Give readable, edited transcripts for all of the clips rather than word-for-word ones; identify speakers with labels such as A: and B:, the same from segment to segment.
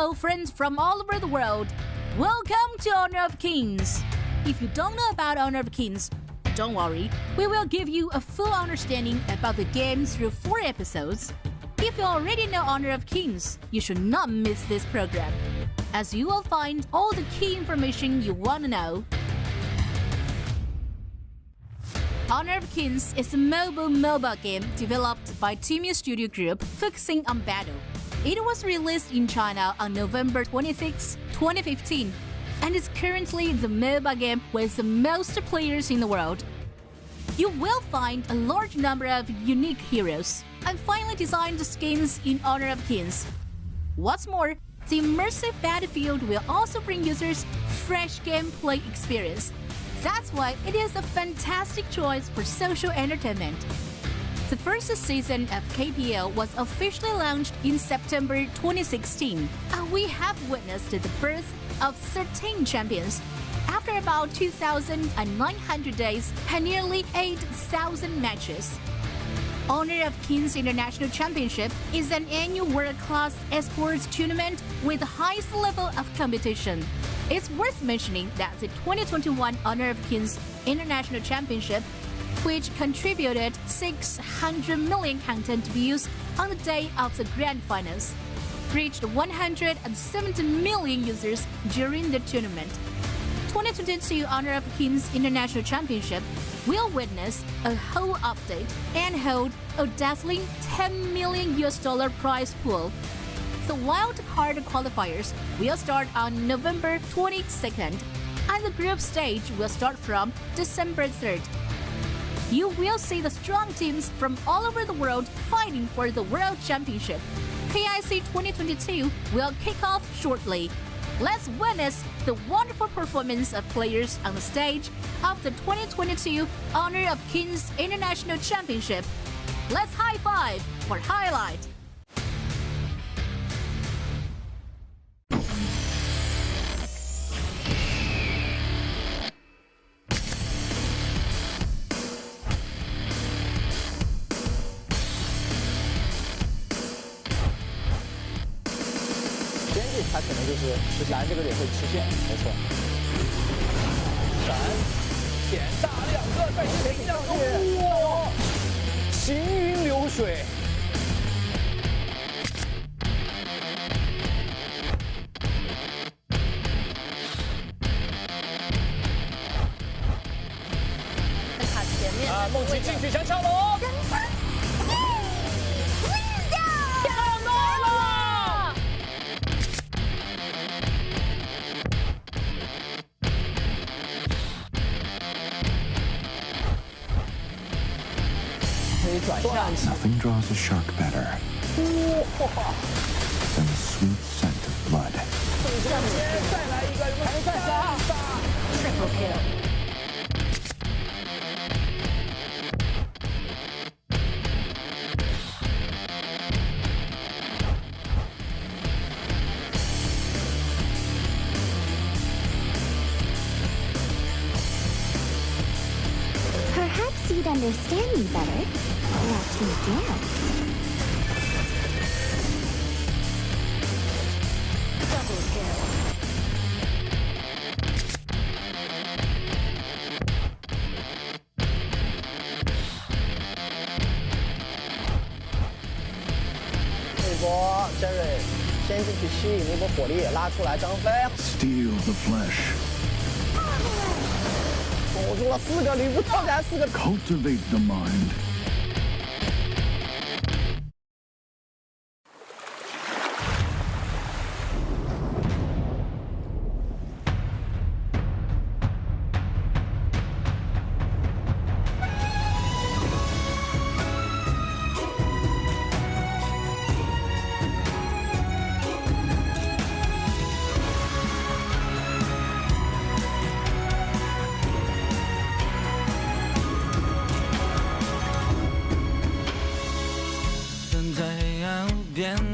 A: Hello, friends from all over the world. Welcome to Honor of Kings. If you don't know about Honor of Kings, don't worry. We will give you a full understanding about the game through 4 episodes. If you already know Honor of Kings, you should not miss this program, as you will find all the key information you want to know. Honor of Kings is a mobile game developed by TianYun Studio Group focusing on battle. It was released in China on November 26, 2015, and is currently the mobile game with the most players in the world. You will find a large number of unique heroes and finely designed skins in Honor of Kings. What's more, the immersive battlefield will also bring users fresh gameplay experience. That's why it is a fantastic choice for social entertainment. The first season of KPL was officially launched in September 2016, and we have witnessed the birth of 13 champions. After about 2,900 days and nearly 8,000 matches. Honor of Kings International Championship is an annual world-class esports tournament with the highest level of competition. It's worth mentioning that the 2021 Honor of Kings International Championship, which contributed 600 million content views on the day of the grand finals, reached 170 million users during the tournament. 2022 Honor of Kings International Championship will witness a whole update and hold a dazzling $10 million prize pool. The wild card qualifiers will start on November 22nd, and the group stage will start from December 3rd. You will see the strong teams from all over the world fighting for the World Championship. KIC2022 will kick off shortly. Let's witness the wonderful performance of players on the stage of the 2022 Honor of Kings International Championship. Let's high five for highlight.
B: 它可能就是蓝这个点会吃线，没错。闪，点大两个在前上去，哇，行云流水。
C: 在塔前面
B: 啊，梦琪进去想抢龙。
D: Nothing draws a shark better than the sweet scent of blood.
C: triple kill.
E: Perhaps you'd understand me better. Watch me dance.
C: Double kill.
B: Jerry 先进去吸引那波火力，拉出来张飞，
D: Steal the flesh.
B: 锁住了4个，吕布跳起来4个。
D: Cultivate the mind.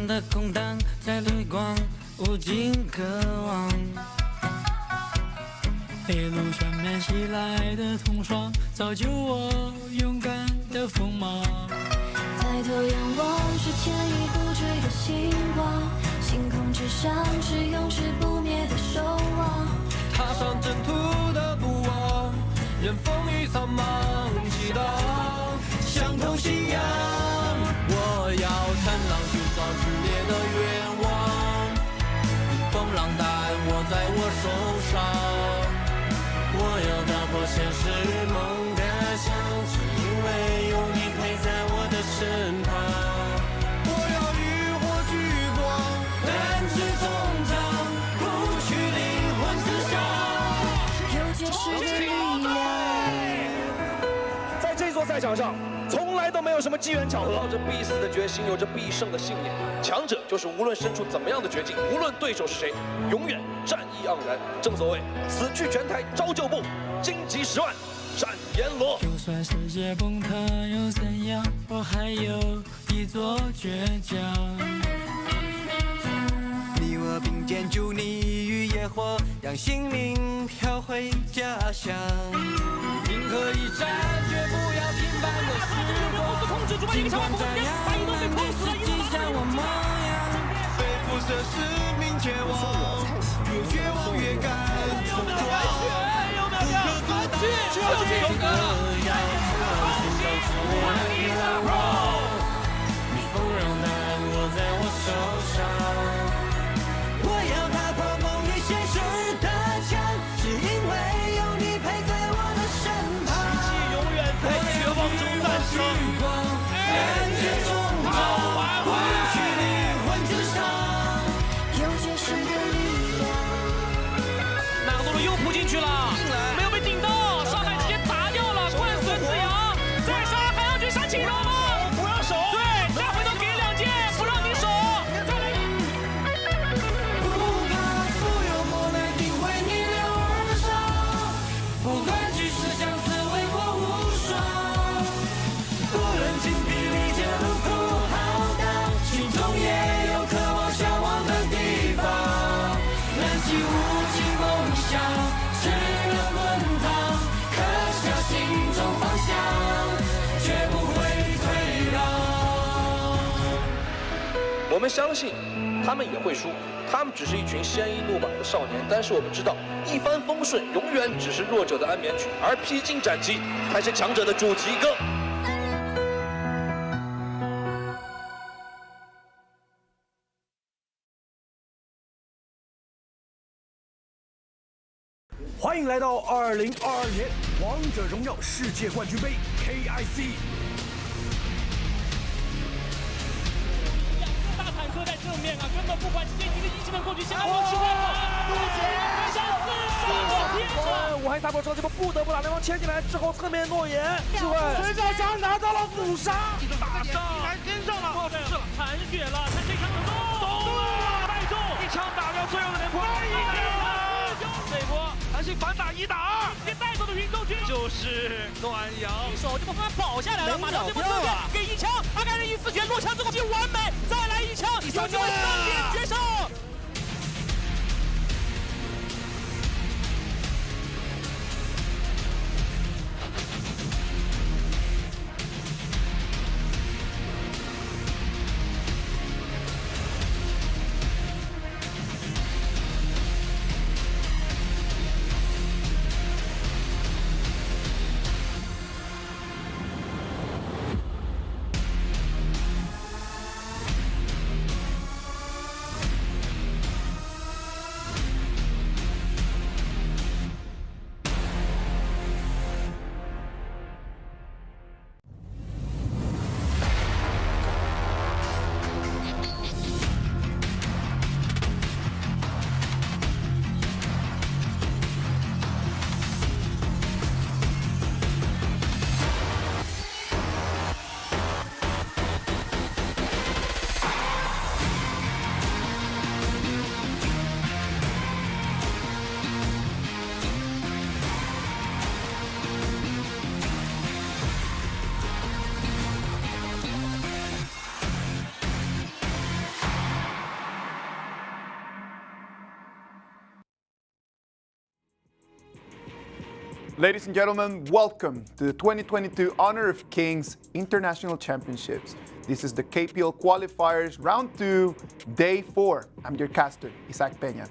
F: 的空荡在推广无尽渴望，一路上面袭来的痛爽，造就我勇敢的锋芒。
E: 抬头仰望是牵一不坠的星光，星空之
G: 只想是永志不灭的守望。
F: 踏上征途的不忘，任风雨苍茫激荡，相同信仰。我要乘浪寻找炽烈的愿望，风浪大岸握在我手上，我要打破现实梦的墙，只因为有你陪在我的身旁。我要浴火炬光，弹指中将，不去灵魂之上，
G: 有绝世的力量。
B: 在这座赛场上，从来都没有什么机缘巧合，抱着必死的决心，有着必胜的信念。强者就是无论身处怎么样的绝境，无论对手是谁，永远战意盎然。正所谓，死去拳台招旧部，荆棘10万斩阎罗。
F: 就算世界崩塌又怎样，我还有一座倔强。你我并肩助你于野火，让性命飘回家乡。银河一战，绝不要平凡的时光。尽管这样，难敌是记下我模样。背负着使命绝望，越绝望越敢冲撞。不可阻挡，就这个样，寻找炽烈的愿望。逆风让答案握在我手上。我要打破梦与现实的墙，只因为有你陪在我的身旁。
B: 奇迹永远在绝望中诞生。
F: 人间中道，不去灵魂之上，
G: 有绝世的力量。
H: 那个路又扑进去了，没有被顶到，上海直接砸掉了，冠孙子阳，再杀还要去杀秦柔吗？
B: 不让手，
H: 对，再回头给2剑，不让你守，再来。
F: 不怕所有磨难定会逆流而上，不管局势将此为我无双。无论精疲力竭路途浩荡，心中也有渴望向往的地方。燃起无尽梦想，炽热滚烫，刻下心中方向，绝不会退让。
B: 我们相信，他们也会输。他们只是一群鲜衣怒马的少年，但是我们知道，一帆风顺永远只是弱者的安眠曲，而披荆斩棘才是强者的主题歌。
I: 欢迎来到2022年王者荣耀世界冠军杯 KIC。
H: 两个大坦克在正面啊，根本不管直接一个一技能过去，下面有吃坏了，像4杀我天哪！
B: 武汉大波超这波不得不把对方牵进来之后，侧面诺言，智慧
I: 水饺侠拿到了5杀，
H: 打上还跟上了，过是了，残血了，看这枪能动了，带中一枪打掉最后的人破，这波还是反打1打2，直接带走的云州军就是暖阳，手这么慢跑下来了，马上这波侧面给1枪，阿甘人1次拳落枪之后就完美，再来1枪，有机会3点决胜。
J: Ladies and gentlemen, welcome to the 2022 Honor of Kings International Championships. This is the KPL qualifiers, round 2, day 4. I'm your caster, Pena.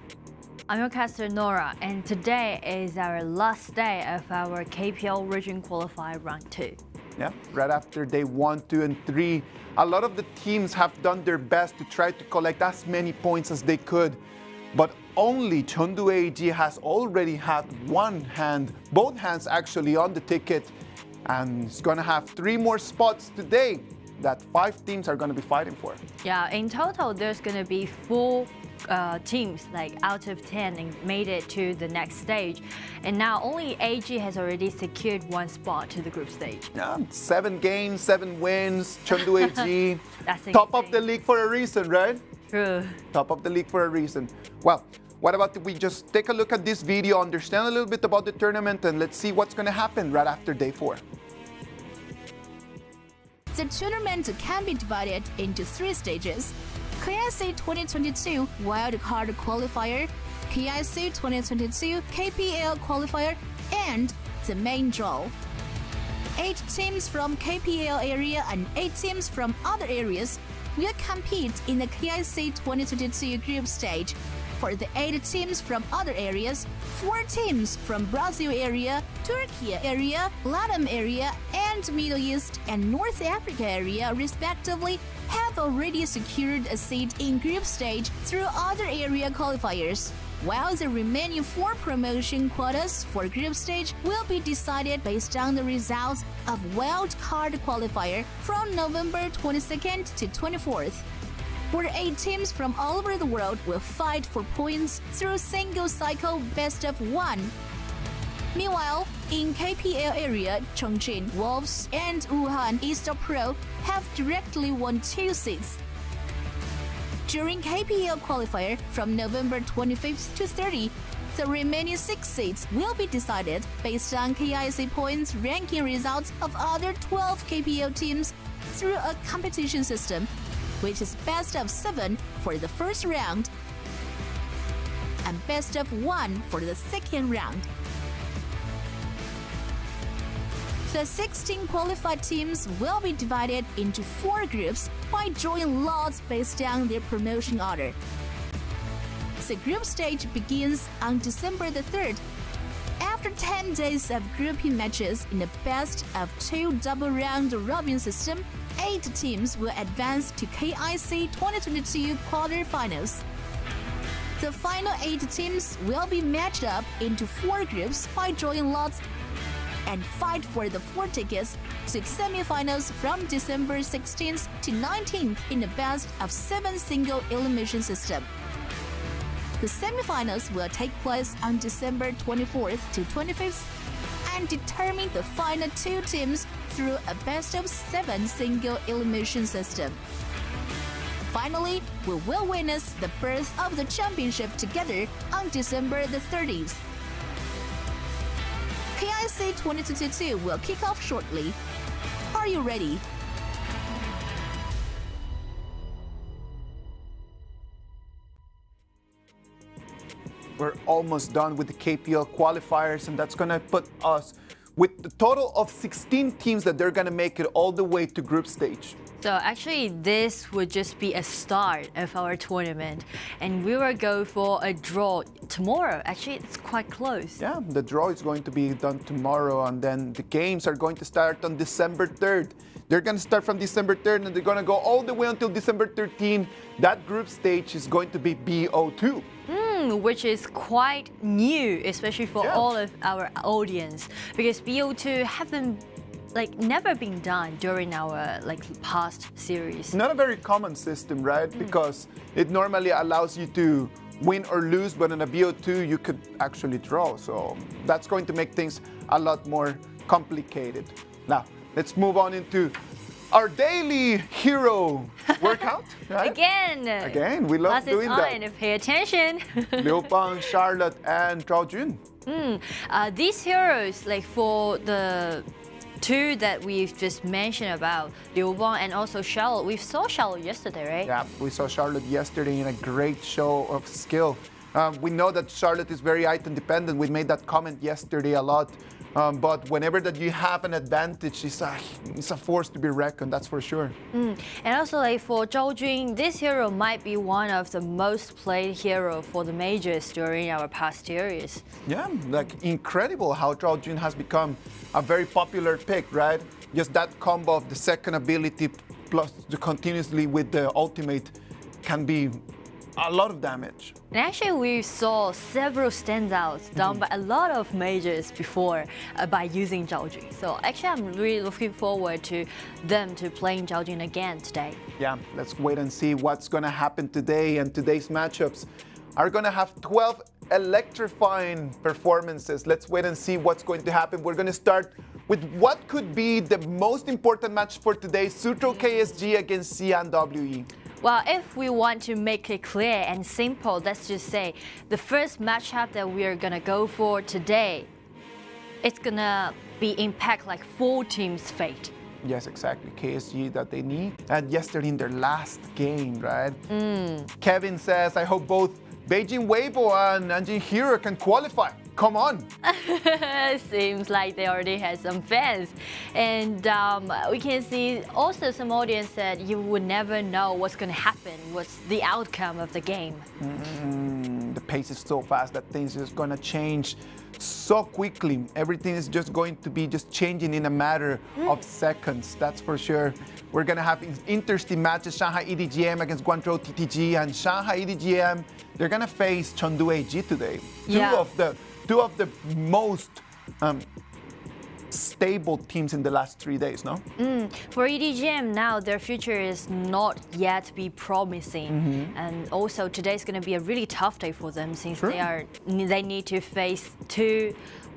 C: I'm your caster, Nora, and today is our last day of our KPL region qualifier round 2.
J: Yeah, right after day 1, 2, and 3, a lot of the teams have done their best to try to collect as many points as they could, but only Chengdu AEG has already had both hands actually on the ticket, and it's gonna have 3 more spots today that 5 teams are gonna be fighting for.
C: Yeah, in total, there's gonna be 4 teams out of 10 and made it to the next stage, and now only AG has already secured 1 spot to the group stage.
J: Yeah, 7 games, 7 wins. Chengdu AG,
C: That's
J: top of the league for a reason, right?
C: True.
J: Top of the league for a reason. Well, what about if we just take a look at this video, understand a little bit about the tournament, and let's see what's going to happen right after day 4.
A: The tournament can be divided into 3 stages: KIC2022 Wildcard Qualifier, KIC2022 KPL Qualifier, and the main draw. 8 teams from KPL area and 8 teams from other areas will compete in the KIC2022 group stage. For the 8 teams from other areas, 4 teams from Brazil area, Turkey area, Latin area, and Middle East and North Africa area respectively have already secured a seat in group stage through other area qualifiers, while the remaining 4 promotion quotas for group stage will be decided based on the results of wildcard qualifier from November 22nd to 24th. Where 8 teams from all over the world will fight for points through single-cycle best-of-1. Meanwhile, in KPL area, Chongqing Wolves and Wuhan East Pro have directly won 2 seats. During KPL qualifier from November 25th to 30, the remaining 6 seats will be decided based on KIC points ranking results of other 12 KPL teams through a competition system, which is best of 7 for the first round and best of 1 for the second round. The 16 qualified teams will be divided into 4 groups by drawing lots based on their promotion order. The group stage begins on December the 3rd. After 10 days of grouping matches in the best of 2 double round robin system, 8 teams will advance to KIC2022 quarterfinals. The final 8 teams will be matched up into 4 groups by drawing lots and fight for the 4 tickets to semifinals from December 16th to 19th in the best of 7 single elimination system. The semifinals will take place on December 24th to 25th and determine the final 2 teams through a best-of-7 single elimination system. Finally, we will witness the birth of the championship together on December the 30th. KIC2022 will kick off shortly. Are you ready?
J: We're almost done with the KPL qualifiers, and that's going to put us with the total of 16 teams that they're going to make it all the way to group stage.
C: So actually, this would just be a start of our tournament, and we will go for a draw tomorrow. Actually, it's quite close.
J: Yeah, the draw is going to be done tomorrow, and then the games are going to start on December 3rd. They're going to start from December 3rd, and they're going to go all the way until December 13th. That group stage is going to be BO2.
C: Which is quite new, especially for all of our audience, because BO2 haven't never been done during our past series.
J: Not a very common system, right? Because it normally allows you to win or lose, but in a BO2 you could actually draw. So that's going to make things a lot more complicated. Now, let's move on into our daily hero workout. Right? Again, we love doing that.
C: Pay attention.
J: Liu Bang, Charlotte, and Zhao Jun.
C: These heroes, for the 2 that we've just mentioned about, Liu Bang and also Charlotte. We saw Charlotte yesterday, right?
J: Yeah, we saw Charlotte yesterday in a great show of skill. We know that Charlotte is very item dependent. We made that comment yesterday a lot. But whenever that you have an advantage, it's a force to be reckoned, that's for sure.
C: And also, like for Zhao Jun, this hero might be one of the most played hero for the majors during our past series.
J: Yeah, like incredible how Zhao Jun has become a very popular pick, right? Just that combo of the second ability plus continuously with the ultimate can be a lot of damage.
C: And actually, we saw several standouts done by a lot of majors before by using Zhao Jun. So actually, I'm really looking forward to them to playing Zhao Jun again today.
J: Yeah, let's wait and see what's going to happen today. And today's matchups are going to have 12 electrifying performances. Let's wait and see what's going to happen. We're going to start with what could be the most important match for today, Suzhou KSG against XiAn WE.
C: Well, if we want to make it clear and simple, let's just say the first matchup that we are gonna go for today, it's gonna be impact like 4 teams' fate.
J: Yes, exactly. KSG that they need. And yesterday in their last game, right? Kevin says, I hope both Beijing Weibo and Nanjing Hero can qualify. Come on.
C: Seems like they already had some fans. And we can see also some audience said you would never know what's going to happen, what's the outcome of the game.
J: The pace is so fast that things is going to change so quickly. Everything is just going to be just changing in a matter of seconds, that's for sure. We're going to have interesting matches, Shanghai EDG.M against Guangzhou TTG, and Shanghai EDG.M, they're going to face Chengdu AG today. Two of the most stable teams in the last 3 days, no?
C: For EDG.M now, their future is not yet be promising. And also today's going to be a really tough day for them since they need to face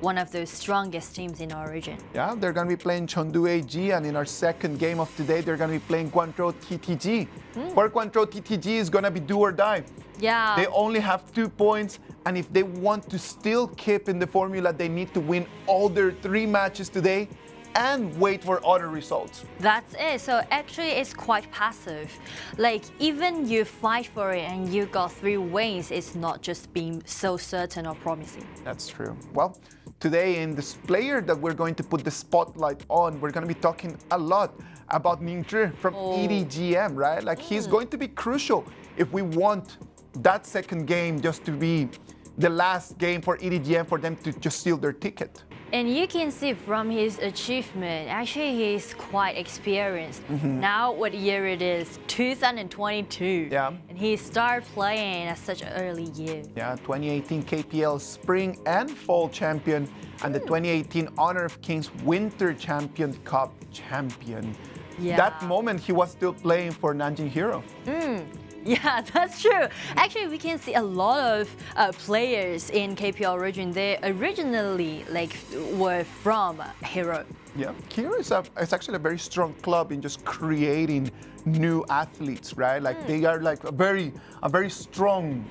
C: one of the strongest teams in our region.
J: Yeah, they're going to be playing Chengdu AG, and in our second game of today, they're going to be playing Guangzhou TTG. For Guangzhou TTG is going to be do or die.
C: Yeah.
J: They only have 2 points, and if they want to still keep in the formula, they need to win all their 3 matches today and wait for other results.
C: That's it. So actually it's quite passive. Like even you fight for it and you got 3 wins, it's not just being so certain or promising.
J: That's true. Well, today in this player that we're going to put the spotlight on, we're going to be talking a lot about Ning from EDG.M, right? Like he's going to be crucial if we want that second game just to be the last game for EDG.M for them to just seal their ticket.
C: And you can see from his achievement, actually he's quite experienced. Now what year it is? 2022.
J: Yeah.
C: And he started playing at such an early year.
J: Yeah, 2018 KPL Spring and Fall Champion and the 2018 Honor of Kings Winter Champion Cup champion.
C: Yeah.
J: That moment he was still playing for Nanjing Hero.
C: Yeah, that's true. Actually, we can see a lot of players in KPL region. They originally were from Hero.
J: Yeah, Hero is actually a very strong club in just creating new athletes, right? Like they are like a very strong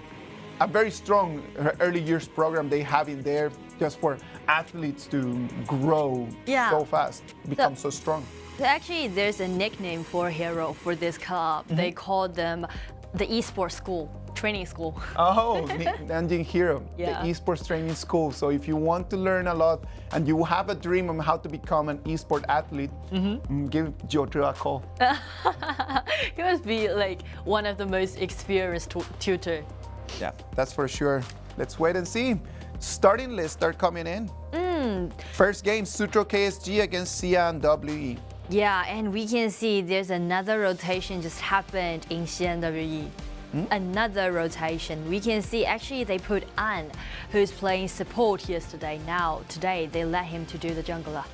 J: early years program they have in there just for athletes to grow so fast, become so strong.
C: So actually, there's a nickname for Hero for this club. They call them the esports school, training school.
J: Oh, Nanjing Hero, the esports training school. So if you want to learn a lot and you have a dream on how to become an esport athlete, give Jacko a call.
C: He must be like one of the most experienced tutor.
J: Yeah, that's for sure. Let's wait and see. Starting lists start coming in. First game, Suzhou KSG against XiAn WE.
C: Yeah, and we can see there's another rotation just happened in XiAn WE. Another rotation. We can see actually they put An, who's playing support yesterday. Now, today, they let him to do the jungler.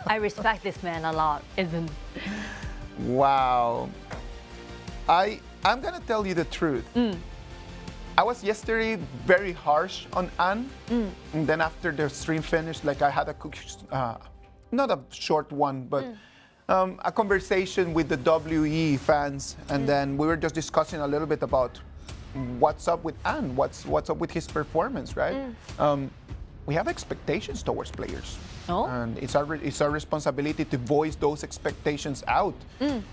C: I respect this man a lot, isn't it?
J: Wow. I'm gonna tell you the truth. I was yesterday very harsh on An, and then after the stream finished, like I had not a short one, but a conversation with the WE fans, and then we were just discussing a little bit about what's up with An, what's up with his performance, right? We have expectations towards players. And it's our responsibility to voice those expectations out.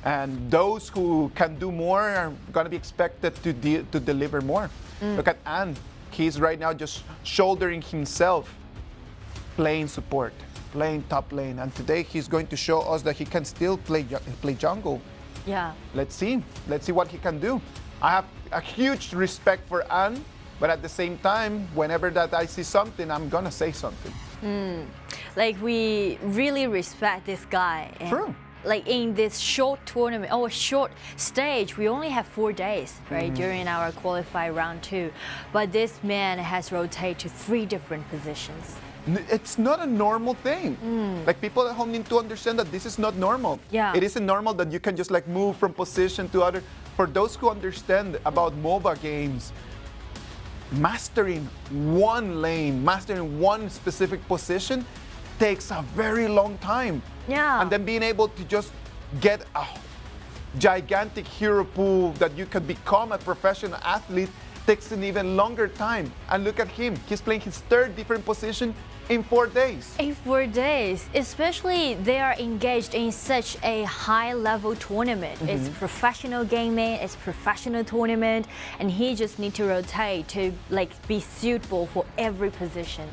J: And those who can do more are going to be expected to deliver more. Look at An. He's right now just shouldering himself, playing support, top lane. And today he's going to show us that he can still play jungle.
C: Yeah.
J: Let's see what he can do. I have a huge respect for An, but at the same time, whenever that I see something, I'm gonna say something.
C: Like, we really respect this guy. And
J: True.
C: Like, in this short tournament or short stage, we only have 4 days, right, during our qualify round 2. But this man has rotated to 3 different positions.
J: It's not a normal thing. Like, people at home need to understand that this is not normal.
C: Yeah.
J: It isn't normal that you can just like move from position to other. For those who understand about MOBA games, mastering one lane, mastering one specific position takes a very long time.
C: Yeah.
J: And then being able to just get a gigantic hero pool that you can become a professional athlete takes an even longer time. And look at him. He's playing his 3rd different position in 4 days.
C: In 4 days, especially they are engaged in such a high-level tournament. It's professional gaming, it's professional tournament, and he just need to rotate to like be suitable for every position.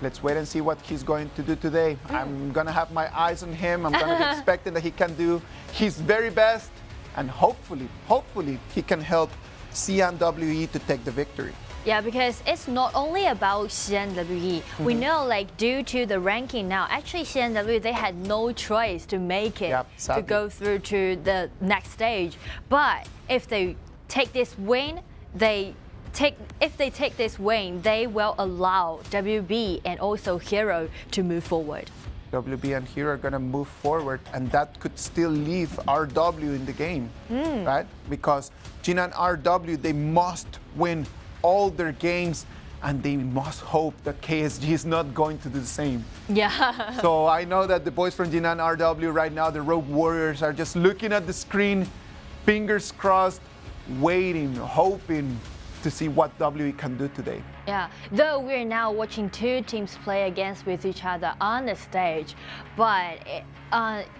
J: Let's wait and see what he's going to do today. I'm gonna have my eyes on him. I'm gonna be expecting that he can do his very best, and hopefully he can help XiAn WE to take the victory.
C: Yeah, because it's not only about XiAn WE. We know, like, due to the ranking now, actually XiAn WE, they had no choice to make it, to go through to the next stage. But if they take this win, if they take this win, they will allow WB and also Hero to move forward.
J: WB and Hero are gonna move forward, and that could still leave RW in the game, right? Because Jinan RW, they must win all their games, and they must hope that KSG is not going to do the same.
C: Yeah.
J: So I know that the boys from Jinan RW right now, the Rogue Warriors, are just looking at the screen, fingers crossed, waiting, hoping to see what WE can do today.
C: Yeah, though we're now watching 2 teams play against with each other on the stage, but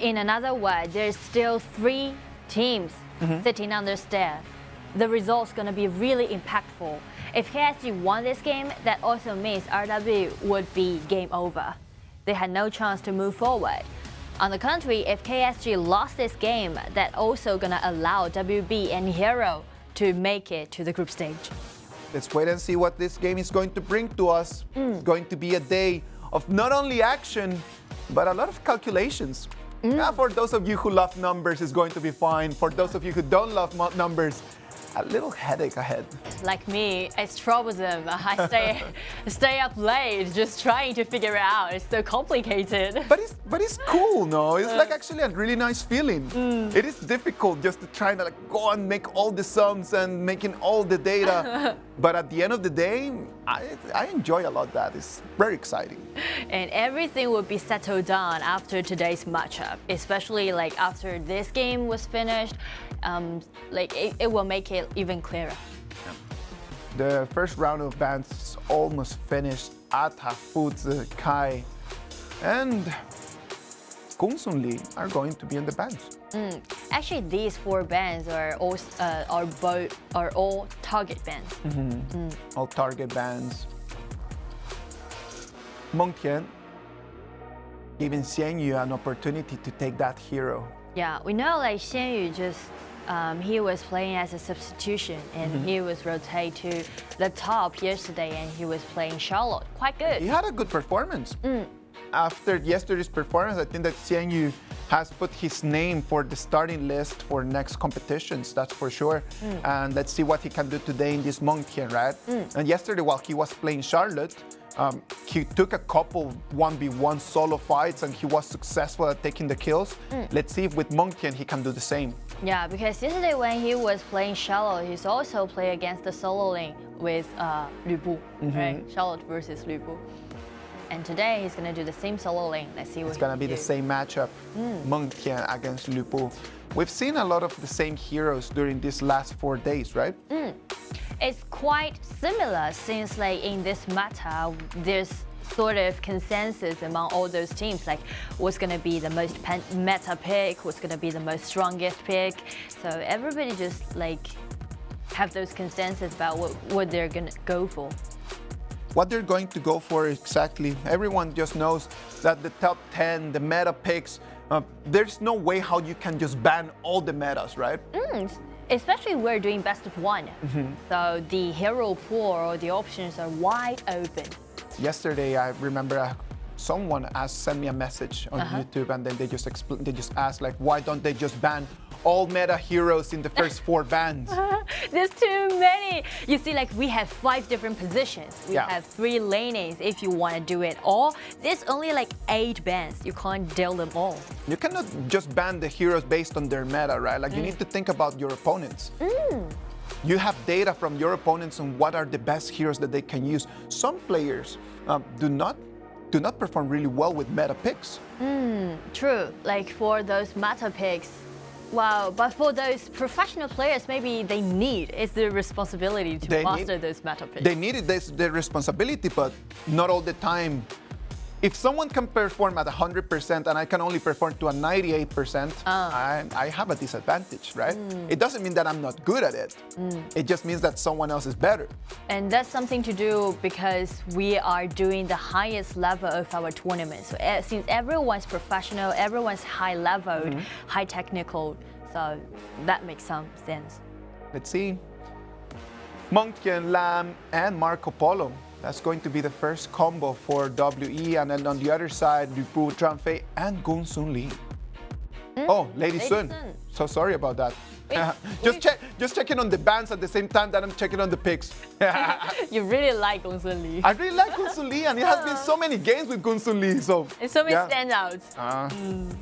C: in another word, there's still 3 teams sitting on the stage. The result's gonna be really impactful. If KSG won this game, that also means RW would be game over. They had no chance to move forward. On the contrary, if KSG lost this game, that also gonna allow WB and Hero to make it to the group stage.
J: Let's wait and see what this game is going to bring to us. It's going to be a day of not only action, but a lot of calculations. Now, for those of you who love numbers, it's going to be fine. For those of you who don't love numbers, a little headache ahead.
C: Like me, it's troublesome. I stay up late just trying to figure it out. It's so complicated.
J: But it's cool, no? It's like actually a really nice feeling. It is difficult just to try to like go and make all the sums and making all the data. But at the end of the day, I enjoy a lot that. It's very exciting.
C: And everything will be settled down after today's matchup, especially like after this game was finished. Like it will make it even clearer.
J: The first round of bans is almost finished. Ata, Fuzi, Kai, and Gongsun are going to be in the bans.
C: Actually, these 4 bans are all target bans.
J: All target bans. Mengtian giving XianYun an opportunity to take that hero.
C: Yeah, we know like XianYun just he was playing as a substitution and he was rotated to the top yesterday and he was playing Charlotte. Quite good.
J: He had a good performance. After yesterday's performance, I think that XianYun has put his name for the starting list for next competitions, that's for sure. And let's see what he can do today in this Mengtian, right? And yesterday, while he was playing Charlotte, he took a couple 1v1 solo fights and he was successful at taking the kills. Let's see if with Mengtian he can do the same.
C: Yeah, because yesterday when he was playing Charlotte, he's also playing against the solo lane with Lu Bu, right? Charlotte versus Lu Bu. And today he's gonna do the same solo lane. Let's see what
J: it's gonna be the same matchup, Mengtian against Lu Bu. We've seen a lot of the same heroes during these last 4 days, right?
C: It's quite similar since like in this meta, there's sort of consensus among all those teams, like what's gonna be the most meta pick, what's gonna be the most strongest pick. So everybody just like have those consensus about what they're gonna go for.
J: what they're going to go for exactly. Everyone just knows that the top 10, the meta picks, there's no way how you can just ban all the metas, right?
C: Especially we're doing best of one. So the hero pool or the options are wide open.
J: Yesterday, I remember someone sent me a message on YouTube, and then they just asked, like, why don't they just ban all meta heroes in the first 4 bans?
C: There's too many. You see, like, we have 5 different positions. We have 3 lanings if you want to do it all. There's only like 8 bans. You can't deal them all.
J: You cannot just ban the heroes based on their meta, right? Like, you need to think about your opponents. You have data from your opponents on what are the best heroes that they can use. Some players do not perform really well with meta picks.
C: True. Like for those meta picks, wow, but for those professional players, maybe they need, it's their responsibility to master those meta picks.
J: They need it, that's their responsibility, but not all the time. If someone can perform at 100% and I can only perform to a 98%, I have a disadvantage, right? It doesn't mean that I'm not good at it. It just means that someone else is better.
C: And that's something to do because we are doing the highest level of our tournament. So since everyone's professional, everyone's high level, high technical, so that makes some sense.
J: Let's see. Monkey, Lam, and Marco Polo. That's going to be the first combo for WE, and then on the other side, Lipu, Zhangfei, and Gongsun Li. Oh, Lady Sun. So sorry about that. Just checking on the bans at the same time that I'm checking on the picks.
C: You really like Gongsun Li.
J: I really like Gongsun Li, and it has been so many games with Gongsun Li. So
C: and so many standouts.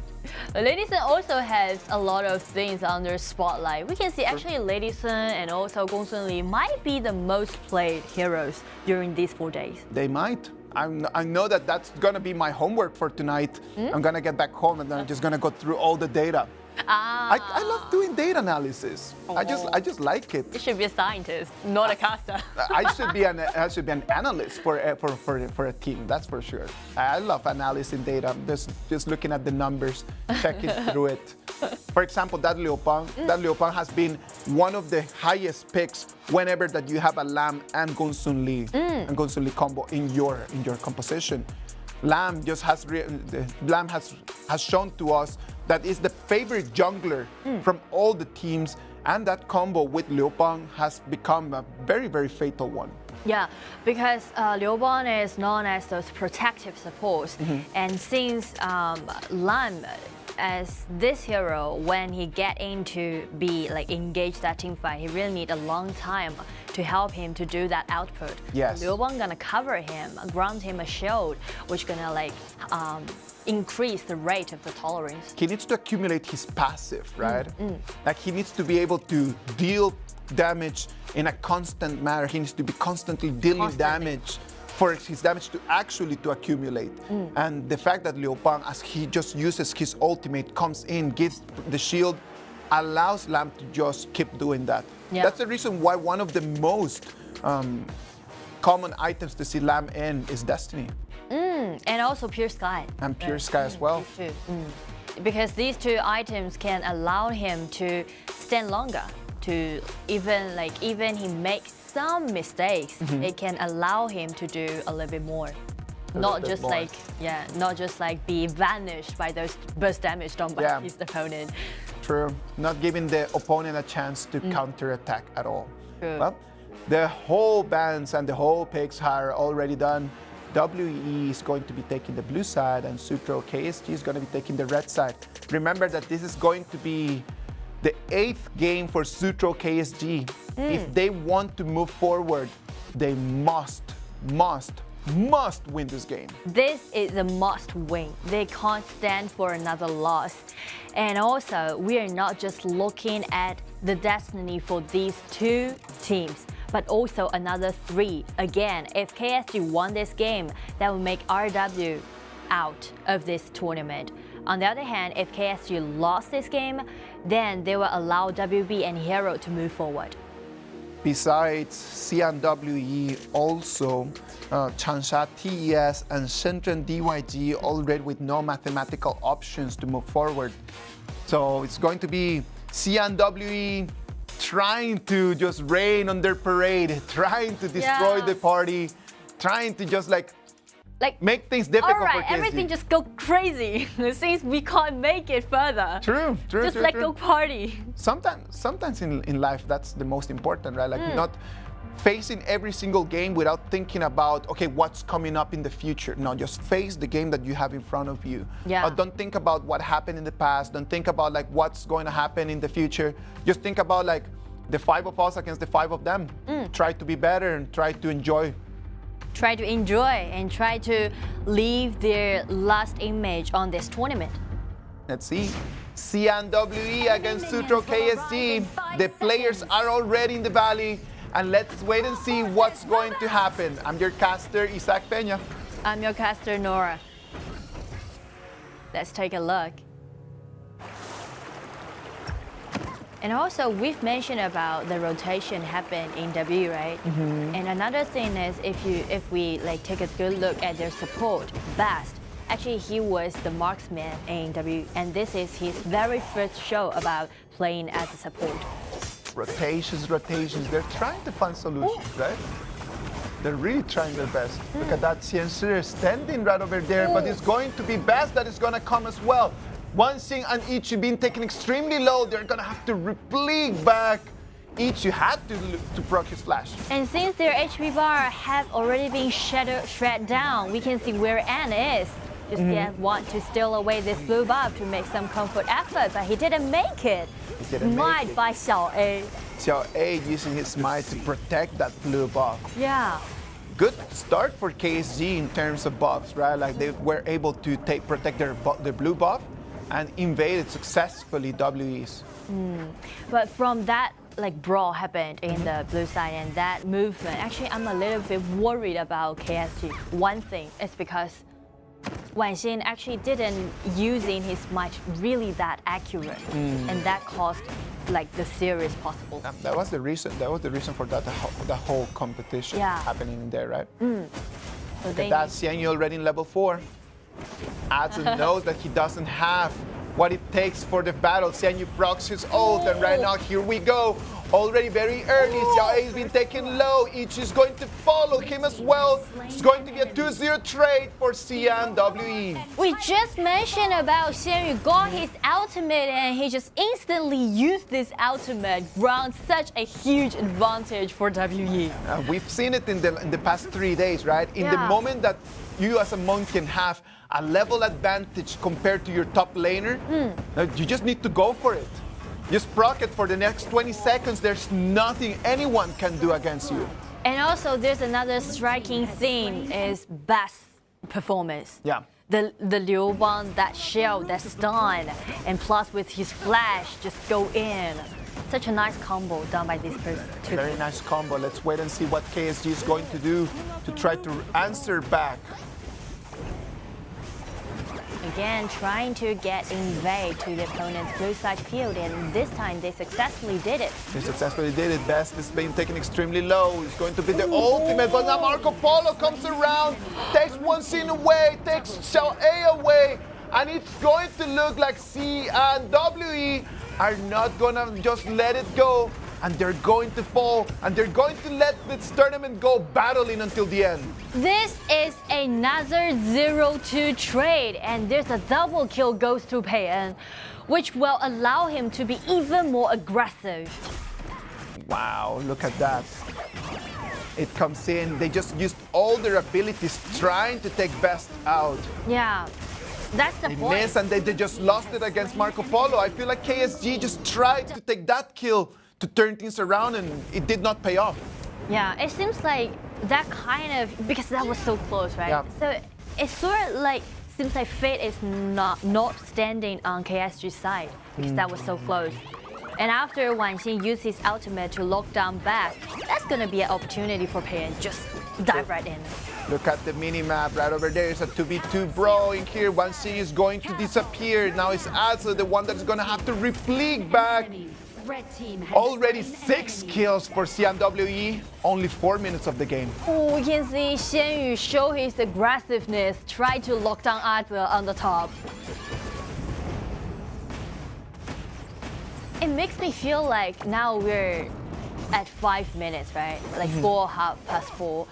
C: Lady Sun also has a lot of things under spotlight. We can see actually Lady Sun and also Gongsun Li might be the most played heroes during these 4 days.
J: They might. I know that that's gonna be my homework for tonight. I'm gonna get back home and then I'm just gonna go through all the data. I love doing data analysis. I just like it.
C: You should be a scientist, not a caster.
J: I should be an analyst for a team. That's for sure. I love analyzing data. Just looking at the numbers, checking through it. For example, that Liu Bang has been one of the highest picks whenever that you have a Lam and Gongsun Li combo in your composition. Lam just has shown to us that is the favorite jungler from all the teams, and that combo with Liu Bang has become a very, very fatal one.
C: Yeah, because Liu Bang is known as those protective supports, and since Lam, as this hero, when he get into be like engage that team fight, he really need a long time to help him to do that output.
J: Yes.
C: Liu Bang gonna cover him, grant him a shield, which gonna like increase the rate of the tolerance.
J: He needs to accumulate his passive, right? Like he needs to be able to deal damage in a constant manner. He needs to be constantly dealing damage for his damage to actually accumulate. And the fact that Liu Bang, as he just uses his ultimate, comes in, gets the shield, allows Lam to just keep doing that. Yeah. That's the reason why one of the most common items to see Lam in is Destiny.
C: And also Pure Sky.
J: And Pure Sky as well.
C: Because these 2 items can allow him to stand longer, to even he makes some mistakes, it can allow him to do a little bit more. Not just like be vanished by those burst damage done by his opponent.
J: True. Not giving the opponent a chance to counterattack at all.
C: True.
J: Well, the whole bans and the whole picks are already done. WE is going to be taking the blue side, and Suzhou KSG is going to be taking the red side. Remember that this is going to be the 8th game for Suzhou KSG. If they want to move forward, they must win this game.
C: This is a must win. They can't stand for another loss. And also, we are not just looking at the destiny for these 2 teams, but also another 3. Again, if KSG won this game, that will make RW out of this tournament. On the other hand, if KSG lost this game, then they will allow WB and Hero to move forward.
J: Besides XiAn WE, also Changsha TES and Shenzhen DYG already with no mathematical options to move forward. So it's going to be XiAn WE trying to just rain on their parade, trying to destroy the party. trying to just like make things difficult
C: all right,
J: for KSG.
C: everything just go crazy since we can't make it further.
J: True.
C: Just go party.
J: Sometimes in life that's the most important, right? Like not facing every single game without thinking about, okay, what's coming up in the future. No, just face the game that you have in front of you.
C: Yeah.
J: Don't think about what happened in the past. Don't think about like what's going to happen in the future. Just think about like the 5 of us against the 5 of them. Try to be better and try to enjoy.
C: Try to enjoy and try to leave their last image on this tournament.
J: Let's see. XiAn WE against Suzhou KSG. The players are already in the valley. And let's wait and see what's going to happen. I'm your caster, Pena.
C: I'm your caster, Nora. Let's take a look. And also, we've mentioned about the rotation happened in W, right? And another thing is, if we like take a good look at their support, Bast. Actually, he was the marksman in W, and this is his very first show about playing as a support.
J: Rotations. They're trying to find solutions, right? They're really trying their best. Look at that XiAn standing right over there, but it's going to be Bast that is going to come as well. Xing and Ichi being taken extremely low. They're going to have to replique back. Ichi had to proc his flash.
C: And since their HP bar have already been shred down, we can see where An is. Just want to steal away this blue buff to make some comfort effort, but he didn't make it. Smite by XiAn.
J: XiAn using his smite to protect that blue buff.
C: Yeah.
J: Good start for KSG in terms of buffs, right? Like they were able to protect their blue buff and invaded successfully WEs.
C: But from that brawl happened in the blue side and that movement, actually I'm a little bit worried about KSG. One thing is because Xing actually didn't using his smite really that accurate, and that caused the series possible.
J: That was the reason. That was the reason for that the whole competition happening in there, right?
C: So
J: Look at that, XiAn already in level 4. Adson knows that he doesn't have what it takes for the battle. XiAn procs his ult, and right now here we go. Already very early, XiAn has been taken low. Ichi is going to follow him as well. It's going to be a 2-0 trade for XiAn WE.
C: We just mentioned about XiAn got his ultimate and he just instantly used this ultimate, ground such a huge advantage for WE.
J: We've seen it in the past 3 days, right? In the moment that you as a monk can have a level advantage compared to your top laner, you just need to go for it. Just proc it for the next 20 seconds. There's nothing anyone can do against you.
C: And also, there's another striking thing is Bast's performance.
J: Yeah.
C: The Liu Wang, that shell, that stun, and plus with his flash, just go in. Such a nice combo done by this person.
J: Very nice combo. Let's wait and see what KSG is going to do to try to answer back.
C: Again, trying to get invade to the opponent's blue side field, and this time they successfully did it.
J: They successfully did it. Bast is being taken extremely low. It's going to be the ultimate, but now Marco Polo comes around, takes Xing away, takes XiAn away, and it's going to look like XiAn WE are not gonna just let it go, and they're going to fall, and they're going to let this tournament go battling until the end.
C: This is another 0-2 trade, and there's a double kill goes to Pena, which will allow him to be even more aggressive.
J: Wow, look at that. It comes in, they just used all their abilities trying to take Bast out.
C: Yeah. That's the point.
J: They missed and they just lost it against Marco Polo. I feel like KSG just tried to take that kill to turn things around, and it did not pay off.
C: Yeah, it seems like that kind of, because that was so close, right?
J: Yeah.
C: So it sort of seems like fate is not standing on KSG's side because that was so close. And after Xing used his ultimate to lock down Bast, that's going to be an opportunity for Pena. Just dive right in.
J: Look at the mini-map right over there. It's a 2v2 brawl in here. Xing is going to disappear. Now it's Adson, the one that's going to have to replique back. Already 6 kills for XiAn WE. Only 4 minutes of the game.
C: Oh, we can see XiAn show his aggressiveness, try to lock down Adson on the top. It makes me feel like now we're at 5 minutes, right? Like 4:30.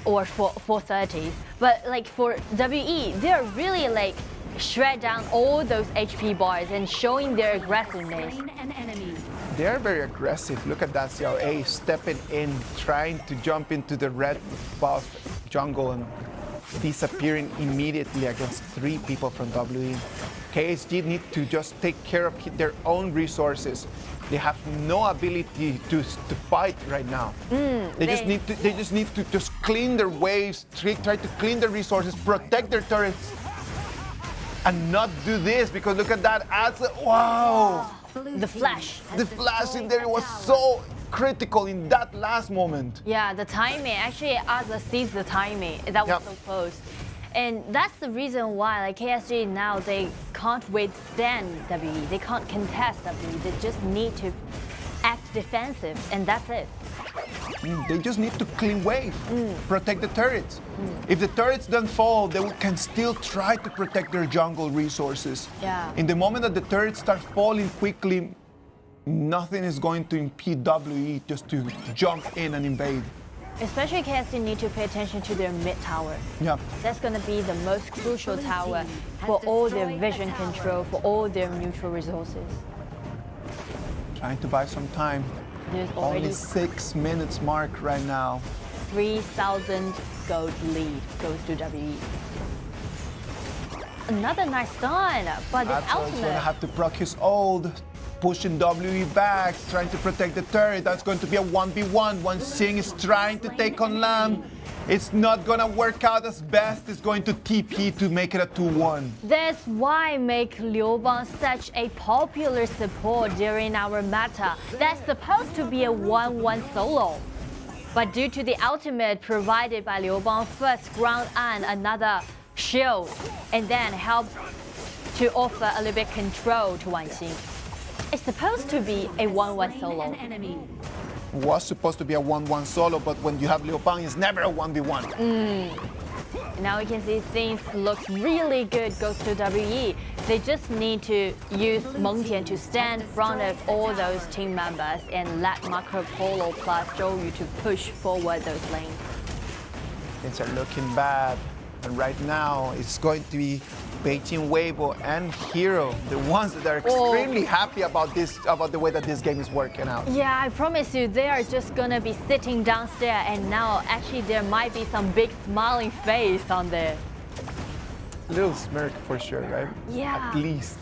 C: or 430s. But like for WE, they're really like shred down all those HP bars and showing their aggressiveness.
J: They're very aggressive. Look at that XiAn stepping in, trying to jump into the red buff jungle and disappearing immediately against 3 people from WE. KSG need to just take care of their own resources. They have no ability to fight right now. They just need to just clean their waves, try to clean their resources, protect their turrets, and not do this, because look at that. Wow!
C: The flash.
J: The flash in there was so critical in that last moment.
C: Yeah, the timing. Actually, Asa sees the timing. That was so close. And that's the reason why, like KSG now, they can't withstand WE. They can't contest WE. They just need to act defensive, and that's it.
J: They just need to clean wave, protect the turrets. If the turrets don't fall, they can still try to protect their jungle resources.
C: Yeah.
J: In the moment that the turrets start falling quickly, nothing is going to impede WE just to jump in and invade.
C: Especially KSG need to pay attention to their mid tower.
J: Yeah.
C: That's going to be the most crucial tower for all their vision control, for all their neutral resources.
J: Trying to buy some time.
C: There's already
J: only 6 minutes mark right now.
C: 3,000 gold lead goes to WE. Another nice stun, but this
J: That's
C: ultimate.
J: going to have to proc his ult, pushing WE back, trying to protect the turret. That's going to be a 1v1. Xing is trying to take on Lam. It's not going to work out as best. It's going to TP to make it a 2-1.
C: That's why make Liu Bang such a popular support during our meta. That's supposed to be a 1-1 solo. But due to the ultimate provided by Liu Bang, first ground and another shield, and then help to offer a little bit control to Xing. It's supposed to be a 1-1 solo.
J: Was supposed to be a 1-1 solo, but when you have Liu Bang, it's never a 1v1.
C: Now you can see things look really good goes to WE. They just need to use Meng Tian to stand in front of all those team members and let Marco Polo plus Zhou to push forward those lanes.
J: Things are looking bad. And right now, it's going to be Beijing Weibo and Hero, the ones that are extremely happy about this, about the way that this game is working out.
C: Yeah, I promise you, they are just gonna be sitting downstairs, and now actually there might be some big smiling face on there.
J: Little smirk for sure, right?
C: Yeah.
J: At least.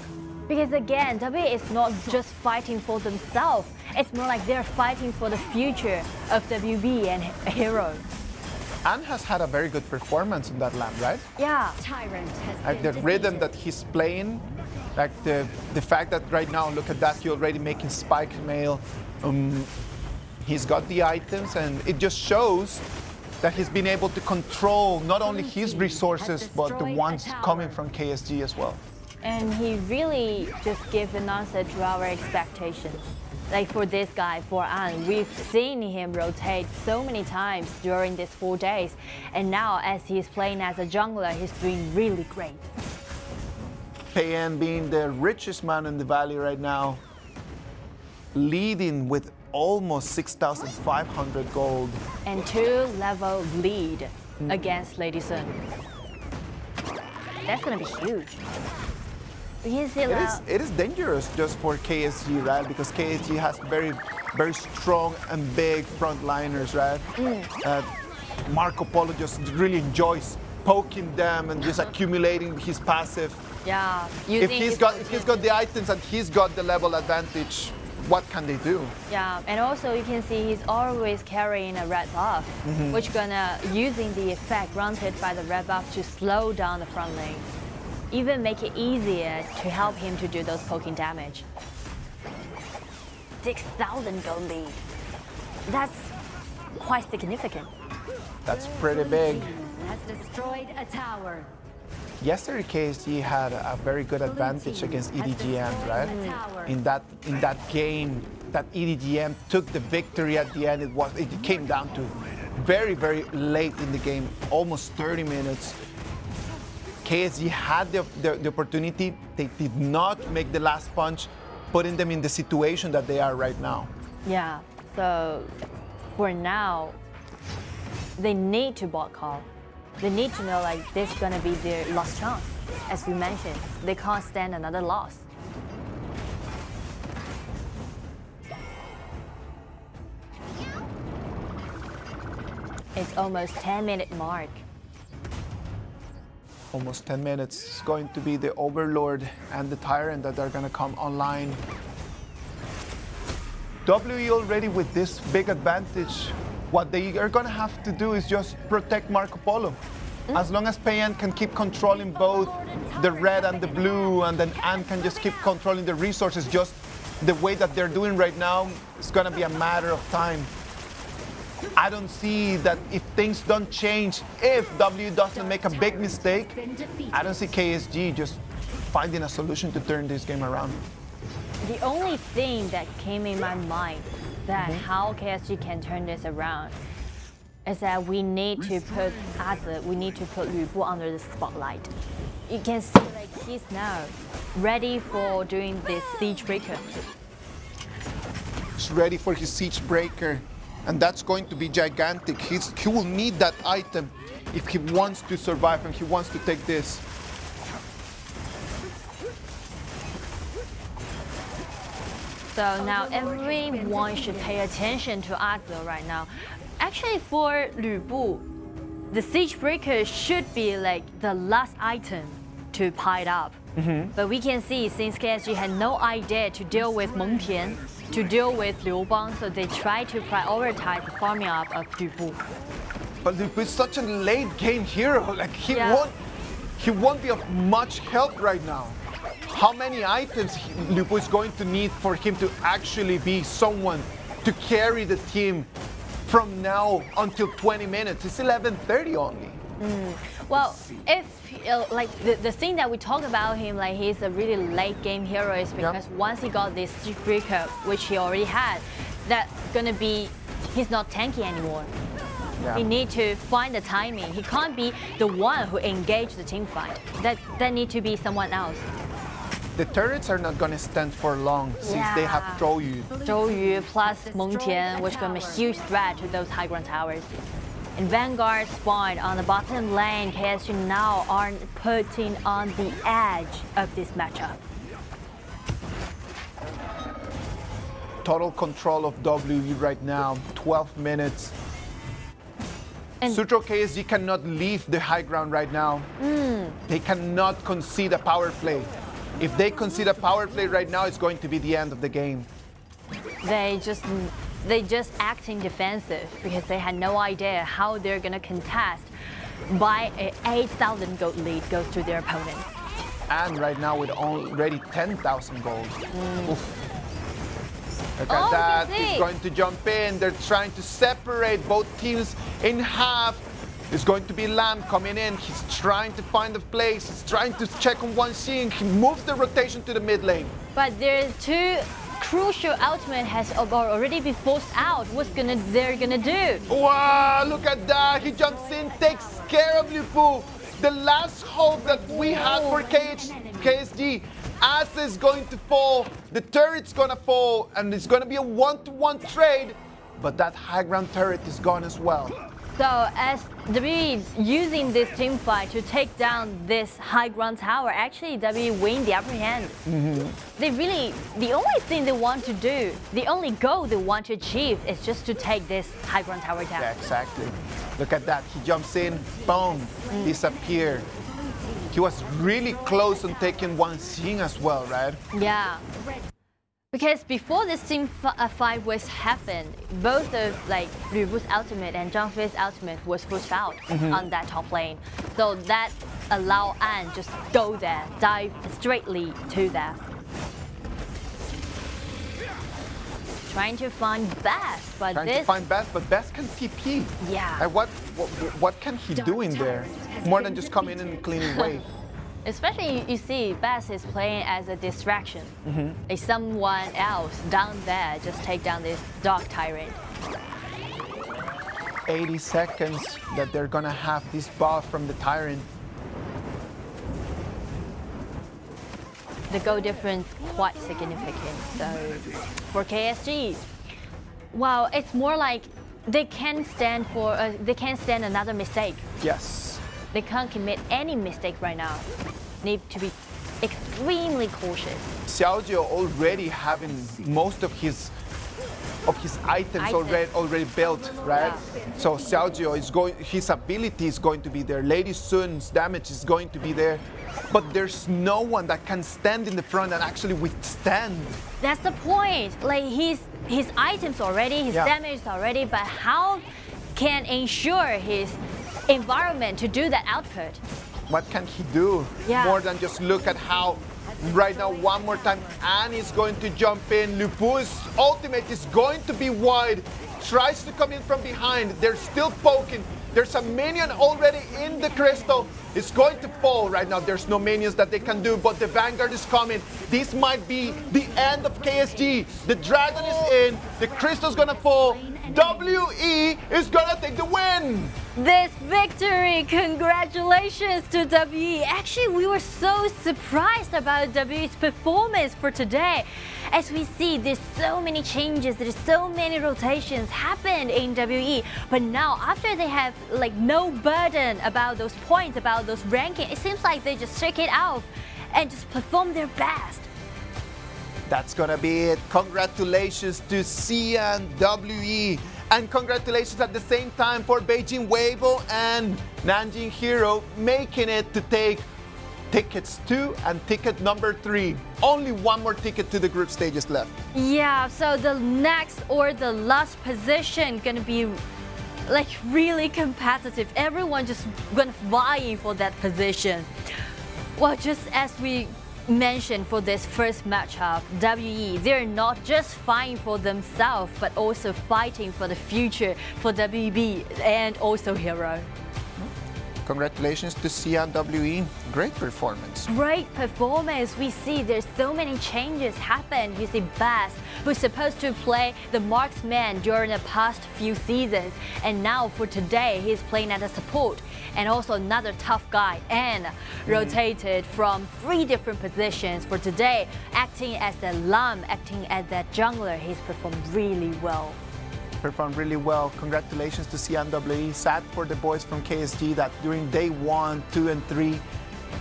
C: Because again, WE is not just fighting for themselves. It's more like they're fighting for the future of WB and Hero.
J: An has had a very good performance in that lap, right?
C: Yeah.
J: Like the rhythm that he's playing, like the fact that right now, look at that, he's already making spike mail. He's got the items, and it just shows that he's been able to control not only his resources, but the ones coming from KSG as well.
C: And he really just gives an answer to our expectations. Like for this guy, for An, we've seen him rotate so many times during these 4 days. And now as he's playing as a jungler, he's doing really great.
J: Pena being the richest man in the valley right now, leading with almost 6,500 gold.
C: And 2-level lead against Lady Sun. That's gonna be huge.
J: It is dangerous just for KSG, right? Because KSG has very, very strong and big frontliners, right? Marco Polo just really enjoys poking them and just accumulating his passive.
C: Yeah.
J: If he's got the items and he's got the level advantage, what can they do?
C: Yeah, and also you can see he's always carrying a red buff, which gonna using the effect granted by the red buff to slow down the front lane. Even make it easier to help him to do those poking damage. 6,000 gold lead. That's quite significant.
J: That's pretty big.
A: Has destroyed a tower.
J: Yesterday, KSG had a very good advantage against EDG.M, right? In that game, that EDG.M took the victory at the end. It came down to very, very late in the game, almost 30 minutes. KSG had the opportunity. They did not make the last punch, putting them in the situation that they are right now.
C: Yeah, so for now, they need to bot call. They need to know like this is gonna be their last chance. As you mentioned, they can't stand another loss. It's almost 10-minute mark.
J: Almost 10 minutes. It's going to be the Overlord and the Tyrant that are going to come online. WE already with this big advantage. What they are going to have to do is just protect Marco Polo. As long as Pena can keep controlling both the red and the blue, and then An can just keep controlling the resources just the way that they're doing right now, it's going to be a matter of time. I don't see that if things don't change, if W doesn't make a big mistake, I don't see KSG just finding a solution to turn this game around.
C: The only thing that came in my mind that how KSG can turn this around is that we need to put we need to put Lu Bu under the spotlight. You can see like he's now ready for doing this siege breaker.
J: He's ready for his siege breaker. And that's going to be gigantic. He will need that item if he wants to survive and he wants to take this.
C: So now everyone should pay attention to Adler right now. Actually, for Lu Bu, the siege breaker should be like the last item to pile up. But we can see since KSG had no idea to deal with Meng Tian, to deal with Liu Bang, so they try to prioritize the farming up of Lu Bu.
J: But Lu Bu is such a late game hero. Like he won't be of much help right now. How many items Lu Bu is going to need for him to actually be someone to carry the team from now until 20 minutes? It's 11:30 only.
C: Well, if like the thing that we talk about him, like he's a really late game hero, is because once he got this siege breaker, which he already had, that's gonna be he's not tanky anymore. He need to find the timing. He can't be the one who engaged the team fight. That need to be someone else.
J: The turrets are not gonna stand for long since they have Zhou Yu.
C: Zhou Yu plus Meng Tian, which gonna be a huge threat to those high ground towers. And Vanguard spawned on the bottom lane. KSG now are putting on the edge of this matchup.
J: Total control of WE right now, 12 minutes.
C: And
J: Suzhou KSG cannot leave the high ground right now. They cannot concede a power play. If they concede a power play right now, it's going to be the end of the game.
C: They just acting defensive because they had no idea how they're gonna contest by an 8,000 gold lead goes to their opponent.
J: And right now with already 10,000 gold. Look at that, he's going to jump in. They're trying to separate both teams in half. It's going to be Lam coming in. He's trying to find a place. He's trying to check on Wang. He moves the rotation to the mid lane.
C: But there's two crucial ultimate has already been forced out. What's they're gonna do?
J: Wow, look at that. He jumps in, takes care of Lu Bu. The last hope that we had for KSG. As is going to fall, the turret's gonna fall, and it's gonna be a 1-to-1 trade. But that high ground turret is gone as well.
C: So as W using this team fight to take down this high ground tower, actually W win the upper hand. They really, the only thing they want to do, the only goal they want to achieve is just to take this high ground tower down.
J: Yeah, exactly. Look at that. He jumps in, boom, disappear. He was really close on taking Wang as well, right?
C: Yeah. Because before this team fight was happened, both of like Lu Bu's ultimate and Zhang Fei's ultimate was pushed out on that top lane. So that allowed An just go there, dive straightly to that. Trying to find Best, but
J: Best can TP.
C: Yeah.
J: And what can he do in there? More than just coming in and cleaning wave.
C: Especially you see Best is playing as a distraction. It's someone else down there just take down this Dark Tyrant.
J: 80 seconds that they're gonna have this buff from the Tyrant.
C: The goal difference quite significant. So for KSG, well, it's more like they can't stand for they can't stand another mistake.
J: Yes.
C: They can't commit any mistake right now. Need to be extremely cautious.
J: Xiaojie already having most of his items already built, right?
C: Yeah.
J: So Xiaojie is going, his ability is going to be there. Lady Sun's damage is going to be there, but there's no one that can stand in the front and actually withstand.
C: That's the point. Like his items already, his damage already, but how can ensure his environment to do that output?
J: What can he do?
C: Yeah.
J: More than just look at how right now one more time Anne is going to jump in. Lupu's ultimate is going to be wide. Tries to come in from behind. They're still poking. There's a minion already in the crystal. It's going to fall right now. There's no minions that they can do, but the Vanguard is coming. This might be the end of KSG. The dragon is in. The crystal's gonna fall. WE is gonna take the win.
C: This victory, congratulations to WE. Actually, we were so surprised about WE's performance for today. As we see, there's so many changes, there's so many rotations happened in WE. But now, after they have like no burden about those points, about those rankings, it seems like they just shake it off and just perform their best.
J: That's gonna be it. Congratulations to XiAn WE. And congratulations at the same time for Beijing Weibo and Nanjing Hero making it to take tickets 2 and ticket number 3. Only one more ticket to the group stages left.
C: Yeah, so the next or the last position gonna be like really competitive. Everyone just gonna vie for that position. Well, just as we mentioned for this first matchup, WE, they're not just fighting for themselves, but also fighting for the future for WB and also Hero.
J: Congratulations to XiAn WE. Great performance.
C: Great performance. We see there's so many changes happen. You see Bass, who's supposed to play the marksman during the past few seasons, and now for today he's playing as a support, and also another tough guy, and rotated from 3 different positions for today, acting as the Lam, acting as that jungler. He's performed really well.
J: Performed really well. Congratulations to XiAn WE. Sad for the boys from KSG that during day 1, 2, and 3,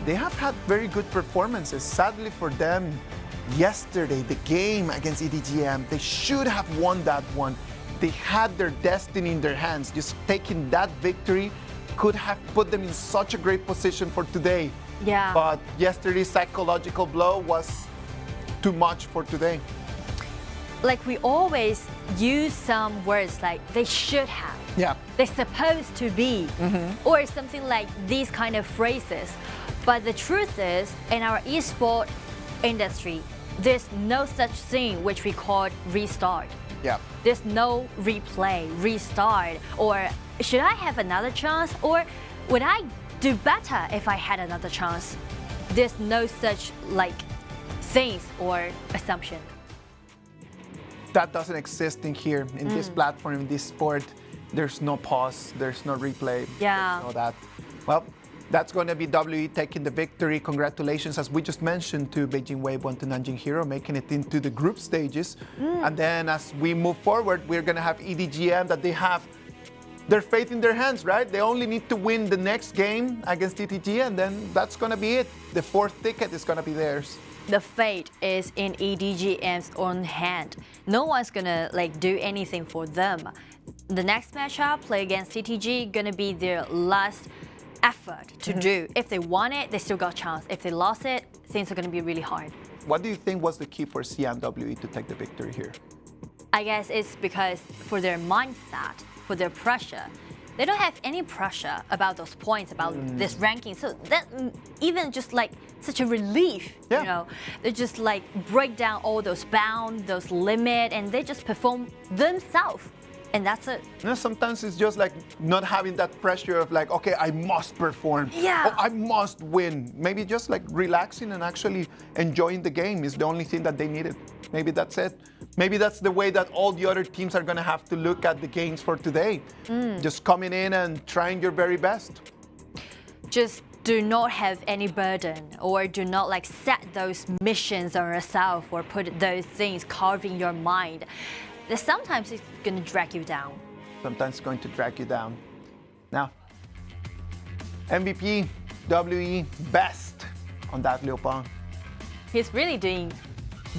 J: they have had very good performances. Sadly for them, yesterday, the game against EDG.M, they should have won that one. They had their destiny in their hands. Just taking that victory could have put them in such a great position for today.
C: Yeah.
J: But yesterday's psychological blow was too much for today.
C: Like we always use some words like they should have.
J: Yeah.
C: They're supposed to be, or something like these kind of phrases. But the truth is, in our esport industry, there's no such thing which we call restart.
J: Yeah.
C: There's no replay, restart, or should I have another chance, or would I do better if I had another chance? There's no such like things or assumption.
J: That doesn't exist in here, in this platform, in this sport. There's no pause, there's no replay,
C: Yeah.
J: there's no that. Well, that's going to be WE taking the victory. Congratulations, as we just mentioned, to Beijing Weibo and to Nanjing Hero, making it into the group stages. And then as we move forward, we're going to have EDG.M that they have their faith in their hands, right? They only need to win the next game against EDG, and then that's going to be it. The 4th ticket is going to be theirs.
C: The fate is in EDG.M's own hand. No one's gonna like do anything for them. The next matchup, play against TTG, gonna be their last effort to do. If they won it, they still got a chance. If they lost it, things are gonna be really hard.
J: What do you think was the key for XiAn WE to take the victory here?
C: I guess it's because for their mindset, for their pressure, they don't have any pressure about those points, about this ranking. So that even just like such a relief, you know. They just like break down all those bounds, those limits, and they just perform themselves. And that's it.
J: You know, sometimes it's just like not having that pressure of like, okay, I must perform.
C: Yeah.
J: Oh, I must win. Maybe just like relaxing and actually enjoying the game is the only thing that they needed. Maybe that's it. Maybe that's the way that all the other teams are going to have to look at the games for today. Just coming in and trying your very best.
C: Just do not have any burden, or do not like set those missions on yourself, or put those things carving your mind. That sometimes it's going to drag you down.
J: Sometimes it's going to drag you down. Now, MVP, WE, best on that Liu Bang.
C: He's really doing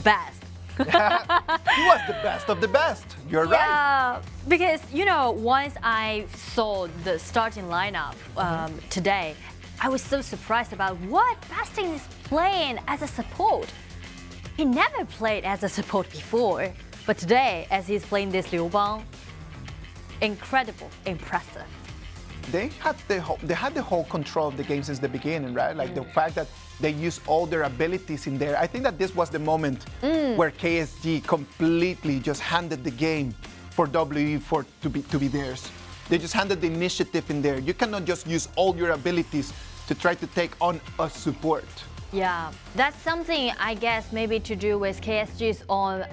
C: best.
J: He was the best of the best. You're right.
C: Yeah, because once I saw the starting lineup today, I was so surprised about what Basting is playing as a support. He never played as a support before, but today, as he's playing this Liu Bang, incredible, impressive.
J: They had the whole control of the game since the beginning, right? Like the fact that they used all their abilities in there. I think that this was the moment where KSG completely just handed the game for WE to be theirs. They just handed the initiative in there. You cannot just use all your abilities to try to take on a support.
C: Yeah, that's something I guess maybe to do with KSG's own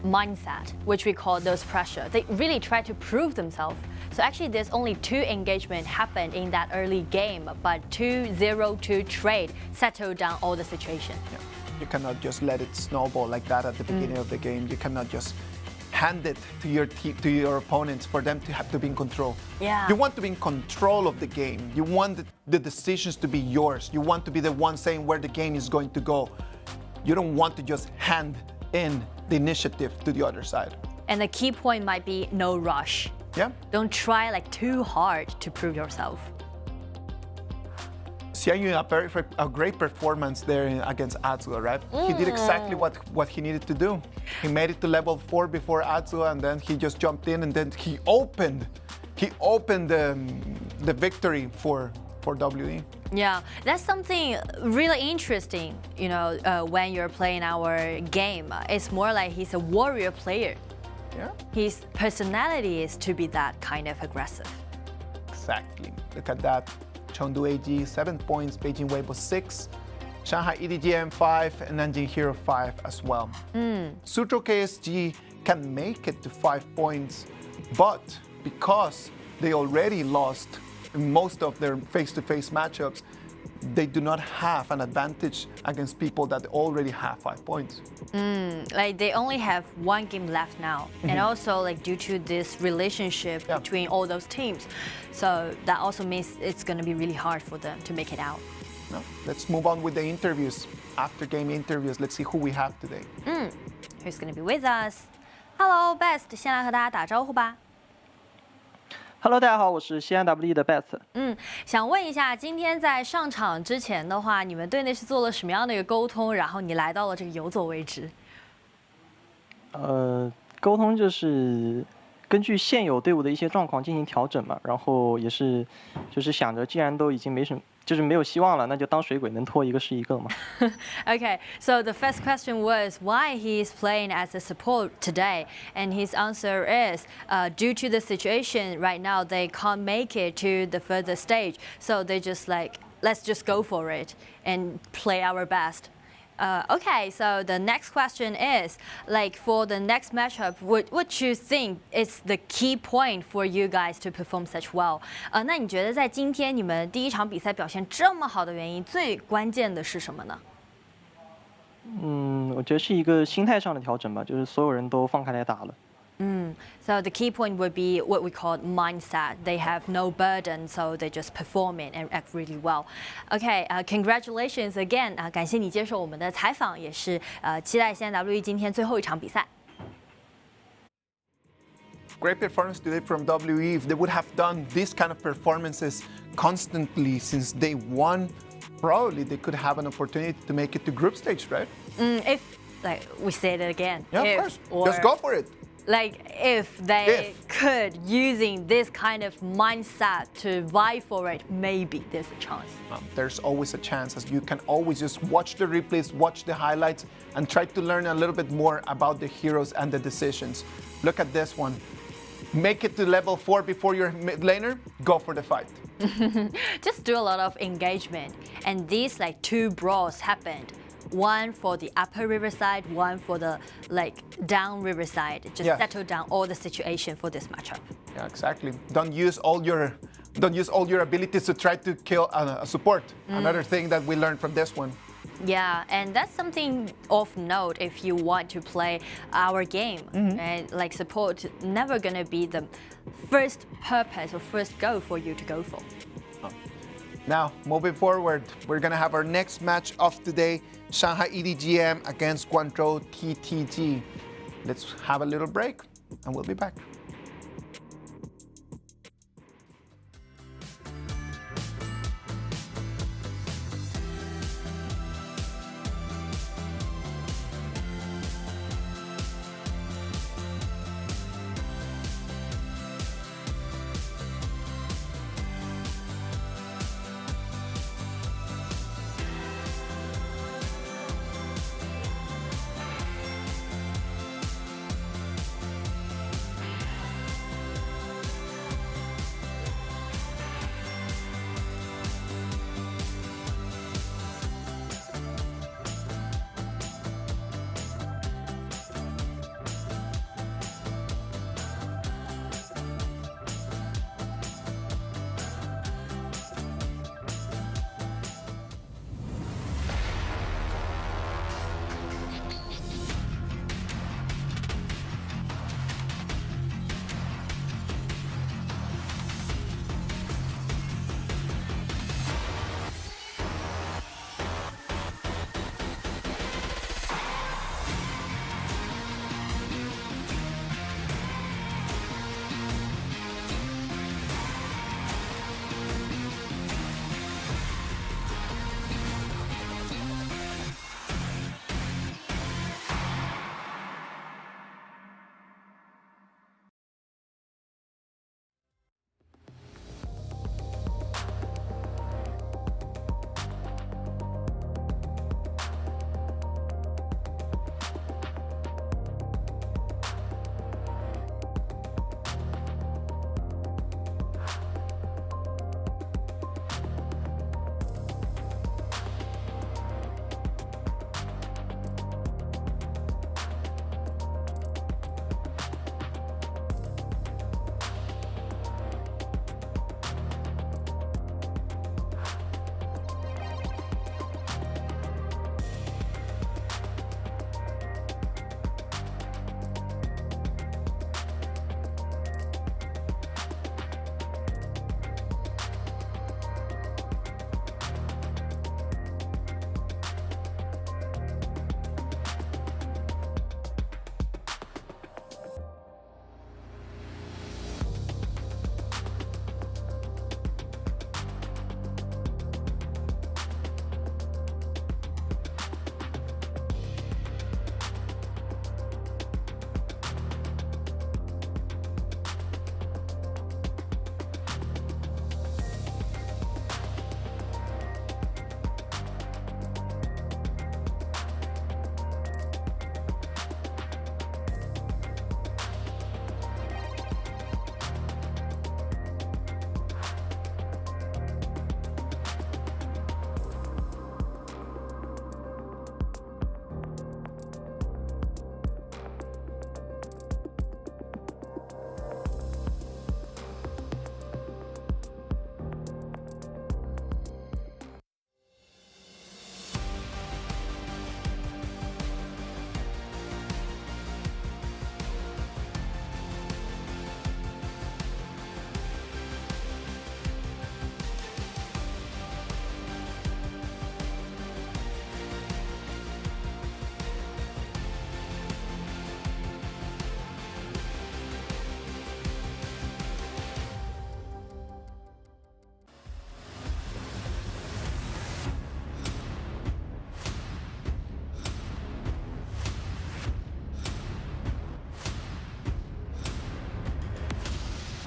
C: mindset, which we call those pressure. They really try to prove themselves. So actually there's only 2 engagements happened in that early game, but 2-0-2 trade settled down all the situation.
J: Yeah. You cannot just let it snowball like that at the beginning of the game. You cannot just hand it to your team, to your opponents for them to have to be in control.
C: Yeah.
J: You want to be in control of the game. You want the decisions to be yours. You want to be the one saying where the game is going to go. You don't want to just hand in the initiative to the other side.
C: And the key point might be no rush.
J: Yeah.
C: Don't try like too hard to prove yourself.
J: XiAn, a great performance there against Azula, right? He did exactly what he needed to do. He made it to level 4 before Azula, and then he just jumped in, and then he opened the victory for WE.
C: Yeah, that's something really interesting, when you're playing our game. It's more like he's a warrior player.
J: Yeah.
C: His personality is to be that kind of aggressive.
J: Exactly. Look at that. Chengdu AG 7 points, Beijing Weibo 6, Shanghai EDG.M 5, and Nanjing Hero 5 as well. Suzhou KSG can make it to 5 points, but because they already lost in most of their face-to-face matchups, they do not have an advantage against people that already have 5 points.
C: Like they only have 1 game left now, and also like due to this relationship between all those teams, so that also means it's going to be really hard for them to make it out.
J: No, let's move on with the interviews. After game interviews, let's see who we have today.
C: Who's going to be with us? Hello, Best， 先来和大家打招呼吧。
K: Hello， 大家好，我是西安 WE 的 Beth。
C: 想问一下，今天在上场之前的话，你们队内是做了什么样的一个沟通？然后你来到了这个游走位置。
K: 沟通就是根据现有队伍的一些状况进行调整嘛，然后也是就是想着，既然都已经没有希望了，那就当水鬼，能拖一个是一个嘛。
C: Okay, so the first question was why he is playing as a support today, and his answer is due to the situation right now they can't make it to the further stage, so they just like let's just go for it and play our best. Okay, so the next question is, like for the next matchup, what you think is the key point for you guys to perform such well? 那你觉得在今天你们第一场比赛表现这么好的原因，最关键的是什么呢？
K: 我觉得是一个心态上的调整吧，就是所有人都放开来打了。
C: So the key point would be what we call mindset. They have no burden, so they just perform it and act really well. Okay, congratulations again. 感谢你接受我们的采访，也是期待现在 WE 今天最后一场比赛。
J: Great performance today from WE. If they would have done this kind of performances constantly since day one, probably they could have an opportunity to make it to group stage, right?
C: If like we said it again.
J: Yeah, of course. Just go for it.
C: Like if they could using this kind of mindset to vie for it, maybe there's a chance.
J: There's always a chance, as you can always just watch the replays, watch the highlights, and try to learn a little bit more about the heroes and the decisions. Look at this one. Make it to level 4 before your mid laner, go for the fight.
C: Just do a lot of engagement. And these like 2 brawls happened. One for the upper riverside, one for the like down riverside. Just settle down all the situation for this matchup.
J: Yeah, exactly. Don't use all your abilities to try to kill a support. Another thing that we learned from this one.
C: Yeah, and that's something of note if you want to play our game. And like support never gonna be the first purpose or first goal for you to go for.
J: Now, moving forward, we're gonna have our next match of today, Shanghai EDG.M against Guangzhou TTG. Let's have a little break and we'll be back.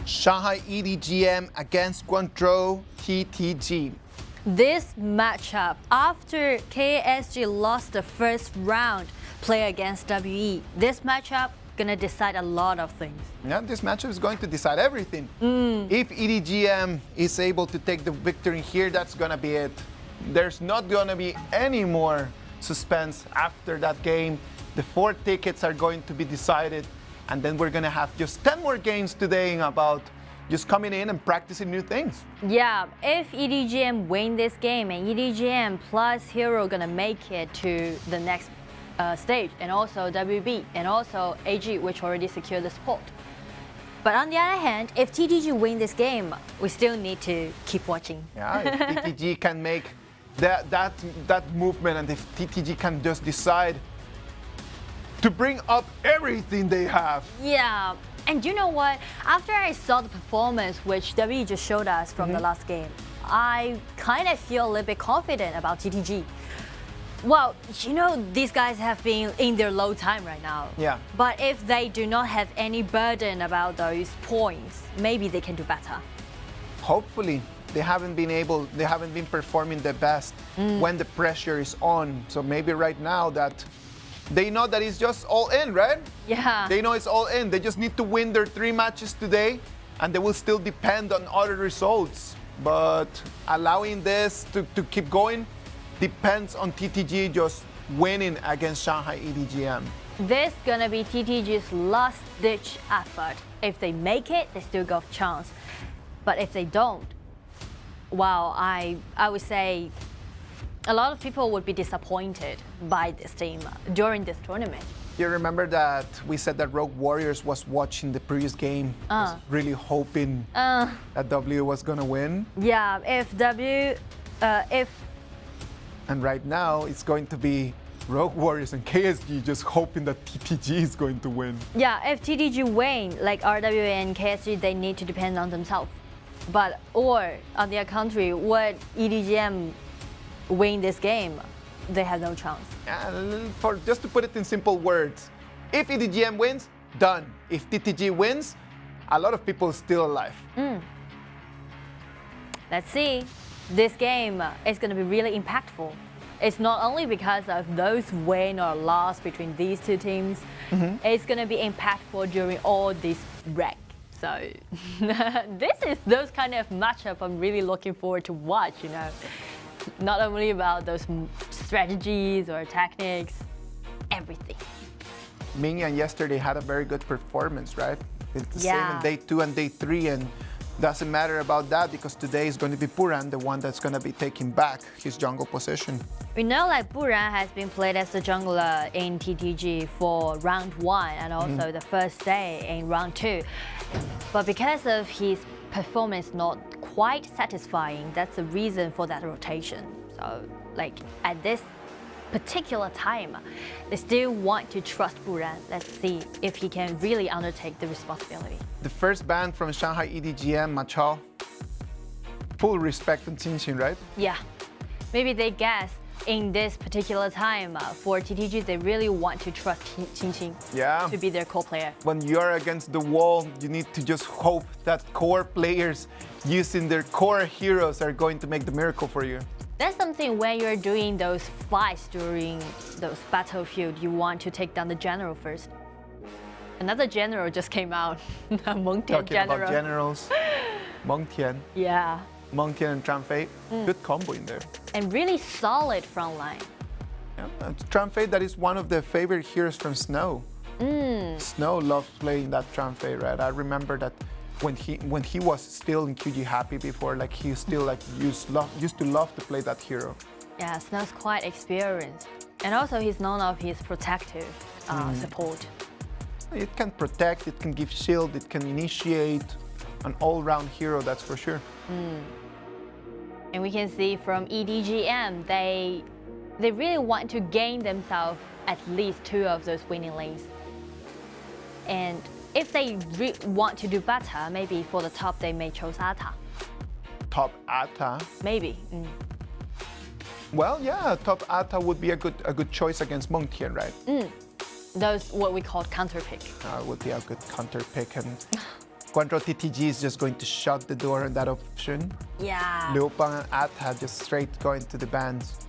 J: Shanghai EDG.M against Guangzhou TTG.
C: This matchup, after KSG lost the first round play against WE, this matchup gonna decide a lot of things.
J: Yeah, this matchup is going to decide everything. If EDG.M is able to take the victory here, that's gonna be it. There's not gonna be any more suspense after that game. The 4 tickets are going to be decided, and then we're gonna have just 10 more games today in about just coming in and practicing new things.
C: Yeah, if EDG.M win this game and EDG.M plus Hero gonna make it to the next stage, and also WB and also AG, which already secured the spot. But on the other hand, if TTG win this game, we still need to keep watching.
J: Yeah, if TTG can make that movement, and if TTG can just decide to bring up everything they have.
C: Yeah, and you know what? After I saw the performance which WE just showed us from the last game, I kind of feel a little bit confident about TTG. Well, you know, these guys have been in their low time right now.
J: Yeah.
C: But if they do not have any burden about those points, maybe they can do better.
J: Hopefully. They haven't been performing the best when the pressure is on. So maybe right now that they know that it's just all in, right?
C: Yeah.
J: They know it's all in. They just need to win their 3 matches today, and they will still depend on other results. But allowing this to keep going depends on TTG just winning against Shanghai EDG.M.
C: This gonna be TTG's last-ditch effort. If they make it, they still got a chance. But if they don't, well, I would say a lot of people would be disappointed by this team during this tournament.
J: You remember that we said that Rogue Warriors was watching the previous game, was really hoping that W was gonna win.
C: Yeah,
J: And right now, it's going to be Rogue Warriors and KSG just hoping that TTG is going to win.
C: Yeah, if TTG win, like RWA and KSG, they need to depend on themselves. But, or on their country, would EDG.M win this game, they have no chance.
J: Just to put it in simple words, if EDG.M wins, done. If TTG wins, a lot of people are still alive.
C: Let's see. This game is going to be really impactful. It's not only because of those win or loss between these two teams, it's going to be impactful during all this break. So this is those kind of matchup I'm really looking forward to watch, you know. Not only about those strategies or techniques, everything.
J: Ming yesterday had a very good performance, right? It's the same in day 2 and day 3, and doesn't matter about that because today is going to be Puran, the one that's going to be taking back his jungle position.
C: We know like Puran has been played as the jungler in TTG for round 1 and also the first day in round 2. But because of his performance not quite satisfying, that's the reason for that rotation. So like at this particular time, they still want to trust Puran. Let's see if he can really undertake the responsibility.
J: The first ban from Shanghai EDG.M, Machao. Full respect on Qingqing, right?
C: Yeah. Maybe they guess in this particular time for TTG, they really want to trust Qingqing to be their core player.
J: When you're against the wall, you need to just hope that core players using their core heroes are going to make the miracle for you.
C: That's something when you're doing those fights during those battlefield, you want to take down the general first. Another general just came out, Meng Tian
J: Talking about generals, Meng Tian.
C: Yeah.
J: Meng Tian and Tran Fei, good combo in there.
C: And really solid front line.
J: Yeah, Tran Fei, that is one of the favorite heroes from Snow. Snow loves playing that Tran Fei, right? I remember that when he was still in QG Happy before, like he still like used to love to play that hero.
C: Yeah, Snow's quite experienced. And also he's known of his protective support.
J: It can protect, it can give shield, it can initiate. An all-round hero, that's for sure.
C: And we can see from EDG.M, they really want to gain themselves at least 2 of those winning lanes. And if they want to do better, maybe for the top they may choose Ata.
J: Top Ata?
C: Maybe.
J: Well, yeah, top Ata would be a good choice against Meng Tian, right?
C: Those what we call counter pick.
J: Would be a good counter pick, and Guangzhou TTG is just going to shut the door on that option.
C: Yeah.
J: Liu Bang and Ata just straight going to the bans.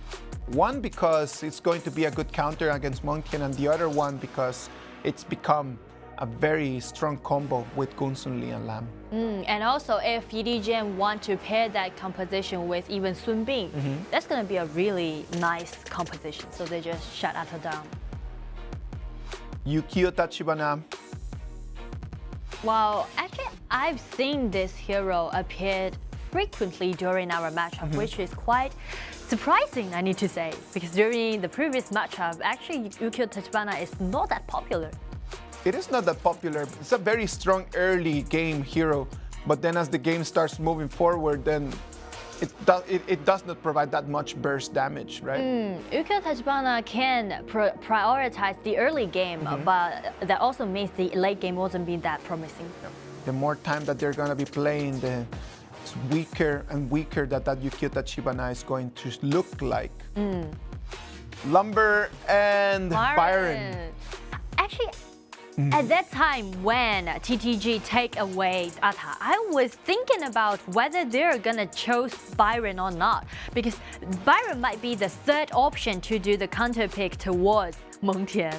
J: One because it's going to be a good counter against Meng Tian, and the other one because it's become a very strong combo with Gunsun Li and Lam.
C: And also, if EDG.M want to pair that composition with even Sun Bing, that's going to be a really nice composition. So they just shut Ata down.
J: Yukio Tachibana.
C: Well, actually, I've seen this hero appeared frequently during our matchup, which is quite surprising, I need to say, because during the previous matchup, actually, Untitled is not that popular.
J: It is not that popular. It's a very strong early game hero, but then as the game starts moving forward, then it does not provide that much burst damage, right?
C: Untitled can prioritize the early game, but that also means the late game wasn't being that promising.
J: Yeah. The more time that they're going to be playing, the weaker and weaker that Untitled is going to look like. Lumber and Byron.
C: Actually, at that time when TTG take away Atta, I was thinking about whether they're gonna choose Byron or not, because Byron might be the third option to do the counter pick towards Meng Tian.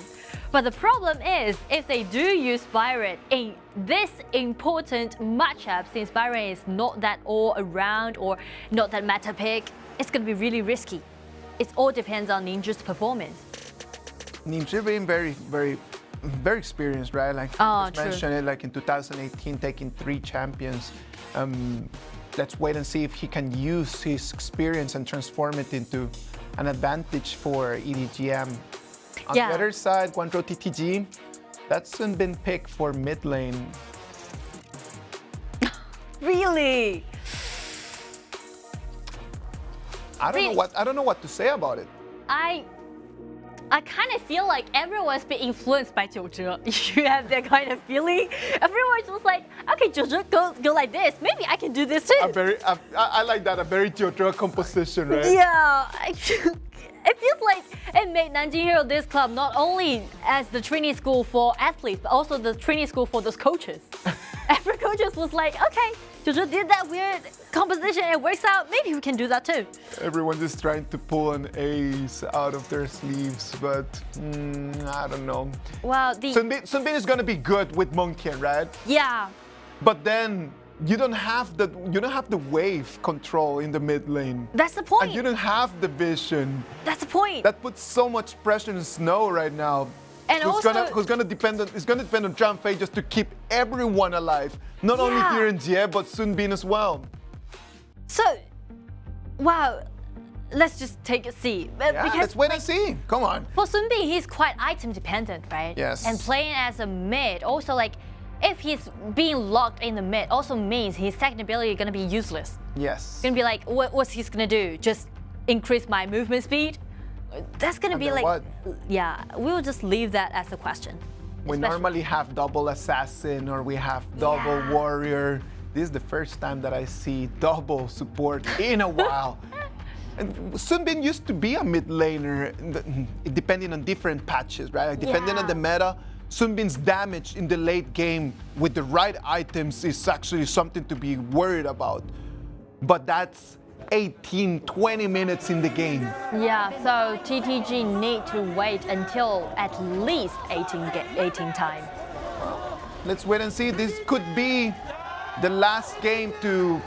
C: But the problem is, if they do use Byron in this important matchup, since Byron is not that all around or not that meta pick, it's gonna be really risky. It all depends on Ninja's performance.
J: Ninja being very experienced, right? Like you just mentioned it, like in 2018, taking 3 champions. Let's wait and see if he can use his experience and transform it into an advantage for EDG.M. On the other side, Guangzhou TTG, that's been picked for mid lane.
C: Really?
J: I don't know what to say about it.
C: I kind of feel like everyone's been influenced by JoJo. You have that kind of feeling. Everyone's just like, okay, JoJo, go like this. Maybe I can do this too.
J: I like that, a very JoJo composition, right?
C: Yeah. It feels like it made Nanjing Hero this club not only as the training school for athletes, but also the training school for those coaches. Every coaches was like, okay, JoJo did that weird composition, it works out, maybe we can do that too.
J: Everyone is trying to pull an ace out of their sleeves, but I don't know.
C: Well,
J: Sunbin is gonna be good with Meng Tian, right?
C: Yeah.
J: But then you don't have the wave control in the mid lane.
C: That's the point.
J: And you don't have the vision.
C: That's the point.
J: That puts so much pressure on Snow right now.
C: And
J: It's gonna depend on Zhang Fei just to keep everyone alive. Not only here in Jie, but Sunbin as well.
C: So, wow, let's just take a seat.
J: Yeah, let's wait and see. Come on.
C: For Sunbin, he's quite item dependent, right?
J: Yes.
C: And playing as a mid, also like, if he's being locked in the mid, also means his second ability is gonna be useless.
J: Yes.
C: Gonna be like, what's he gonna do? Just increase my movement speed? That's gonna be like,
J: what?
C: Yeah, we'll just leave that as a question.
J: We normally have double assassin or we have double warrior. This is the first time that I see double support in a while. And Sunbin used to be a mid laner, depending on different patches, right? Depending on the meta, Sunbin's damage in the late game with the right items is actually something to be worried about. But that's 18-20 minutes in the game.
C: Yeah, so TTG need to wait until at least 18 time.
J: Let's wait and see. This could be the last game to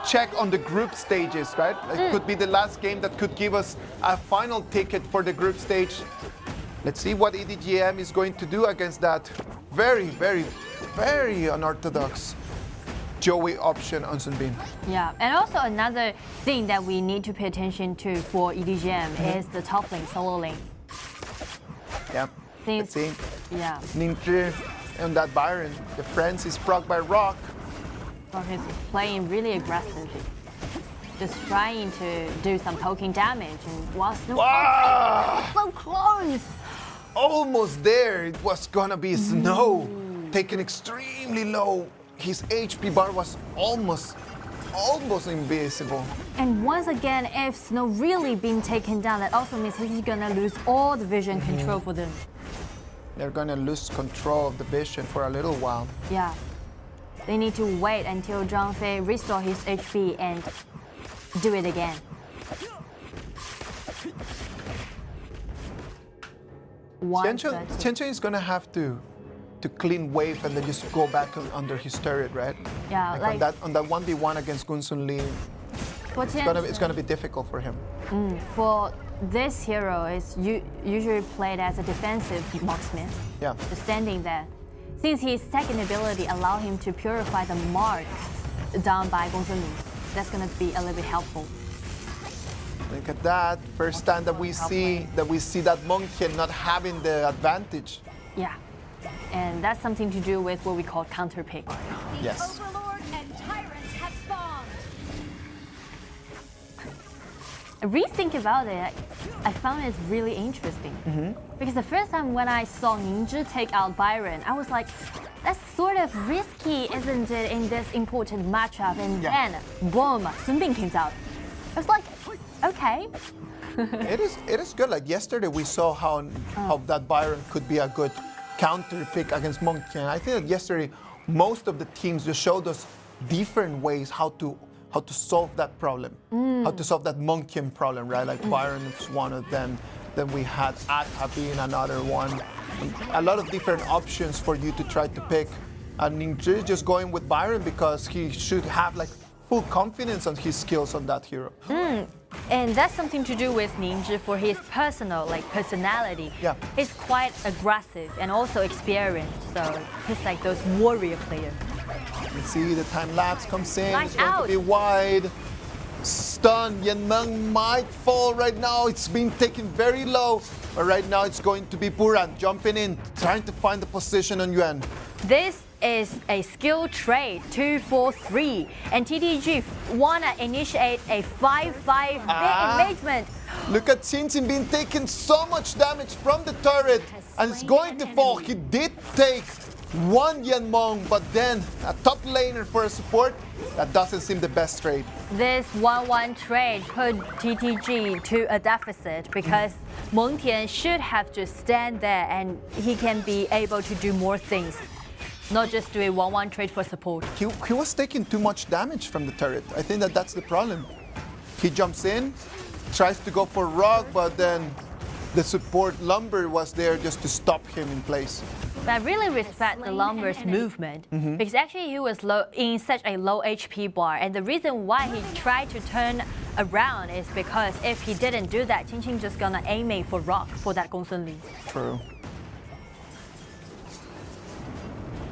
J: check on the group stages, right? It could be the last game that could give us a final ticket for the group stage. Let's see what EDG.M is going to do against that very unorthodox Joey option on Sunbin.
C: Yeah, and also another thing that we need to pay attention to for EDG.M is the top lane, solo lane.
J: Yeah, let's see.
C: Yeah.
J: Ninja and that Byron. The friends is proc by Rock.
C: Rock is playing really aggressively. Just trying to do some poking damage and whilst so close.
J: Almost there. It was gonna be Snow taken extremely low. His HP bar was almost invisible.
C: And once again, if Snow really been taken down, that also means he's gonna lose all the vision control for them.
J: They're gonna lose control of the vision for a little while.
C: Yeah. They need to wait until Zhang Fei restore his HP and do it again.
J: Chengdu is gonna have to clean wave and then just go back under his turret, right?
C: Yeah,
J: like on that 1v1 against Gunsun Lee. It's gonna be difficult for him.
C: For this hero, is usually played as a defensive marksman.
J: Yeah.
C: Just standing there. Since his second ability allow him to purify the marks done by Gongsun Li, that's gonna be a little bit helpful.
J: Look at that. First time that we see that monkey not having the advantage.
C: Yeah. And that's something to do with what we call counter pick.
J: Yes.
A: Overlord and tyrants have spawned.
C: Rethink about it, I found it really interesting. Because the first time when I saw Ningzhi take out Byron, I was like, that's sort of risky, isn't it, in this important matchup? And then, boom, Sun Bin comes out. I was like, okay.
J: It is good. Like yesterday, we saw how that Byron could be a good counter pick against Monkey. And I think that yesterday, most of the teams just showed us different ways how to solve that problem, how to solve that Monkey problem, right? Like Byron is one of them. Then we had Atta being another one. A lot of different options for you to try to pick. And Ningzhi is just going with Byron because he should have like full confidence on his skills on that hero.
C: And that's something to do with Ningzhi for his personality.
J: Yeah.
C: He's quite aggressive and also experienced, so he's like those warrior players.
J: You see the time lapse comes in,
C: Line
J: it's going
C: out.
J: to be wide. Stun, Yanmeng might fall right now. It's been taken very low. But right now it's going to be Buran jumping in, trying to find the position on Yuan.
C: This is a skill trade, 2-4-3, and TDG wanna initiate a 5-5 engagement.
J: Look at Xinjin being taking so much damage from the turret, and it's going to fall. He did take one Yanmeng, but then a top laner for a support, that doesn't seem the best trade.
C: This 1-1 trade put TTG to a deficit because Meng Tian should have just stand there and he can be able to do more things. Not just do a 1-1 trade for support.
J: He was taking too much damage from the turret. I think that's the problem. He jumps in, tries to go for rock, but then the support Lumber was there just to stop him in place.
C: But I really respect the Lumber's movement because actually he was in such a low HP bar, and the reason why he tried to turn around is because if he didn't do that, Qingqing just gonna aim it for rock for that Gongsun Li.
J: True.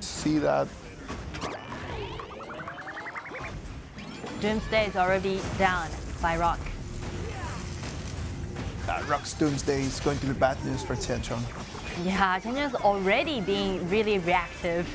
J: See that.
C: Doomsday is already down by rock.
J: Rock's Doomsday is going to be bad news for TianYun.
C: Yeah, Chengdu's already being really reactive.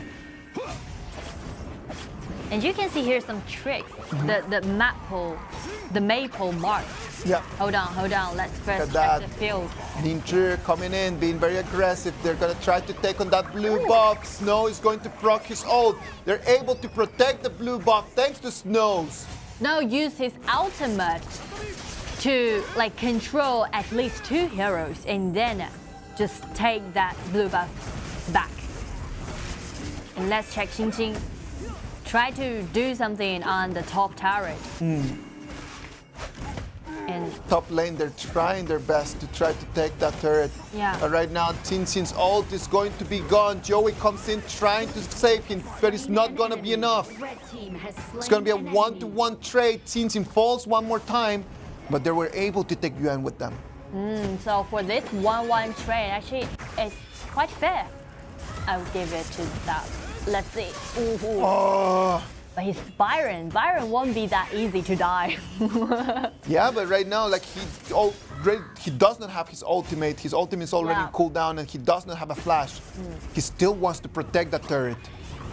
C: And you can see here some tricks. The maple mark.
J: Yeah.
C: Hold on. Let's first check
J: that.
C: the field.
J: Ningzhi coming in, being very aggressive. They're going to try to take on that blue buff. Snow is going to proc his ult. They're able to protect the blue buff thanks to Snows.
C: Snow used his ultimate to control at least 2 heroes and then just take that blue buff back. And let's check Qingqing. Try to do something on the top turret. And
J: top lane, they're trying their best to try to take that turret.
C: Yeah.
J: But right now, Qingqing's ult is going to be gone. Joey comes in trying to save him, but it's not going to be enough. It's going to be a 1-to-1 trade. Qingqing falls one more time, but they were able to take Yuan with them.
C: So for this 1-1 trade, actually, it's quite fair. I would give it to that. Let's see.
J: Oh.
C: But he's Byron. Byron won't be that easy to die.
J: Yeah, but right now, he does not have his ultimate. His ultimate is already in cooldown, and he does not have a flash. He still wants to protect that turret.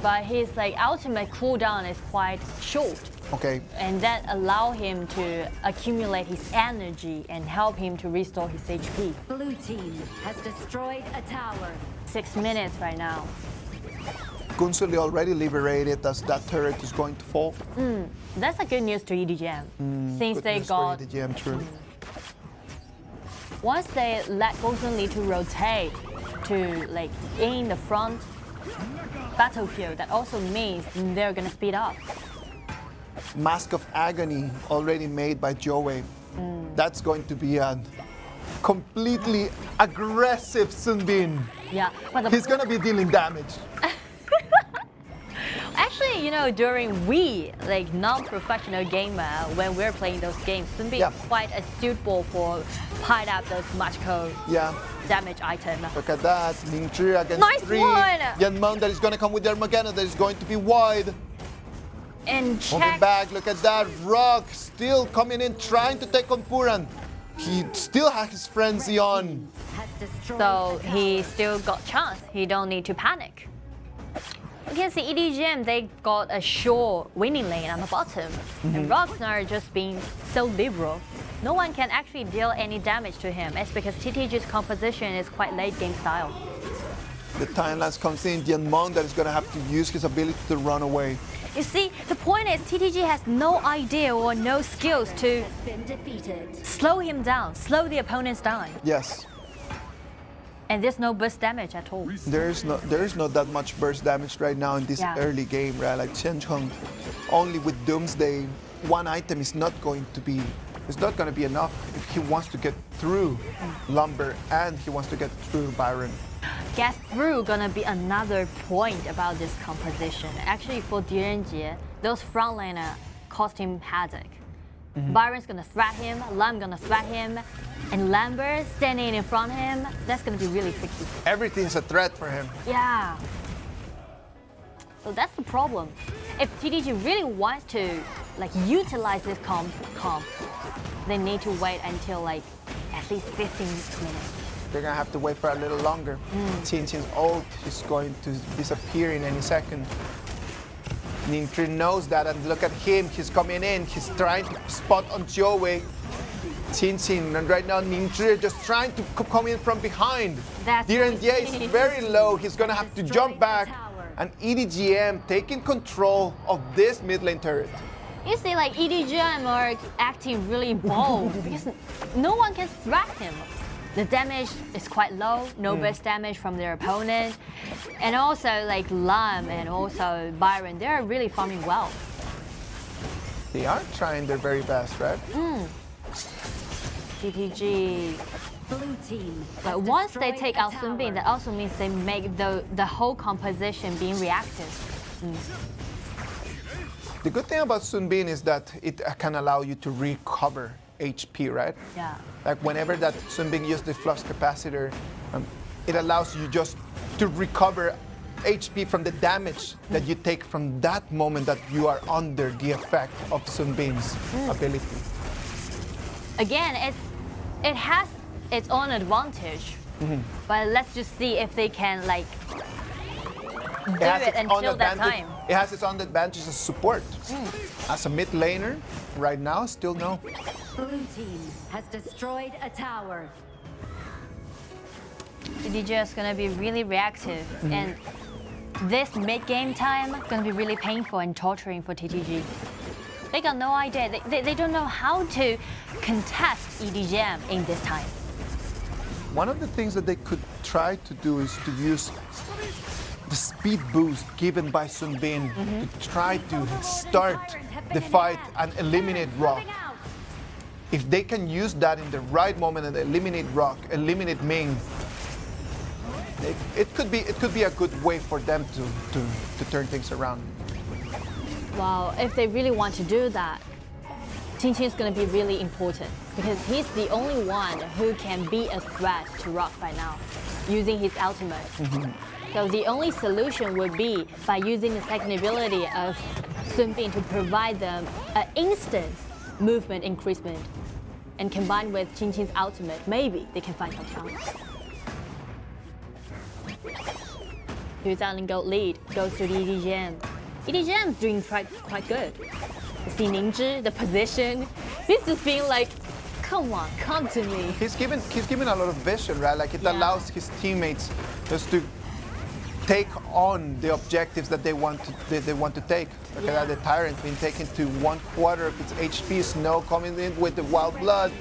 C: But his ultimate cooldown is quite short.
J: Okay.
C: And that allow him to accumulate his energy and help him to restore his HP.
A: Blue team has destroyed a tower.
C: 6 minutes right now.
J: Gongsun Li already liberated as that turret is going to fall.
C: That's a good news to EDG.M. Since they got
J: EDG.M, true.
C: Once they let Gongsun Li to rotate to in the front battlefield, that also means they're gonna speed up.
J: Mask of Agony already made by Joey. That's going to be a completely aggressive Sun Bin.
C: Yeah, but
J: he's gonna be dealing damage.
C: Actually, during non-professional gamer, when we're playing those games, Sun Bin is quite suitable for pile up those match codes.
J: Yeah,
C: damage item.
J: Look at that. Ling against
C: Nice
J: 3.
C: one.
J: Yanmeng that is going to come with the Armageddon that is going to be wide.
C: And
J: Moving
C: check.
J: back, look at that. Rock still coming in, trying to take on Puran. He still has his frenzy on.
C: So he still got chance. He don't need to panic. You can see EDG.M, they got a sure winning lane on the bottom. And Roxnar just being so liberal. No one can actually deal any damage to him. It's because TTG's composition is quite late game style.
J: The time lapse comes in, Yanmeng that is going to have to use his ability to run away.
C: You see, the point is TTG has no idea or no skills to slow him down, slow the opponents down.
J: Yes.
C: And there's no burst damage at all.
J: There's not that much burst damage right now in this early game, right? Like Shenzhen, only with Doomsday, one item is not going to be enough if he wants to get through Lumber and he wants to get through Byron.
C: Get through gonna be another point about this composition. Actually, for Jinan, those frontliner cost him havoc. Byron's gonna threat him, Lam gonna threat him, and Lambert standing in front of him, that's gonna be really tricky.
J: Everything's a threat for him.
C: Yeah. So that's the problem. If TTG really wants to utilize this comp, they need to wait until at least 15 minutes.
J: They're gonna have to wait for a little longer. Qin's ult is going to disappear in any second. Ningzhi knows that, and look at him, he's coming in, he's trying to spot on Jiowei. Qin, and right now Ningzhi just trying to come in from behind. Jinan is very low, he's gonna have to jump back. And EDG.M taking control of this mid lane turret.
C: You see, EDG.M are acting really bold because no one can threat him. The damage is quite low, no burst damage from their opponent. And also Lam and also Byron, they're really farming well.
J: They are trying their very best, right?
C: GTG. But once they take out Sun Bin, that also means they make the whole composition being reactive.
J: The good thing about Sun Bin is that it can allow you to recover HP, right?
C: Yeah.
J: Like whenever that Sun Bin uses the flux capacitor, it allows you just to recover HP from the damage that you take from that moment that you are under the effect of Sun Bin's ability.
C: Again, it has its own advantage, but let's just see if they can do it until that time.
J: It has its own advantage as support. As a mid laner, right now, still no.
G: Blue team has destroyed a tower.
C: EDG is gonna be really reactive, and this mid-game time is gonna be really painful and torturing for TTG. They got no idea. They don't know how to contest EDG.M in this time.
J: One of the things that they could try to do is to use the speed boost given by Sun Bin to try to start the fight and eliminate Rock. If they can use that in the right moment and eliminate Rock, eliminate Ming, it could be a good way for them to turn things around.
C: Wow, if they really want to do that, Qin is going to be really important because he's the only one who can be a threat to Rock right now, using his ultimate. So the only solution would be by using the second ability of Sun Bin to provide them an instant movement increasement, and combined with Qin's ultimate, maybe they can find some chance. Yuzaling Gold lead goes to the EDG.M. EDG.M is doing quite good. You see Ningzhi, the position. This is being come on, come to me.
J: He's given a lot of vision, right? Like it allows his teammates just to take on the objectives that they want to take. Look at that, the Tyrant being taken to 1/4 of its HP. Snow coming in with the Wild Blood.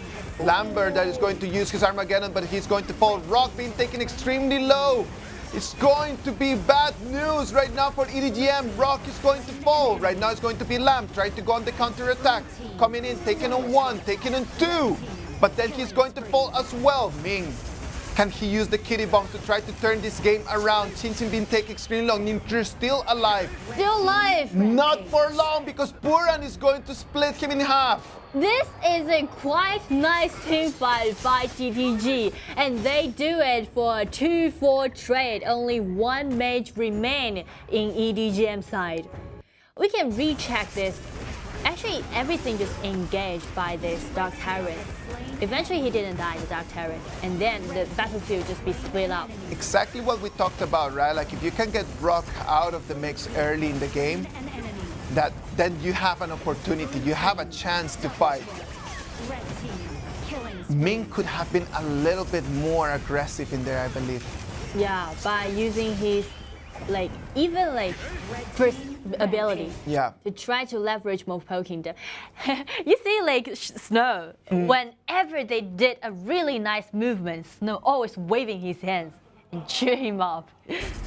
J: Lambert that is going to use his Armageddon, but he's going to fall. Rock being taken extremely low. It's going to be bad news right now for EDG.M. Rock is going to fall. Right now it's going to be Lamb trying to go on the counter attack. Coming in, taking on 1, taking on 2. But then he's going to fall as well. Ming Can he use the kitty bombs to try to turn this game around? Qingqing been taking extremely long. Ningzhi still alive.
C: Still alive.
J: Not for long because Buran is going to split him in half.
C: This is a quite nice team fight by TTG, and they do it for a 2-4 trade. Only one mage remain in EDG.M side. We can recheck this. Actually, everything just engaged by this Dark Tyrant. Eventually, he didn't die, the Dark Tyrant, and then the battlefield just be split up.
J: Exactly what we talked about, right? Like if you can get Rock out of the mix early in the game, then you have an opportunity, you have a chance to fight. Ming could have been a little bit more aggressive in there, I believe.
C: Yeah, by using his first ability.
J: Yeah.
C: To try to leverage more poking. You see, Snow, whenever they did a really nice movement, Snow always waving his hands and cheer him up.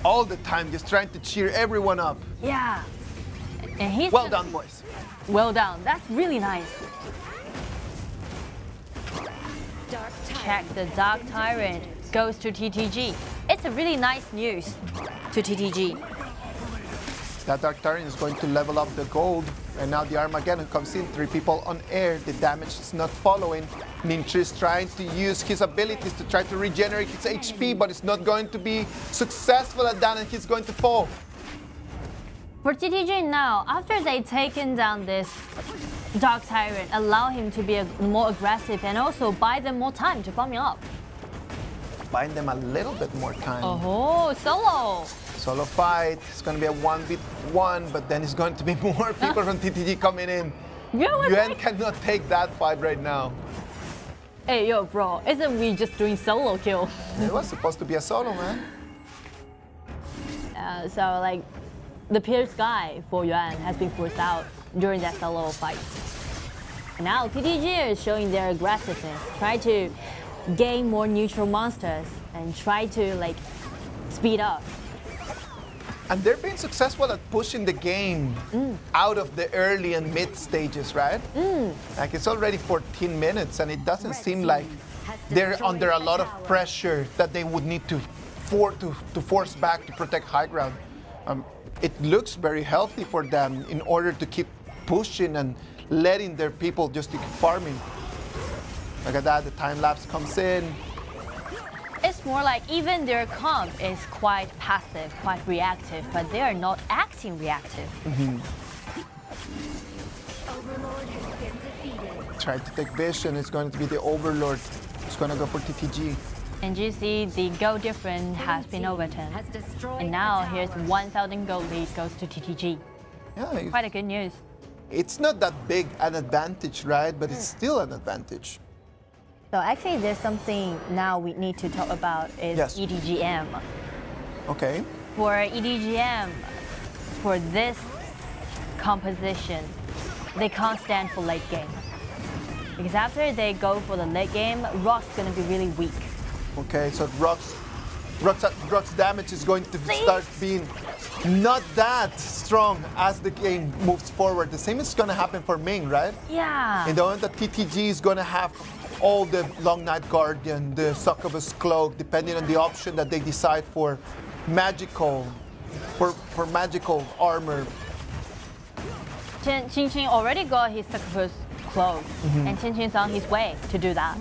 J: All the time, just trying to cheer everyone up.
C: Yeah. And he's
J: well done, boys.
C: Well done. That's really nice. Check the Dark Tyrant goes to TTG. It's a really nice news to TTG.
J: That Dark Tyrant is going to level up the gold, and now the Armageddon comes in. 3 people on air. The damage is not following. Ningzhi is trying to use his abilities to try to regenerate his HP, but it's not going to be successful at that, and he's going to fall.
C: For TTG now, after they've taken down this Dark Tyrant, allow him to be more aggressive and also buy them more time to farm up.
J: Buying them a little bit more time.
C: Oh, solo.
J: Solo fight. It's going to be a 1v1, but then it's going to be more people from TTG coming in. Yuan cannot take that fight right now.
C: Hey, yo, bro, isn't we just doing solo kill?
J: It was supposed to be a solo, man.
C: So, the Pierce guy for Yuan has been forced out during that solo fight. Now, TTG is showing their aggressiveness, try to gain more neutral monsters and try to, speed up.
J: And they're being successful at pushing the game out of the early and mid stages, right? It's already 14 minutes, and it doesn't seem like they're under a lot of pressure that they would need to force back to protect high ground. It looks very healthy for them in order to keep pushing and letting their people just keep farming. Look at that, the time lapse comes in.
C: It's more like even their comp is quite passive, quite reactive, but they are not acting reactive.
J: Try to take vision, it's going to be the Overlord. It's going to go for TTG.
C: And you see the gold difference has been overturned. And now here's 1,000 gold lead goes to TTG.
J: Yeah,
C: quite a good news.
J: It's not that big an advantage, right? But it's still an advantage.
C: So actually there's something now we need to talk about is EDG.M.
J: Okay.
C: For EDG.M, for this composition, they can't stand for late game. Because after they go for the late game, Rock's gonna be really weak.
J: Okay, so Rock's damage is going to start being not that strong as the game moves forward. The same is going to happen for Ming, right?
C: Yeah.
J: In the moment that TTG is going to have all the Long Night Guardian, the Succubus Cloak, depending on the option that they decide for magical, for magical armor.
C: Qingqing already got his Succubus Cloak, and Qingqing's on his way to do that.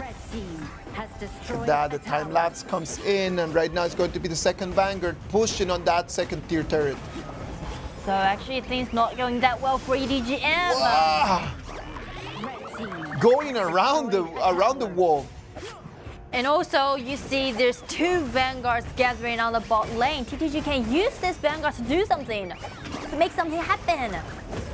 J: The time lapse comes in, and right now it's going to be the second Vanguard pushing on that second tier turret.
C: So actually things not going that well for EDG.M.
J: Wow. Going around the wall.
C: And also you see there's 2 Vanguards gathering on the bot lane. TTG can use this Vanguard to do something, to make something happen.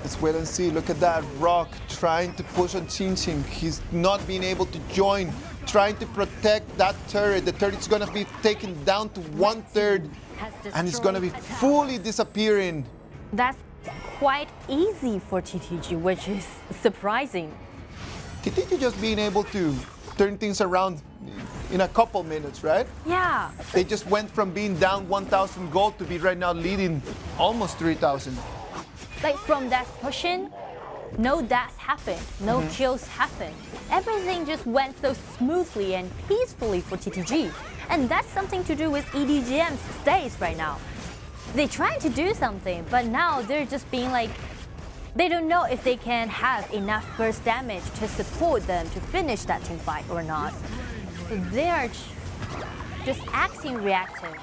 J: Let's wait and see. Look at that. Rock trying to push on Qingqing. He's not being able to join, trying to protect that turret. The turret's going to be taken down to 1/3, and it's going to be fully disappearing.
C: That's quite easy for TTG, which is surprising.
J: TTG just being able to turn things around in a couple minutes, right?
C: Yeah.
J: They just went from being down 1,000 gold to be right now leading almost 3,000.
C: From that pushing, no deaths happened, no kills happened. Everything just went so smoothly and peacefully for TTG. And that's something to do with EDG.M's stage right now. They're trying to do something, but now they're just being like, they don't know if they can have enough burst damage to support them to finish that team fight or not. So they are just acting reactive.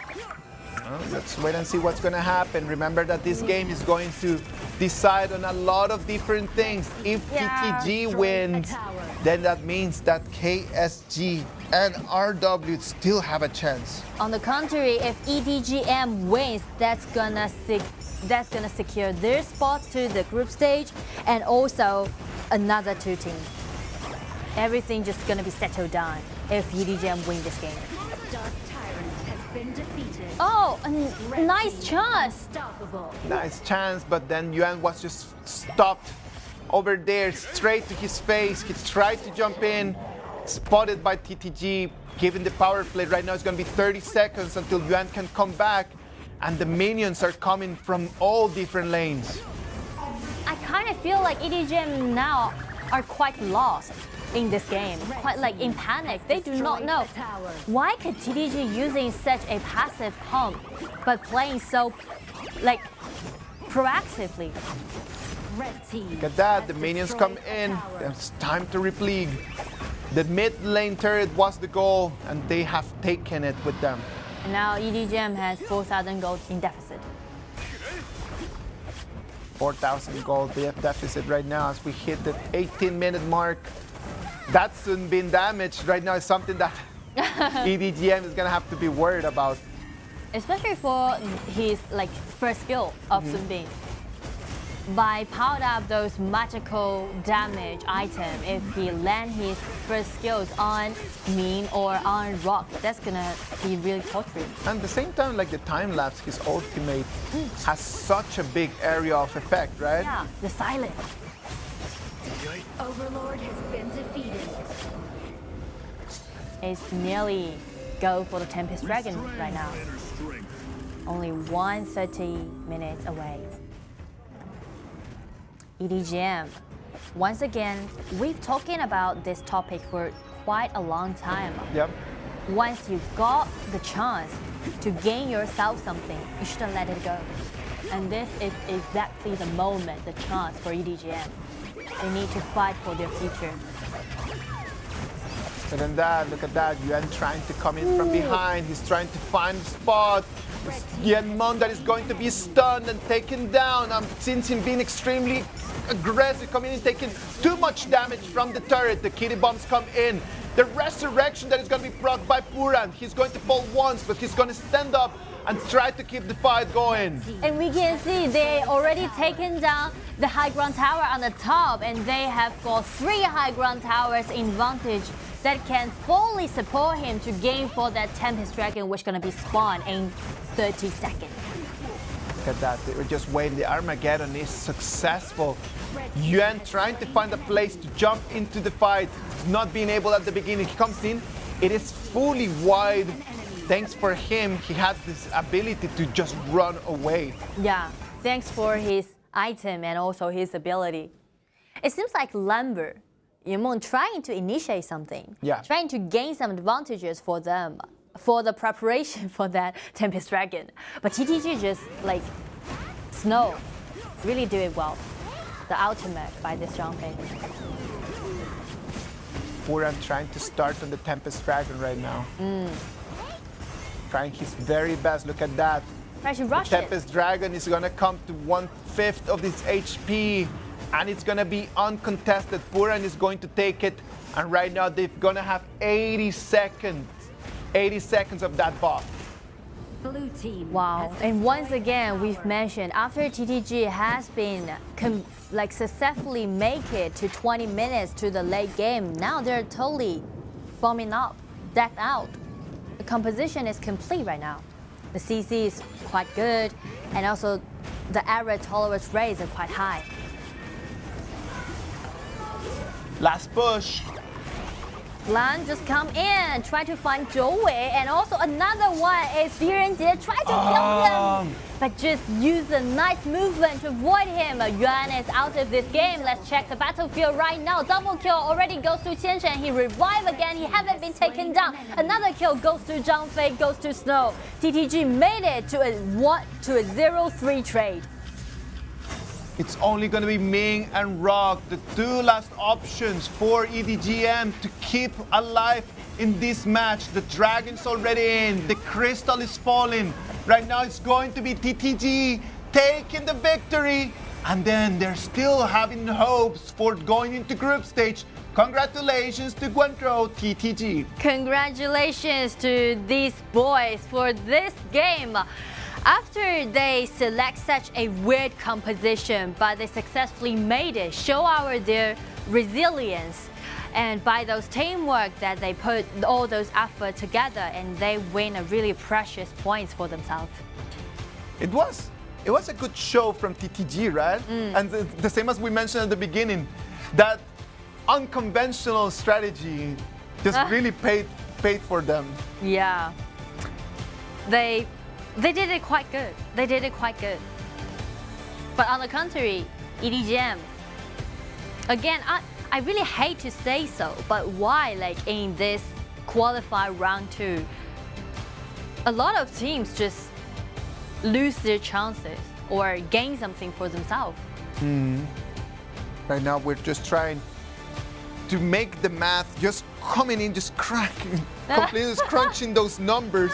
J: Well, let's wait and see what's going to happen. Remember that this game is going to decide on a lot of different things. If TTG wins, then that means that KSG and RW still have a chance.
C: On the contrary, if EDG.M wins, that's gonna secure their spots to the group stage and also another 2 teams. Everything just gonna be settled down if EDG.M win this game. Oh, a nice chance!
J: Nice chance, but then Yuan was just stopped over there, straight to his face. He tried to jump in, spotted by TTG, given the power play. Right now it's going to be 30 seconds until Yuan can come back, and the minions are coming from all different lanes.
C: I kind of feel like EDG.M now are quite lost in this game, quite like in panic. They do not know why could TTG using such a passive comp but playing so like proactively.
J: Look at that, the minions come in. It's time to repleague. The mid lane turret was the goal, and they have taken it with them.
C: And now EDG.M has 4,000 gold in deficit.
J: 4,000 gold deficit right now as we hit the 18-minute mark. That's been damaged right now. Is something that EDG.M is gonna have to be worried about,
C: especially for his like first skill of Sun Bin. By powered up those magical damage item, if he land his first skills on Min or on Rock, that's gonna be really torturing.
J: And at the same time, like the time lapse, his ultimate has such a big area of effect, right?
C: Yeah, the silence.
G: Overlord has been defeated.
C: It's nearly go for the Tempest Dragon right now. Only 130 minutes away. EDG.M. Once again, we've talking about this topic for quite a long time.
J: Yep.
C: Once you got the chance to gain yourself something, you shouldn't let it go. And this is exactly the moment, the chance for EDG.M. They need to fight for their future.
J: Look at that, Yuan trying to come in from behind. He's trying to find the spot. Yenmon that is going to be stunned and taken down. Since him being extremely aggressive, coming in, taking too much damage from the turret. The kitty bombs come in. The resurrection that is going to be procced by Puran. He's going to fall once, but he's going to stand up and try to keep the fight going.
C: And we can see they already taken down the high ground tower on the top, and they have got 3 high ground towers in vantage that can fully support him to gain for that Tempest Dragon, which is going to be spawned in 30 seconds.
J: Look at that, they were just waiting. The Armageddon is successful. Yuan trying to find a place to jump into the fight, not being able at the beginning. He comes in, it is fully wide. Thanks for him, he had this ability to just run away.
C: Yeah, thanks for his item and also his ability. It seems like Lambert, Yimon trying to initiate something, trying to gain some advantages for them, for the preparation for that Tempest Dragon. But TTG just like Snow really do it well. The ultimate by this jumping.
J: Puran trying to start on the Tempest Dragon right now. Trying his very best. Look at that.
C: The
J: Tempest Dragon is gonna come to 1/5 of its HP, and it's gonna be uncontested. Puran is going to take it, and right now they're gonna have 80 seconds. 80 seconds of that buff.
G: Blue team.
C: Wow. And once again, we've mentioned after TTG has been successfully make it to 20 minutes to the late game, now they're totally bombing up, decked out. The composition is complete right now. The CC is quite good, and also the error tolerance rates are quite high.
J: Last push.
C: Lan just come in, try to find Zhou Wei, and also another one is Yuan try to kill him, but just use a nice movement to avoid him. Yuan is out of this game. Let's check the battlefield right now. Double kill already goes to Qian. He revived again. He haven't been taken down. Another kill goes to Zhang Fei, goes to Snow. TTG made it to a 0-3 trade.
J: It's only going to be Ming and Rock, the two last options for EDG.M to keep alive in this match. The Dragon's already in, the Crystal is falling. Right now it's going to be TTG taking the victory, and then they're still having hopes for going into group stage. Congratulations to Guangzhou TTG.
C: Congratulations to these boys for this game. After they select such a weird composition, but they successfully made it, show their resilience, and by those teamwork that they put all those effort together, and they win a really precious points for themselves.
J: It was a good show from TTG, right? And the same as we mentioned at the beginning, that unconventional strategy just really paid for them.
C: Yeah. They did it quite good. They did it quite good. But on the contrary, EDG.M, again, I really hate to say so, but why, like in this qualified round 2, a lot of teams just lose their chances or gain something for themselves.
J: Right now we're just trying to make the math, just coming in, just cracking, completely crunching those numbers.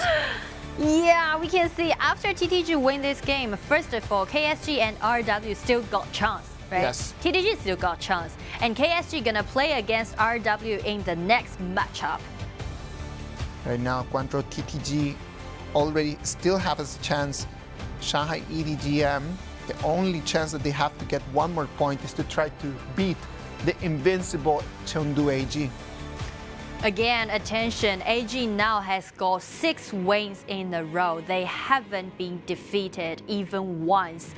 C: Yeah, we can see after TTG win this game, first of all, KSG and RW still got chance, right?
J: Yes.
C: TTG still got chance, and KSG gonna play against RW in the next matchup.
J: Right now, Guangzhou TTG already still have a chance. Shanghai EDG.M, the only chance that they have to get one more point is to try to beat the invincible Chengdu AG.
C: Again, attention, AG now has got 6 wins in a row. They haven't been defeated even once.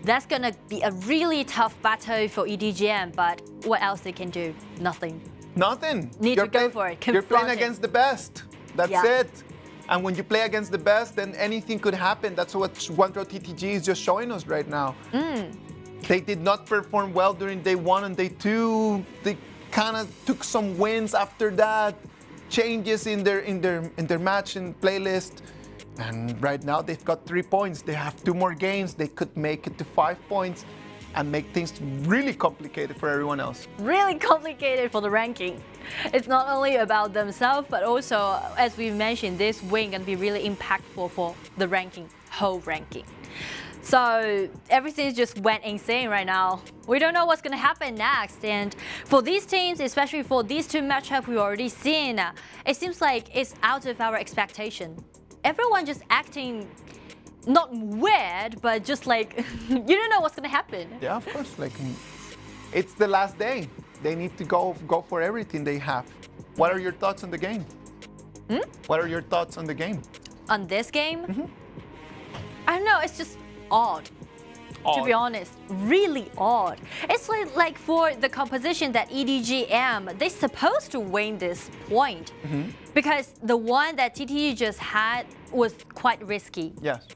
C: That's gonna be a really tough battle for EDG.M, but what else they can do? Nothing.
J: Nothing.
C: Need to go for it.
J: You're playing against the best. That's
C: Yeah.
J: it. And when you play against the best, then anything could happen. That's what Guangzhou TTG is just showing us right now. They did not perform well during day 1 and day 2. They kind of took some wins after that, changes in their match and playlist, and right now they've got 3 points. They have 2 more games. They could make it to 5 points and make things really complicated for everyone else.
C: Really complicated for the ranking. It's not only about themselves, but also, as we mentioned, this win can be really impactful for the ranking, whole ranking. So everything just went insane right now. We don't know what's going to happen next. And for these teams, especially for these 2 matchups we've already seen, it seems like it's out of our expectation. Everyone just acting not weird, but just like, you don't know what's going to happen.
J: Yeah, of course. Like, it's the last day. They need to go for everything they have. What are your thoughts on the game? What are your thoughts on the game?
C: On this game? I don't know, it's just odd. To be honest, really odd. It's like for the composition that EDG.M, they're supposed to win this point because the one that TTG just had was quite risky.
J: Yes.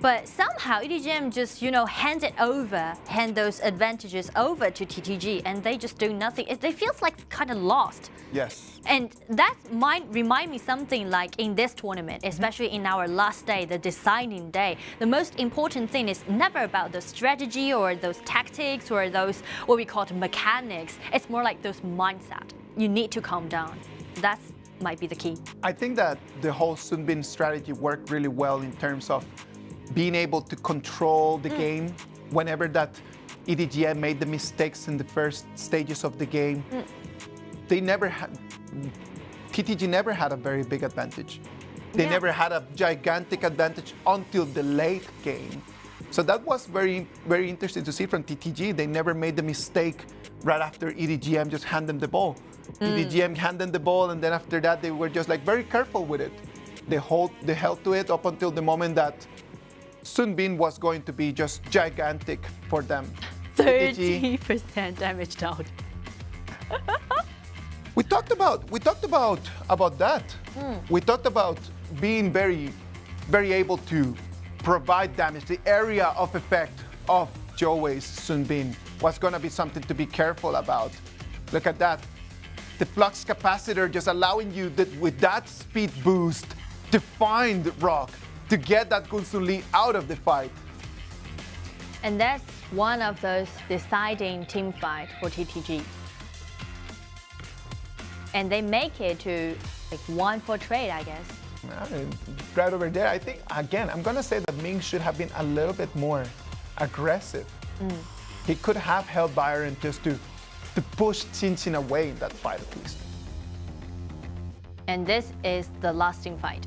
C: But somehow EDG.M just, hand those advantages over to TTG, and they just do nothing. They feels like kind of lost.
J: Yes.
C: And that might remind me something like in this tournament, especially in our last day, the deciding day. The most important thing is never about the strategy or those tactics or those what we call mechanics. It's more like those mindset. You need to calm down. That might be the key.
J: I think that the whole Sunbin strategy worked really well in terms of being able to control the game whenever that EDG.M made the mistakes in the first stages of the game. They never had, TTG never had a very big advantage. They never had a gigantic advantage until the late game. So that was very, very interesting to see from TTG. They never made the mistake right after EDG.M just handed them the ball. EDG.M handed them the ball, and then after that, they were just like very careful with it. They held to it up until the moment that Sunbin was going to be just gigantic for them.
C: 30% damage down.
J: We talked about that. We talked about being very able to provide damage. The area of effect of Zhou Sun Bin was going to be something to be careful about. Look at that. The flux capacitor just allowing you with that speed boost to find rock, to get that Gun Sun Li out of the fight.
C: And that's one of those deciding team fight for TTG. And they make it to like 1-4 trade, I guess.
J: Right over there, I think, again, I'm going to say that Ming should have been a little bit more aggressive. He could have held Byron just to push Qin away in that fight at least.
C: And this is the last team fight.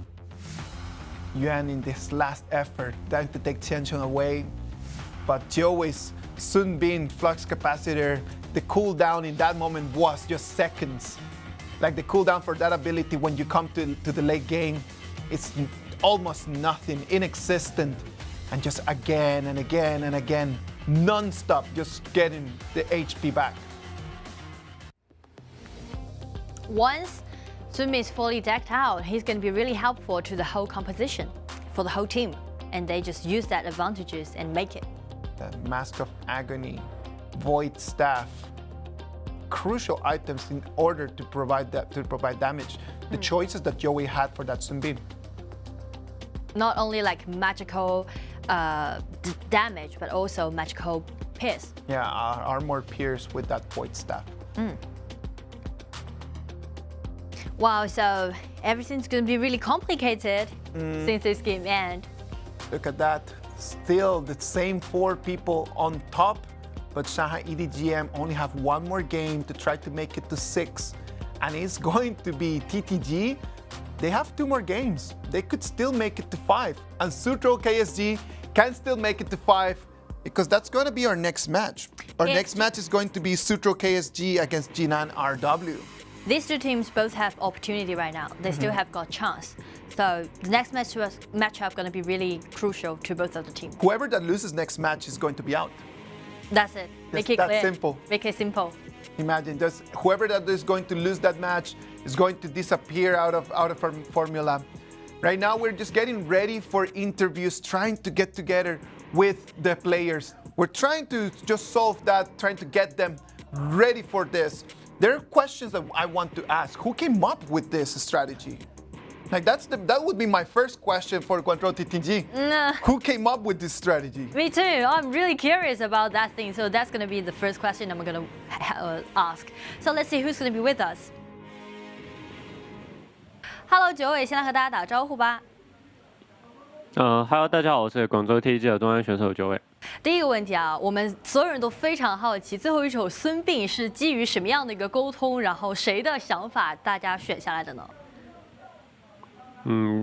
J: Yuan in this last effort trying to take Qin away, but Zhou Sun Bin flux capacitor, the cooldown in that moment was just seconds. Like the cooldown for that ability when you come to the late game, it's almost nothing, inexistent. And just again and again and again, non-stop, just getting the HP back.
C: Once Sun Bin is fully decked out, he's going to be really helpful to the whole composition, for the whole team. And they just use that advantages and make it.
J: The Mask of Agony, Void Staff, crucial items in order to provide damage. The choices that Zhou had for that Sun Bin.
C: Not only like magical damage, but also magical pierce.
J: Yeah, armor pierce with that Void Staff.
C: Wow, so everything's going to be really complicated since this game ends.
J: Look at that. Still the same 4 people on top, but Shanghai EDG.M only have one more game to try to make it to 6. And it's going to be TTG. They have 2 more games. They could still make it to 5. And Suzhou KSG can still make it to 5 because that's going to be our next match. Our next match is going to be Suzhou KSG against Jinan RW.
C: These 2 teams both have opportunity right now. They still have got chance. So the next matchup going to be really crucial to both of the teams.
J: Whoever that loses next match is going to be out.
C: That's it. Make it clear.
J: That's simple.
C: Make it simple.
J: Imagine just whoever that is going to lose that match is going to disappear out of formula. Right now we're just getting ready for interviews, trying to get together with the players. We're trying to just solve that, trying to get them ready for this. There are questions that I want to ask. Who came up with this strategy? Like that would be my first question for Guangzhou TTG. Who came up with this strategy?
C: Me too. I'm really curious about that thing. So that's going to be the first question I'm going to ask. So let's see who's going to be with us. Hello， 九尾，先来和大家打招呼吧。
L: Hello， 大家好，我是广州 TES 的中安选手九尾。
C: 第一个问题啊，我们所有人都非常好奇，最后一首孙膑是基于什么样的一个沟通，然后谁的想法大家选下来的呢？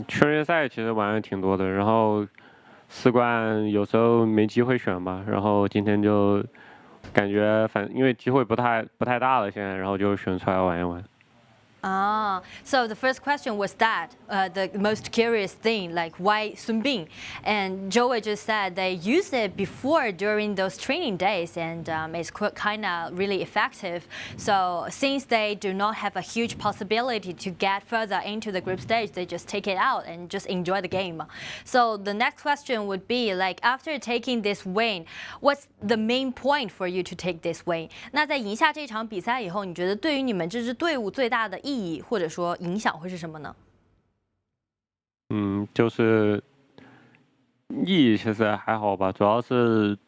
L: 圈约赛其实玩的挺多的，然后4冠有时候没机会选吧，然后今天就感觉因为机会不太大了，现在然后就选出来玩一玩。
C: So the first question was that the most curious thing, like why Sun Bin? And Joey just said they used it before during those training days, and it's kind of really effective. So since they do not have a huge possibility to get further into the group stage, they just take it out and just enjoy the game. So the next question would be like after taking this win, what's the main point for you to take this win? 那在赢下这场比赛以后，你觉得对于你们这支队伍最大的意义或者说影响会是什么呢？
L: 就是意义其实还好吧，主要是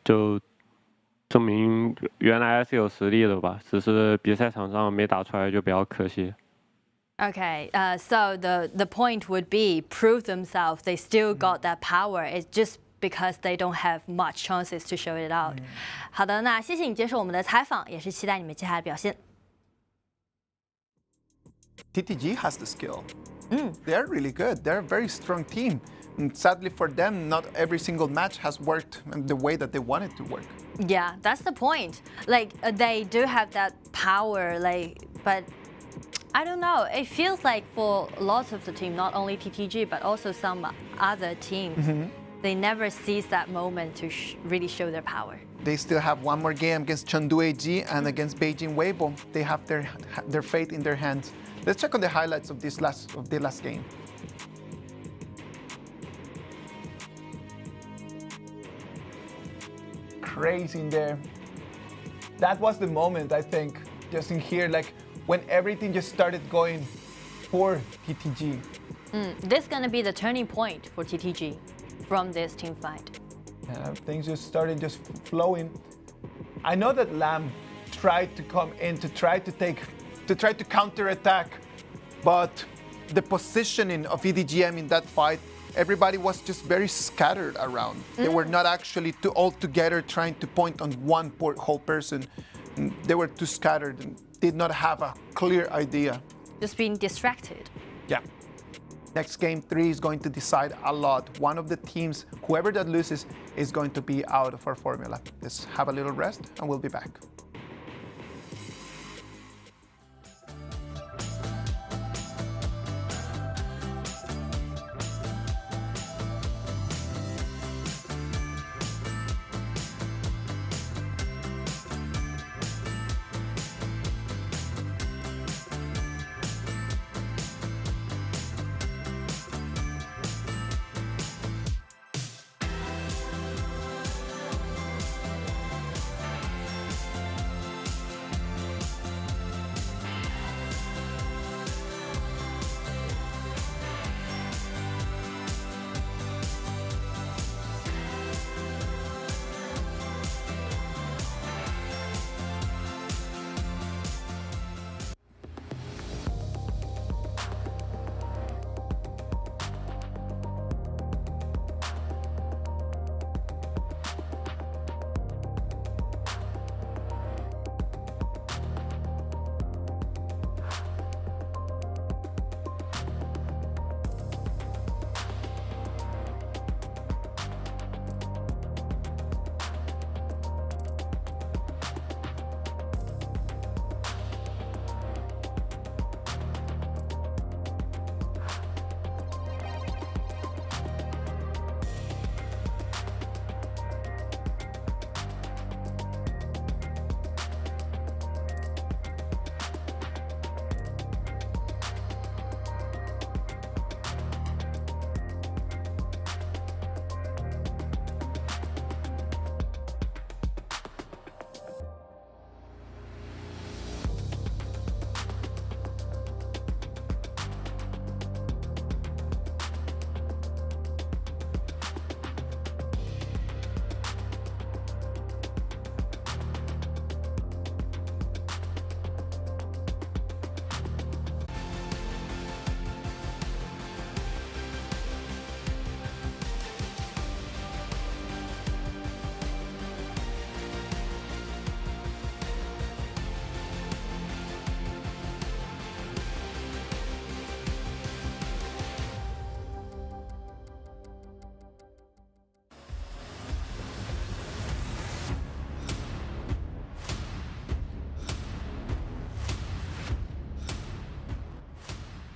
L: 就证明原来是有实力的吧，只是比赛场上没打出来就比较可惜。
C: Okay, so the point would be prove themselves. They still got that power. It's just because they don't have much chances to show it out. 好的，那谢谢你接受我们的采访，也是期待你们接下来的表现。
J: TTG has the skill. They're really good. They're a very strong team. And sadly for them, not every single match has worked the way that they want it to work.
C: Yeah, that's the point. Like they do have that power, but I don't know. It feels like for lots of the team, not only TTG but also some other teams, they never seize that moment to really show their power.
J: They still have one more game against Chengdu AG and against Beijing Weibo. They have their fate in their hands. Let's check on the highlights of the last game. Crazy in there. That was the moment, I think, just in here, like when everything just started going for TTG.
C: This is gonna be the turning point for TTG from this team fight.
J: Things just started just flowing. I know that Lamb tried to come in to try to counterattack, but the positioning of EDG.M in that fight, everybody was just very scattered around. They were not actually all together trying to point on one whole person. They were too scattered and did not have a clear idea.
C: Just being distracted.
J: Yeah. Next game 3 is going to decide a lot. One of the teams, whoever that loses, is going to be out of our formula. Let's have a little rest and we'll be back.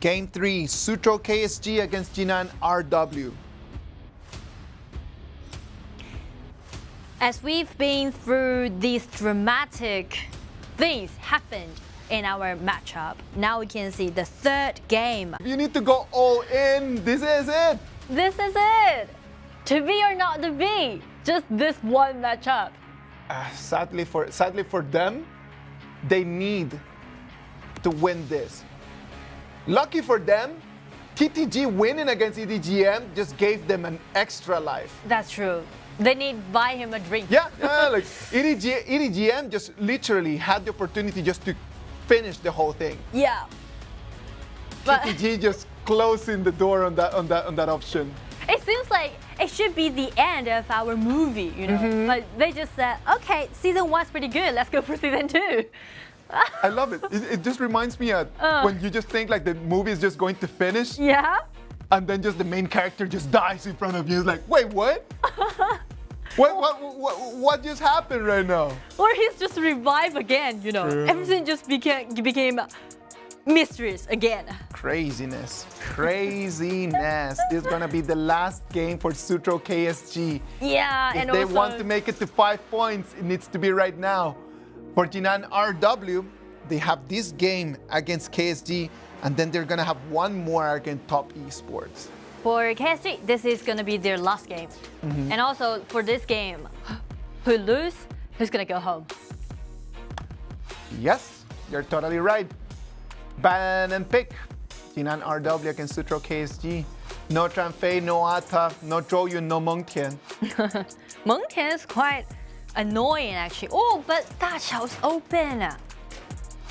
J: Game 3, Suzhou KSG against Jinan RW.
C: As we've been through these dramatic things happened in our matchup, now we can see the third game.
J: You need to go all in. This is it.
C: This is it. To be or not to be, just this one matchup.
J: Sadly for them, they need to win this. Lucky for them, TTG winning against EDG.M just gave them an extra life.
C: That's true. They need to buy him a drink.
J: Yeah, like EDG.M just literally had the opportunity just to finish the whole thing.
C: Yeah. But
J: TTG just closing the door on that option.
C: It seems like it should be the end of our movie, you know. But they just said, okay, season 1's pretty good. Let's go for season 2.
J: I love it. It just reminds me of when you just think like the movie is just going to finish.
C: Yeah.
J: And then just the main character just dies in front of you. It's like, wait, what? What just happened right now?
C: Or he's just revived again, you know.
J: True.
C: Everything just became mysteries again.
J: Craziness. Craziness. This is gonna be the last game for Suzhou KSG.
C: Yeah,
J: if
C: and
J: they
C: also,
J: want to make it to 5 points, it needs to be right now. For Jinan RW, they have this game against KSG, and then they're gonna have one more against Top Esports.
C: For KSG, this is gonna be their last game. And also for this game, who lose, who's gonna go home?
J: Yes, you're totally right. Ban and pick. Jinan RW against Suzhou KSG. No Tranfei, no Ata, no Zhouyun, no Mengtian.
C: Mengtian is quite annoying actually. Oh, but Daqiao's open.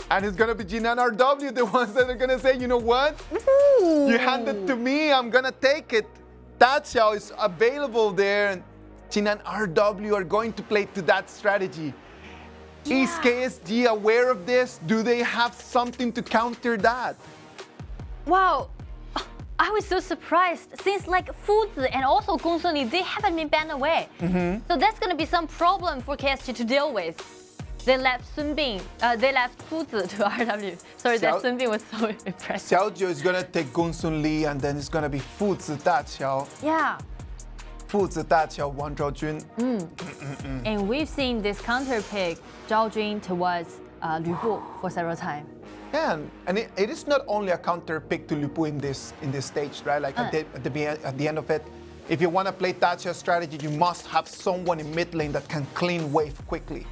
J: And it's gonna be Jinan RW, the ones that are gonna say, you know what?
C: Ooh.
J: You hand it to me, I'm gonna take it. Daqiao is available there. And Jinan RW are going to play to that strategy. Yeah. Is KSG aware of this? Do they have something to counter that?
C: Wow, I was so surprised since like Fuzi and also Gongsun Li, they haven't been banned away. So that's gonna be some problem for KSG to deal with. They left Fuzi to RW. Sorry, that Sun Bin was so impressive.
J: Xiaojiu is gonna take Gongsun Li, and then it's gonna be Fuzi Daqiao.
C: Yeah.
J: Fuzi Daqiao, Wang Zhaojun.
C: And we've seen this counter pick Zhao Jun towards Lu Bu for several times.
J: Yeah, and it is not only a counter pick to Lu Bu in this stage, right? Like at the end of it, if you want to play Daqiao strategy, you must have someone in mid lane that can clean wave quickly.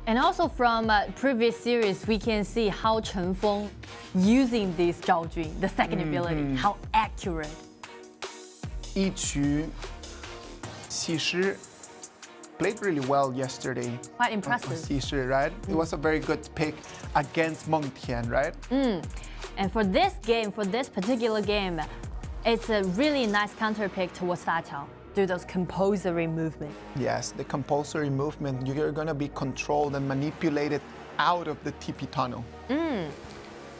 C: And also from previous series, we can see how Chen Feng using this Zhao Jun, the second ability, how accurate.
J: Yiqu, Shi Shi played really well yesterday.
C: Quite impressive.
J: Shi Shi, right? It was a very good pick against Mengtian, right?
C: And for this game, for this particular game, it's a really nice counter pick towards Daqiao. Do those compulsory movements.
J: Yes, the compulsory movement, you're going to be controlled and manipulated out of the TP tunnel.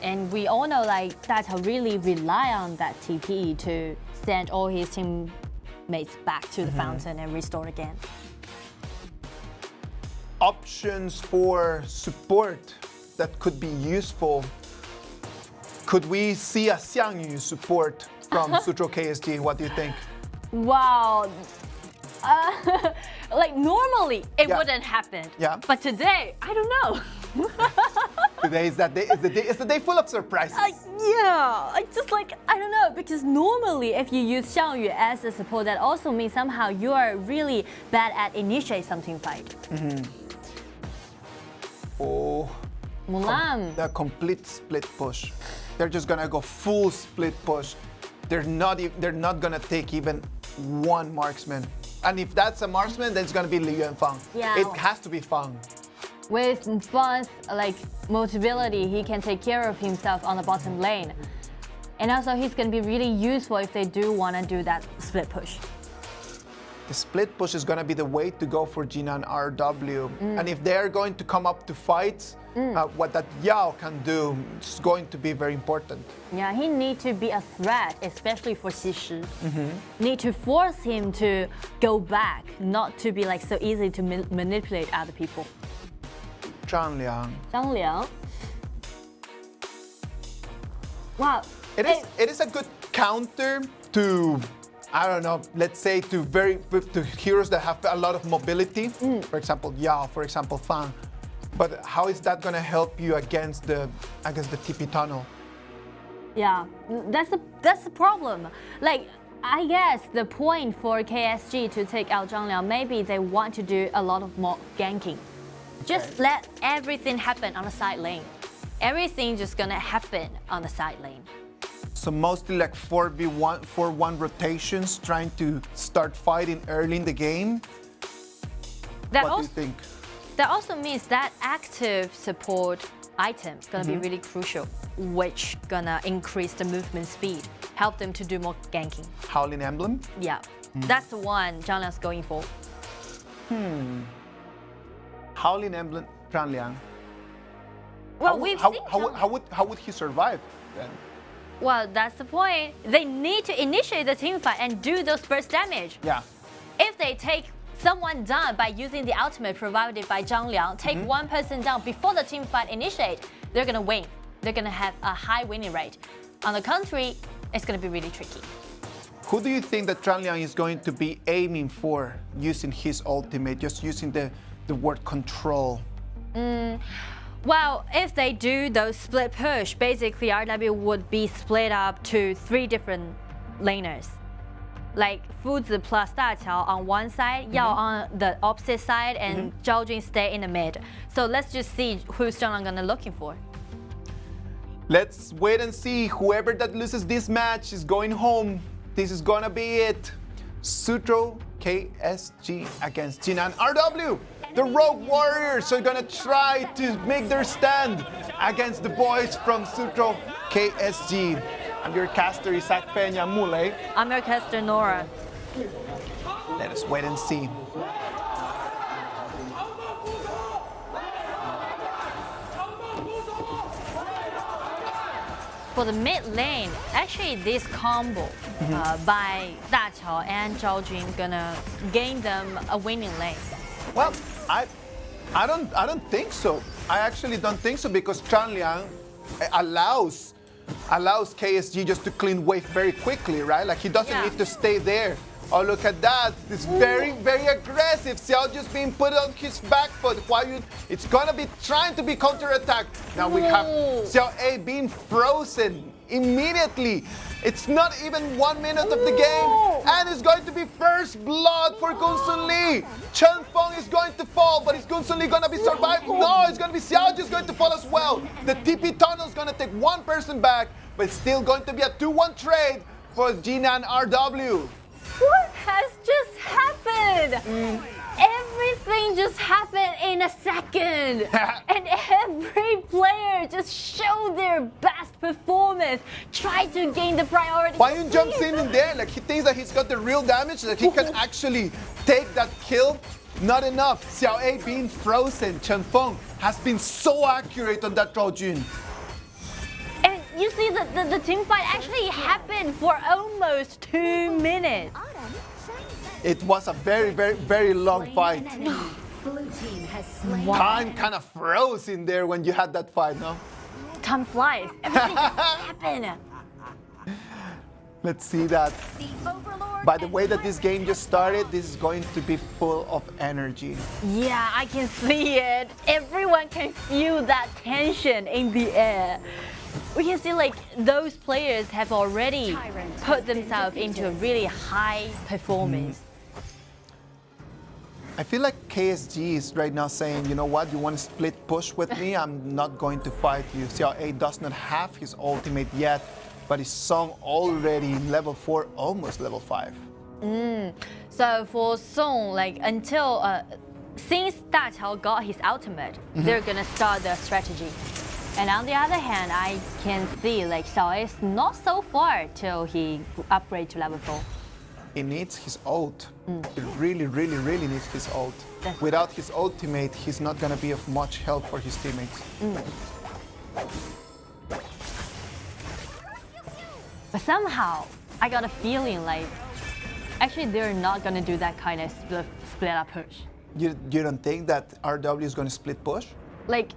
C: And we all know like Daqiao really rely on that TP to send all his teammates back to the fountain and restore again.
J: Options for support that could be useful. Could we see a XiAn support from Suzhou KSG? What do you think?
C: Wow. Like normally it wouldn't happen.
J: Yeah.
C: But today, I don't know.
J: Today is the day full of surprises.
C: Yeah, I don't know, because normally if you use XiAn as a support, that also means somehow you are really bad at initiate something fight.
J: Oh,
C: Mulan.
J: The complete split push. They're just gonna go full split push. They're not gonna take even one marksman. And if that's a marksman, then it's gonna be Li Yuanfang.
C: Yeah.
J: It has to be Fang.
C: With Fang's mobility, he can take care of himself on the bottom lane. And also he's gonna be really useful if they do wanna do that split push.
J: The split push is gonna be the way to go for Jinan RW. And if they're going to come up to fights, what that Yao can do is going to be very important.
C: Yeah, he needs to be a threat, especially for Shi Shi. Need to force him to go back, not to be so easy to manipulate other people.
J: Zhang
C: Liang. Wow.
J: It is a good counter to, I don't know, let's say to heroes that have a lot of mobility. For example, Yao, for example, Fang. But how is that going to help you against the TP tunnel?
C: Yeah, that's the problem. I guess the point for KSG to take out Zhang Liang, maybe they want to do a lot of more ganking. Just let everything happen on the side lane. Everything just gonna happen on the side lane.
J: So mostly 4v1, 4-1 rotations, trying to start fighting early in the game. What do you think?
C: That also means that active support item is gonna be really crucial, which gonna increase the movement speed, help them to do more ganking.
J: Howling Emblem?
C: Yeah, that's the one Zhang Liang's going for.
J: Howling Emblem, Zhang Liang.
C: Well,
J: how would he survive then?
C: Well, that's the point. They need to initiate the team fight and do those burst damage.
J: Yeah.
C: If they take someone down by using the ultimate provided by Zhang Liang, take one person down before the team fight initiate, they're gonna win. they're gonna have a high winning rate. On the contrary, it's gonna be really tricky.
J: Who do you think that Zhang is going to be aiming for using his ultimate, just using the word control?
C: Well, if they do those split push, basically RW would be split up to 3 different laners. Like Fuzi plus Daqiao on one side, Yao on the opposite side, and Zhao Jun stay in the mid. So let's just see who's Zhang gonna looking for.
J: Let's wait and see. Whoever that loses this match is going home. This is gonna be it. Suzhou KSG against Jinan RW. The Rogue Warriors are gonna try to make their stand against the boys from Suzhou KSG. I'm your caster, Isaac Pena Mule.
C: I'm your caster, Nora.
J: Let us wait and see.
C: For the mid lane, actually this combo by Daqiao and Zhao Jun gonna gain them a winning lane.
J: Well, I don't think so. I actually don't think so because Zhang allows KSG just to clean wave very quickly, right? Like he doesn't need to stay there. Oh, look at that. It's very, very aggressive. Xiao just being put on his back foot. HuaYun, it's gonna be trying to be counterattacked. Now we have XiAn being frozen immediately. It's not even 1 minute of the game. And it's going to be first blood for Gunsun Li. Chen Feng is going to fall, but is Gunsun Li gonna be surviving? No, it's gonna be Xiao just going to fall as well. The TP tunnel is gonna take 1 person back, but it's still going to be a 2-1 trade for Jinan RW.
C: What has just happened? Everything just happened in a second. And every player just showed their best performance, tried to gain the priority.
J: HuaYun jumps in there, like he thinks that he's got the real damage, that he can actually take that kill. Not enough. XiAn being frozen. Chen Feng has been so accurate on that Zhao Jun.
C: And you see the team fight actually happened for almost 2 minutes.
J: It was a very, very, very long fight. Time kind of froze in there when you had that fight, no?
C: Time flies. Everything happened.
J: Let's see that. By the way that this game just started, this is going to be full of energy.
C: Yeah, I can see it. Everyone can feel that tension in the air. We can see like those players have already put themselves into a really high performance.
J: I feel like KSG is right now saying, you know what, you want to split push with me? I'm not going to fight you. XiAn does not have his ultimate yet, but his Song already level 4, almost level 5.
C: So for Song, like until since Daqiao got his ultimate, they're gonna start their strategy. And on the other hand, I can see like XiAn is not so far till he upgrade to level 4.
J: He needs his ult. He really, really, really needs his ult. Without his ultimate, he's not gonna be of much help for his teammates.
C: But somehow, I got a feeling like actually they're not gonna do that kind of split up push.
J: You don't think that RW is gonna split push?
C: Like,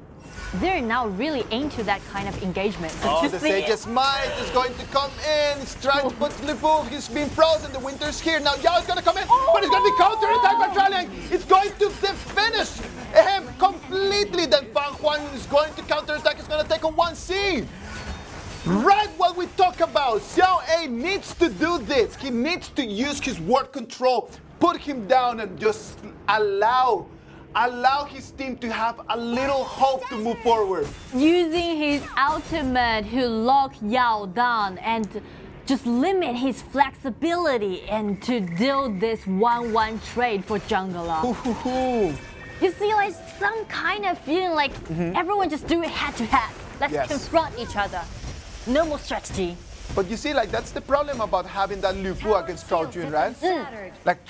C: they're now really into that kind of engagement.
J: Oh, the Sage's Might is going to come in. He's trying to put the move. He's been frozen. The winter's here. Now Yao is going to come in, but it's going to be counter-attacked by Zhang. It's going to finish him completely. Then Fang Huan is going to counter-attack. It's going to take a 1C. Right what we talk about. XiAn needs to do this. He needs to use his word control, put him down, and just allow his team to have a little hope to move forward.
C: Using his ultimate to lock Yao down and just limit his flexibility and to deal this 1-1 trade for jungler. You see like some kind of feeling like everyone just do it head to head. Let's confront each other. No more strategy.
J: But you see, like that's the problem about having that Lu Bu against Zhao Jun, right? Like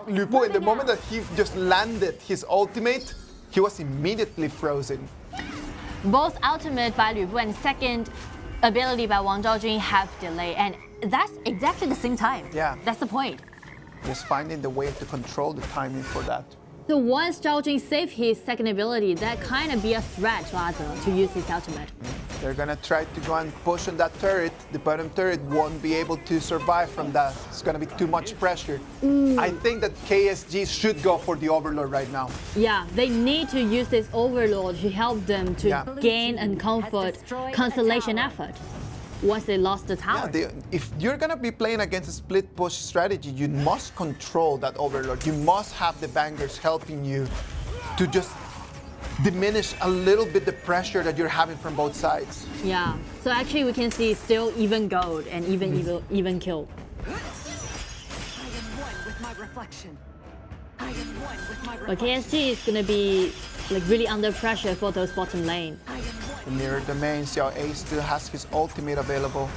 J: Lu Bu, in the moment that he just landed his ultimate, he was immediately frozen.
C: Both ultimate by Lu Bu and second ability by Wang Zhaojun have delay, and that's exactly the same time.
J: Yeah.
C: That's the point.
J: Just finding the way to control the timing for that.
C: So once Zhao Jun saved his second ability, that kind of be a threat rather to use his ultimate.
J: They're gonna try to go and push on that turret. The bottom turret won't be able to survive from that. It's gonna be too much pressure. I think that KSG should go for the Overlord right now.
C: Yeah, they need to use this Overlord to help them to gain and comfort constellation effort once they lost the tower.
J: If you're gonna be playing against a split push strategy, you must control that Overlord. You must have the bangers helping you to just diminish a little bit the pressure that you're having from both sides.
C: Yeah, so actually we can see still even gold and even kill. But KSG is gonna be like really under pressure for those bottom lane.
J: The mirror domain, XiAn still has his ultimate available.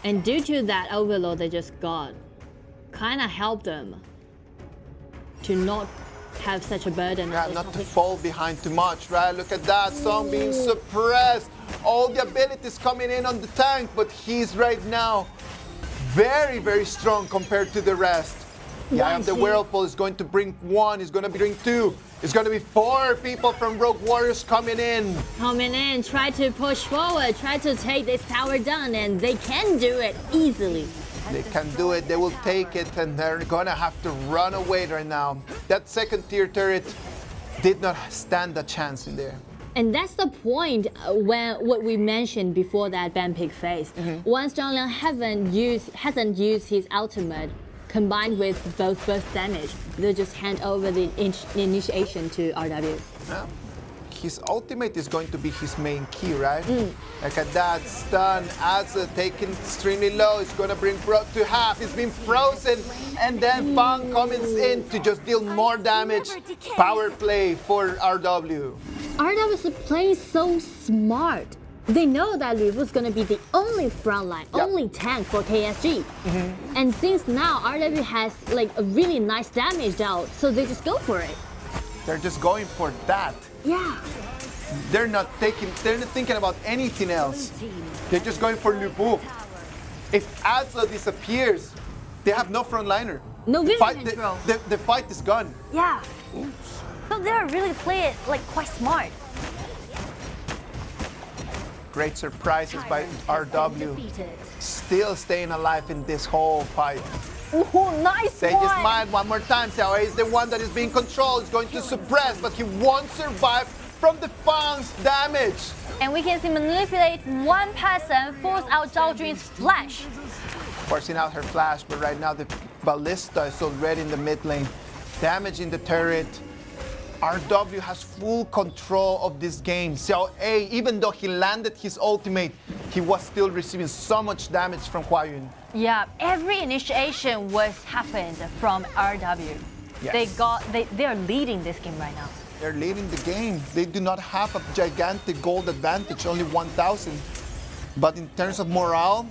C: And due to that Overlord they just got, kinda helped them to not have such a burden.
J: Yeah, not to fall behind too much, right? Look at that, Song being suppressed. All the abilities coming in on the tank, but he's right now very, very strong compared to the rest. Yeah, and the Whirlpool is going to bring 1, he's going to bring 2. It's going to be 4 people from Rogue Warriors coming in.
C: Try to push forward, try to take this tower down, and they can do it easily.
J: They can do it, they will take it, and they're gonna have to run away right now. That second tier turret did not stand a chance in there.
C: And that's the point when what we mentioned before that ban pick phase. Once Zhang Liang hasn't used his ultimate, combined with both burst damage, they'll just hand over the initiation to RW.
J: Yeah. His ultimate is going to be his main key, right? Look at that, stun, Adza taken extremely low, it's gonna bring Bro to half, he's been frozen, and then Fang comes in to just deal more damage. Power play for RW.
C: RW is playing so smart. They know that Lu was gonna be the only frontline, only tank for KSG. And since now RW has like a really nice damage out, so they just go for it.
J: They're just going for that.
C: Yeah.
J: They're not thinking about anything else. They're just going for Lubu. If Adza disappears, they have no frontliner.
C: No vision control.
J: The fight is gone.
C: Yeah. So they're really playing it like quite smart.
J: Great surprises by RW. Still staying alive in this whole fight.
C: Ooh, nice
J: They just smiled one more time. XiAn is the one that is being controlled. He's going to suppress, but he won't survive from the Fang's damage.
C: And we can see manipulate one person, force out Zhao Jun's flash.
J: Forcing out her flash, but right now the ballista is already in the mid lane. Damaging the turret. RW has full control of this game. XiAn, even though he landed his ultimate, he was still receiving so much damage from XiAn.
C: Yeah, every initiation was happened from RW.
J: Yes.
C: They are leading this game right now.
J: They're leading the game. They do not have a gigantic gold advantage, only 1,000. But in terms of morale,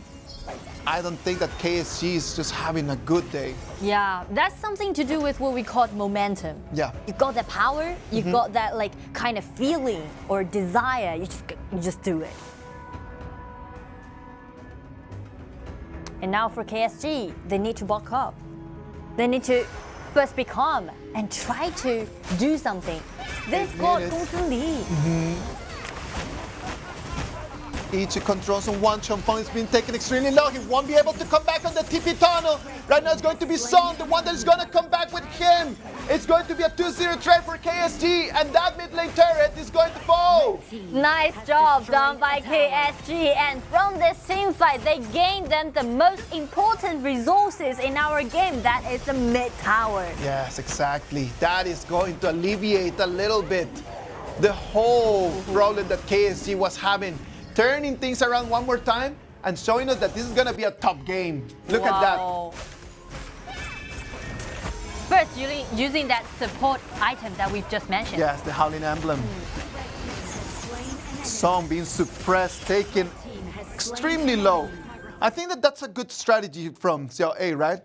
J: I don't think that KSG is just having a good day.
C: Yeah, that's something to do with what we call momentum.
J: Yeah.
C: You got that power, you got that like kind of feeling or desire, you just do it. And now for KSG, they need to buck up. They need to first be calm and try to do something. They've got Gongsun Li.
J: Ichi controls on one. Chongfeng is being taken extremely low. He won't be able to come back on the TP tunnel. Right now it's going to be Song, the one that is going to come back with him. It's going to be a 2-0 trade for KSG, and that mid lane turret is going to fall.
C: Nice job done by KSG, and from this team fight, they gained them the most important resources in our game, that is the mid tower.
J: Yes, exactly. That is going to alleviate a little bit the whole problem that KSG was having. Turning things around one more time and showing us that this is going to be a top game. Look at that.
C: First, using that support item that we've just mentioned.
J: Yes, the Howling Emblem. Song being suppressed, taken extremely low. I think that that's a good strategy from XiAn, right?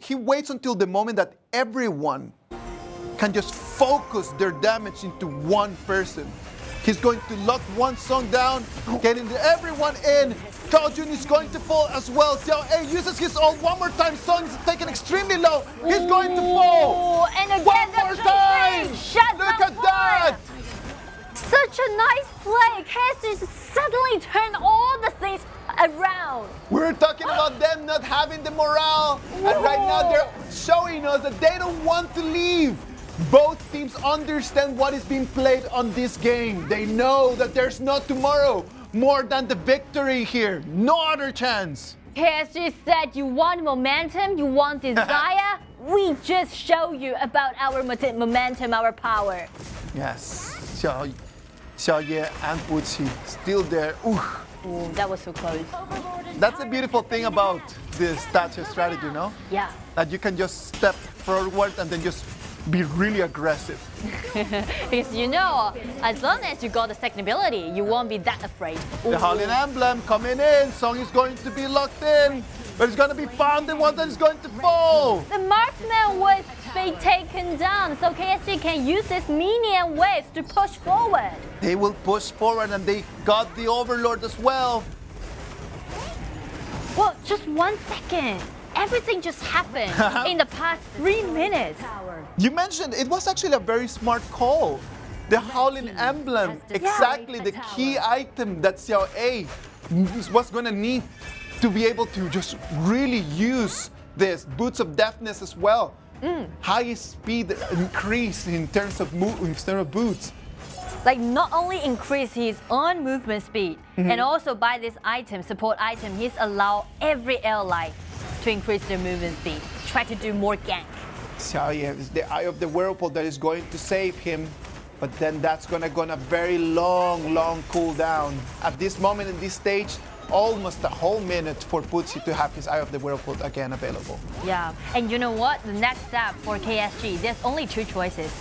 J: He waits until the moment that everyone can just focus their damage into one person. He's going to lock one Song down, getting everyone in. TianYun is going to fall as well. XiAn uses his ult one more time. Song is taken extremely low. He's going to fall.
C: And again,
J: one more time.
C: Shut
J: Look at that.
C: such a nice play. KIC suddenly turned all the things around.
J: We're talking about them not having the morale, and right now they're showing us that they don't want to leave. Both teams understand what is being played on this game. They know that there's no tomorrow more than the victory here. No other chance.
C: KIC said, you want momentum, you want desire? We just show you about our momentum, our power.
J: Yes. XiAn and Puqi still there. Ooh.
C: Ooh, that was so close.
J: That's the beautiful thing about this TES.A strategy, no?
C: Yeah.
J: That you can just step forward and then just be really aggressive.
C: Because you know, as long as you got the second ability, you won't be that afraid.
J: The Howling Emblem coming in. Song is going to be locked in. But it's going to be found the one that is going to fall.
C: The marksman would be taken down, so KIC can use this minion waves to push forward.
J: They will push forward, and they got the Overlord as well.
C: Well, just 1 second. Everything just happened in the past 3 minutes.
J: You mentioned it was actually a very smart call. The Howling Emblem, exactly the key item that XiAn was going to need to be able to just really use this. Boots of Deafness as well. High speed increase in terms of boots.
C: Like not only increase his own movement speed, and also by this item, support item, he's allowed every ally to increase their movement speed. Try to do more gank.
J: XiAn is the Eye of the Whirlpool that is going to save him, but then that's gonna go on a very long cooldown. At this moment in this stage, almost a whole minute for Puqi to have his Eye of the Whirlpool again available.
C: Yeah, and you know what? The next step for KIC, there's only 2 choices.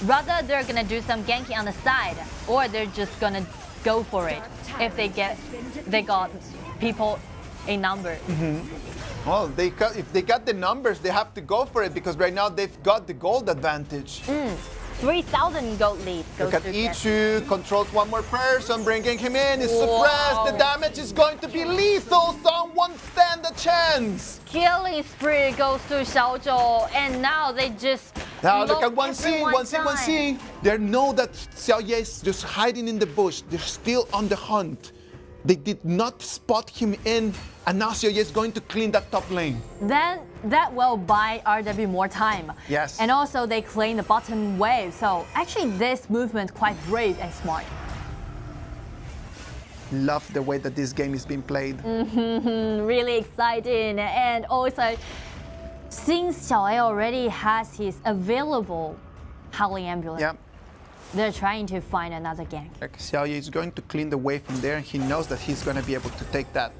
C: Rather, they're gonna do some ganking on the side, or they're just gonna go for it if they got people in number.
J: Well, if they got the numbers, they have to go for it because right now they've got the gold advantage.
C: 3,000 gold lead.
J: Look at Ichu, controls one more person, bringing him in, is suppressed. The damage is going to be lethal. Song won't stand a chance.
C: Killing spree goes to Suzhou, and now they just.
J: Now look at 1C. They know that XiAn is just hiding in the bush. They're still on the hunt. They did not spot him in, and now XiAn is going to clean that top lane.
C: Then that will buy RW more time.
J: Yes.
C: And also they clean the bottom wave. So actually this movement quite brave and smart.
J: Love the way that this game is being played.
C: Really exciting. And also, since XiAn already has his available Howling Ambulance, they're trying to find another gank.
J: XiAn is going to clean the wave from there, and he knows that he's going to be able to take that.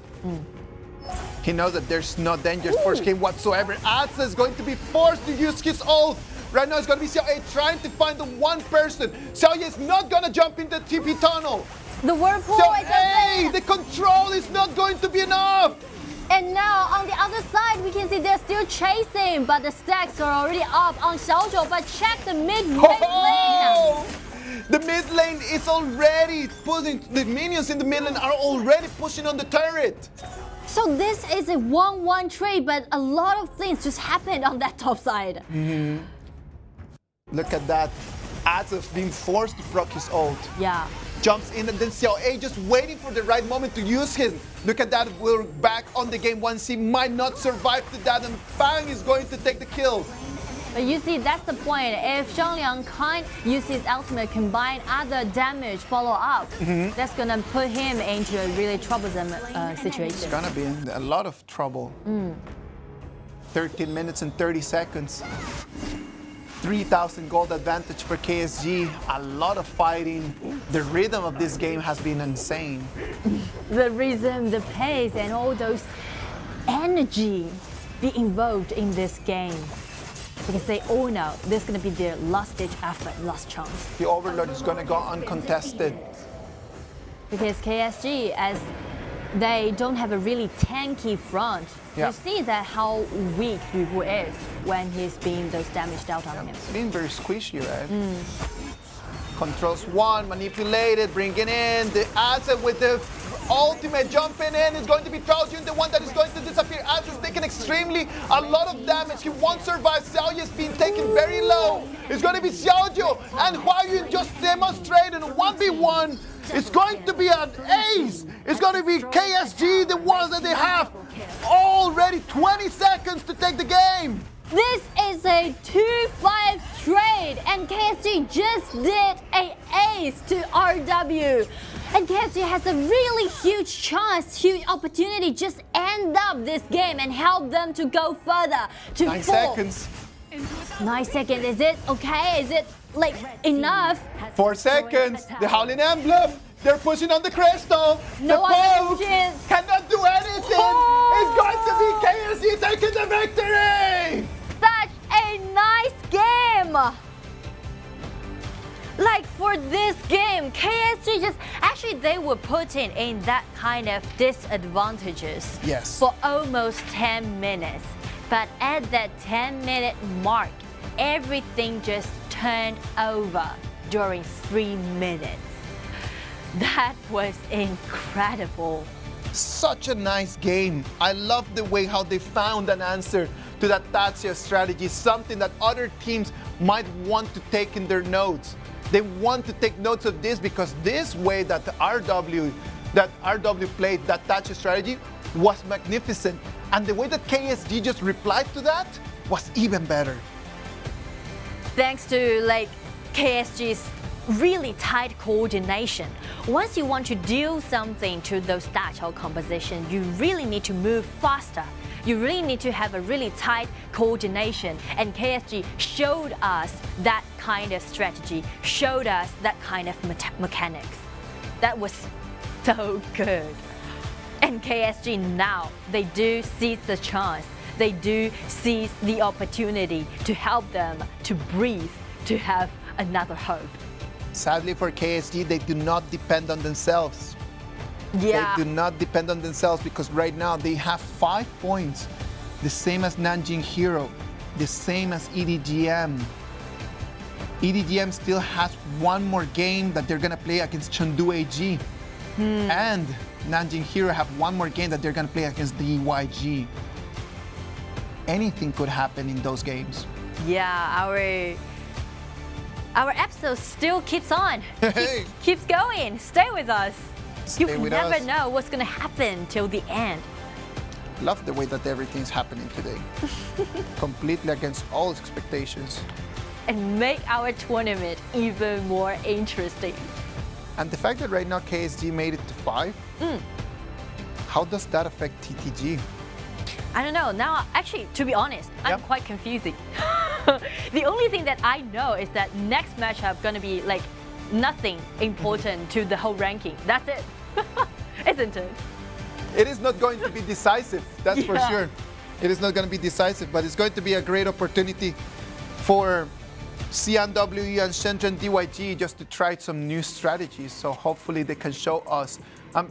J: He knows that there's no danger for him whatsoever. TES.A is going to be forced to use his ult. Right now it's going to be XiAn trying to find the one person. XiAn is not going to jump in the TP tunnel.
C: The whirlpool
J: XiAn, the control is not going to be enough.
C: And now on the other side, we can see they're still chasing, but the stacks are already up on Suzhou. But check the mid lane.
J: The mid lane is already pushing. The minions in the mid lane are already pushing on the turret.
C: So this is a 1-1 trade, but a lot of things just happened on that top side.
J: Look at that. TES.A being forced to proc his ult.
C: Yeah.
J: Jumps in, and then XiAn just waiting for the right moment to use him. Look at that, we're back on the game. 1C might not survive to that, and Bang is going to take the kill.
C: But you see, that's the point. If Zhongliang can't use his ultimate, combine other damage follow up, that's gonna put him into a really troublesome situation.
J: It's gonna be in a lot of trouble. 13 minutes and 30 seconds. 3,000 gold advantage for KSG. A lot of fighting. The rhythm of this game has been insane.
C: The rhythm, the pace, and all those energy be involved in this game. Because they all know this is going to be their last-ditch effort, last chance.
J: The Overlord is going to go uncontested.
C: Because KSG, as they don't have a really tanky front, you see that how weak Yu is when he's being those damage dealt on him.
J: It's been very squishy, right? Controls one, manipulated, bringing in the TES.A with the ultimate jumping in. Is going to be TianYun, the one that is going to disappear. TES.A is taking extremely a lot of damage. He won't survive. XiAn is being taken very low. It's going to be Xiaojiu and HuaYun just demonstrated 1v1. It's going to be an ace. It's going to be KSG, the ones that they have already 20 seconds to take the game.
C: This is a 2-5 trade, and KSG just did an ace to RW. And KSG has a really huge chance, huge opportunity, just end up this game and help them to go further to
J: 9
C: 4.
J: seconds.
C: 9 seconds, is it okay? Is it like enough?
J: 4 seconds. The Howling Emblem. They're pushing on the crystal.
C: No
J: the Pope
C: chance.
J: cannot do anything. It's going to be KSG taking the victory.
C: Such a nice game. Like for this game, KSG just actually they were putting in that kind of disadvantages
J: Yes.
C: for almost 10 minutes. But at that 10-minute mark, everything just turned over during 3 minutes. That was incredible.
J: Such a nice game. I love the way how they found an answer to that TES.A strategy, something that other teams might want to take in their notes. They want to take notes of this because this way that RW played that TES.A strategy was magnificent. And the way that KSG just replied to that was even better.
C: Thanks to like KSG's really tight coordination. Once you want to do something to those TES.A composition, you really need to move faster. You really need to have a really tight coordination, and KSG showed us that kind of strategy, showed us that kind of mechanics. That was so good. And KSG now, they do seize the chance. They do seize the opportunity to help them to breathe, to have another hope.
J: Sadly for KSG, they do not depend on themselves.
C: Yeah.
J: They do not depend on themselves because right now they have 5 points, the same as Nanjing Hero, the same as EDG.M. EDG.M still has one more game that they're gonna play against Chengdu AG. And Nanjing Hero have one more game that they're gonna play against the EYG. Anything could happen in those games.
C: Yeah, our episode still keeps on.
J: Hey.
C: Keeps going. Stay with us.
J: Stay
C: You
J: with
C: never
J: us.
C: know what's gonna happen till the end.
J: Love the way that everything's happening today. Completely against all expectations.
C: And make our tournament even more interesting.
J: And the fact that right now KSG made it to 5, how does that affect TTG?
C: I don't know. Now, actually, to be honest, I'm
J: Yep.
C: quite confusing. The only thing that I know is that next matchup gonna be like nothing important to the whole ranking. That's it. Isn't it?
J: It is not going to be decisive, that's for
C: Yeah.
J: sure. It is not going to be decisive, but it's going to be a great opportunity for XiAn WE and Shenzhen DYG just to try some new strategies. So hopefully they can show us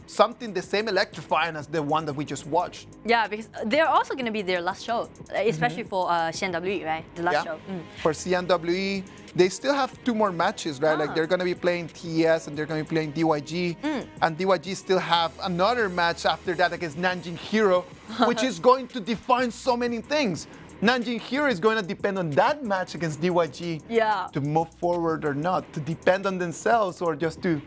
J: something the same electrifying as the one that we just watched.
C: Yeah, because they're also gonna be their last show, especially for XiAn WE, right? The last show.
J: For XiAn WE, they still have 2 more matches, right? Like they're going to be playing TES and they're going to be playing DYG. And DYG still have another match after that against Nanjing Hero, which is going to define so many things. Nanjing Hero is going to depend on that match against DYG to move forward or not, to depend on themselves or just to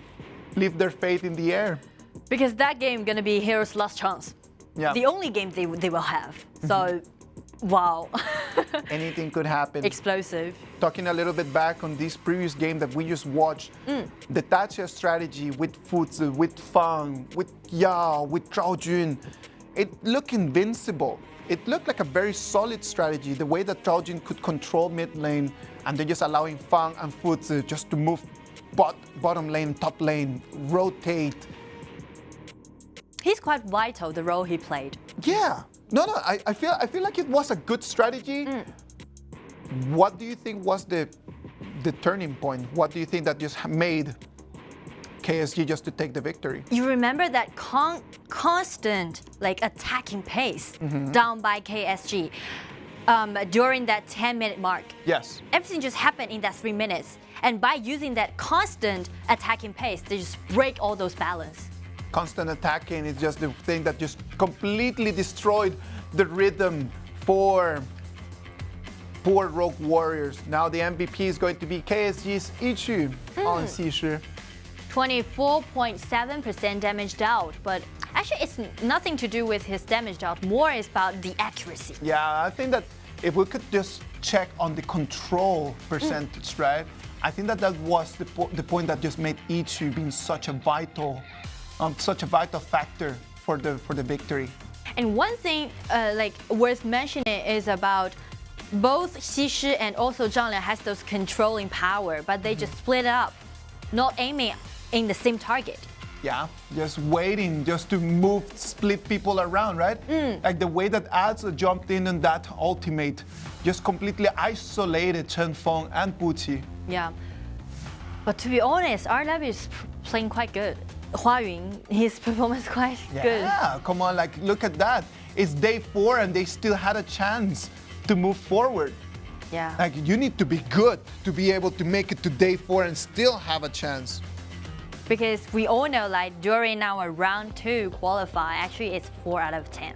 J: leave their faith in the air.
C: Because that game gonna be Hero's last chance.
J: Yeah.
C: The only game they will have. So, wow.
J: Anything could happen.
C: Explosive.
J: Talking a little bit back on this previous game that we just watched, the TES.A strategy with Fuzi, with Fang, with Yao, with Chaojun, it looked invincible. It looked like a very solid strategy, the way that Chaojun could control mid lane and they're just allowing Fang and Fuzi just to move bottom lane, top lane, rotate.
C: He's quite vital, the role he played.
J: Yeah. No, I feel like it was a good strategy. What do you think was the turning point? What do you think that just made KSG just to take the victory?
C: You remember that constant like attacking pace down by KSG during that 10-minute mark.
J: Yes.
C: Everything just happened in that 3 minutes. And by using that constant attacking pace, they just break all those balance.
J: Constant attacking is just the thing that just completely destroyed the rhythm for poor Rogue Warriors. Now the MVP is going to be KSG's Yichu on Xi.
C: 24.7% damage dealt, but actually it's nothing to do with his damage dealt. More is about the accuracy.
J: Yeah, I think that if we could just check on the control percentage, right? I think that was the point that just made Yichu being such a vital factor for the victory.
C: And one thing like worth mentioning is about both Xi and also Zhang Liang has those controlling power, but they just split up, not aiming in the same target.
J: Yeah, just waiting just to split people around, right? Like the way that Ads jumped in on that ultimate, just completely isolated Chen Feng and Puqi.
C: Yeah, but to be honest, RW is playing quite good. Huayun, his performance quite good.
J: Yeah, come on, like look at that. It's day 4 and they still had a chance to move forward.
C: Yeah.
J: Like you need to be good to be able to make it to day 4 and still have a chance.
C: Because we all know, like during our round 2 qualify, actually it's 4 out of 10.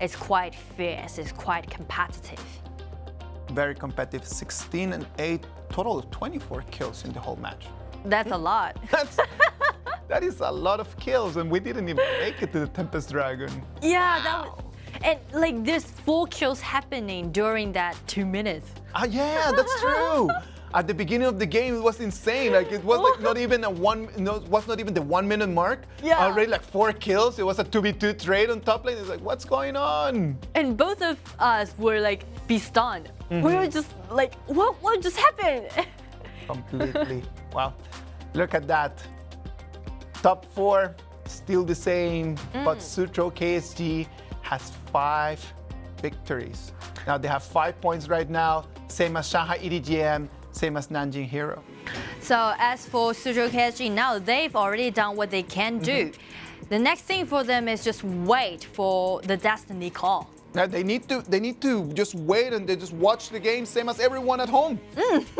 C: It's quite fierce. It's quite competitive.
J: Very competitive. 16 and 8, total of 24 kills in the whole match.
C: That's a lot.
J: That is a lot of kills, and we didn't even make it to the Tempest Dragon.
C: Yeah, that was, and like there's 4 kills happening during that 2 minutes.
J: Yeah, that's true. At the beginning of the game, it was insane. Like it was like not even it was not even the 1 minute mark.
C: Yeah.
J: Already like 4 kills. It was a 2v2 trade on top lane. It's like, what's going on?
C: And both of us were like be stunned. We were just like, what just happened?
J: Completely. Wow. Look at that. Top 4, still the same, but Suzhou KSG has 5 victories. Now they have 5 points right now, same as Shanghai EDG.M, same as Nanjing Hero.
C: So as for Suzhou KSG, now they've already done what they can do. The next thing for them is just wait for the destiny call.
J: Now they need to just wait and they just watch the game, same as everyone at home.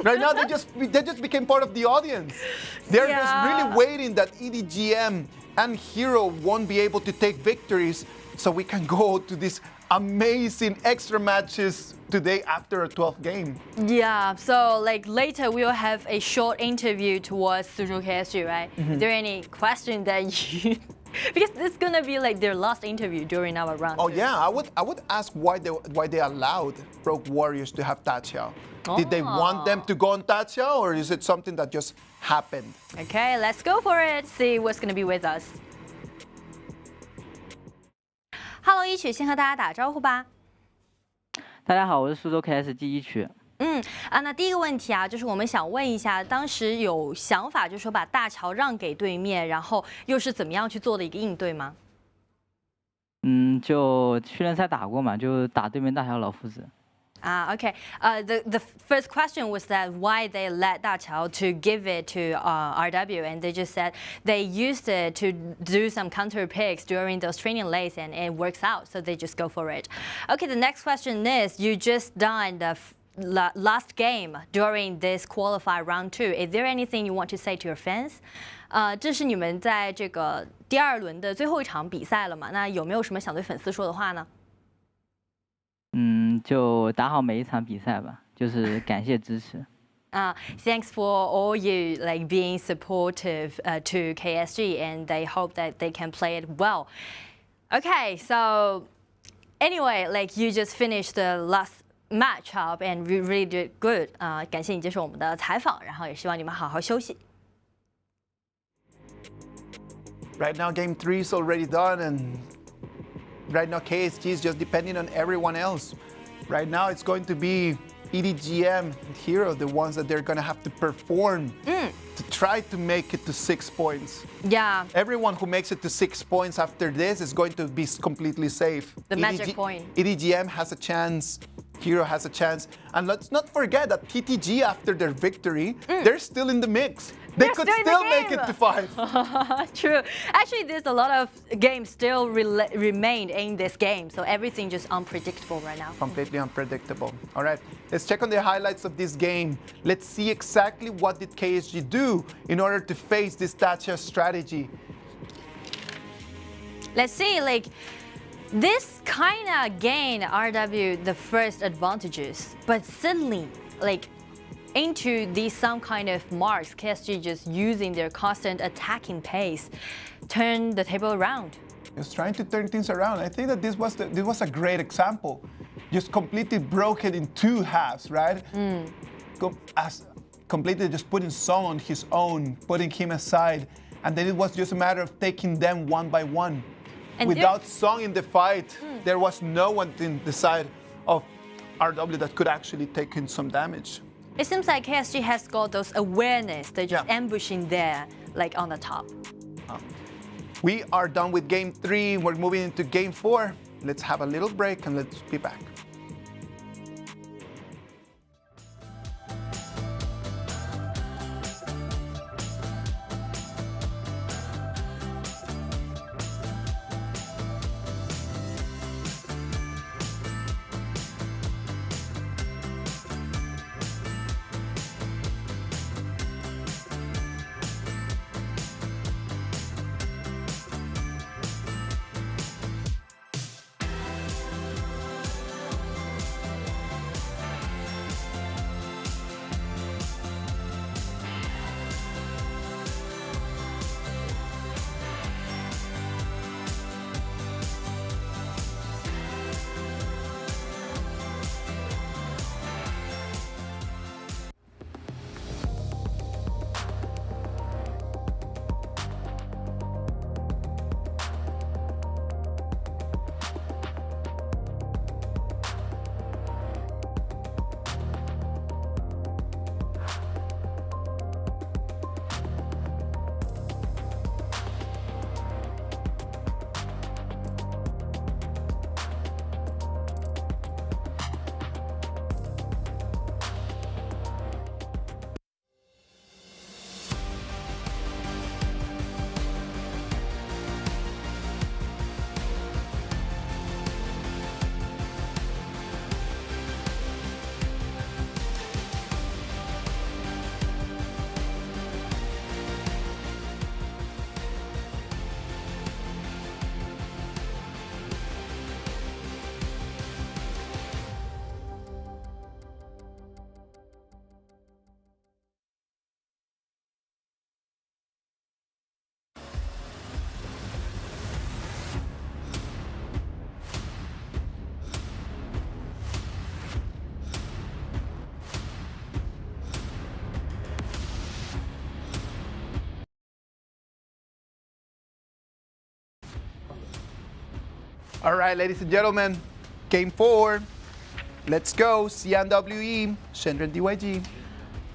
J: Right now they just became part of the audience. They're just really waiting that EDG.M and Hero won't be able to take victories, so we can go to these amazing extra matches today after a 12th game.
C: Yeah, so like later we'll have a short interview towards Suzhou KSG, right? Is there any question that you because this is gonna be like their last interview during our round.
J: Oh yeah, I would ask why they allowed Rogue Warriors to have TianYun. Did they want them to go on TianYun, or is it something that just happened?
C: Okay, let's go for it. See what's gonna be with us. Hello， 一曲先和大家打招呼吧。
M: 大家好，我是苏州 KSG 一曲。
C: 那第一个问题啊，就是我们想问一下，当时有想法就是说把大乔让给对面，然后又是怎么样去做的一个应对吗？
M: 就训练赛打过嘛，就打对面大乔老夫子。
C: Okay. The first question was that why they let Da Qiao to give it to RW, and they just said they used it to do some counter picks during those training lanes, and it works out, so they just go for it. Okay, the next question is, you just done the last game during this qualify round 2. Is there anything you want to say to your fans? 这是你们在这个第2轮的最后一场比赛了嘛？那有没有什么想对粉丝说的话呢？
M: 就打好每一场比赛吧，就是感谢支持。
C: Thanks for all you like being supportive to KSG, and they hope that they can play it well. Okay, so anyway, like you just finished the last matchup and we really did good. 感谢你接受我们的采访，然后也希望你们好好休息。
J: Right now, Game 3 is already done, and right now KSG is just depending on everyone else. Right now, it's going to be EDG.M and Hero, the ones that they're going to have to perform to try to make it to 6 points.
C: Yeah.
J: Everyone who makes it to 6 points after this is going to be completely safe.
C: The magic point.
J: EDG.M has a chance. Hero has a chance. And let's not forget that TTG, after their victory, they're still in the mix. They could still make it to 5.
C: True. Actually, there's a lot of games still remain in this game, so everything just unpredictable right now.
J: Completely unpredictable. All right, let's check on the highlights of this game. Let's see exactly what did KSG do in order to face this TianYun strategy.
C: Let's see, like, This kind of gained RW the first advantages, but suddenly, like, into these some kind of marks, KSG just using their constant attacking pace, turned the table around.
J: Just trying to turn things around. I think that this was a great example. Just completely broke it in two halves, right? Completely just putting Song on his own, putting him aside, and then it was just a matter of taking them one by one. And without Song in the fight, there was no one in the side of RW that could actually take in some damage.
C: It seems like KSG has got those awareness. They're just ambushing there, like on the top.
J: We are done with game 3. We're moving into game 4. Let's have a little break and let's be back. All right, ladies and gentlemen, game 4. Let's go. XiAn WE, Shenzhen DYG.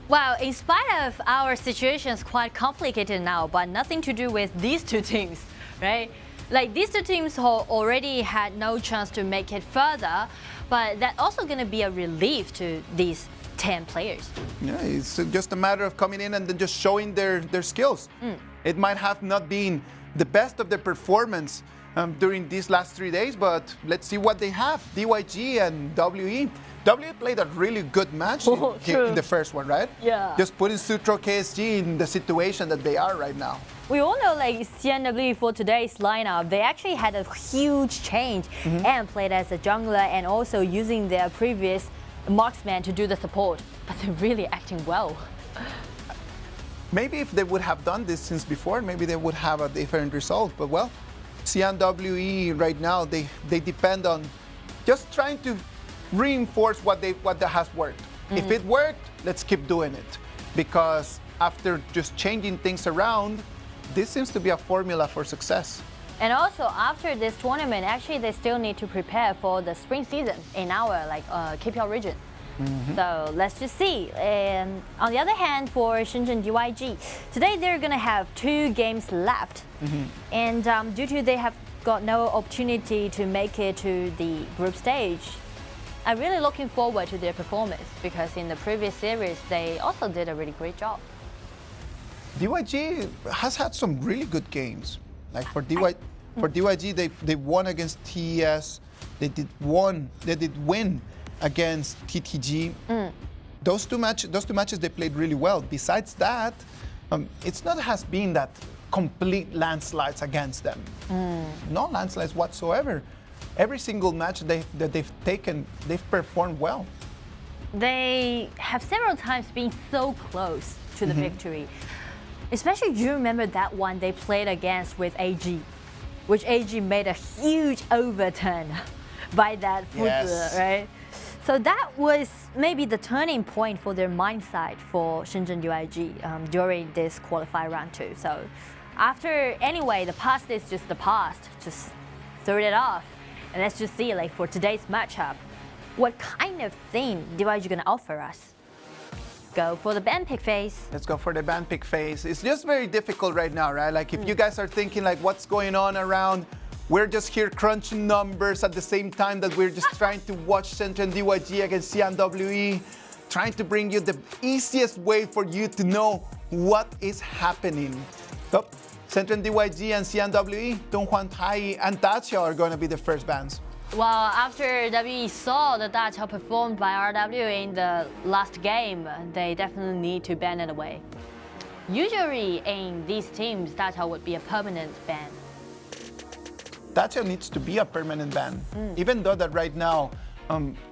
C: Well, in spite of our situations quite complicated now, but nothing to do with these two teams, right? Like these two teams already had no chance to make it further, but that's also going to be a relief to these 10 players.
J: Yeah, it's just a matter of coming in and then just showing their skills. It might have not been the best of their performance during these last 3 days, but let's see what they have. DYG and WE. WE played a really good match in the first one, right?
C: Yeah.
J: Just putting Sutro KSG in the situation that they are right now.
C: We all know like XiAn for today's lineup, they actually had a huge change and played as a jungler and also using their previous marksman to do the support, but they're really acting well.
J: Maybe if they would have done this since before, maybe they would have a different result, but well, XiAn WE right now, they depend on just trying to reinforce what has worked. If it worked, let's keep doing it. Because after just changing things around, this seems to be a formula for success.
C: And also after this tournament, actually they still need to prepare for the spring season in our KPL region. So let's just see. And on the other hand, for Shenzhen DYG, today they're gonna have 2 games left. And due to they have got no opportunity to make it to the group stage, I'm really looking forward to their performance because in the previous series, they also did a really great job.
J: DYG has had some really good games. Like for DYG, they won against TES. They did win against TTG. Those two matches they played really well. Besides that, it's not has been that complete landslides against them. No landslides whatsoever. every single match that they've taken, they've performed well.
C: They have several times been so close to the victory. Especially, you remember that one they played against with AG, which AG made a huge overturn by that Fuzi, right? So that was maybe the turning point for their mindset for Shenzhen UIG during this qualify round 2. So anyway, the past is just the past. Just throw it off. And let's just see, like, for today's matchup, what kind of thing UIG gonna offer us? Go for the band pick phase.
J: Let's go for the band pick phase. It's just very difficult right now, right? Like, if you guys are thinking, like, what's going on around, we're just here crunching numbers at the same time that we're just trying to watch Shenzhen DYG against XiAn, trying to bring you the easiest way for you to know what is happening. So, Shenzhen DYG and XiAn, Donghuan Tai and TES.A are going to be the first bands.
C: Well, after WE saw the TES.A performed by RW in the last game, they definitely need to ban it away. Usually in these teams, TES.A would be a permanent ban.
J: TES.A needs to be a permanent ban, even though that right now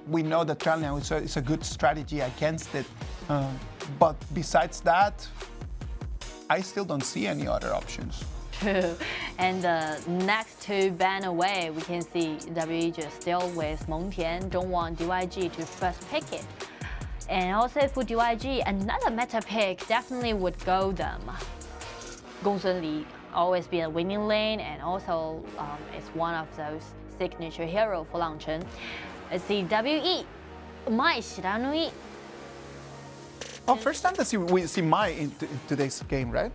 J: we know that TianYun is a good strategy against it. But besides that, I still don't see any other options.
C: True. And next to ban away, we can see WE just still with Mengtian, don't want DYG to first pick it. And also for DYG, another meta pick definitely would go them. Gongsun Li always be a winning lane, and also it's one of those signature hero for Langchen. Let's see WE, Mai Shiranui.
J: Oh, first time that we see Mai in today's game, right?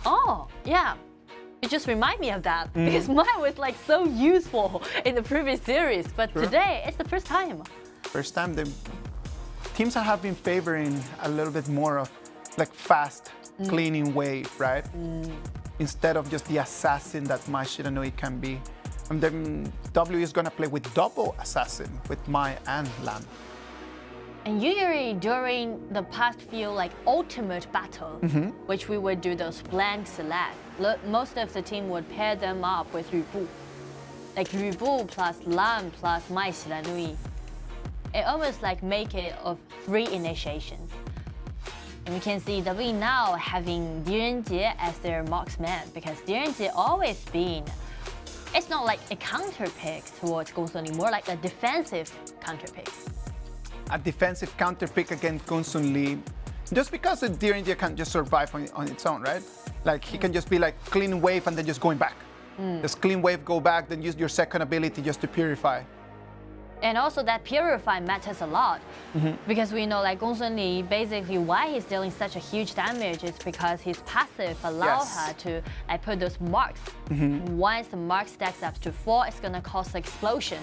C: Oh, yeah. You just remind me of that, because Mai was like so useful in the previous series, but today it's the first time.
J: First time the teams have been favoring a little bit more of like fast, cleaning wave, right? Instead of just the assassin that Mai Shiranui can be. And then W is gonna play with double assassin with Mai and Lam.
C: And usually during the past few like ultimate battle, which we would do those blank select, most of the team would pair them up with Yu. Like Yu plus Lam plus Mai Shiranui. It almost like make it of 3 initiations. And we can see W now having TianYun as their marksman, because TianYun always been, it's not like a counter pick towards Gongsun Li, more like a defensive counter pick.
J: A defensive counter pick against Gongsun Li, just because the TianYun can't just survive on its own, right? Like he can just be like clean wave and then just going back. Just clean wave, go back, then use your second ability just to purify.
C: And also that purify matters a lot, because we know like Gongsun Li, basically why he's dealing such a huge damage is because his passive allows her to like put those marks. Once the mark stacks up to 4, it's gonna cause an explosion.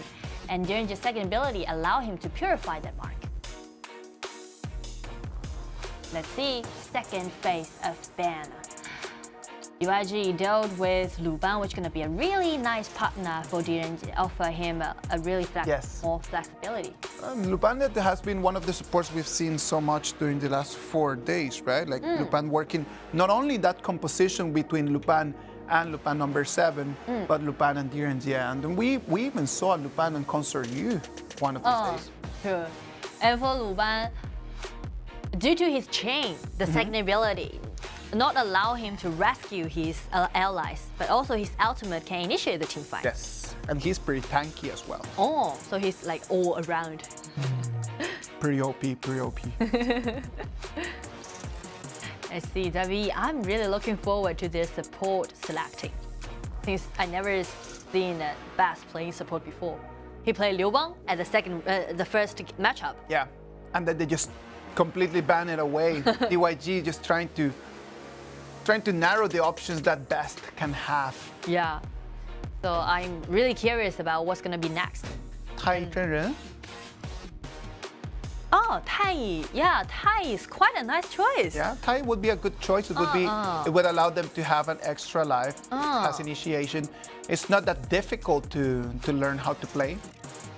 C: And during your second ability, allow him to purify that mark. Let's see, second phase of ban. UIG dealt with Luban, which is going to be a really nice partner for TianYun, offer him a really more flexibility.
J: Luban has been one of the supports we've seen so much during the last 4 days, right? Like Luban working not only that composition between Luban and Luban number 7, but Luban and TianYun. And we even saw Luban and Consort Yu one of these days.
C: True. And for Luban, due to his chain, the second ability, not allow him to rescue his allies, but also his ultimate can initiate the team fight.
J: Yes, and he's pretty tanky as well.
C: Oh, so he's like all around.
J: Pretty OP, pretty OP.
C: I see, Davi, I'm really looking forward to this support selecting, since I never seen Bass playing support before. He played Liu Bang at the first matchup.
J: Yeah, and then they just completely ban it away. DYG just trying to narrow the options that Best can have.
C: Yeah, so I'm really curious about what's gonna be next.
J: Tai Zhenren?
C: Oh, Tai. Yeah, Tai is quite a nice choice.
J: Yeah, Tai would be a good choice. It would be. It would allow them to have an extra life as initiation. It's not that difficult to learn how to play.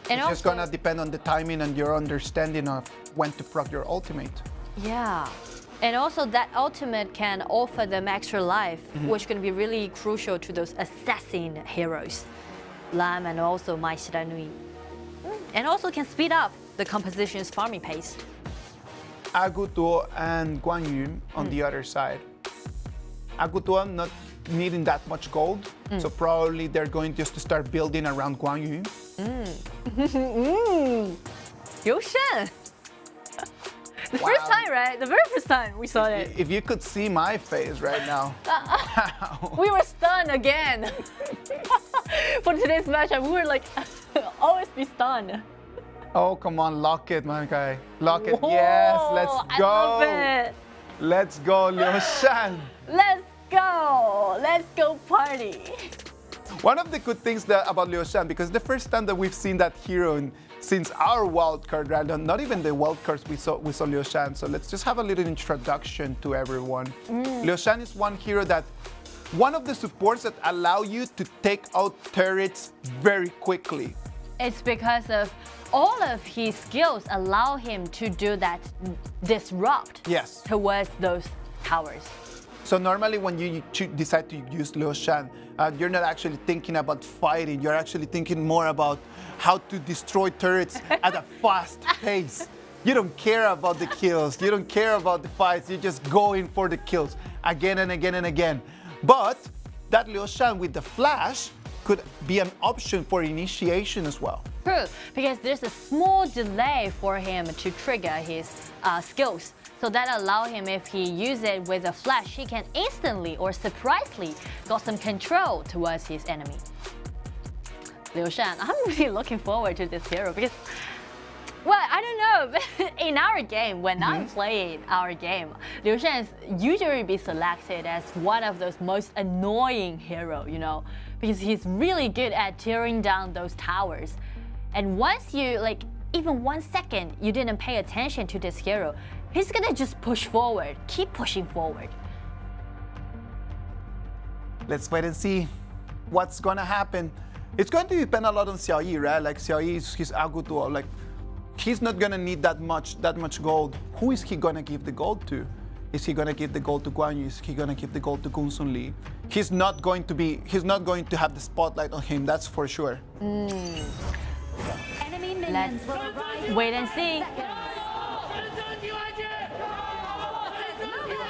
J: And it's just gonna depend on the timing and your understanding of when to proc your ultimate.
C: Yeah. And also that ultimate can offer them extra life, which can be really crucial to those assassin heroes. Lam and also my Shiranui. And also can speed up the composition's farming pace.
J: Agutuo and Guangyun on the other side. Agutuo not needing that much gold, so probably they're going just to start building around Guangyun.
C: Liu Shan! The first time, right? The very first time we saw it.
J: If you could see my face right now.
C: We were stunned again. For today's matchup, we were like, always be stunned.
J: Oh, come on, lock it, my guy. Lock it.
C: Whoa,
J: yes, let's go.
C: I love it.
J: Let's go, Liu Shan.
C: Let's go. Let's go party.
J: One of the good things about Liu Shan, because the first time that we've seen that hero since our wildcard random, not even the wildcards we saw Liu Shan. So let's just have a little introduction to everyone. Liu Shan is one hero one of the supports that allow you to take out turrets very quickly.
C: It's because of all of his skills allow him to do that disrupt towards those towers.
J: So normally when you decide to use Liu Shan, you're not actually thinking about fighting. You're actually thinking more about how to destroy turrets at a fast pace. You don't care about the kills. You don't care about the fights. You're just going for the kills again and again and again. But that Liu Shan with the flash could be an option for initiation as well.
C: True, because there's a small delay for him to trigger his skills. So that allows him, if he uses it with a flash, he can instantly or surprisingly got some control towards his enemy. Liu Shan, I'm really looking forward to this hero because, well, I don't know, but in our game, when I'm playing our game, Liu Shan is usually be selected as one of those most annoying hero, you know, because he's really good at tearing down those towers. And once you, like, even 1 second, you didn't pay attention to this hero, he's gonna just push forward, keep pushing forward.
J: Let's wait and see what's gonna happen. It's going to depend a lot on XiAn, right? Like XiAn is his Agutuo, like he's not gonna need that much gold. Who is he gonna give the gold to? Is he gonna give the gold to Guan Yu? Is he gonna give the gold to Gung Sun Li? He's not going to have the spotlight on him, that's for sure.
C: Let's wait and see.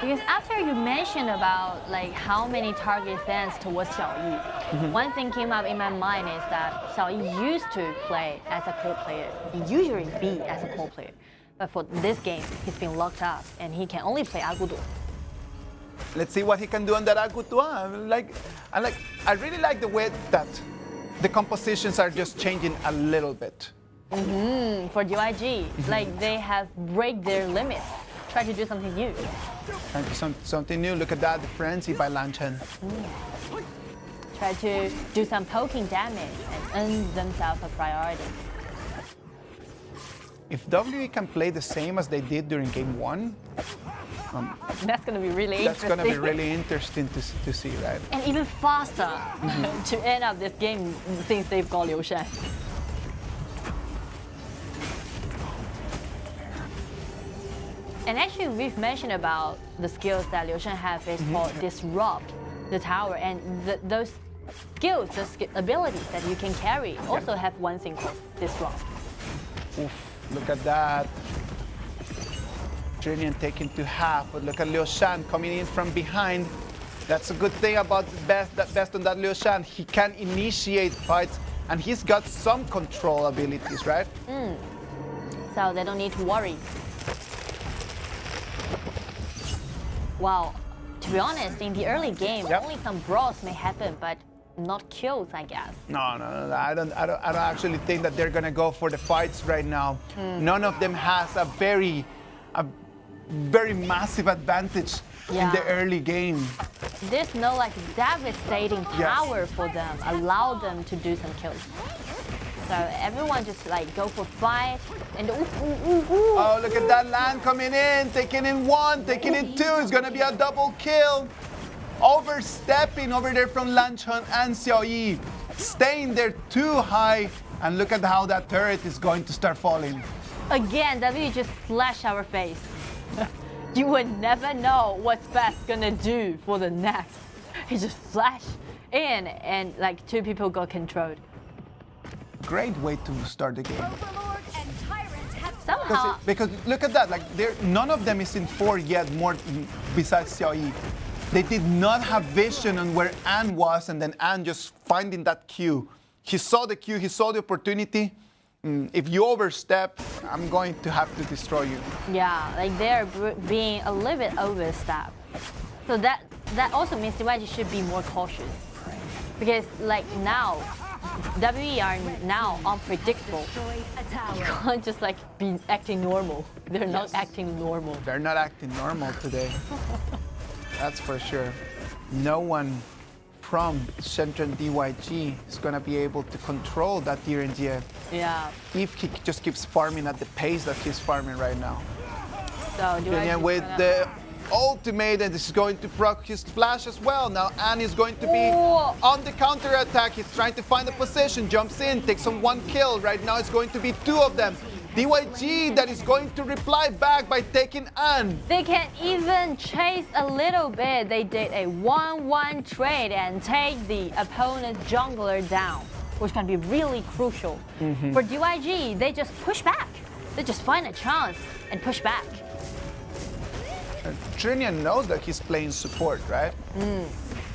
C: Because after you mentioned about like how many target fans towards XiAn, one thing came up in my mind is that XiAn used to play as a core player. He usually be as a core player. But for this game, he's been locked up and he can only play Agutuo.
J: Let's see what he can do on that Agutuo. I really like the way that the compositions are just changing a little bit.
C: For UIG, like they have break their limits, try to do something new.
J: Trying to do something new. Look at that, the frenzy by Lan Chen.
C: Try to do some poking damage and earn themselves a priority.
J: If WE can play the same as they did during game 1,
C: that's going to be really interesting.
J: That's going to be really interesting to see, right?
C: And even faster to end up this game since they've got Liu Shan. And actually, we've mentioned about the skills that Liu Shan have is called disrupt the tower, and those skills, those abilities that you can carry also have one thing called disrupt.
J: Oof, look at that. Jinan taken to half, but look at Liu Shan coming in from behind. That's a good thing about best on that Liu Shan. He can initiate fights, and he's got some control abilities, right?
C: So they don't need to worry. Wow, to be honest, in the early game, only some brawls may happen, but not kills, I guess.
J: No. I don't actually think that they're gonna go for the fights right now. None of them has a very massive advantage in the early game.
C: There's no like devastating power for them, allow them to do some kills. So everyone just like go for fight and
J: Oh, look at that land coming in, taking in 1, taking in 2. It's gonna be a double kill. Overstepping over there from Lan Chen and XiAn, staying there too high, and look at how that turret is going to start falling.
C: Again, W just flashed our face. You would never know what's Beth gonna do for the next. He just flashed in and like 2 people got controlled.
J: Great way to start the game.
G: Overlord and Tyrant have
C: Somehow,
J: Because look at that, like none of them is in 4 yet, more besides XiAn. They did not have vision on where An was, and then An just finding that Q. He saw the Q, he saw the opportunity. If you overstep, I'm going to have to destroy you.
C: yeah, like they're being a little bit overstepped. So that also means DYG should be more cautious. Because like now, WE are now unpredictable. You can't just like be acting normal. They're not acting normal.
J: They're not acting normal today. That's for sure. No one from Shenzhen DYG is going to be able to control that TianYun
C: Yeah.
J: if he just keeps farming at the pace that he's farming right now.
C: So
J: TianYun with the ultimate, and this is going to proc his flash as well. Now An is going to be on the counter attack. He's trying to find a position, jumps in, takes on 1 kill. Right now it's going to be 2 of them. DYG that is going to reply back by taking An.
C: They can even chase a little bit. They did a 1-1 trade and take the opponent's jungler down, which can be really crucial. For DYG, they just push back. They just find a chance and push back.
J: Jinan knows that he's playing support, right?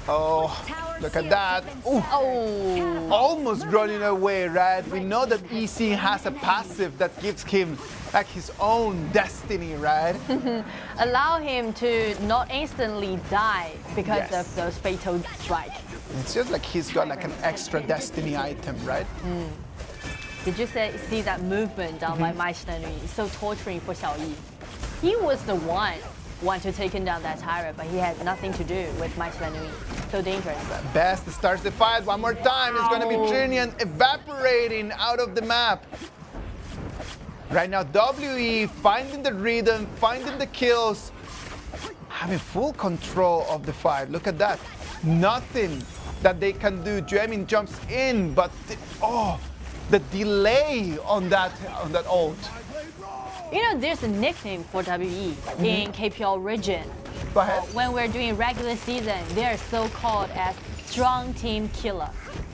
J: Oh, look at that. Ooh.
C: Oh.
J: Almost running away, right? We know that EC has a passive that gives him like his own destiny, right?
C: Allow him to not instantly die because of those fatal strike.
J: It's just like he's got like an extra destiny item, right?
C: Did you see that movement down by Mai Shenui? It's so torturing for XiAn. He was the one to take down that tyrant, but he had nothing to do with Mai Shenui. So dangerous.
J: Best starts the fight one more time. It's going to be Jinan evaporating out of the map. Right now, WE finding the rhythm, finding the kills, having full control of the fight. Look at that. Nothing that they can do. Jimin jumps in, but the delay on that ult.
C: You know, there's a nickname for WE in KPL region.
J: Go ahead.
C: When we're doing regular season, they're so called as strong team killer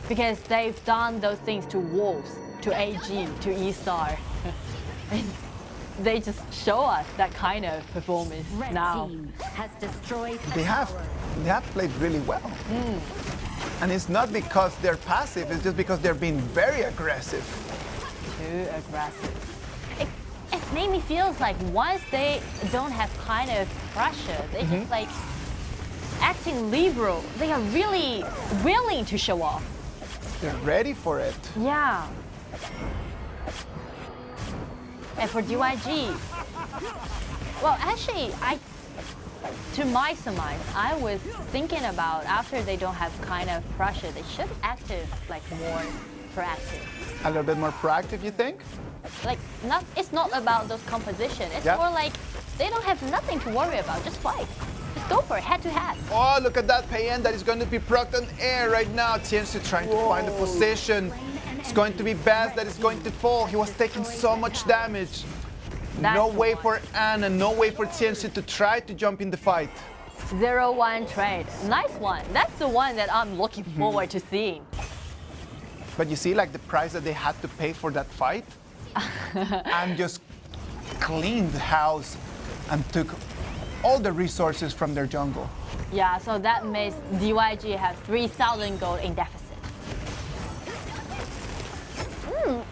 C: because they've done those things to Wolves, to AG, to E-Star. They just show us that kind of performance now.
G: Team has destroyed
J: They have played really well. And it's not because they're passive, it's just because they're being very aggressive.
C: Too aggressive. It made me feel like once they don't have kind of pressure, they just like acting liberal. They are really willing to show off.
J: They're ready for it.
C: Yeah. And for DYG, well, actually, to my surmise, I was thinking about after they don't have kind of pressure, they should act like more proactive.
J: A little bit more proactive, you think?
C: Like, it's not about those composition. It's more like they don't have nothing to worry about. Just fight. Just go for it, head to head.
J: Oh, look at that Pena that is going to be procced on air right now. TianYun trying to find a position. It's going to be Baz that is going to fall. He was taking so much damage. No way for An and no way for TianYun to try to jump in the fight.
C: 0-1 trade. Nice one. That's the one that I'm looking forward to seeing.
J: But you see, like the price that they had to pay for that fight? And just cleaned the house and took all the resources from their jungle.
C: Yeah, so that makes DYG have 3,000 gold in deficit.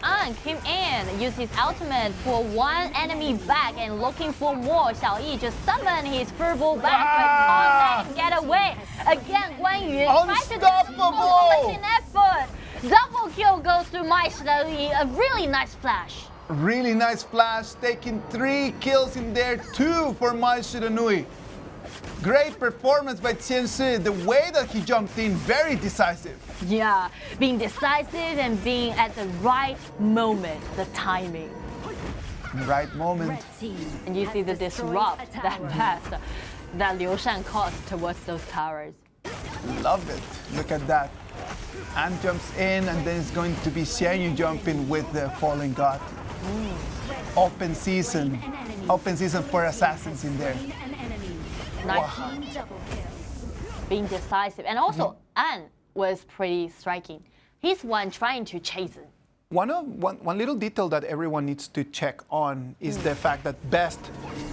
C: An came in, used his ultimate for 1 enemy back and looking for more. XiAn just summoned his purple back, but can't get away. Again, Guangzhou tries to do so much in effort. Double kill goes to Mai Shenui, a really nice flash.
J: Really nice flash, taking 3 kills in there, 2 for Mai Shenui. Great performance by TianYun. The way that he jumped in, very decisive.
C: Yeah, being decisive and being at the right moment, the timing.
J: Right moment.
C: And you see the disrupt that path that Liu Shan caused towards those towers.
J: Love it. Look at that. An jumps in, and then it's going to be XiAn jumping with the Fallen God. Open season for assassins in there.
C: Nice. Being decisive. And also, An was pretty striking. He's one trying to chase
J: One little detail that everyone needs to check on is the fact that Best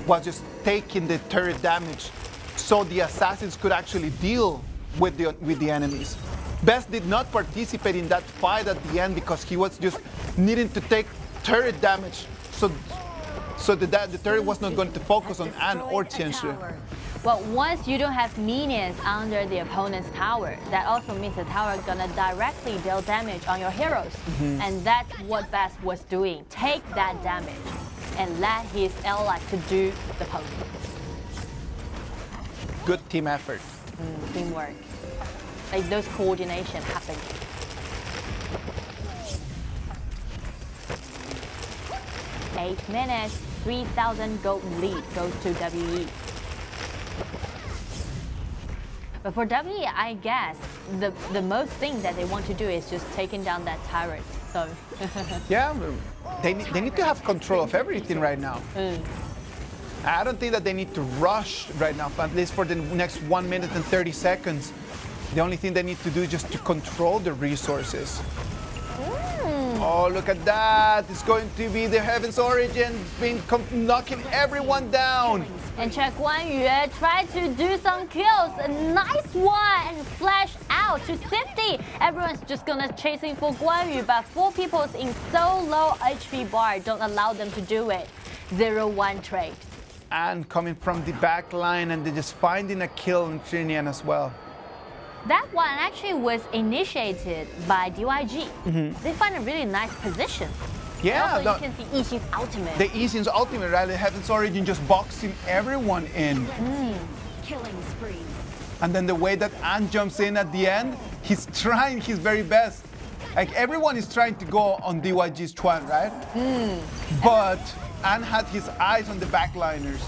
J: was just taking the turret damage so the assassins could actually deal with the enemies. Best did not participate in that fight at the end because he was just needing to take turret damage, so the turret was not going to focus on An or TianYun.
C: Well, once you don't have minions under the opponent's tower, that also means the tower is gonna directly deal damage on your heroes. And that's what Best was doing. Take that damage and let his ally to do the poke.
J: Good team effort.
C: Teamwork. Like those coordination happened. Eight minutes, 3,000 gold lead goes to WE. But for WE, I guess the most thing that they want to do is just taking down that turret. So
J: yeah, they need to have control of everything right now. I don't think that they need to rush right now, at least for the next 1 minute and 30 seconds. The only thing they need to do is just to control the resources. Oh, look at that. It's going to be the Heaven's Origin knocking everyone down.
C: And check Guangyu tried to do some kills. A nice one and flash out to 50. Everyone's just gonna chasing for Guangyu, but 4 people in so low HP bar don't allow them to do it. 0-1 trade.
J: And coming from the back line and they're just finding a kill in XiAn as well.
C: That one actually was initiated by DYG. They find a really nice position.
E: Yeah,
C: and also you can see EC's ultimate.
E: The EC's ultimate, right? The Heaven's Origin just boxing everyone in.
G: Killing spree.
E: And then the way that An jumps in at the end, he's trying his very best. Like everyone is trying to go on DYG's XiAn, right? But An had his eyes on the backliners.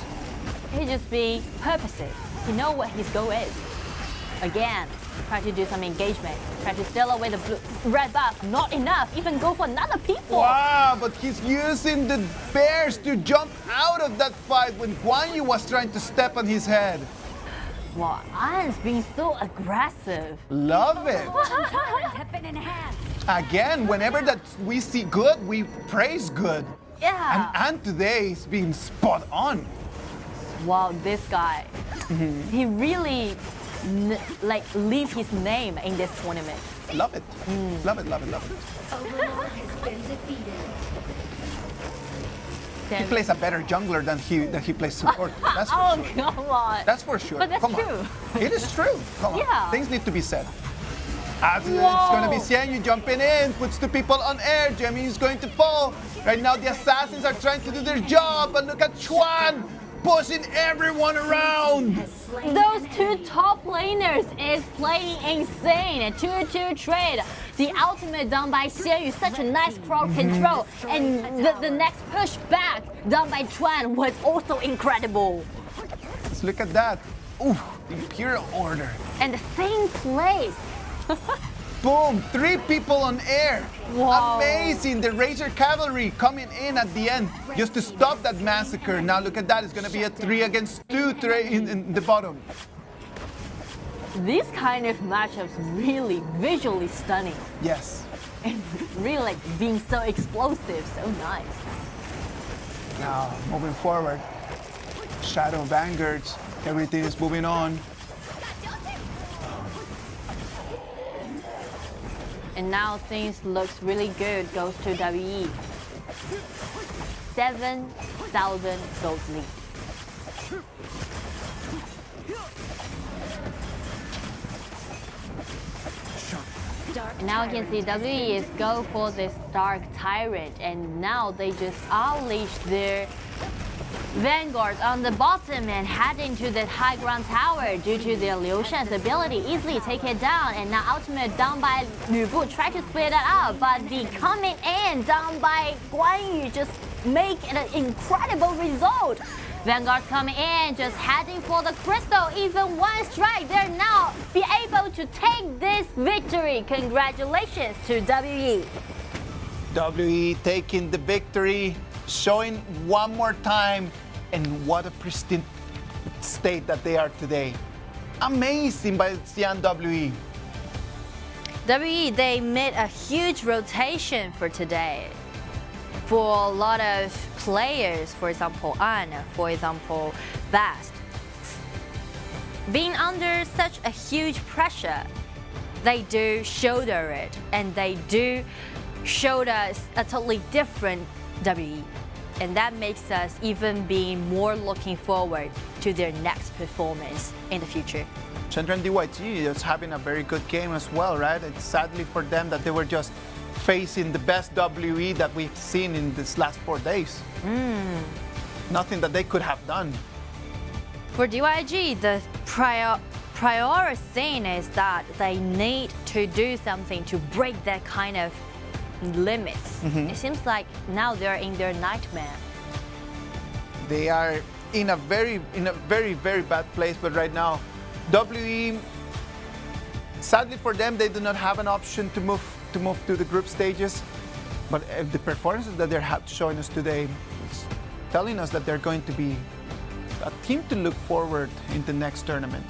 C: He just be purposive. He know what his goal is. Again, try to do some engagement. Try to steal away the red buff. Not enough. Even go for another people.
E: Wow, but he's using the bears to jump out of that fight when Guangyu was trying to step on his head.
C: Wow, An's being so aggressive.
E: Love it.
G: Have been enhanced.
E: Again, whenever that we see good, we praise good.
C: Yeah.
E: And today is being spot on.
C: Wow, this guy. He really leave his name in this tournament.
E: Love it. Love it, love it, love it.
G: Overlord has been defeated.
E: He plays a better jungler than he plays support. That's for sure.
C: Oh, come on.
E: That's for sure.
C: But that's
E: come
C: true.
E: On. It is true. Come on.
C: Yeah.
E: Things need to be said. As it's going to be XiAn jumping in, puts 2 people on air. Jemmy is going to fall. Right now, the assassins are trying to do their job, but look at XiAn pushing everyone around.
C: Those 2 top laners is playing insane. A 2-2 trade. The ultimate done by XiAn, such a nice crowd control. And the next push back done by XiAn was also incredible.
E: Let's look at that. Ooh, the Imperial Order.
C: And the same place.
E: Boom, 3 people on air.
C: Wow.
E: Amazing. The Razor Cavalry coming in at the end just to stop that massacre. Now look at that. It's going to be a 3 against 2 in the bottom.
C: These kind of matchups really visually stunning.
E: Yes.
C: And really being so explosive, so nice.
E: Now, moving forward. Shadow Vanguards. Everything is moving on.
C: And now things looks really good, goes to WE. 7,000 gold lead. And now you can see WE is go for this Dark Tyrant, and now they just unleash their Vanguard on the bottom and heading to the high ground tower due to their Liu Shan's ability, easily take it down. And now ultimate down by Lu Bu, try to split it up, but the coming in down by Guangyu just make an incredible result. Vanguard coming in, just heading for the crystal. Even 1 strike, they're now be able to take this victory. Congratulations to WE.
E: WE taking the victory, showing one more time and what a pristine state that they are today. Amazing by XiAn WE.
C: WE, they made a huge rotation for today. For a lot of players, for example, Anna, for example, Bast. Being under such a huge pressure, they do shoulder it, and they do shoulder a totally different WE. And that makes us even be more looking forward to their next performance in the future.
J: Shenzhen DYG is having a very good game as well, right? It's sadly for them that they were just facing the best WE that we've seen in this last 4 days. Nothing that they could have done.
C: For DYG, the prior thing is that they need to do something to break that kind of limits. It seems like now they're in their nightmare.
J: They are in a very, very bad place, but right now, WE, sadly for them, they do not have an option to move to the group stages. But the performances that they're showing us today is telling us that they're going to be a team to look forward in the next tournament.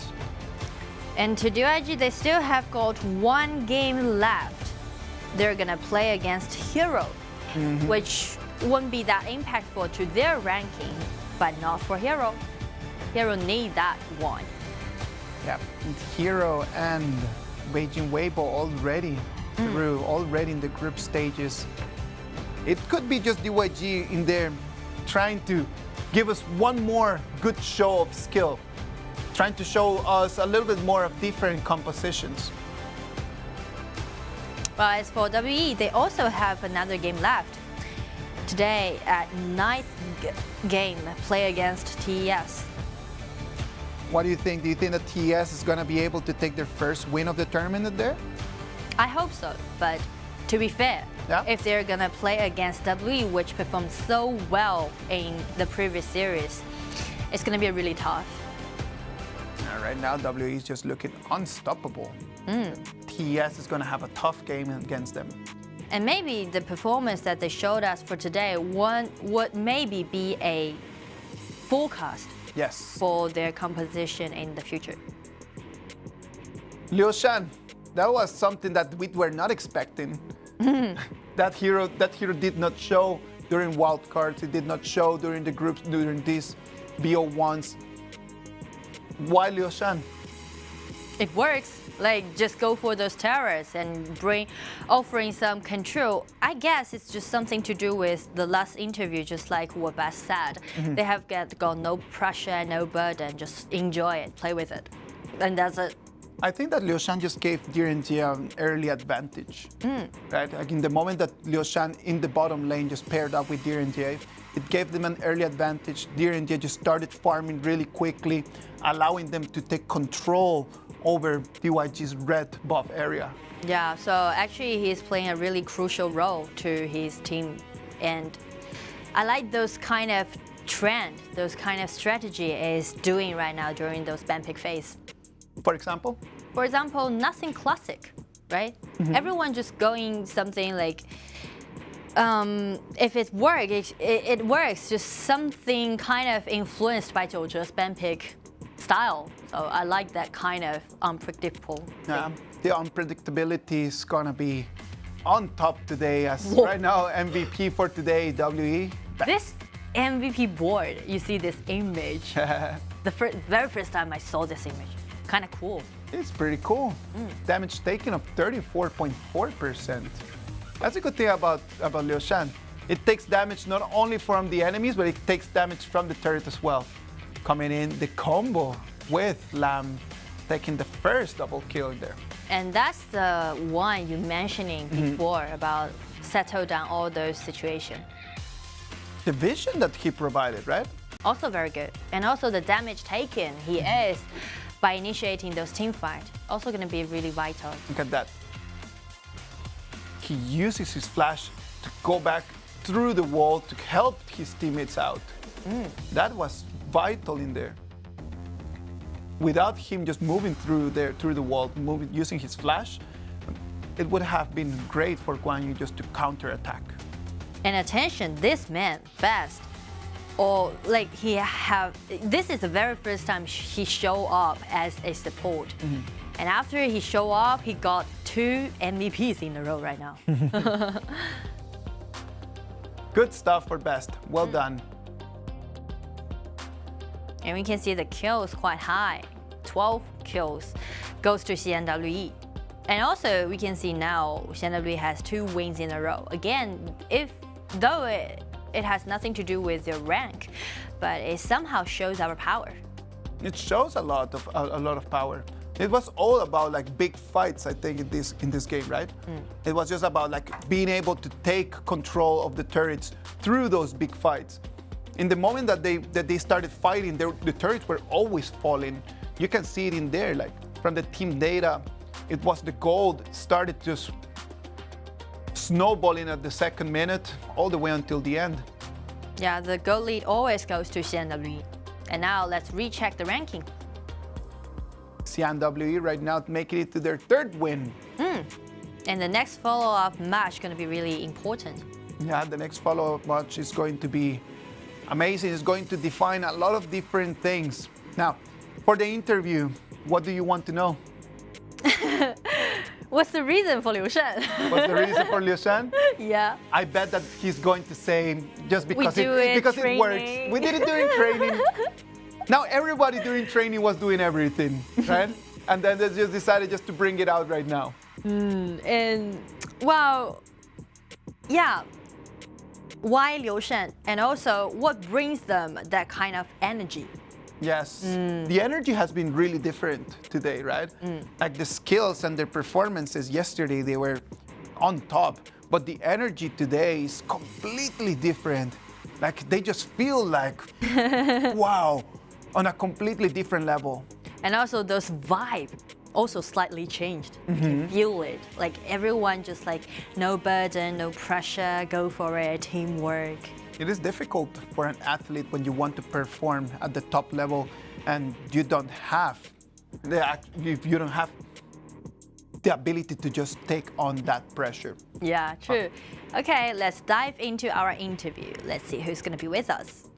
C: And to DYG, they still have got one game left. They're gonna play against Hero, which won't be that impactful to their ranking, but not for Hero. Hero need that one.
J: Yeah, Hero and Beijing Weibo already through, already in the group stages. It could be just DYG in there trying to give us one more good show of skill, trying to show us a little bit more of different compositions.
C: Well, as for WE, they also have another game left. Today at 9th game, play against TES.
J: What do you think? Do you think that TES is going to be able to take their first win of the tournament there?
C: I hope so, but to be fair, if they're going to play against WE, which performed so well in the previous series, it's going to be really tough.
J: Right now, WE is just looking unstoppable. TES is going to have a tough game against them.
C: And maybe the performance that they showed us for today would maybe be a forecast for their composition in the future.
J: Liu-Shan, that was something that we were not expecting. That hero did not show during wildcards. It did not show during the groups, during these BO1s. Why Liu-Shan?
C: It works. Like, just go for those towers and offering some control. I guess it's just something to do with the last interview, just like what Bast said. They have got no pressure, no burden, just enjoy it, play with it. And that's it.
J: I think that Liu-Shan just gave DRNG an early advantage. Right? Like in the moment that Liu-Shan in the bottom lane just paired up with DRNG, it gave them an early advantage. DRNG just started farming really quickly, allowing them to take control over DYG's red buff area.
C: Yeah, so actually he's playing a really crucial role to his team. And I like those kind of trend, those kind of strategy is doing right now during those ban pick phase.
J: For example?
C: For example, nothing classic, right? Everyone just going something like, if it works, it works. Just something kind of influenced by Zhou's ban pick style. So I like that kind of unpredictable thing.
J: The unpredictability is gonna be on top today as right now MVP for today, WE.
C: This MVP board, you see this image. The very first time I saw this image, kind of cool.
J: It's pretty cool. Damage taken of 34.4%. That's a good thing about Liu-Shan. It takes damage not only from the enemies, but it takes damage from the turret as well. Coming in the combo with Lamb, taking the first double kill there.
C: And that's the one you mentioning before about settle down all those situations.
J: The vision that he provided, right?
C: Also very good. And also the damage taken he is by initiating those team fights. Also going to be really vital.
J: Look at that. He uses his flash to go back through the wall to help his teammates out. That was vital in there. Without him just moving through the wall, using his flash, it would have been great for Guang Yu just to counter-attack.
C: And attention, this man, Bast, or like this is the very first time he show up as a support. And after he show up, he got 2 MVPs in a row right now.
J: Good stuff for Best. Well done.
C: And we can see the kills quite high. 12 kills goes to CNWE. And also we can see now CNWE has 2 wins in a row. Again, though it has nothing to do with their rank, but it somehow shows our power.
J: It shows a lot of power. It was all about like big fights, I think, in this game, right? It was just about like being able to take control of the turrets through those big fights. In the moment that they started fighting, the turrets were always falling. You can see it in there, like from the team data. It was the gold started just snowballing at the second minute, all the way until the end.
C: Yeah, the gold lead always goes to CNWE. And now let's recheck the ranking.
J: CNWE right now making it to their 3rd win.
C: And the next follow-up match is going to be really important.
J: Yeah, the next follow-up match is going to be amazing. It's going to define a lot of different things. Now, for the interview, what do you want to know?
C: What's the reason for Liu Shan?
J: What's the reason for Liu Shan?
C: Yeah.
J: I bet that he's going to say just because it works. We did it during training. Now everybody during training was doing everything, right? And then they just decided just to bring it out right now.
C: And well, yeah. Why Liu Shan? And also, what brings them that kind of energy?
J: Yes, the energy has been really different today, right? Like the skills and their performances yesterday, they were on top. But the energy today is completely different. Like they just feel like, wow, on a completely different level.
C: And also those vibe also slightly changed. You can feel it. Like everyone just like no burden, no pressure, go for it, teamwork.
J: It is difficult for an athlete when you want to perform at the top level and you don't have the ability to just take on that pressure.
C: Yeah, true. Okay, let's dive into our interview. Let's see who's going to be with us.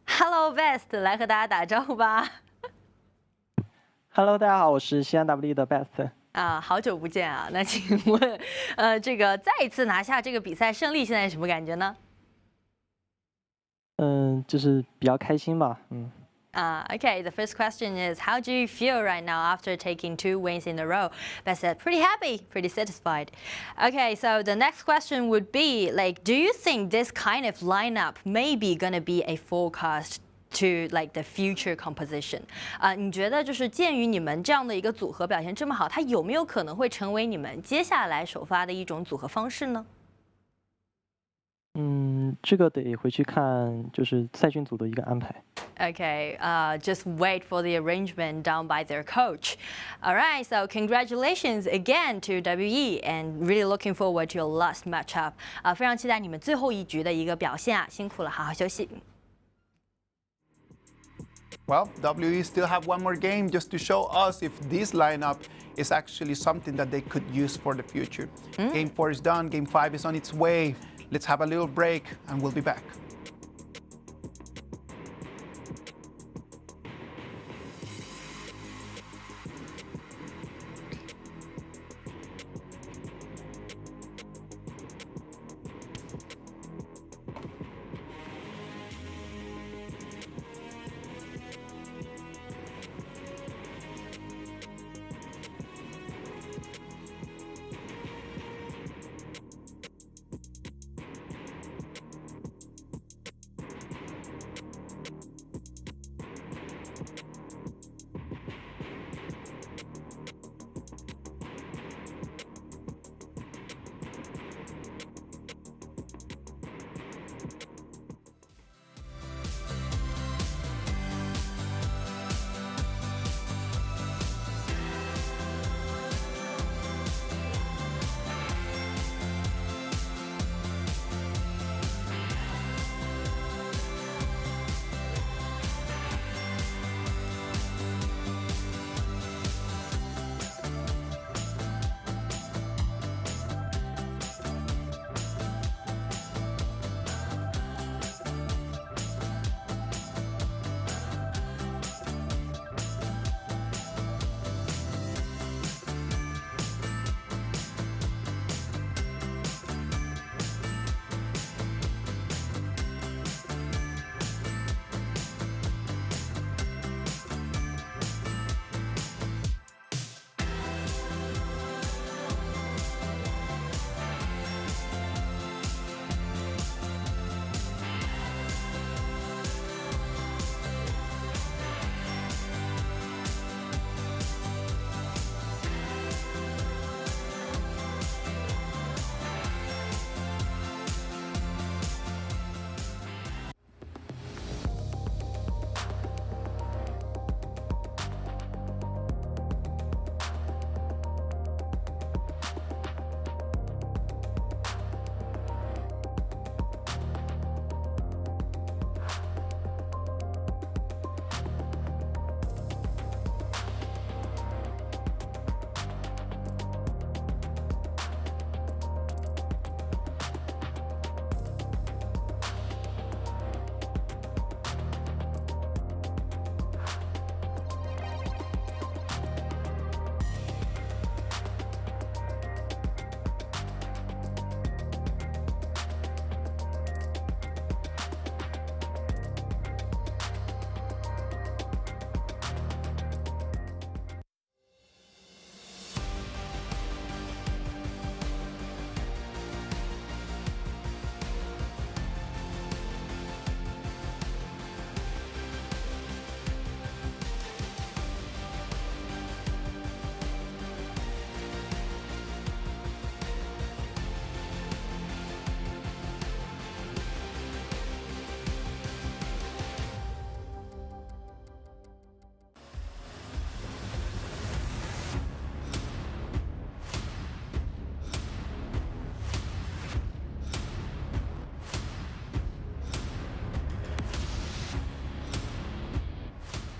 C: Hello, Best， 来和大家打招呼吧。
K: Hello， 大家好，我是CNWE的 Best。
C: 好久不见啊！那请问，这个再一次拿下这个比赛胜利，现在什么感觉呢？
K: 就是比较开心吧，Okay,
C: the first question is, how do you feel right now after taking 2 wins in a row? Best said, pretty happy, pretty satisfied. Okay, so the next question would be, like, do you think this kind of lineup may be gonna be a forecast to like the future composition? 你觉得就是鉴于你们这样的一个组合表现这么好，它有没有可能会成为你们接下来首发的一种组合方式呢？
K: 这个得回去看就是赛训组的一个安排。
C: Okay, just wait for the arrangement done by their coach. All right, so congratulations again to WE, and really looking forward to your last matchup. 非常期待你们最后一局的一个表现啊，辛苦了，好好休息。
J: Well, WE still have one more game just to show us if this lineup is actually something that they could use for the future. Game 4 is done, Game 5 is on its way. Let's have a little break and we'll be back.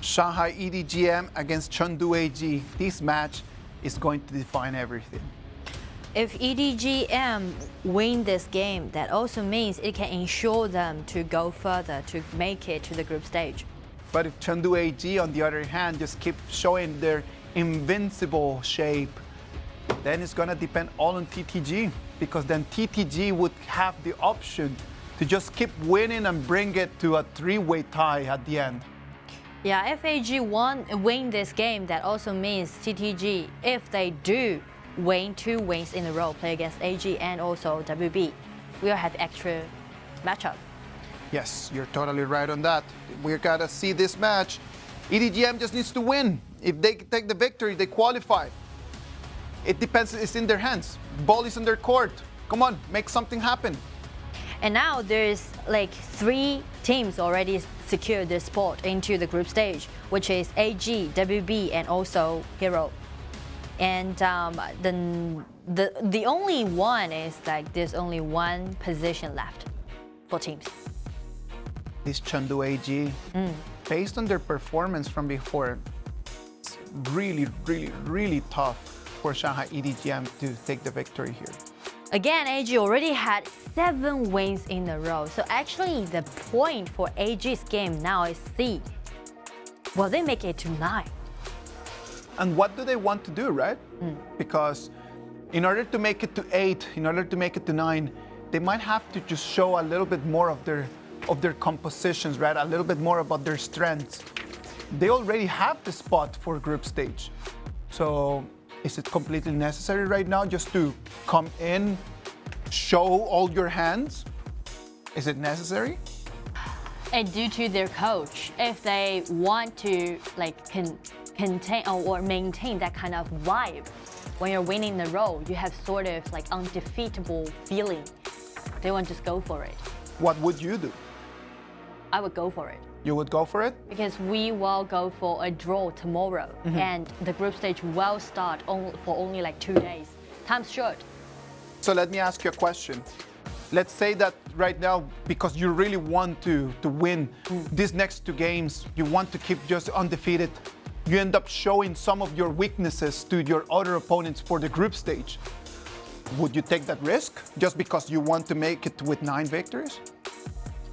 J: Shanghai EDG.M against Chengdu AG. This match is going to define everything.
C: If EDG.M win this game, that also means it can ensure them to go further, to make it to the group stage.
J: But if Chengdu AG, on the other hand, just keep showing their invincible shape, then it's gonna depend all on TTG, because then TTG would have the option to just keep winning and bring it to a three-way tie at the end.
C: Yeah, if AG win this game, that also means TTG, if they do win 2 wins in a row, play against AG and also WB, we'll have extra matchup.
J: Yes, you're totally right on that. We gotta see this match. EDG.M just needs to win. If they take the victory, they qualify. It depends, it's in their hands. Ball is in their court. Come on, make something happen.
C: And now there's like 3 teams already secured their spot into the group stage, which is AG, WB, and also Hero. And the only one is like there's only 1 position left for teams.
J: This Chengdu AG, based on their performance from before, it's really, really, really tough for Shanghai EDG.M to take the victory here.
C: Again, AG already had 7 wins in a row. So actually the point for AG's game now is C. Well, they make it to 9.
J: And what do they want to do, right? Because in order to make it to 8, in order to make it to 9, they might have to just show a little bit more of their compositions, right? A little bit more about their strengths. They already have the spot for group stage. So is it completely necessary right now just to come in, show all your hands? Is it necessary?
C: And due to their coach, if they want to like contain or maintain that kind of vibe, when you're winning in a row, you have sort of like undefeatable feeling. They won't just go for it.
J: What would you do?
C: I would go for it.
J: You would go for it?
C: Because we will go for a draw tomorrow, and the group stage will start for only like 2 days. Time's short.
J: So let me ask you a question. Let's say that right now, because you really want to win these next 2 games, you want to keep just undefeated, you end up showing some of your weaknesses to your other opponents for the group stage. Would you take that risk just because you want to make it with 9 victories?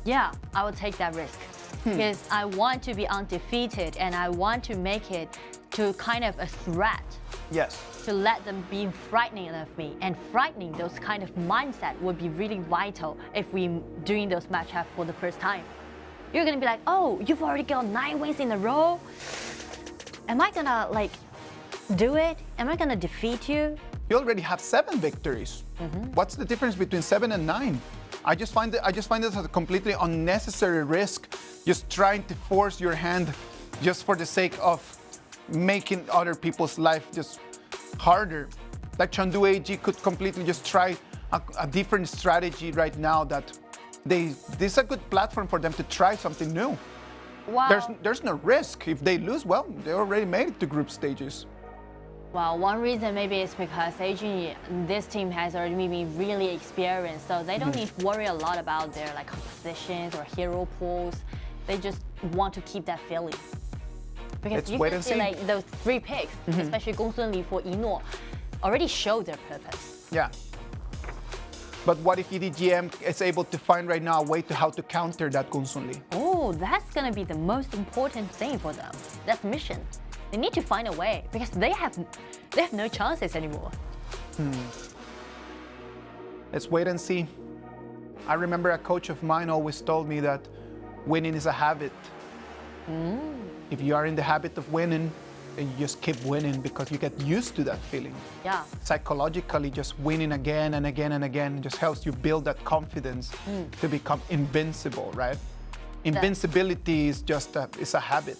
C: Yeah, I would take that risk. Because I want to be undefeated and I want to make it to kind of a threat.
J: Yes.
C: To let them be frightening of me. And frightening those kind of mindset would be really vital if we're doing those matchups for the first time. You're gonna be like, oh, you've already got 9 wins in a row? Am I gonna like do it? Am I gonna defeat you?
J: You already have 7 victories. What's the difference between 7 and 9? I just find this a completely unnecessary risk, just trying to force your hand just for the sake of making other people's life just harder. Like Chengdu AG could completely just try a different strategy right now that this is a good platform for them to try something new.
C: Wow.
J: There's no risk. If they lose, well, they already made it to group stages.
C: Well, one reason maybe is because AG, this team has already been really experienced, so they don't need to worry a lot about their like compositions or hero pools. They just want to keep that feeling. Because you can see like those 3 picks, especially Gong Sun Li for Nora, already show their purpose.
J: Yeah. But what if EDG.M is able to find right now a way to how to counter that Gong Sun Li?
C: Oh, that's gonna be the most important thing for them. That's mission. They need to find a way because they have no chances anymore.
J: Let's wait and see. I remember a coach of mine always told me that winning is a habit. If you are in the habit of winning, then you just keep winning because you get used to that feeling.
C: Yeah.
J: Psychologically, just winning again and again and again just helps you build that confidence to become invincible, right? Invincibility is just it's a habit.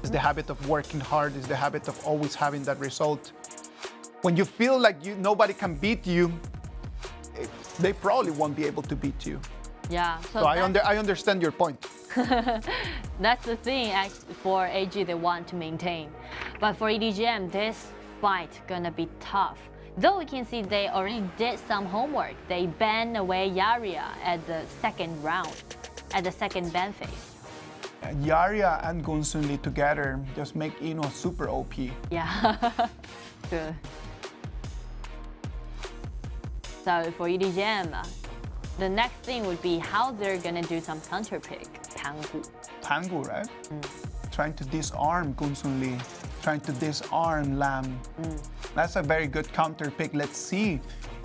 J: It's the habit of working hard. It's the habit of always having that result. When you feel like nobody can beat you, they probably won't be able to beat you.
C: Yeah.
J: So I understand your point.
C: That's the thing for AG they want to maintain. But for EDG.M, this fight gonna be tough. Though we can see they already did some homework. They banned away Yaria at the 2nd round, at the 2nd ban phase.
J: Yaria and Gunsun Lee together just make Ino super OP.
C: Yeah, good. So for EDG.M, the next thing would be how they're gonna do some counter pick, Pangu.
J: Pangu, right? Trying to disarm Gunsun Lee, trying to disarm Lam. That's a very good counter pick. Let's see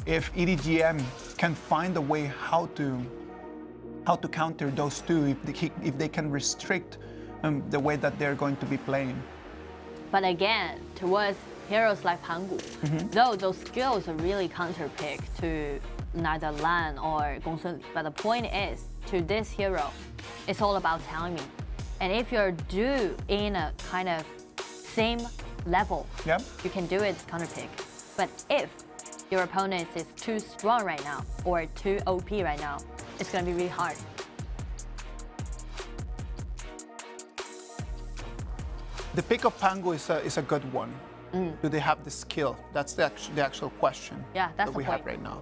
J: if EDG.M can find a way how to counter those two, if they can restrict the way that they're going to be playing.
C: But again, towards heroes like Pangu, though those skills are really counter pick to neither Lan or Gongsun, but the point is, to this hero, it's all about timing. And if you're due in a kind of same level, you can do it counter pick. But if your opponent is too strong right now or too OP right now, it's gonna be really hard.
J: The pick of Pangu is a good one. Do they have the skill? That's the actual question that we have right now.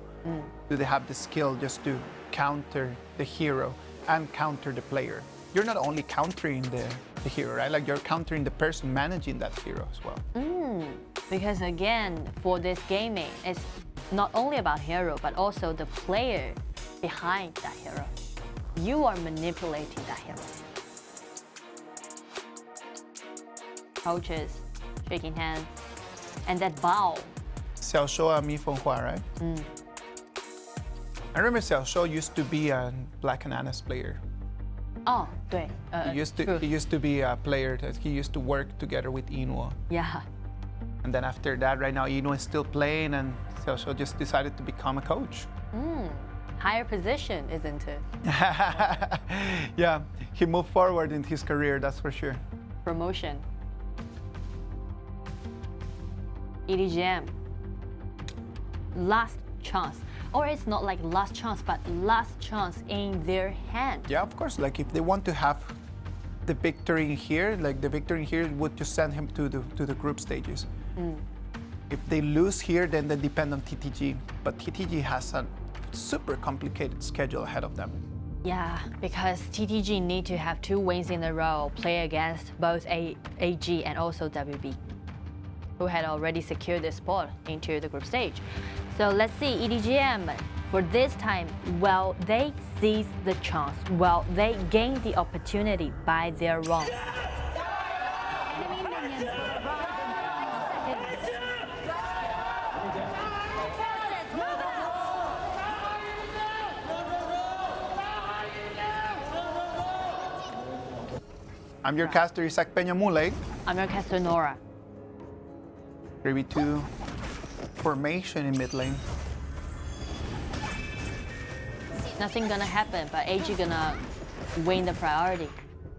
J: Do they have the skill just to counter the hero and counter the player? You're not only countering the hero, right? Like you're countering the person managing that hero as well.
C: Because again, for this gaming, it's not only about hero, but also the player behind that hero. You are manipulating that hero. Coaches, shaking hands, and that bow.
J: Xiaoshou and Mi Fenghua, right? I remember Xiaoshou used to be a Black Ananas player.
C: Oh, 对.
J: He used to be a player that he used to work together with Inwo.
C: Yeah.
J: And then after that, right now, Inwo is still playing, and Xiaoshou just decided to become a coach.
C: Higher position, isn't it?
J: Yeah, he moved forward in his career, that's for sure.
C: Promotion. EDG.M. Last chance. Or it's not like last chance, but last chance in their hand.
J: Yeah, of course. Like if they want to have the victory in here, like the victory in here would just send him to the group stages. If they lose here, then they depend on TTG. But TTG has a super complicated schedule ahead of them.
C: Yeah, because TTG need to have 2 wins in a row, play against both AG and also WB, who had already secured the spot into the group stage. So let's see, EDG.M, for this time, will they seize the chance? Will they gain the opportunity by their wrong?
J: I'm your caster, Isaac Pena Muley.
C: I'm your caster, Nora.
J: 3v2 formation in mid lane.
C: Nothing gonna happen, but AG gonna win the priority.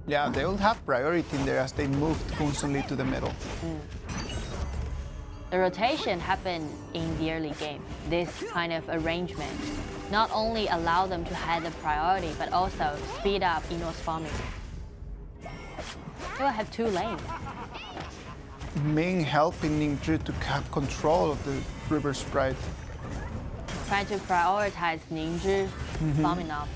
J: Yeah, they will have priority in there as they move constantly to the middle.
C: The rotation happened in the early game. This kind of arrangement not only allow them to have the priority, but also speed up Ino's farming. They will have 2 lanes.
J: Ming helping Ningzhi to have control of the river sprite.
C: Trying to prioritize Ningzhi farming up.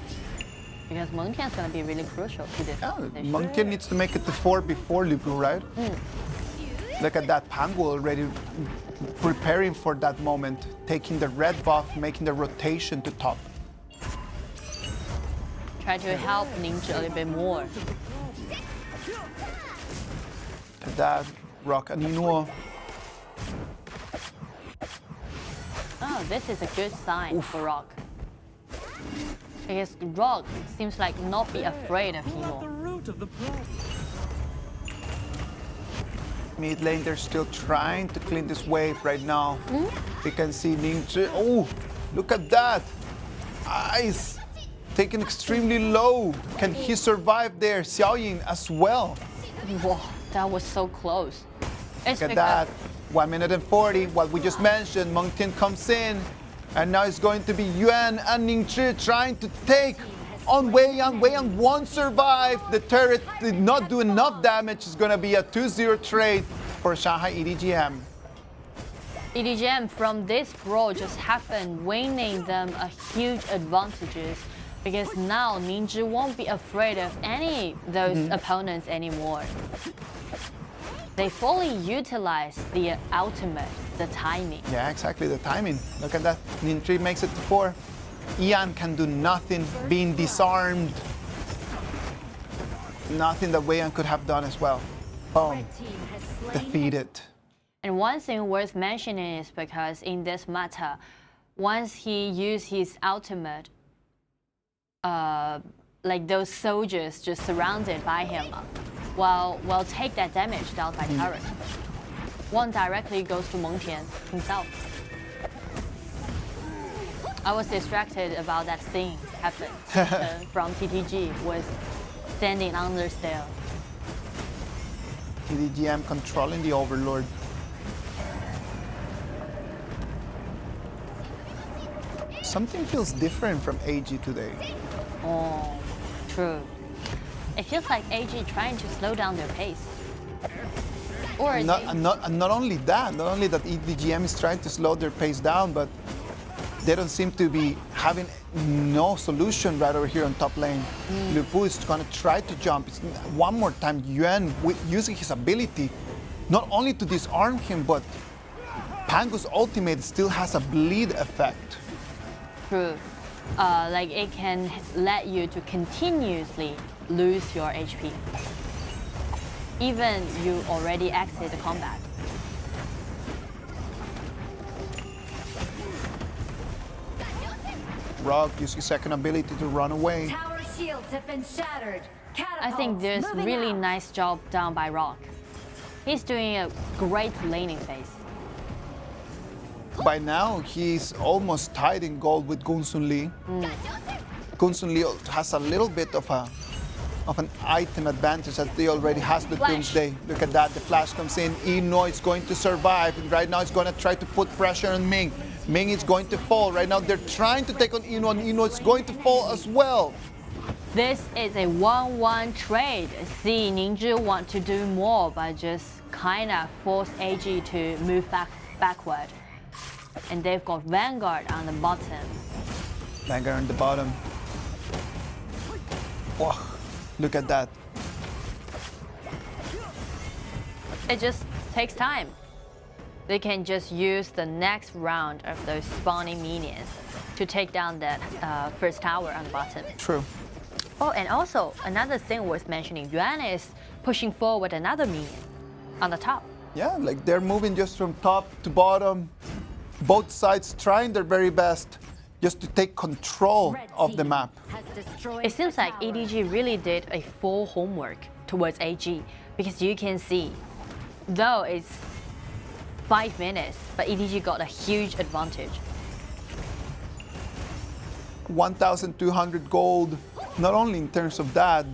C: Because Mengtian is going to be really crucial to this.
J: Mengtian needs to make it to 4 before Lu Bu, right? Look at that, Pangu already preparing for that moment, taking the red buff, making the rotation to top.
C: Try to help Ningzhi a little bit more.
J: Look at that, Rock and Inwo.
C: Oh, this is a good sign for Rock. Because Rock seems like not be afraid of Ino.
J: Mid lane, they're still trying to clean this wave right now. You can see Ningzhi. Oh, look at that. Ice taken extremely low. Can he survive there? XiAn as well.
C: Wow, that was so close.
J: Look at that. 1 minute and 40. What we just mentioned, Mengtian comes in. And now it's going to be Yuan and Ningzhi trying to take on Wei Yan. Wei Yan won't survive. The turret did not do enough damage. It's going to be a 2-0 trade for Shanghai EDG.M.
C: EDG.M from this brawl just happened, winning them a huge advantages Because now Ningzhi won't be afraid of any those opponents anymore. They fully utilize the ultimate, the timing.
E: Yeah, exactly, the timing. Look at that. Ningzhi makes it to 4. XiAn can do nothing, being disarmed. Nothing that Wang could have done as well. Boom. Defeated.
C: And one thing worth mentioning is because in this meta, once he used his ultimate, like those soldiers just surrounded by him will take that damage dealt by turret. One directly goes to Meng Tian himself. I was distracted about that thing happened from TTG was standing under stairs.
E: EDG.M controlling the Overlord. Something feels different from AG today.
C: Oh, true. It feels like AG trying to slow down their pace. Or
E: not only that EDG.M is trying to slow their pace down, but they don't seem to be having no solution right over here on top lane. Lu Bu is going to try to jump. It's one more time, Yuan using his ability, not only to disarm him, but Pango's ultimate still has a bleed effect.
C: True. Like it can let you to continuously lose your HP. Even you already exit the combat.
E: Rock uses his second ability to run away.
G: Tower shields have been shattered.
C: I think there's really nice job done by Rock. He's doing a great laning phase.
E: By now, he's almost tied in gold with Gunsun Li. Gunsun Li has a little bit of an item advantage that they already has the Doomsday. Look at that, the flash comes in. Ino is going to survive, and right now it's going to try to put pressure on Ming. Ming is going to fall. Right now they're trying to take on Ino, and Ino is going to fall as well.
C: This is a 1-1 trade. See, Ningzhi want to do more, but just kind of force AG to move backward. And they've got Vanguard on the bottom.
E: Vanguard on the bottom. Whoa, look at that.
C: It just takes time. They can just use the next round of those spawning minions to take down that first tower on the bottom.
E: True.
C: Oh, and also another thing worth mentioning, Yuan is pushing forward another minion on the top.
E: Yeah, like they're moving just from top to bottom. Both sides trying their very best just to take control of the map.
C: It seems like EDG really did a full homework towards AG, because you can see, though it's 5 minutes, but EDG got a huge advantage.
E: 1,200 gold, not only in terms of that,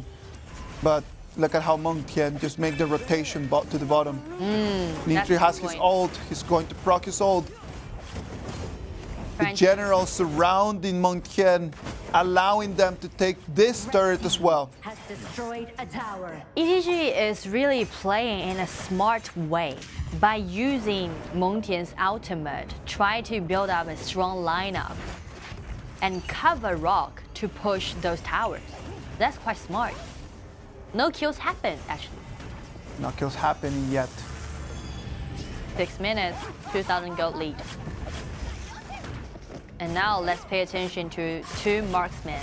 E: but look at how Meng Tian just make the rotation to the bottom. Ningzhi has his ult, he's going to proc his ult. The general surrounding Meng Tian, allowing them to take this turret as well.
G: Has destroyed a tower.
C: EDG is really playing in a smart way by using Meng Tian's ultimate, try to build up a strong lineup and cover Rock to push those towers. That's quite smart. No kills happened, actually.
E: No kills happening yet.
C: 6 minutes, 2,000 gold lead. And now let's pay attention to two marksmen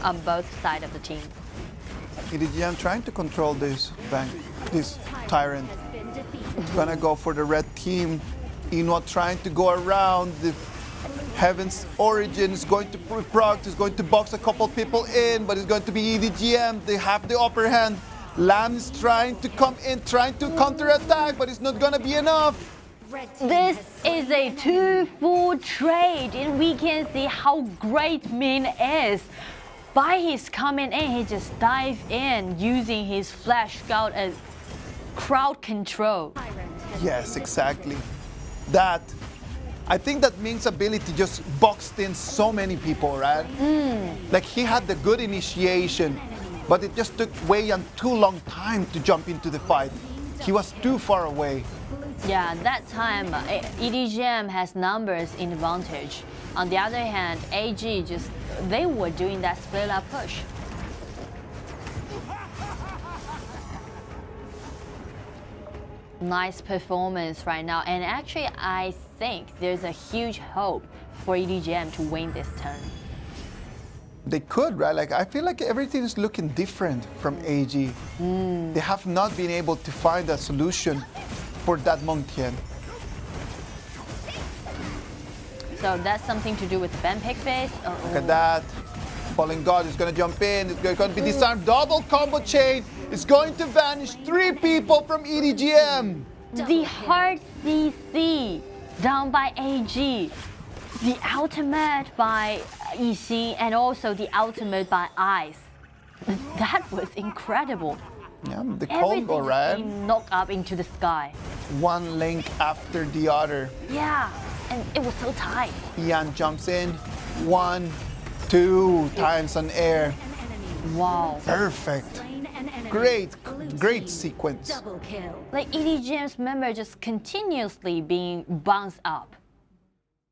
C: on both sides of the team.
E: EDG.M trying to control this tyrant. Gonna go for the red team. Ino trying to go around. The Heaven's Origin is going to proc, is going to box a couple people in, but it's going to be EDG.M. They have the upper hand. Lam is trying to come in, trying to counter-attack, but it's not gonna be enough.
C: This is a 2-full trade, and we can see how great Min is. By his coming in, he just dive in using his flash scout as crowd control.
E: Yes, exactly. That, I think that Ming's ability just boxed in so many people, right? Like he had the good initiation, but it just took Wei Yan too long time to jump into the fight. He was too far away.
C: Yeah, that time EDG.M has numbers in advantage. On the other hand, AG they were doing that split up push. Nice performance right now, and actually I think there's a huge hope for EDG.M to win this turn.
J: They could, right? Like, I feel like everything is looking different from AG. They have not been able to find a solution for that Mengtian.
C: So that's something to do with the ban pick phase?
J: Look at that. Falling God is going to jump in. It's going to be disarmed. Double combo chain. It's going to vanish 3 people from EDG.M.
C: The hard CC down by AG. The ultimate by XiAn and also the ultimate by Ice. That was incredible.
J: Yeah, the combo, right?
C: Knocked up into the sky.
J: One link after the other.
C: Yeah, and it was so tight.
J: XiAn jumps in. 1, 2 times on air.
C: Wow.
J: Perfect. Great sequence.
C: Like EDG.M's member just continuously being bounced up.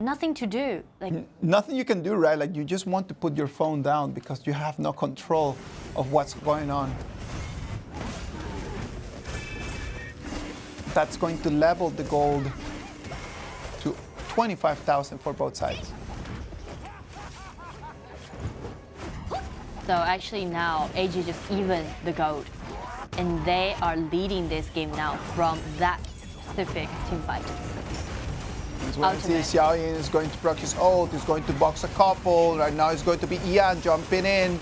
C: Nothing to do. Like
J: nothing you can do, right? Like you just want to put your phone down because you have no control of what's going on. That's going to level the gold to 25,000 for both sides.
C: So actually now AG just even the gold, and they are leading this game now from that specific team fight.
J: As well as XiAn is going to proc his ult, he's going to box a couple. Right now it's going to be XiAn jumping in.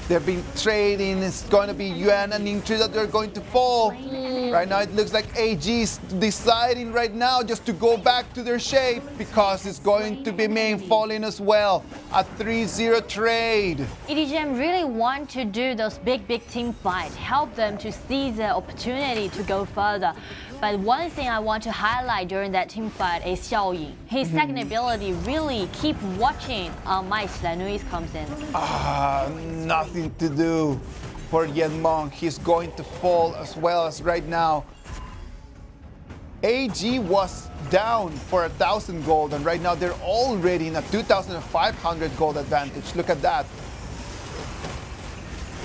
J: They've been trading. It's going to be Yuan and Ning that they're going to fall. Right now it looks like AG is deciding right now just to go back to their shape because it's going to be main falling as well. A 3-0 trade.
C: EDG.M really want to do those big team fights, help them to seize the opportunity to go further. But one thing I want to highlight during that team fight is XiAn. His second ability really keep watching my Slanuis comes in.
J: Nothing to do for Yenmong. He's going to fall as well as right now. AG was down for 1,000 gold, and right now they're already in a 2,500 gold advantage. Look at that.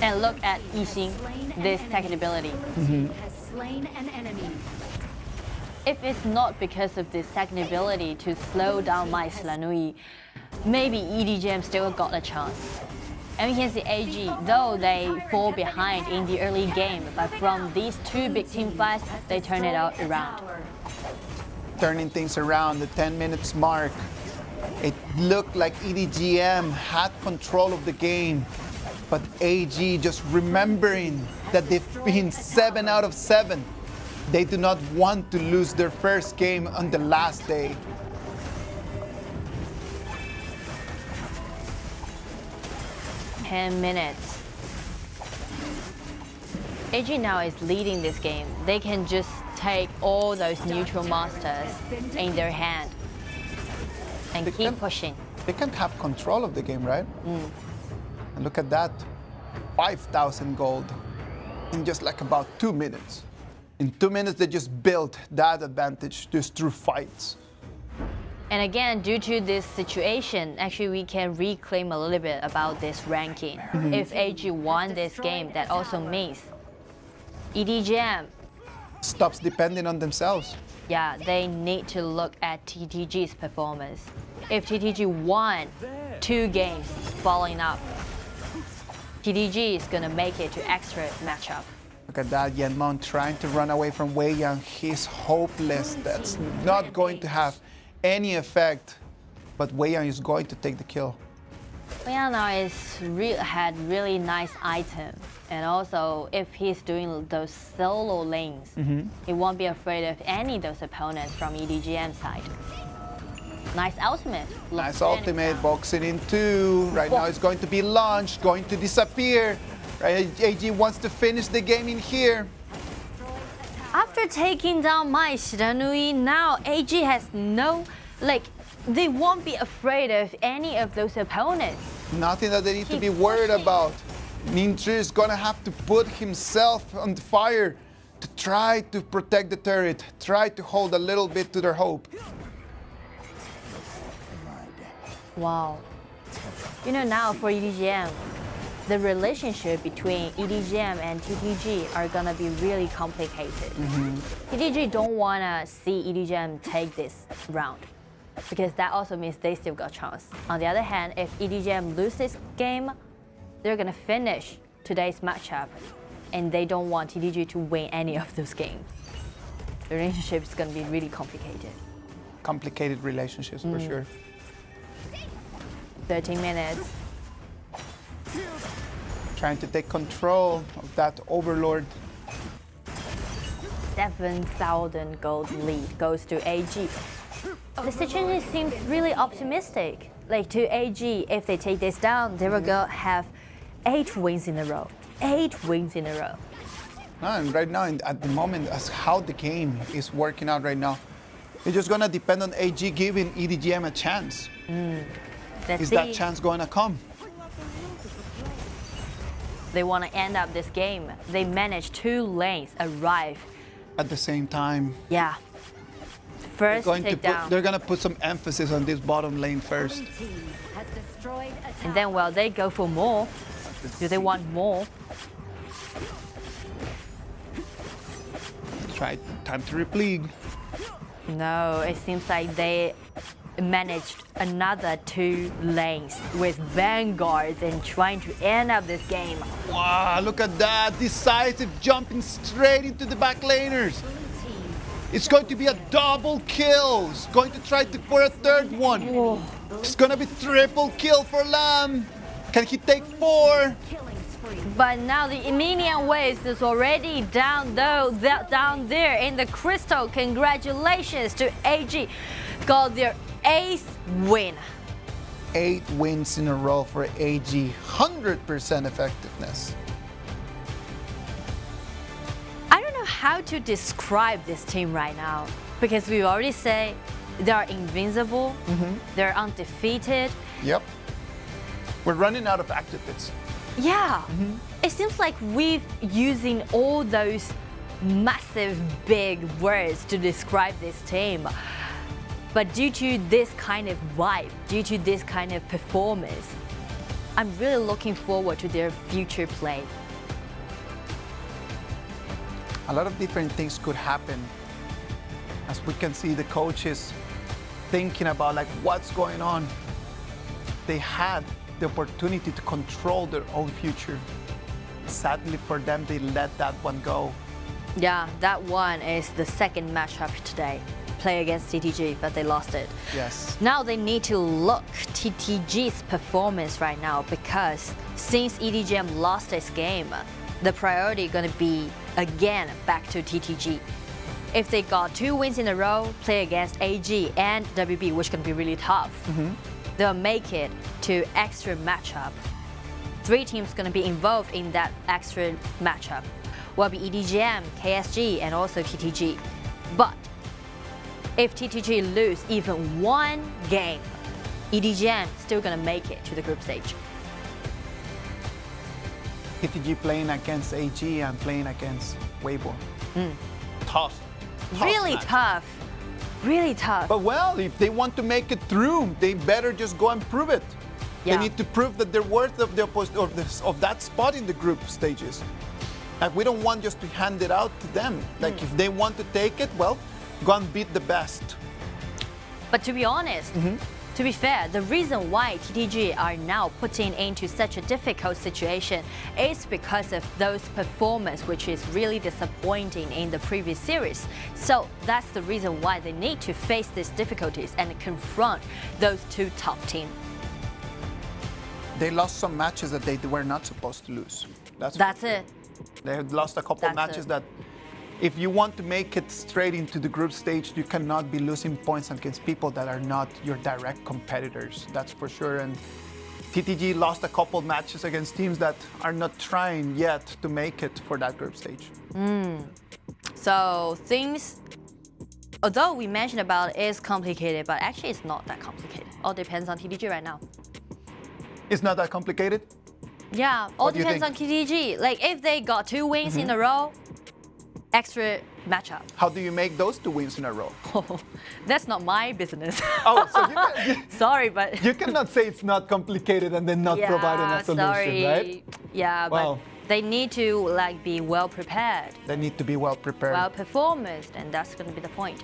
C: And look at XiAn, this second ability.
G: Has slain an enemy.
C: If it's not because of this second ability to slow down my Slanui, maybe EDG.M still got a chance. And we can see AG, though they fall behind in the early game, but from these 2 big team fights, they turn it out around.
J: Turning things around, the 10 minutes mark. It looked like EDG.M had control of the game, but AG just remembering that they've been 7 out of 7. They do not want to lose their first game on the last day.
C: Ten minutes. AG now is leading this game. They can just take all those neutral masters in their hand and keep pushing.
J: They can't have control of the game, right? And look at that. 5,000 gold in just like about 2 minutes. In 2 minutes, they just built that advantage just through fights.
C: And again, due to this situation, actually we can reclaim a little bit about this ranking. If AG won this game, that also means EDG.M
J: stops depending on themselves.
C: Yeah, they need to look at TTG's performance. If TTG won 2 games following up, TTG is gonna make it to extra matchup.
J: Look at that, Yenmong trying to run away from Wei Yang. He's hopeless. That's not going to have any effect, but Wei Yang is going to take the kill.
C: Wei Yang now had really nice item, and also if he's doing those solo lanes, he won't be afraid of any of those opponents from EDG.M side. Nice ultimate.
J: Nice ultimate, boxing in 2. Right now it's going to be launched, going to disappear. Right, AG wants to finish the game in here.
C: After taking down my Shiranui, now AG has no, they won't be afraid of any of those opponents.
J: Nothing that they need to be worried about. Ning is gonna have to put himself on fire to try to protect the turret, try to hold a little bit to their hope.
C: Wow. You know, now for EDG.M, the relationship between EDG.M and TTG are gonna be really complicated. TTG don't wanna see EDG.M take this round, because that also means they still got a chance. On the other hand, if EDG.M lose this game, they're gonna finish today's matchup, and they don't want TTG to win any of those games. The relationship is gonna be really complicated.
J: Complicated relationships for sure.
C: 13 minutes.
J: Trying to take control of that overlord.
C: 7,000 gold lead goes to AG. The situation seems really optimistic. Like to AG, if they take this down, they will go have 8 wins in a row. 8 wins in a row.
J: And right now, at the moment, as how the game is working out right now, it's just gonna depend on AG giving EDG.M a chance. Is that chance going to come?
C: They want to end up this game. They managed 2 lanes arrive
J: at the same time.
C: Yeah. First take down.
J: They're going to put some emphasis on this bottom lane first.
C: And then, well, they go for more. Do they want more?
J: Try time to repleague.
C: No, it seems like they managed another 2 lanes with vanguards and trying to end up this game.
J: Wow, look at that. Decisive jumping straight into the back laners. It's going to be a double kill. It's going to try for a 3rd one.
C: Whoa.
J: It's going to be triple kill for Lam. Can he take 4?
C: But now the minion waves is already down down there in the crystal. Congratulations to AG. Got their 8th win.
J: 8 wins in a row for AG. 100% effectiveness.
C: I don't know how to describe this team right now, because we already say they are invincible, they're undefeated.
J: Yep. We're running out of activates.
C: Yeah. It seems like we've using all those massive big words to describe this team. But due to this kind of vibe, due to this kind of performance, I'm really looking forward to their future play.
J: A lot of different things could happen. As we can see, the coaches thinking about like what's going on. They had the opportunity to control their own future. Sadly for them, they let that one go.
C: Yeah, that one is the 2nd matchup today. Play against TTG, but they lost it.
J: Yes.
C: Now they need to look TTG's performance right now, because since EDG.M lost this game, the priority gonna be again back to TTG. If they got 2 wins in a row, play against AG and WB, which gonna be really tough, they'll make it to extra matchup. 3 teams gonna be involved in that extra matchup. Will be EDG.M, KSG, and also TTG. But if TTG lose even 1 game, EDG.M still gonna make it to the group stage.
J: TTG playing against AG and playing against Weibo. Tough.
C: Really
J: match.
C: tough. Really tough.
J: But well, if they want to make it through, they better just go and prove it.
C: Yeah.
J: They need to prove that they're worth of of that spot in the group stages. Like, we don't want just to hand it out to them. Like, if they want to take it, well, go and beat the best.
C: But to be honest, to be fair, the reason why TTG are now putting into such a difficult situation is because of those performance, which is really disappointing in the previous series. So that's the reason why they need to face these difficulties and confront those 2 top teams.
J: They lost some matches that they were not supposed to lose.
C: That's it.
J: They had lost a couple matches that if you want to make it straight into the group stage, you cannot be losing points against people that are not your direct competitors. That's for sure. And TTG lost a couple matches against teams that are not trying yet to make it for that group stage.
C: So things, although we mentioned about it is complicated, but actually it's not that complicated. All depends on TTG right now.
J: It's not that complicated?
C: Yeah, all depends on TTG. Like if they got 2 wins in a row, extra matchup.
J: How do you make those 2 wins in a row?
C: Oh, that's not my business.
J: Oh, so
C: sorry, but
J: you cannot say it's not complicated and then not provide a solution,
C: sorry.
J: right?
C: Yeah,
J: Wow.
C: but they need to like be well prepared.
J: They need to be well prepared.
C: Well performance, and that's going to be the point.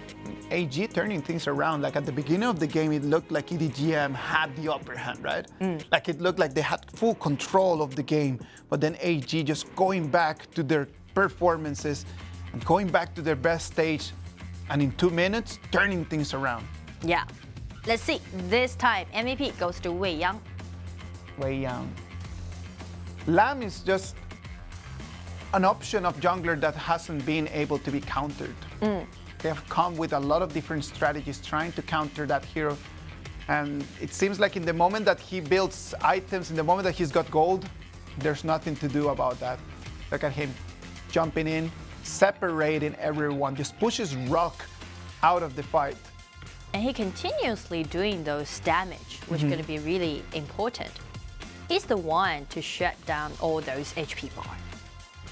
J: AG turning things around. Like at the beginning of the game, it looked like EDG.M had the upper hand, right? Like it looked like they had full control of the game. But then AG just going back to their performances and going back to their best stage, and in 2 minutes, turning things around.
C: Yeah. Let's see. This time, MVP goes to Wei Yang.
J: Wei Yang. Lam is just an option of jungler that hasn't been able to be countered. They have come with a lot of different strategies trying to counter that hero. And it seems like in the moment that he builds items, in the moment that he's got gold, there's nothing to do about that. Look at him jumping in, separating everyone, just pushes Rock out of the fight.
C: And he continuously doing those damage, which is going to be really important. He's the one to shut down all those HP bar.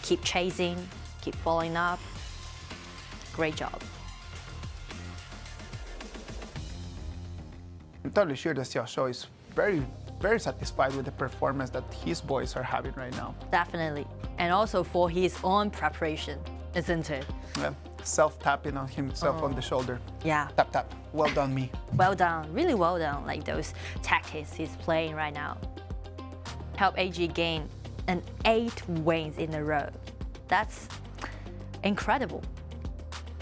C: Keep chasing, keep following up. Great job.
J: I'm totally sure that Xiaoshou is very, very satisfied with the performance that his boys are having right now.
C: Definitely. And also for his own preparation, isn't it?
J: Yeah. Self-tapping on himself on the shoulder.
C: Yeah.
J: Tap, tap. Well done, me.
C: Well done. Really well done. Like those tactics he's playing right now. Help AG gain an 8 wins in a row. That's incredible.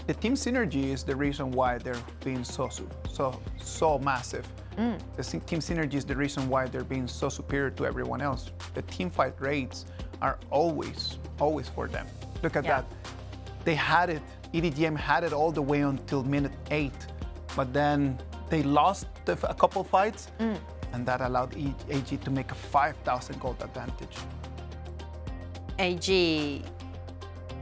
J: The team synergy is the reason why they're being so massive. The team synergy is the reason why they're being so superior to everyone else. The team fight rates are always for them. Look at that. They had it. EDG.M had it all the way until minute 8, but then they lost a couple fights, and that allowed AG to make a 5,000 gold advantage.
C: AG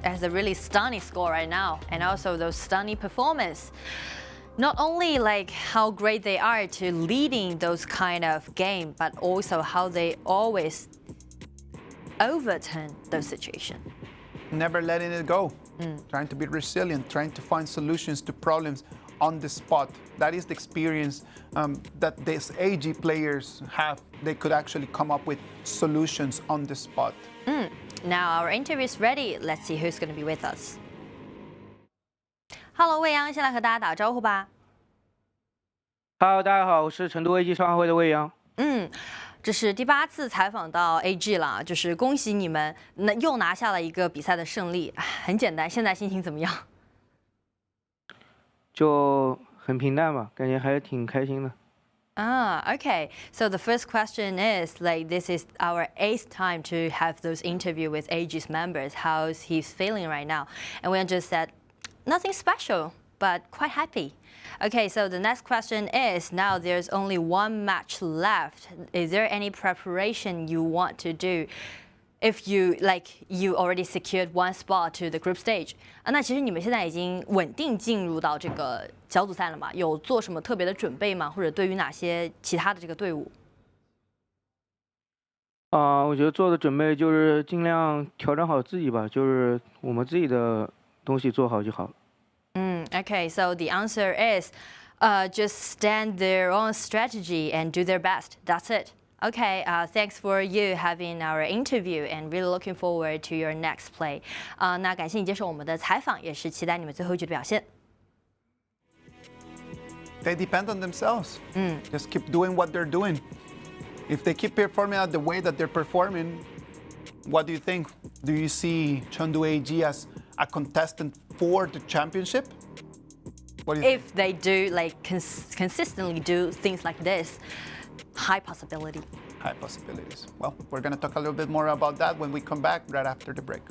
C: has a really stunning score right now, and also those stunning performance. Not only like how great they are to leading those kind of game, but also how they always overturn those situations.
J: Never letting it go. Trying to be resilient, trying to find solutions to problems on the spot. That is the experience that these AG players have. They could actually come up with solutions on the spot.
C: Now our interview is ready. Let's see who's going to be with us. Hello， 魏阳，先来和大家打个招呼吧。
N: Hello， 大家好，我是成都 AG 双花会的魏阳。
C: 这是第8次采访到 AG 了，就是恭喜你们又拿下了一个比赛的胜利。很简单，现在心情怎么样？
N: 就很平淡吧，感觉还是挺开心的。
C: Okay. So the first question is like this is our 8th time to have those interview with AG's members. How's he feeling right now? And we just said nothing special, but quite happy. Okay, so the next question is now there's only 1 match left. Is there any preparation you want to do if you already secured 1 spot to the group stage? 那其实你们现在已经稳定进入到这个小组赛了嘛？有做什么特别的准备吗？或者对于哪些其他的这个队伍？
N: 我觉得做的准备就是尽量调整好自己吧，就是我们自己的东西做好就好。
C: Okay, so the answer is just stand their own strategy and do their best. That's it. Okay, thanks for you having our interview and really looking forward to your next play. 那感谢你接受我们的采访，也是期待你们最后一局的表现。
J: They depend on themselves. Just keep doing what they're doing. If they keep performing at the way that they're performing, what do you think? Do you see Chengdu AG as a contestant for the championship? What do you think?
C: If they do like consistently do things like this, high possibility.
J: High possibilities. Well, we're going to talk a little bit more about that when we come back right after the break.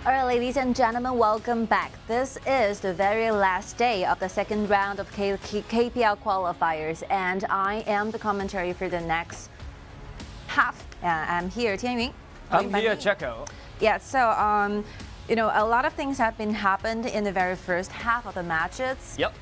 C: All right, ladies and gentlemen, welcome back. This is the very last day of the second round of KPL qualifiers, and I am the commentary for the next half. I'm here, TianYun.
O: I'm here, Jacko.
C: Yeah, so you know, a lot of things have been happened in the very first half of the matches.
O: Yep.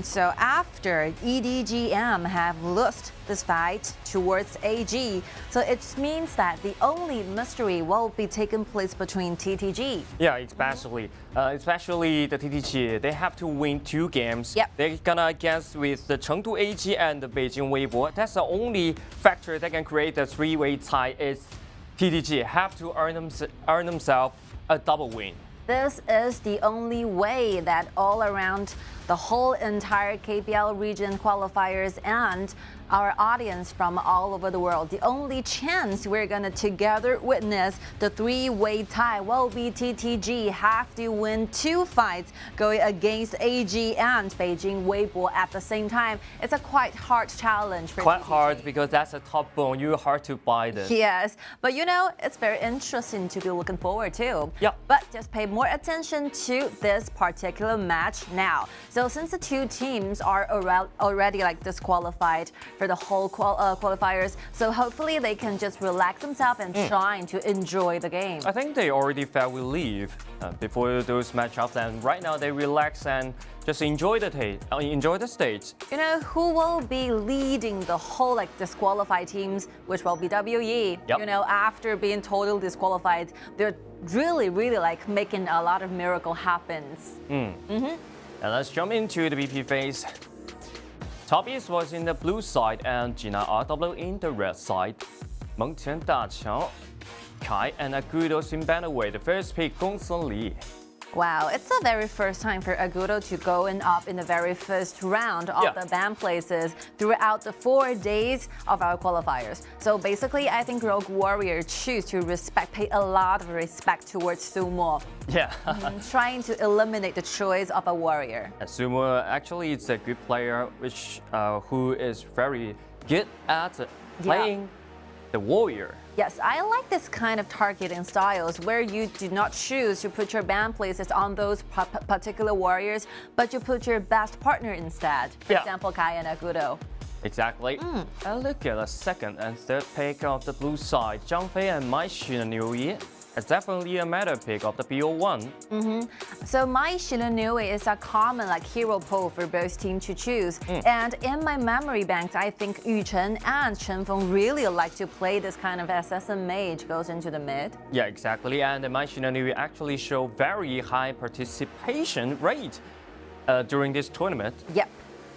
C: So after EDG.M have lost this fight towards AG, so it means that the only mystery will be taking place between TTG.
O: Yeah, especially the TTG, they have to win 2 games.
C: Yep.
O: They're gonna against with the Chengdu AG and the Beijing Weibo. That's the only factor that can create a 3-way tie. Is TTG have to earn themselves a double win.
C: This is the only way that all around the whole entire KPL region qualifiers and our audience from all over the world, the only chance we're going to together witness the 3-way tie will be TTG have to win 2 fights going against AG and Beijing Weibo at the same time. It's a quite hard challenge for
O: Quite
C: TTG.
O: hard because that's a top bone. You're hard to buy this.
C: Yes, but you know, it's very interesting to be looking forward to.
O: Yeah.
C: But just pay more attention to this particular match now. So since the 2 teams are already like disqualified for the whole qualifiers, so hopefully they can just relax themselves and trying to enjoy the game.
O: I think they already felt relief before those matchups, and right now they relax and just enjoy the stage.
C: You know who will be leading the whole like disqualified teams, which will be WE.
O: Yep.
C: You know, after being totally disqualified, they're really like making a lot of miracle happens.
O: And let's jump into the BP phase. Top East was in the blue side and Jinan RW in the red side. Mengqian Daqiao, Kai and Agudo in bantamweight. The first pick Gongsun Li.
C: Wow, it's the very first time for Agudo to go up in the very first round of the band places throughout the 4 days of our qualifiers. So basically, I think Rogue Warrior choose to pay a lot of respect towards Sumo.
O: Yeah.
C: Trying to eliminate the choice of a warrior.
O: Sumo actually is a good player who is very good at playing the warrior.
C: Yes, I like this kind of targeting styles where you do not choose to put your band places on those particular warriors, but you put your best partner instead. For example, Kai and Agudo.
O: Exactly. And look at the second and third pick of the blue side, Zhang Fei and Mai Xinniu. It's definitely a meta pick of the BO1.
C: So Mai Xinniu is a common like hero pool for both teams to choose. And in my memory banks, I think Yu Chen and Chen Feng really like to play this kind of assassin mage goes into the mid.
O: Yeah, exactly. And Mai Xinniu actually show very high participation rate during this tournament.
C: Yep.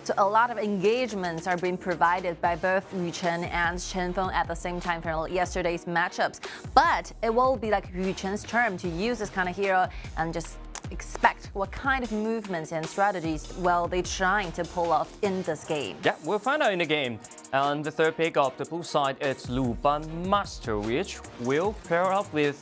C: So a lot of engagements are being provided by both Yu Chen and Chen Feng at the same time for yesterday's matchups. But it will be like Yu Chen's turn to use this kind of hero and just expect what kind of movements and strategies will they trying to pull off in this game.
O: Yeah, we'll find out in the game. And the third pick of the blue side is Lu Ban Master, which will pair up with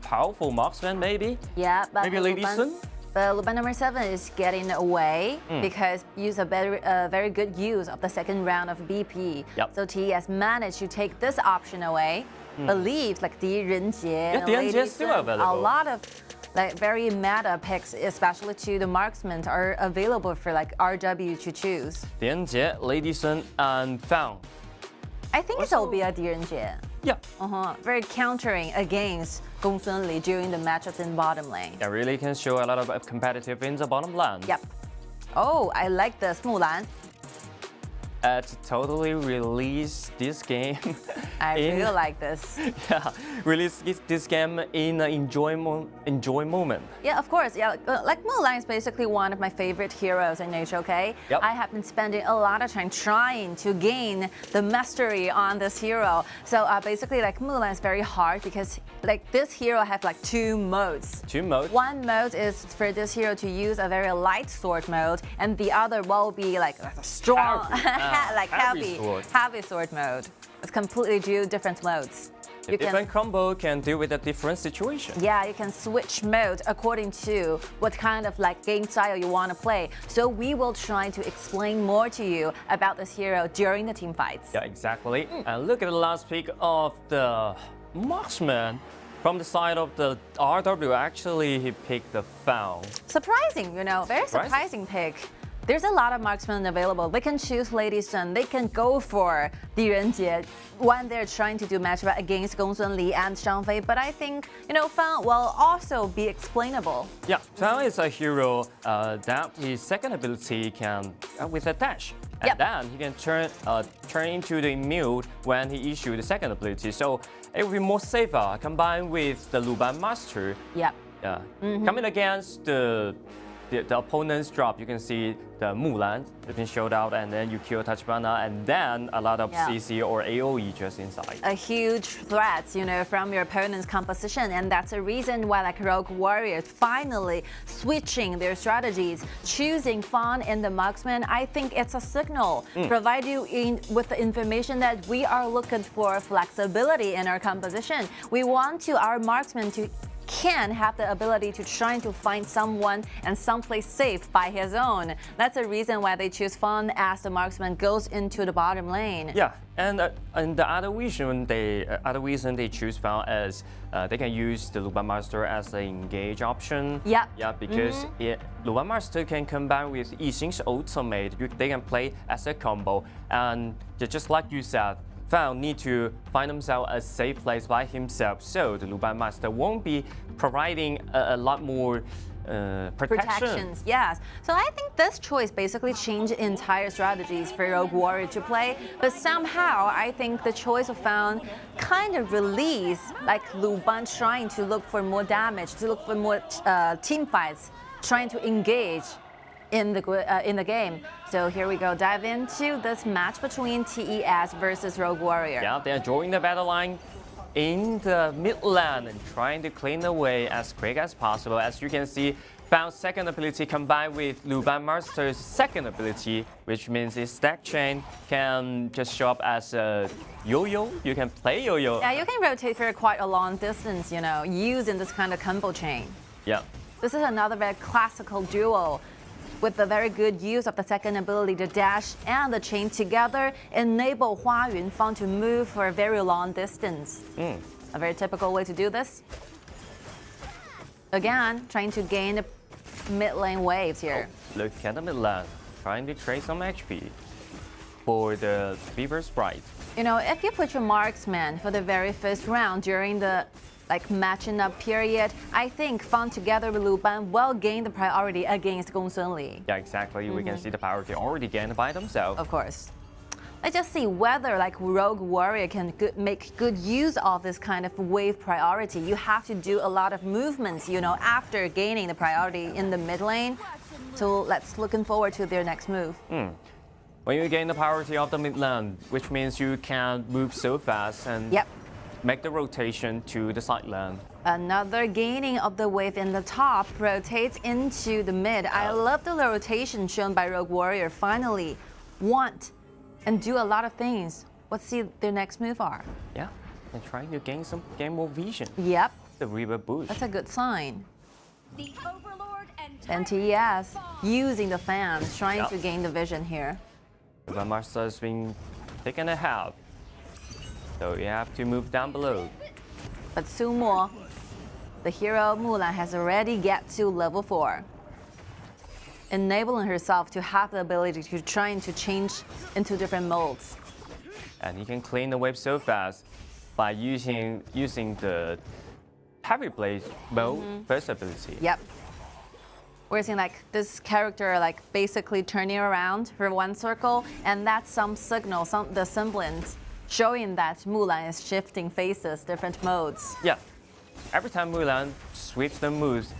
O: powerful marksman maybe.
C: Yeah, but
O: maybe Lady Sun.
C: But Lu Ban number 7 is getting away because use a very good use of the second round of BP. So TES managed to take this option away. Believes like Di Renjie and Lady
O: still available.
C: A lot of like very meta picks, especially to the marksmen, are available for like RW to choose.
O: Di Renjie, Lady Sun, and Fang.
C: I think it will be a Di Renjie.
O: Yeah.
C: Very countering against Gongsun Li during the matchups in bottom lane.
O: Yeah, really can show a lot of competitive in the bottom lane.
C: Yep. Oh, I like this Mulan.
O: To totally release this game.
C: I really like this.
O: Yeah, release this game in an enjoy moment.
C: Yeah, of course. Yeah, like Mulan is basically one of my favorite heroes in HOK.
O: Yep.
C: I have been spending a lot of time trying to gain the mastery on this hero. So basically, like Mulan is very hard because like this hero has like 2 modes.
O: 2 modes.
C: One mode is for this hero to use a very light sword mode, and the other will be like a strong, like heavy sword mode. It's completely 2 different modes.
O: A different combo can deal with a different situation.
C: Yeah, you can switch mode according to what kind of like game style you want to play. So we will try to explain more to you about this hero during the team fights.
O: Yeah, exactly. And look at the last pick of the marksman. From the side of the RW, actually, he picked the Fang.
C: Surprising, you know, very surprising pick. There's a lot of marksmen available. They can choose Lady Sun. They can go for Di Renjie when they're trying to do matchup against Gongsun Li and Zhang Fei. But I think, you know, Fang will also be explainable.
O: Yeah, Fang is a hero that his second ability can, with a dash. And then he can turn into the mute when he issues the second ability. So it will be more safer combined with the Luban Master.
C: Yep.
O: Yeah. Coming against the opponent's drop, you can see the Mulan has been showed out, and then you kill Tachibana, and then a lot of CC or AoE just inside.
C: A huge threat, you know, from your opponent's composition, and that's a reason why like Rogue Warriors finally switching their strategies, choosing Fawn in the marksman. I think it's a signal, provide you with the information that we are looking for flexibility in our composition. We want our marksman to can have the ability to try to find someone and someplace safe by his own. That's the reason why they choose Fawn as the marksman goes into the bottom lane.
O: Yeah, and the other reason they choose Fawn is they can use the Luban Master as an engage option.
C: Yeah.
O: Yeah, because Luban Master can combine with Yixing's ultimate. They can play as a combo, and just like you said, Fang need to find himself a safe place by himself, so the Luban Master won't be providing a lot more protections.
C: Yes. So I think this choice basically changed entire strategies for Rogue Warrior to play, but somehow I think the choice of Fang kind of release like Luban trying to look for more damage, to look for more team fights, trying to engage in the game. So here we go, dive into this match between TES versus Rogue Warrior.
O: Yeah, they're joining the battle line in the mid lane and trying to clean away as quick as possible. As you can see, Fang's second ability combined with Luban Master's second ability, which means his stack chain can just show up as a yo-yo. You can play yo-yo.
C: Yeah, you can rotate for quite a long distance, you know, using this kind of combo chain.
O: Yeah.
C: This is another very classical duo with the very good use of the second ability to dash and the chain together, enable Huayun Fang to move for a very long distance. A very typical way to do this. Again, trying to gain the mid lane waves here.
O: Look at the mid lane, trying to trade some HP for the Beaver Sprite.
C: You know, if you put your marksman for the very first round during the matching up period, I think Fang together with Luban will gain the priority against Gongsun Li.
O: Yeah, exactly. We can see the priority already gained by themselves.
C: Of course. Let's just see whether Rogue Warrior can make good use of this kind of wave priority. You have to do a lot of movements, you know, after gaining the priority in the mid lane. So let's looking forward to their next move.
O: When you gain the priority of the mid lane, which means you can move so fast and make the rotation to the side lane.
C: Another gaining of the wave in the top rotates into the mid. I love the rotation shown by Rogue Warrior. Finally, want and do a lot of things. Let's see their next move are.
O: Yeah, and trying to gain more vision.
C: Yep.
O: The river boost.
C: That's a good sign. And TES using the fans, trying to gain the vision here.
O: The master has been taken a half. So you have to move down below.
C: But Sumo, the hero Mulan, has already get to level 4, enabling herself to have the ability to trying to change into different modes.
O: And you can clean the wave so fast by using the heavy blade mode first ability.
C: Yep. We're seeing this character basically turning around for one circle, and that's some signal, the semblance, showing that Mulan is shifting faces, different modes.
O: Yeah. Every time Mulan switches the moves,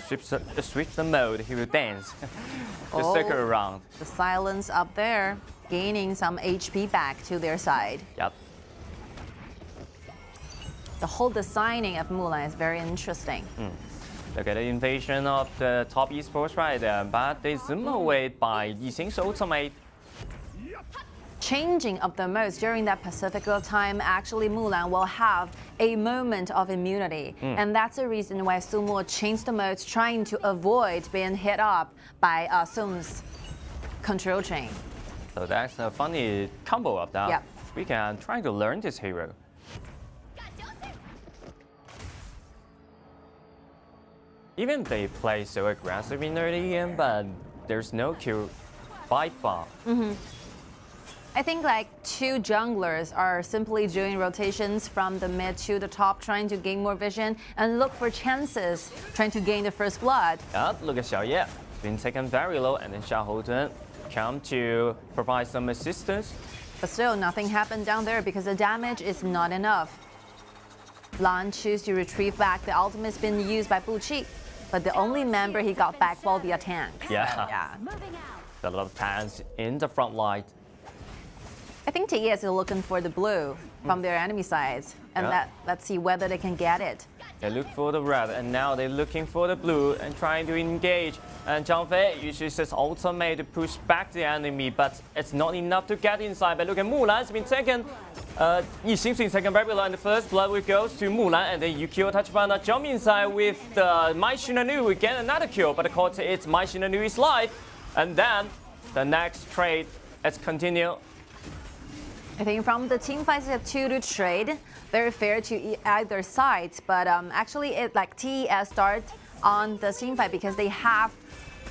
O: switch the mode, he will dance to circle around.
C: The silence up there, gaining some HP back to their side.
O: Yep.
C: The whole designing of Mulan is very interesting.
O: Look at the invasion of the top esports right there, but they zoom away by Yixing's ultimate.
C: Changing of the modes during that Pacifical time, actually Mulan will have a moment of immunity. And that's the reason why Sumo changed the modes, trying to avoid being hit up by Sung's control chain.
O: So that's a funny combo of that.
C: Yep.
O: We can try to learn this hero. even they play so aggressive in early game, but there's no kill by far.
C: I think like two junglers are simply doing rotations from the mid to the top, trying to gain more vision and look for chances, trying to gain the first blood.
O: Look at XiAn, been taken very low, and then Xiaohouten come to provide some assistance.
C: But still, nothing happened down there because the damage is not enough. Lan chooses to retrieve back. The ultimate's been used by Buqi, but the only member he got back will be a tank.
O: Yeah. A lot of tanks in the front line.
C: I think TES is looking for the blue from their enemy sides, and let's see whether they can get it.
O: They look for the red, and now they're looking for the blue and trying to engage. And Zhang Fei uses his ultimate to push back the enemy, but it's not enough to get inside. But look at Mulan's been taken. Yixin's been taken very low, and the first blood goes to Mulan, and then Yukio Tachibana jump inside with Mai Shinanu. We get another kill, but of course it's Mai Shinanu's life. And then the next trade is continue.
C: I think from the team fights, it's a 2-2 trade. Very fair to either side, but actually it like TES start on the team fight because they have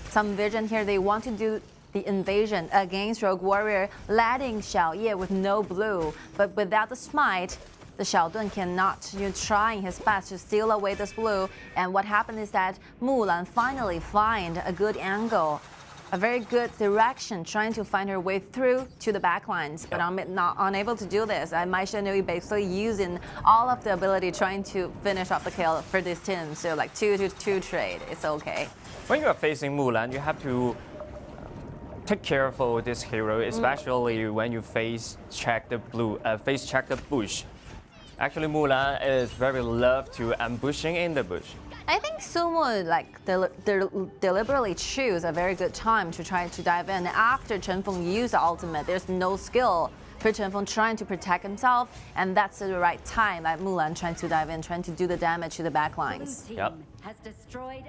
C: some vision here. They want to do the invasion against Rogue Warrior, letting XiAn with no blue. But without the smite, the Xiaodun cannot, trying his best to steal away this blue. And what happened is that Mulan finally find a good angle, a very good direction, trying to find her way through to the backlines, but I'm not unable to do this. Mai Shinanu basically using all of the ability trying to finish off the kill for this team. So like 2-2 trade, it's okay.
O: When you are facing Mulan, you have to take care for this hero, especially when you face check the bush. Actually, Mulan is very loved to ambushing in the bush.
C: I think Sumo deliberately choose a very good time to try to dive in. After Chen Feng used the ultimate, there's no skill for Chen Feng trying to protect himself, and that's the right time that Mulan trying to dive in, trying to do the damage to the backlines.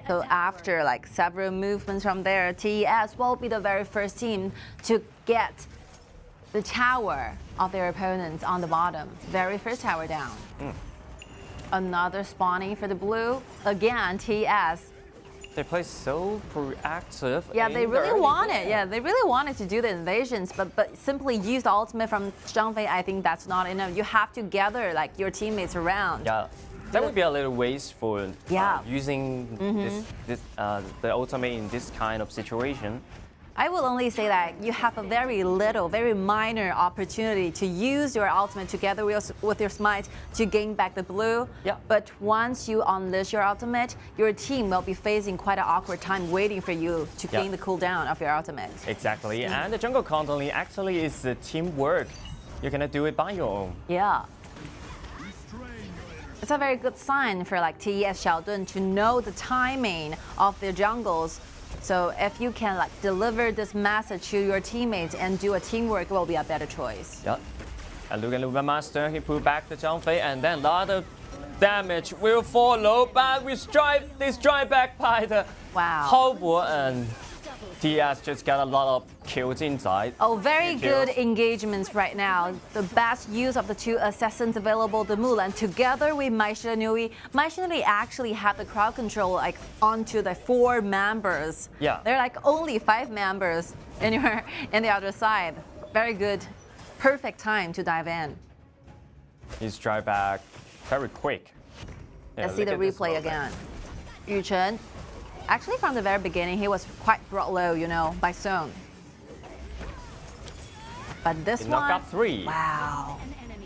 C: So after like several movements from there, TES will be the very first team to get the tower of their opponents on the bottom. Very first tower down. Another spawning for the blue. Again, TES.
O: They play so proactive.
C: Yeah, they really want it. Yeah, they really wanted to do the invasions, but simply use the ultimate from Zhang Fei, I think that's not enough. You have to gather like your teammates around.
O: Yeah, that would be a little wasteful. Using the ultimate in this kind of situation.
C: I will only say that you have a very minor opportunity to use your ultimate together with your smite to gain back the blue. But once you unleash your ultimate, your team will be facing quite an awkward time waiting for you to gain the cooldown of your ultimate.
O: Exactly, and the jungle constantly actually is teamwork. You're gonna do it by your own.
C: Yeah. It's a very good sign for like TES Xiaodun to know the timing of their jungles. So if you can like deliver this message to your teammates and do a teamwork, it will be a better choice.
O: And look at Luba Master, he pulled back the Zhang Fei, and then a lot of damage will follow, but they strike back by the Hao Bo, and TES just got a lot of kills inside.
C: Oh, very good engagements right now. The best use of the two assassins available, the Mulan, together with Mai Shinanu. Mai Shinanu actually had the crowd control like onto the 4 members. They're like only 5 members in the other side. Very good, perfect time to dive in.
O: He's drive back very quick.
C: Let's see the replay again. Yu Chen. Actually, from the very beginning, he was quite brought low, by Song. But this one,
O: knocked out 3.
C: Wow.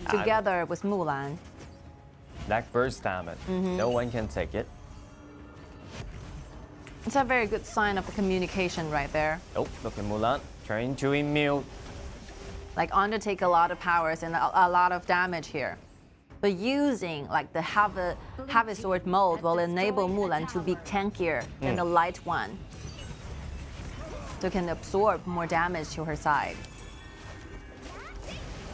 C: Together with Mulan.
O: That burst damage, no one can take it.
C: It's a very good sign of the communication right there.
O: Oh, look at Mulan trying to immune.
C: Like undertake a lot of powers and a lot of damage here. But using like the heavy sword mode will enable Mulan to be tankier than the light one. So can absorb more damage to her side.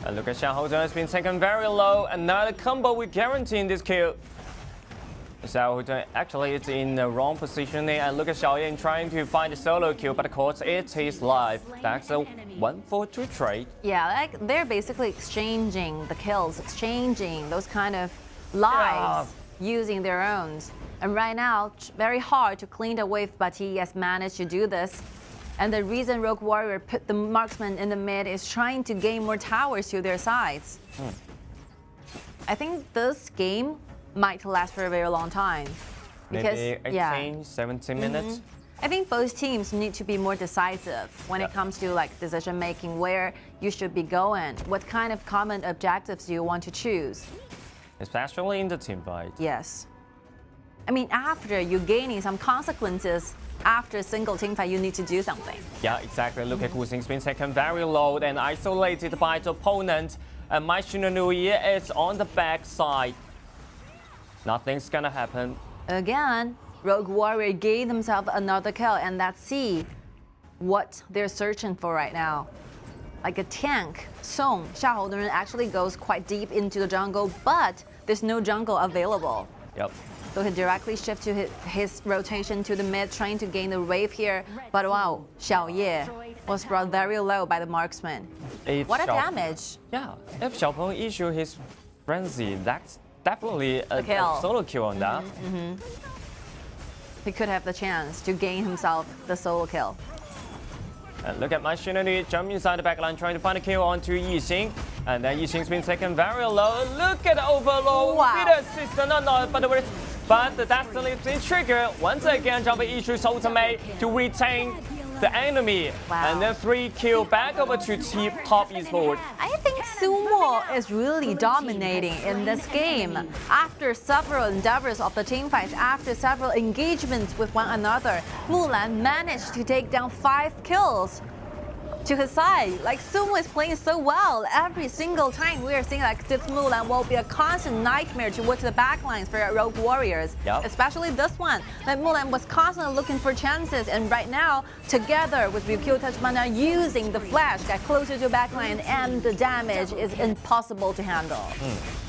O: And look at Xiaohouten has been taken very low. Another combo with guaranteeing this kill. Xiaohouten actually is in the wrong positioning, and look at XiAn trying to find a solo kill, but of course it is live. That's a 1-4-2 trade.
C: Yeah, like they're basically exchanging the kills, exchanging those kind of lives using their own. And right now, very hard to clean the wave, but TES managed to do this. And the reason Rogue Warrior put the marksman in the mid is trying to gain more towers to their sides. I think this game might last for a very long time. Because,
O: Maybe 18, 17 minutes.
C: I think both teams need to be more decisive when it comes to like decision making, where you should be going, what kind of common objectives do you want to choose.
O: Especially in the team fight.
C: Yes. I mean, after you're gaining some consequences, after a single team fight, you need to do something.
O: Yeah, exactly. Look at Kuang's been taken very low and isolated by the opponent. And my Shinonui is on the back side. Nothing's gonna happen.
C: Again, Rogue Warrior gave themselves another kill, and let's see what they're searching for right now. Like a tank, Song, Xiahou actually goes quite deep into the jungle, but there's no jungle available.
O: Yep.
C: So he directly shifts to his rotation to the mid, trying to gain the wave here. But wow, XiAn was brought very low by the marksman. What a damage.
O: Yeah, if XiAn issue his frenzy, that's definitely a solo kill on that.
C: He could have the chance to gain himself the solo kill.
O: And look at my Shinonui jump inside the backline, trying to find a kill onto Yixing. And then Yixing's been taken very low. Look at the overload.
C: Wow.
O: With assist, but the Destiny's been triggered. Once again, jumping issues ultimate to retain the enemy.
C: Wow.
O: And then 3 kill back over to top esports.
C: I think Sumo is really dominating in this game. After several endeavors of the team fights, after several engagements with one another, Mulan managed to take down 5 kills to his side. Like, Sumo is playing so well. Every single time we are seeing like this Mulan will be a constant nightmare towards the backlines for Rogue Warriors.
O: Yep.
C: Especially this one. Like, Mulan was constantly looking for chances, and right now, together with Ryukyu Tachibana using the flash, get closer to backline, and the damage is impossible to handle.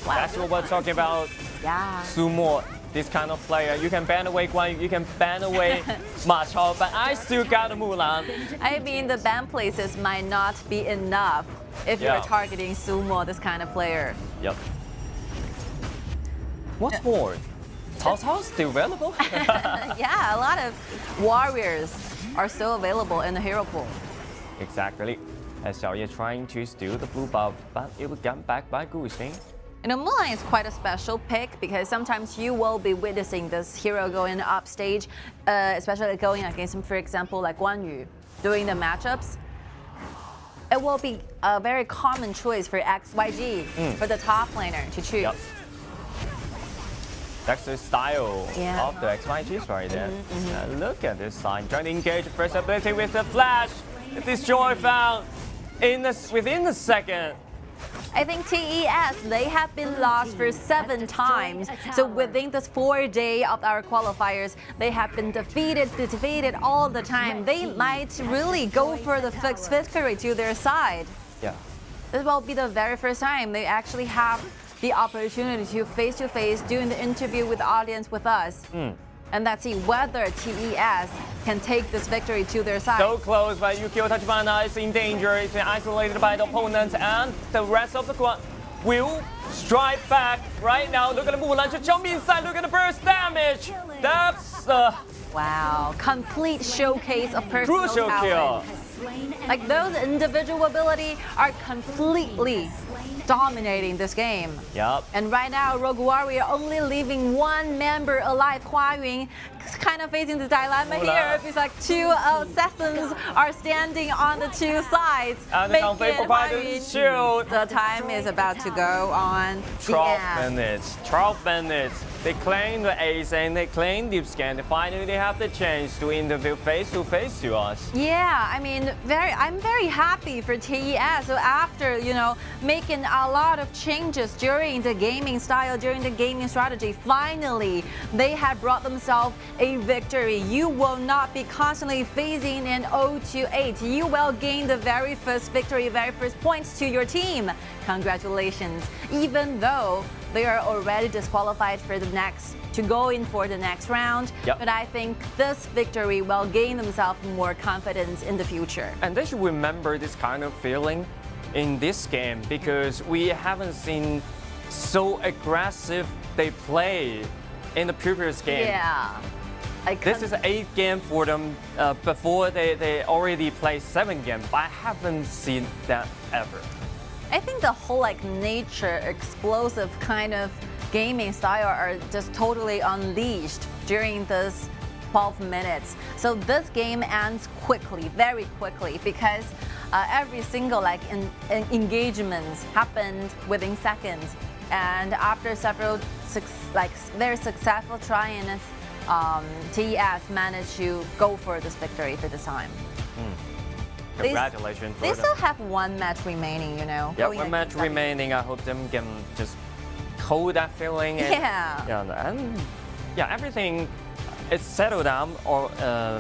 C: Wow.
O: That's what we're talking about.
C: Yeah.
O: Sumo. This kind of player, you can ban away Guang, you can ban away Ma Chao, but I still got a Mulan.
C: I mean, the ban places might not be enough if you're targeting Sumo, this kind of player.
O: Yep. What's more? Cao Cao still available?
C: Yeah, a lot of warriors are still available in the hero pool.
O: Exactly. As XiAn trying to steal the blue buff, but it was gotten back by Guxing.
C: You know, Mulan is quite a special pick because sometimes you will be witnessing this hero going up stage, especially going against him, for example, like Guan Yu, doing the matchups. It will be a very common choice for XYG, for the top laner to choose.
O: Yep. That's the style of the XYGs right there. Look at this side, trying to engage first ability with the flash. Destroy found within the second.
C: I think TES, they have been lost for 7 times. So within this 4 days of our qualifiers, they have been defeated all the time. They might really go for the fixed victory to their side.
O: Yeah.
C: This will be the very first time they actually have the opportunity to face doing the interview with the audience with us. And let's see whether TES can take this victory to their side.
O: So close, but Ryukyu Tachibana is in danger. He's been isolated by the opponent, and the rest of the squad will strike back right now. Look at the Mulan just jump inside. Look at the burst damage. That's
C: wow, complete showcase of personal
O: crucial
C: talent.
O: kill.
C: Like, those individual ability are completely dominating this game.
O: Yep.
C: And right now, Rogue Warrior only leaving 1 member alive. HuaYun kind of facing the dilemma here. It's like 2 assassins are standing on the 2 sides.
O: And the conflict provided shield.
C: The time is about to go on.
O: 12 minutes. 12 minutes. They claim the ace and they claim deep scan. Finally, they have the chance to interview face to face to us.
C: Yeah, I mean, I'm very happy for TES. So after, you know, making a lot of changes during the gaming style, during the gaming strategy, finally they have brought themselves a victory. You will not be constantly facing an 0-8. You will gain the very first victory, very first points to your team. Congratulations. Even though they are already disqualified for to go in for the next round.
O: Yep.
C: But I think this victory will gain themselves more confidence in the future.
O: And they should remember this kind of feeling in this game, because we haven't seen so aggressive they play in the previous game.
C: Yeah.
O: This is 8 game for them. Before they already played 7 games. I haven't seen that ever.
C: I think the whole like nature, explosive kind of gaming style are just totally unleashed during this 12 minutes. So this game ends quickly, very quickly, because every single like engagements happened within seconds. And after several very successful try-ins, TES managed to go for this victory for this time.
O: Congratulations.
C: They still have 1 match remaining, you know.
O: Yeah, 1 match remaining. I hope them can just hold that feeling. And everything is settled down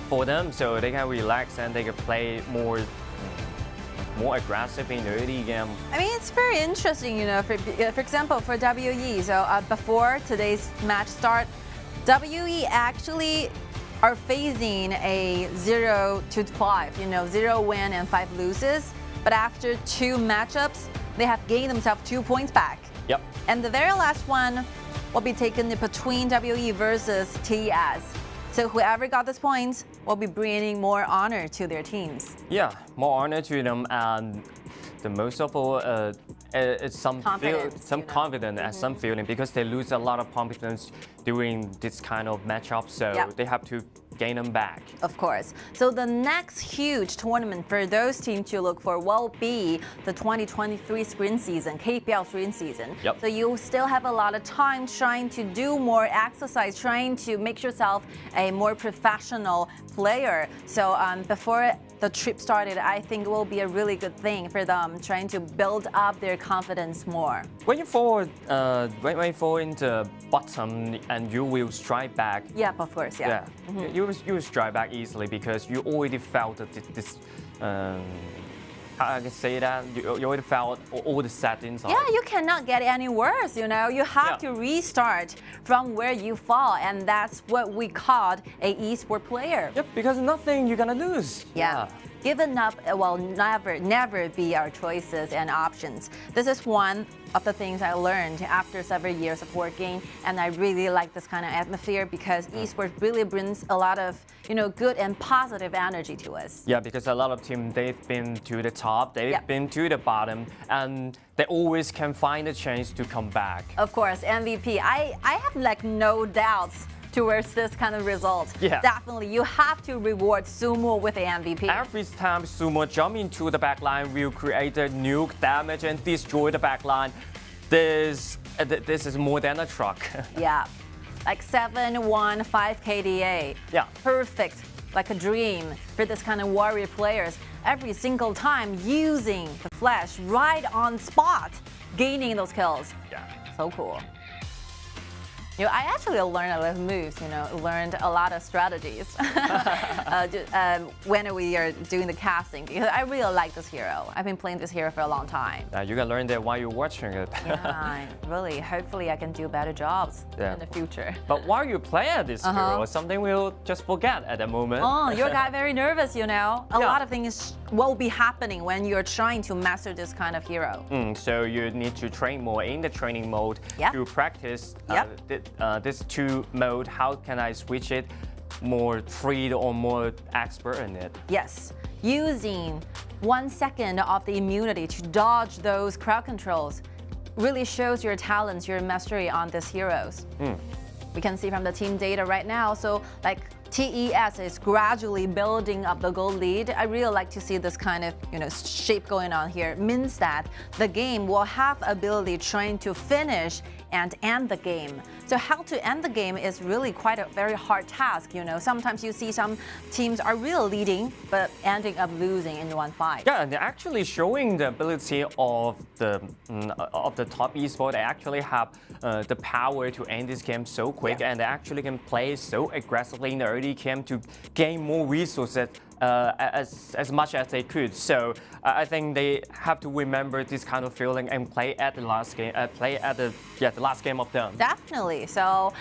O: for them, so they can relax and they can play more aggressive in the early game.
C: I mean, it's very interesting, you know. For example, for WE, so before today's match start, WE actually are facing a 0-5, you know, 0 win and 5 loses. But after 2 matchups, they have gained themselves 2 points back.
O: Yep.
C: And the very last one will be taken between WE versus TES. So whoever got this point will be bringing more honor to their teams.
O: Yeah, more honor to them, and the most of all, it's some confidence and some feeling, because they lose a lot of confidence during this kind of matchup, so they have to gain them back.
C: Of course. So the next huge tournament for those teams to look for will be the 2023 spring season, KPL spring season.
O: Yep.
C: So you still have a lot of time trying to do more exercise, trying to make yourself a more professional player. So before the trip started, I think it will be a really good thing for them, trying to build up their confidence more.
O: When you fall in the bottom and you will strike back.
C: Yep, of course, yeah.
O: You will strike back easily because you already felt this. I can say that you already felt all the settings.
C: Yeah, you cannot get any worse, you know. You have to restart from where you fall, and that's what we called a esport player.
O: Yep, because nothing you're gonna lose.
C: Yeah. Giving up will never be our choices and options. This is one of the things I learned after several years of working, and I really like this kind of atmosphere because esports really brings a lot of, you know, good and positive energy to us.
O: Yeah, because a lot of teams, they've been to the top, they've been to the bottom, and they always can find a chance to come back.
C: Of course, MVP. I have like no doubts towards this kind of result.
O: Yeah.
C: Definitely, you have to reward Sumo with the MVP.
O: Every time Sumo jump into the backline, will create a nuke damage and destroy the backline. This is more than a truck.
C: Yeah, like 7-1-5 KDA.
O: Yeah.
C: Perfect, like a dream for this kind of warrior players. Every single time using the flash right on spot, gaining those kills.
O: Yeah.
C: So cool. You know, I actually learned a lot of moves, you know, learned a lot of strategies when we are doing the casting, because I really like this hero. I've been playing this hero for a long time.
O: You can learn that while you're watching it.
C: Yeah, really. Hopefully I can do better jobs in the future.
O: But while you play this hero, something we'll just forget at the moment.
C: Oh, you got very nervous, you know. A lot of things will be happening when you're trying to master this kind of hero.
O: So you need to train more in the training mode to practice this 2 mode. How can I switch it more free or more expert in it?
C: Yes, using 1 second of the immunity to dodge those crowd controls really shows your talents, your mastery on these heroes. We can see from the team data right now, so like TES is gradually building up the goal lead. I really like to see this kind of, you know, shape going on here. It means that the game will have ability trying to finish and end the game. So how to end the game is really quite a very hard task, you know. Sometimes you see some teams are really leading, but ending up losing in one fight.
O: Yeah, and they're actually showing the ability of the top esport. They actually have the power to end this game so quick, and they actually can play so aggressively in the early game to gain more resources as much as they could. So I think they have to remember this kind of feeling and play at the last game. The last game of them.
C: Definitely. So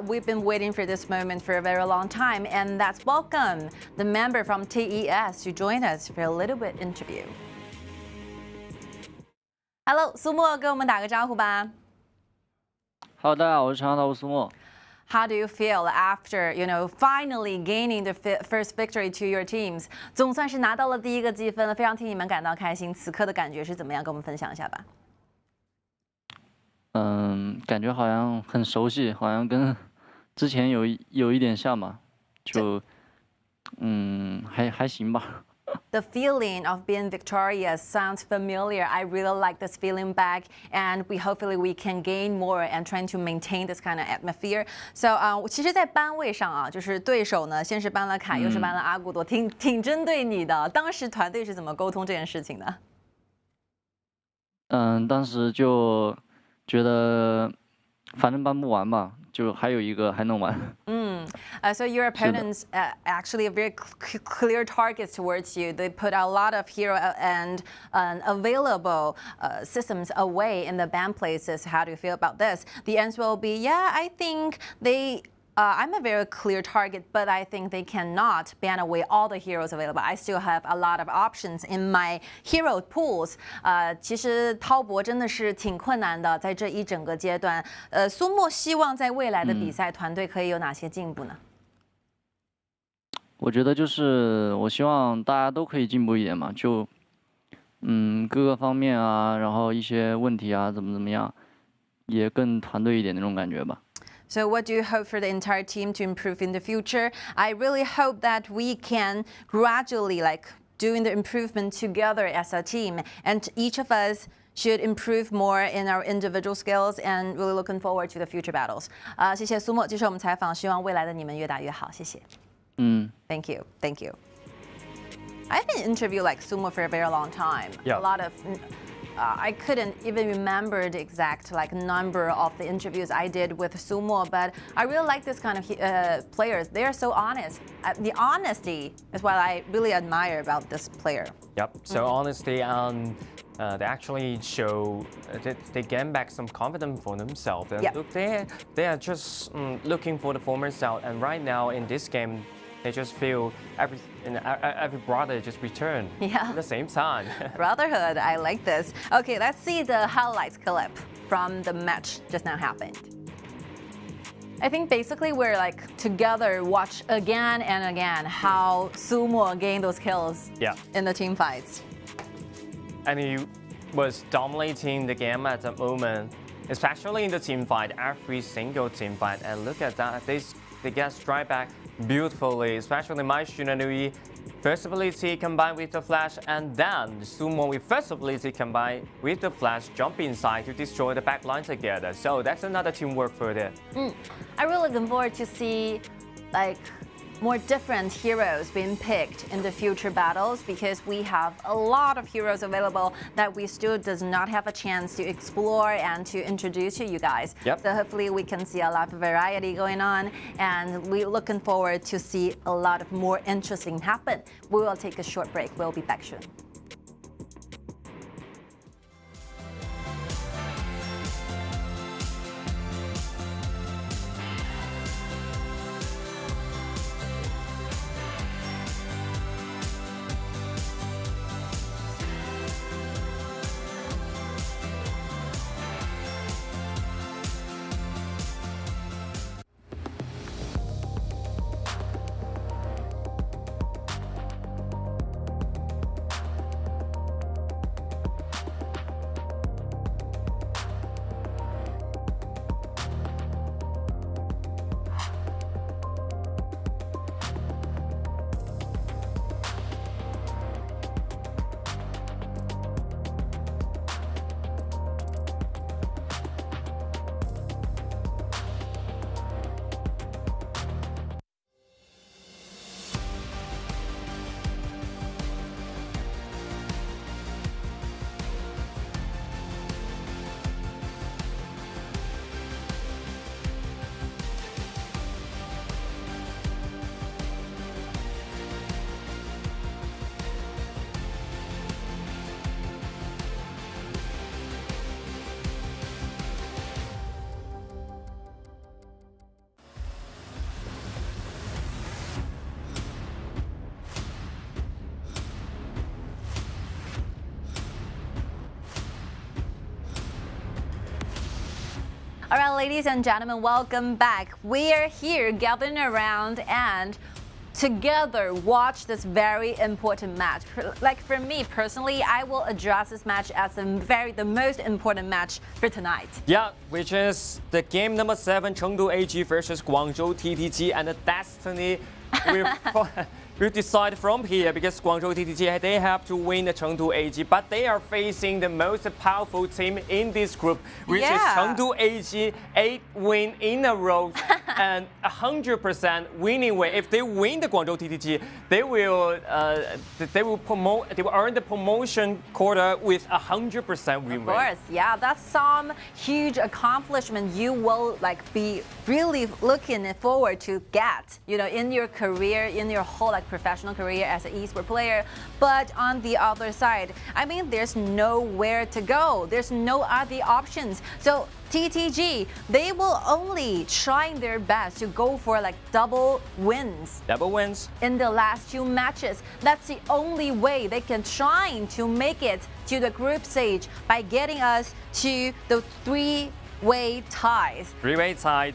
C: we've been waiting for this moment for a very long time, and that's welcome the member from TES to join us for a little bit interview. Hello， 苏沫跟我们打个招呼吧。
P: Hello， 大家好，我是长岛苏沫。How do you feel after, finally gaining the first victory to your teams？ 总算是拿到了第一个积分了，非常替你们感到开心。此刻的感觉是怎么样？跟我们分享一下吧。
M: 感觉好像很熟悉，好像跟之前有一点像嘛，就还行吧。
P: The feeling of being victorious sounds familiar. I really like this feeling back, and hopefully we can gain more and trying to maintain this kind of atmosphere. So, 其实，在班位上啊，就是对手呢，先是搬了凯，又是搬了阿古多，挺针对你的。当时团队是怎么沟通这件事情的？
M: 当时就觉得反正搬不完嘛，就还有一个还能玩。
P: So your opponents actually are very clear targets towards you. They put a lot of hero and available systems away in the ban places. How do you feel about this? The answer will be, yeah, I think I'm a very clear target, but I think they cannot ban away all the heroes available. I still have a lot of options in my hero pools. 其实滔博真的是挺困难的，在这一整个阶段。苏沫希望在未来的比赛团队可以有哪些进步呢？
M: 我觉得就是我希望大家都可以进步一点嘛，就各个方面啊，然后一些问题啊，怎么样，也更团队一点那种感觉吧。
P: So what do you hope for the entire team to improve in the future? I really hope that we can gradually doing the improvement together as a team, and each of us should improve more in our individual skills, and really looking forward to the future battles. 谢谢苏沫接受我们采访，希望未来的你们越打越好，谢谢。Thank you. I've been interviewed Sumo for a very long time.
O: Yeah.
P: A lot of I couldn't even remember the exact number of the interviews I did with Sumo, but I really like this kind of players. They are so honest. The honesty is what I really admire about this player.
O: Yep. So honesty and they actually show they gain back some confidence for themselves. And look, they are just looking for the former self. And right now in this game, they just feel every brother just return at the same time.
P: Brotherhood, I like this. Okay, let's see the highlights clip from the match just now happened. I think basically we're together watch again and again how Sumo gained those kills in the team fights.
O: And he was dominating the game at the moment, especially in the team fight, every single team fight. And look at that, they get strike back beautifully, especially my Shunanui first ability combined with the flash, and then Sumo with first ability combined with the flash jump inside to destroy the back line together. So that's another teamwork for there.
P: I'm really looking forward to see more different heroes being picked in the future battles, because we have a lot of heroes available that we still does not have a chance to explore and to introduce to you guys. So hopefully we can see a lot of variety going on, and we're looking forward to see a lot of more interesting happen. We will take a short break. We'll be back soon. All right, ladies and gentlemen, welcome back. We are here gathering around and together watch this very important match. Like for me personally, I will address this match as the most important match for tonight.
O: Yeah, which is the game number 7, Chengdu AG versus Guangzhou TTG, and the destiny will decide from here, because Guangzhou TTG, they have to win the Chengdu AG, but they are facing the most powerful team in this group, which is Chengdu AG, 8 wins in a row and 100% winning way. If they win the Guangzhou TTG, they will earn the promotion quota with 100% win rate.
P: Of course, yeah, that's some huge accomplishment you will be really looking forward to get, in your career, in your whole professional career as an esports player. But on the other side, I mean, there's nowhere to go. There's no other options. So TTG, they will only try their best to go for double wins.
O: Double wins
P: in the last 2 matches. That's the only way they can try to make it to the group stage, by getting us to the 3-way ties.
O: 3-way tie.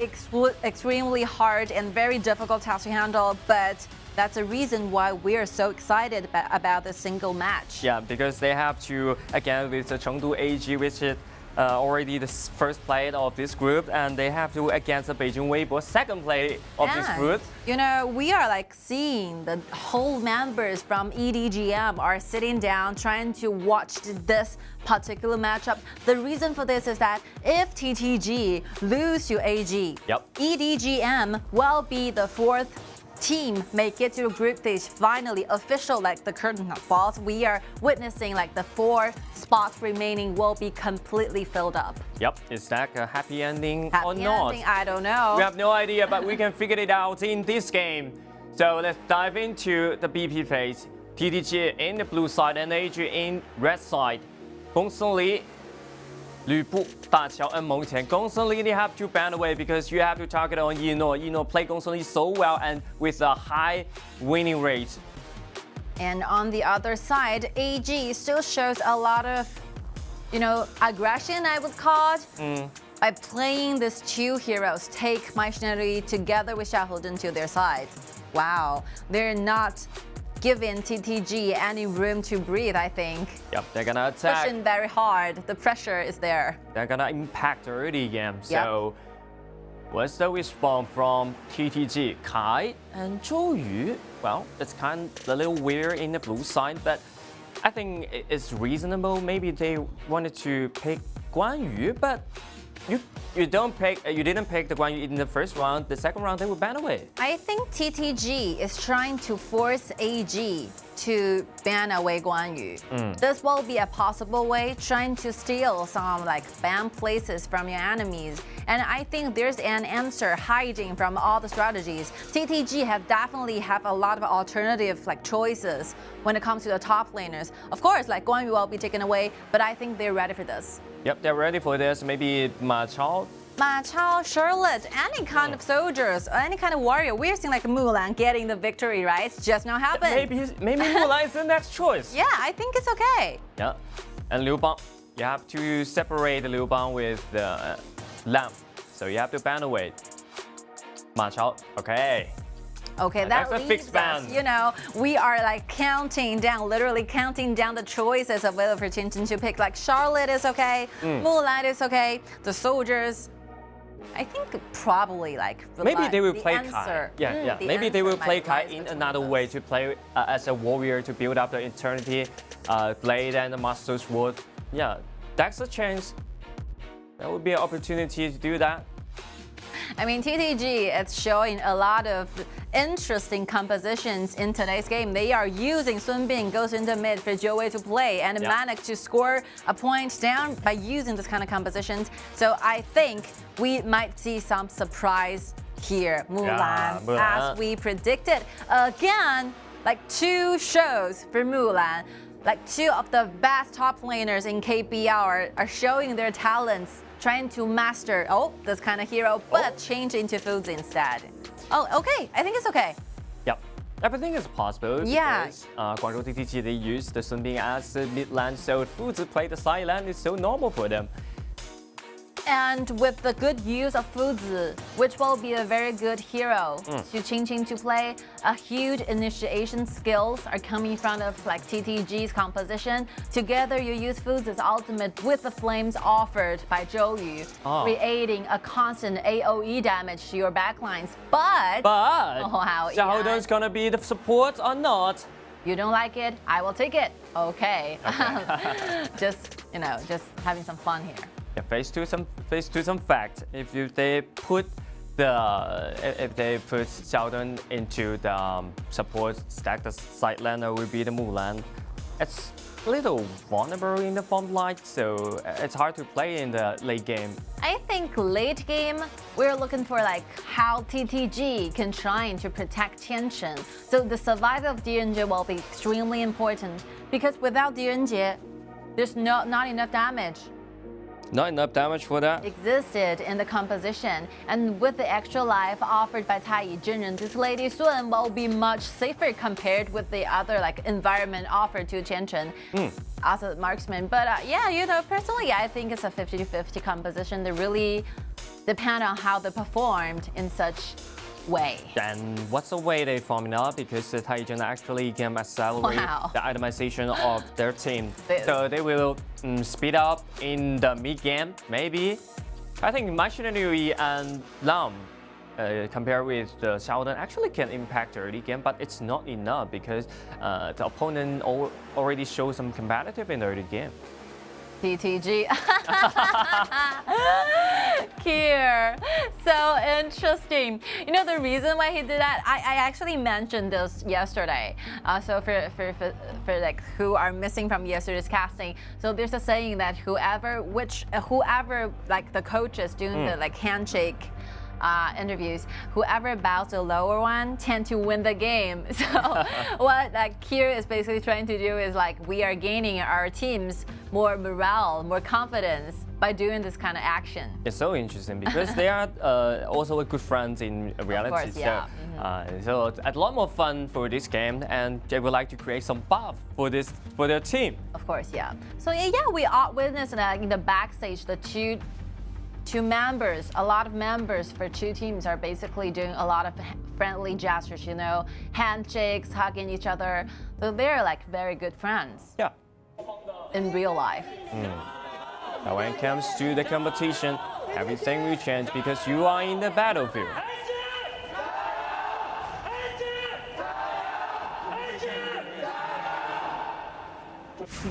P: Extremely hard and very difficult task to handle, but that's the reason why we're so excited about the single match.
O: Yeah, because they have to, again, with the Chengdu AG, which is already the first play of this group, and they have to against the Beijing Weibo, second play of this group.
P: We are seeing the whole members from EDG.M are sitting down trying to watch this particular matchup. The reason for this is that if TTG lose to AG, EDG.M will be the 4th team make it to the group stage. Finally, official, the curtain falls. We are witnessing the 4 spots remaining will be completely filled up.
O: Yep, is that a happy ending or
P: happy
O: not?
P: Ending, I don't know.
O: We have no idea, but we can figure it out in this game. So let's dive into the BP phase. TTG in the blue side and AG in red side. Gong Li, Lu Bu, Da Qiao, and Meng Tian. Gong Li, they have to ban away because you have to target on Yino. Yino play Gong Li so well and with a high winning rate.
P: And on the other side, AG still shows a lot of, aggression, I would call it, by playing these 2 heroes, take Machinery together with Xiaohuden to their side. Wow, they're not giving TTG any room to breathe, I think.
O: Yep, they're gonna attack.
P: Pushing very hard. The pressure is there.
O: They're gonna impact early game. So, what's the response from TTG? Kai and Zhou Yu. Well, it's kind of a little weird in the blue side, but I think it's reasonable. Maybe they wanted to pick Guan Yu, but you didn't pick the Guan Yu in the first round. The second round, they will ban away.
P: I think TTG is trying to force AG to ban away Guan Yu. This will be a possible way, trying to steal some ban places from your enemies. And I think there's an answer hiding from all the strategies. TTG definitely have a lot of alternative choices when it comes to the top laners. Of course, Guan Yu will be taken away, but I think they're ready for this.
O: Yep, they're ready for this. Maybe Ma Chao,
P: Charlotte, any kind of soldiers, or any kind of warrior. We're seeing Mulan getting the victory, right? It's just now happened.
O: Maybe Mulan is the next choice.
P: Yeah, I think it's okay.
O: Yeah, and Liu Bang, you have to separate Liu Bang with the Lamp, so you have to ban away Ma Chao. Okay.
P: Okay, that
O: leaves a fixed ban.
P: We are counting down, literally counting down the choices available for Chin to pick. Charlotte is okay, Mulan is okay, the soldiers. I think probably
O: maybe they will play Kai. Yeah. Maybe they will play Kai in another way, to play as a warrior, to build up the Eternity Blade and the Master Sword. Yeah, that's a chance. That would be an opportunity to do that.
P: I mean, TTG is showing a lot of interesting compositions in today's game. They are using Sun Bin goes into mid for Zhou Wei to play and managed to score a point down by using this kind of compositions. So I think we might see some surprise here. Mulan, as we predicted. Again, 2 shows for Mulan. 2 of the best top laners in KBL are showing their talents, trying to master this kind of hero, but change into foods instead. Oh, okay. I think it's okay.
O: Yep. Everything is possible.
P: Yeah.
O: Because Guangzhou TTG, they use the Sun Bin as the mid lane, so foods play the side lane is so normal for them.
P: And with the good use of Fuzi, which will be a very good hero to Qing to play, a huge initiation skills are coming in front of like TTG's composition. Together you use Fuzi's ultimate with the flames offered by Zhou Yu, creating a constant AoE damage to your backlines. But wow,
O: Xiaodan's gonna be the support or not?
P: You don't like it? I will take it. Okay. Just having some fun here.
O: Yeah, face to some fact. If they put Xiaodan into the support stack, the side laner will be the Mulan. It's a little vulnerable in the front line, so it's hard to play in the late game.
P: I think late game, we're looking for like how TTG can try to protect Tianchen. So the survival of DNJ will be extremely important because without DNJ, there's not enough damage.
O: Not enough damage for that?
P: Existed in the composition, and with the extra life offered by Taiyi Jinan, this Lady Sun will be much safer compared with the other like environment offered to Tianchen as a marksman. But personally, I think it's a 50-50 composition. They really depend on how they performed in such way.
O: Then what's the way they forming up? Because the Taijian actually can accelerate the itemization of their team. So they will speed up in the mid game, maybe. I think Machinery and Lam, compared with the Xiaodan, actually can impact the early game, but it's not enough because the opponent already shows some competitive in the early game.
P: TTG. Here. So interesting. You know the reason why he did that? I actually mentioned this yesterday. So for like who are missing from yesterday's casting, so there's a saying that whoever like the coaches doing the like handshake interviews, whoever bows the lower one tend to win the game. So what like Kier is basically trying to do is like we are gaining our teams more morale, more confidence by doing this kind of action.
O: It's so interesting because they are also good friends in reality.
P: Of course, yeah.
O: So it's a lot more fun for this game, and they would like to create some buff for their team.
P: Of course, yeah. So yeah, we witnessed in the backstage the two members, a lot of members for two teams are basically doing a lot of friendly gestures, handshakes, hugging each other. So they're like very good friends.
O: Yeah.
P: In real life.
O: Now when it comes to the competition, everything will change because you are in the battlefield.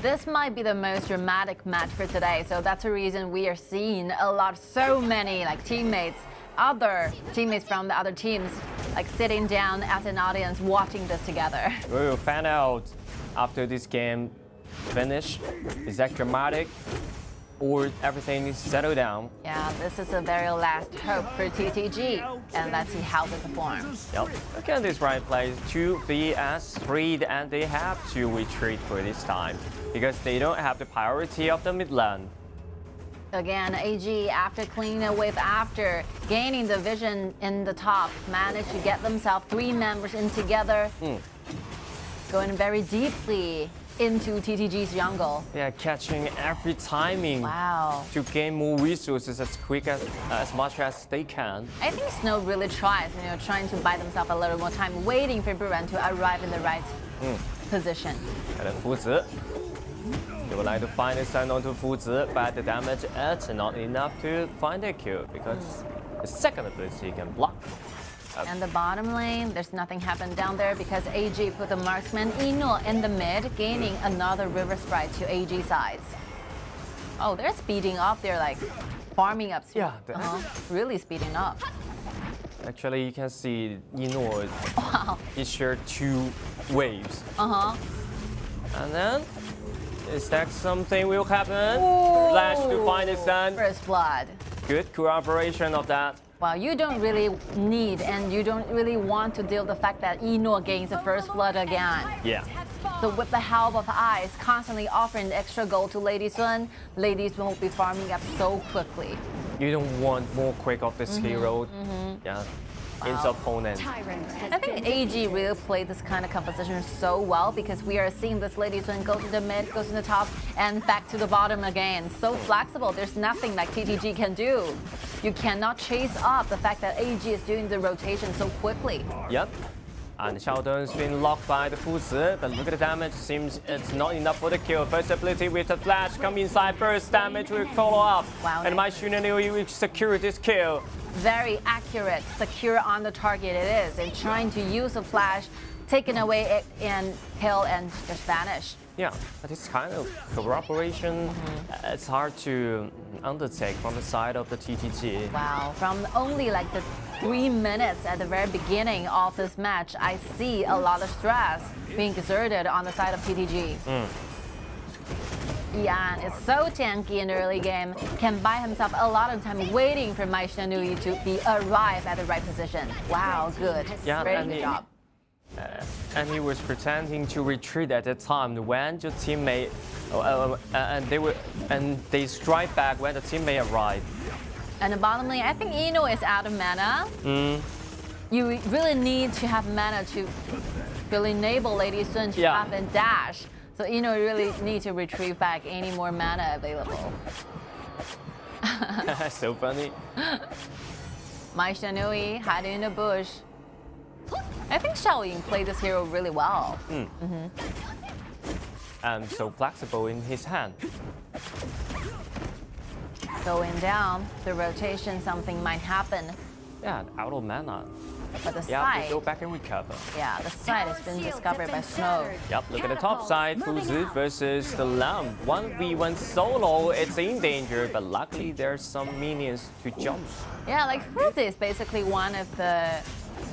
P: This might be the most dramatic match for today, so that's the reason we are seeing so many like other teammates from the other teams, like sitting down as an audience watching this together.
O: We will find out after this game finish. Is that dramatic or everything is settled down?
P: Yeah, this is the very last hope for TTG, and let's see how they perform.
O: Yep. Look at this right play, 2 vs 3, and they have to retreat for this time because they don't have the priority of the mid lane.
P: Again, AG, after cleaning a wave, after gaining the vision in the top, managed to get themselves 3 members in together, going very deeply into TTG's jungle.
O: Yeah, catching every timing.
P: Wow.
O: To gain more resources as quick as much as they can.
P: I think Snow really tries, trying to buy themselves a little more time, waiting for Buran to arrive in the right position.
O: And Fuzi. They would like to find a sign onto Fuzi, but the damage is not enough to find a kill because the second ability can block.
P: And the bottom lane, there's nothing happened down there because AG put the marksman Ino in the mid, gaining another river sprite to AG sides. Oh, they're speeding up. They're like farming up.
O: Yeah.
P: Really speeding up.
O: Actually, you can see Ino issue 2 waves. And then, is that something will happen? Flash to find the sun.
P: First blood.
O: Good cooperation of that.
P: Well, you don't really need and you don't really want to deal with the fact that Ino gains the first blood again.
O: Yeah.
P: So with the help of Ice constantly offering the extra gold to Lady Sun will be farming up so quickly.
O: You don't want more quick of this hero. Yeah. his opponent.
P: I think AG really played this kind of composition so well because we are seeing this Lady Sun go to the mid, goes to the top, and back to the bottom again. So flexible. There's nothing like TTG can do. You cannot chase up the fact that AG is doing the rotation so quickly.
O: Yep. And Xiaodong's been locked by the Fuzi, but look at the damage. Seems it's not enough for the kill. First ability with the flash, come inside, burst damage will follow up.
P: Wow.
O: And my Shunanui will secure this kill.
P: Very accurate, secure on the target it is, and trying to use a flash, taken away and kill and just vanish.
O: Yeah, but this kind of cooperation, it's hard to undertake from the side of the TTG.
P: Wow, from only like the 3 minutes at the very beginning of this match, I see a lot of stress being exerted on the side of TTG. XiAn is so tanky in the early game, can buy himself a lot of time waiting for Mai Shanui to arrive at the right position. Wow, good.
O: Yeah,
P: very good job.
O: And he was pretending to retreat at the time when the teammate, and they strike back when the teammate arrived.
P: And the bottom lane, I think Eno is out of mana. You really need to have mana to really enable Lady Sun to have a dash. So Eno really need to retrieve back any more mana available.
O: So funny.
P: Mai Shanui hiding in the bush. I think Xiaoying played this hero really well.
O: And so flexible in his hand.
P: Going down, the rotation, something might happen.
O: Yeah, out of mana.
P: But the
O: Yeah,
P: side,
O: we go back and recover.
P: yeah, the side has been discovered by Snow.
O: Yep, look at the top side. Fuzi versus the Lamb. 1v1 solo, it's in danger, but luckily there's some minions to jump.
P: Yeah, like Fuzi is basically one of the,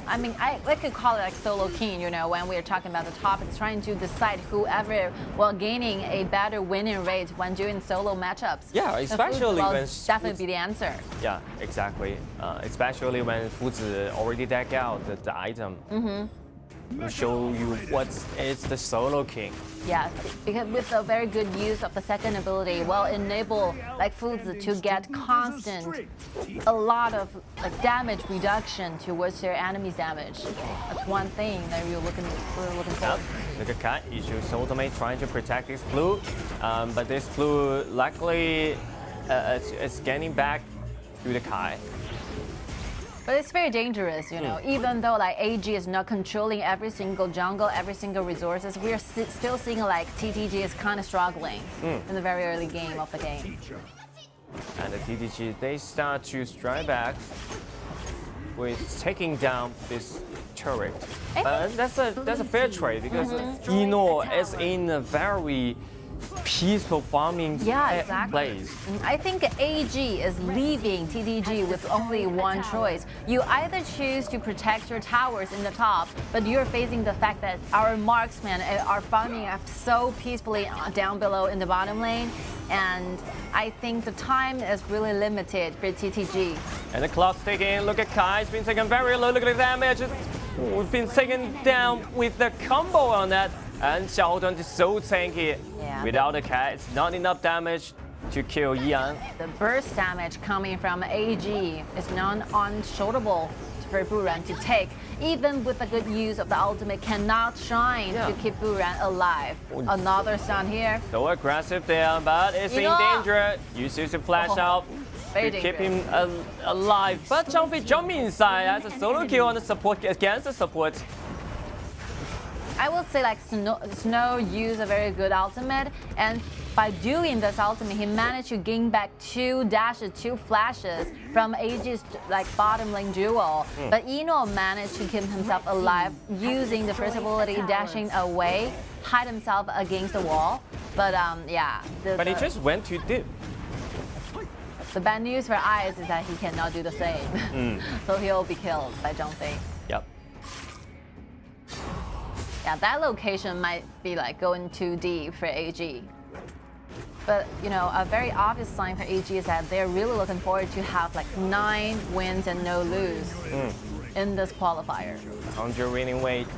P: I mean, I could call it like solo king, you know, when we're talking about the top, it's trying to decide whoever will gaining a better winning rate when doing solo matchups.
O: Yeah, especially
P: will
O: when
P: definitely be the answer.
O: Yeah, exactly. Especially when Fuzi already deck out the item. To show you what is the solo king.
P: Yeah, because with a very good use of the second ability, will enable like Fuzi to get constant, a lot of like damage reduction towards their enemy's damage. That's one thing that we're looking for.
O: Look at Kai, he shoots ultimate trying to protect this blue, but this blue luckily it's getting back to the Kai.
P: But it's very dangerous, you know. Even though like AG is not controlling every single jungle, every single resources, we are still seeing like TTG is kind of struggling in the very early game of the game.
O: And the TTG, they start to strike back with taking down this turret. That's a fair trade because Eno is in a very peaceful farming place.
P: I think AG is leaving TTG with only one choice. You either choose to protect your towers in the top, but you're facing the fact that our marksmen are farming up so peacefully down below in the bottom lane, and I think the time is really limited for TTG.
O: And the clock's ticking. Look at Kai, it's been taken very low. Look at the damage. We've been taken down with the combo on that. And Xiaodong is so tanky. Without the Kai, it's not enough damage to kill XiAn.
P: The burst damage coming from AG is non-unshotable for Buran to take. Even with the good use of the ultimate, cannot shine to keep Buran alive. Another stun here.
O: So aggressive there, but it's in danger. Uses to flash out to keep him alive. But Zhang Fei jumping inside as a solo kill on the support against the support.
P: I would say like Snow used a very good ultimate, and by doing this ultimate, he managed to gain back 2 dashes, 2 flashes from AG's like bottom lane duel. But Eno managed to keep himself alive using the first ability, dashing away, hide himself against the wall. But yeah.
O: But he just went too deep.
P: The bad news for Ice is that he cannot do the same. So he'll be killed by Zhang Fei.
O: Yep.
P: Yeah, that location might be like going too deep for AG. But you know, a very obvious sign for AG is that they're really looking forward to have like 9 wins and no lose in this qualifier.
O: 100 winning weight.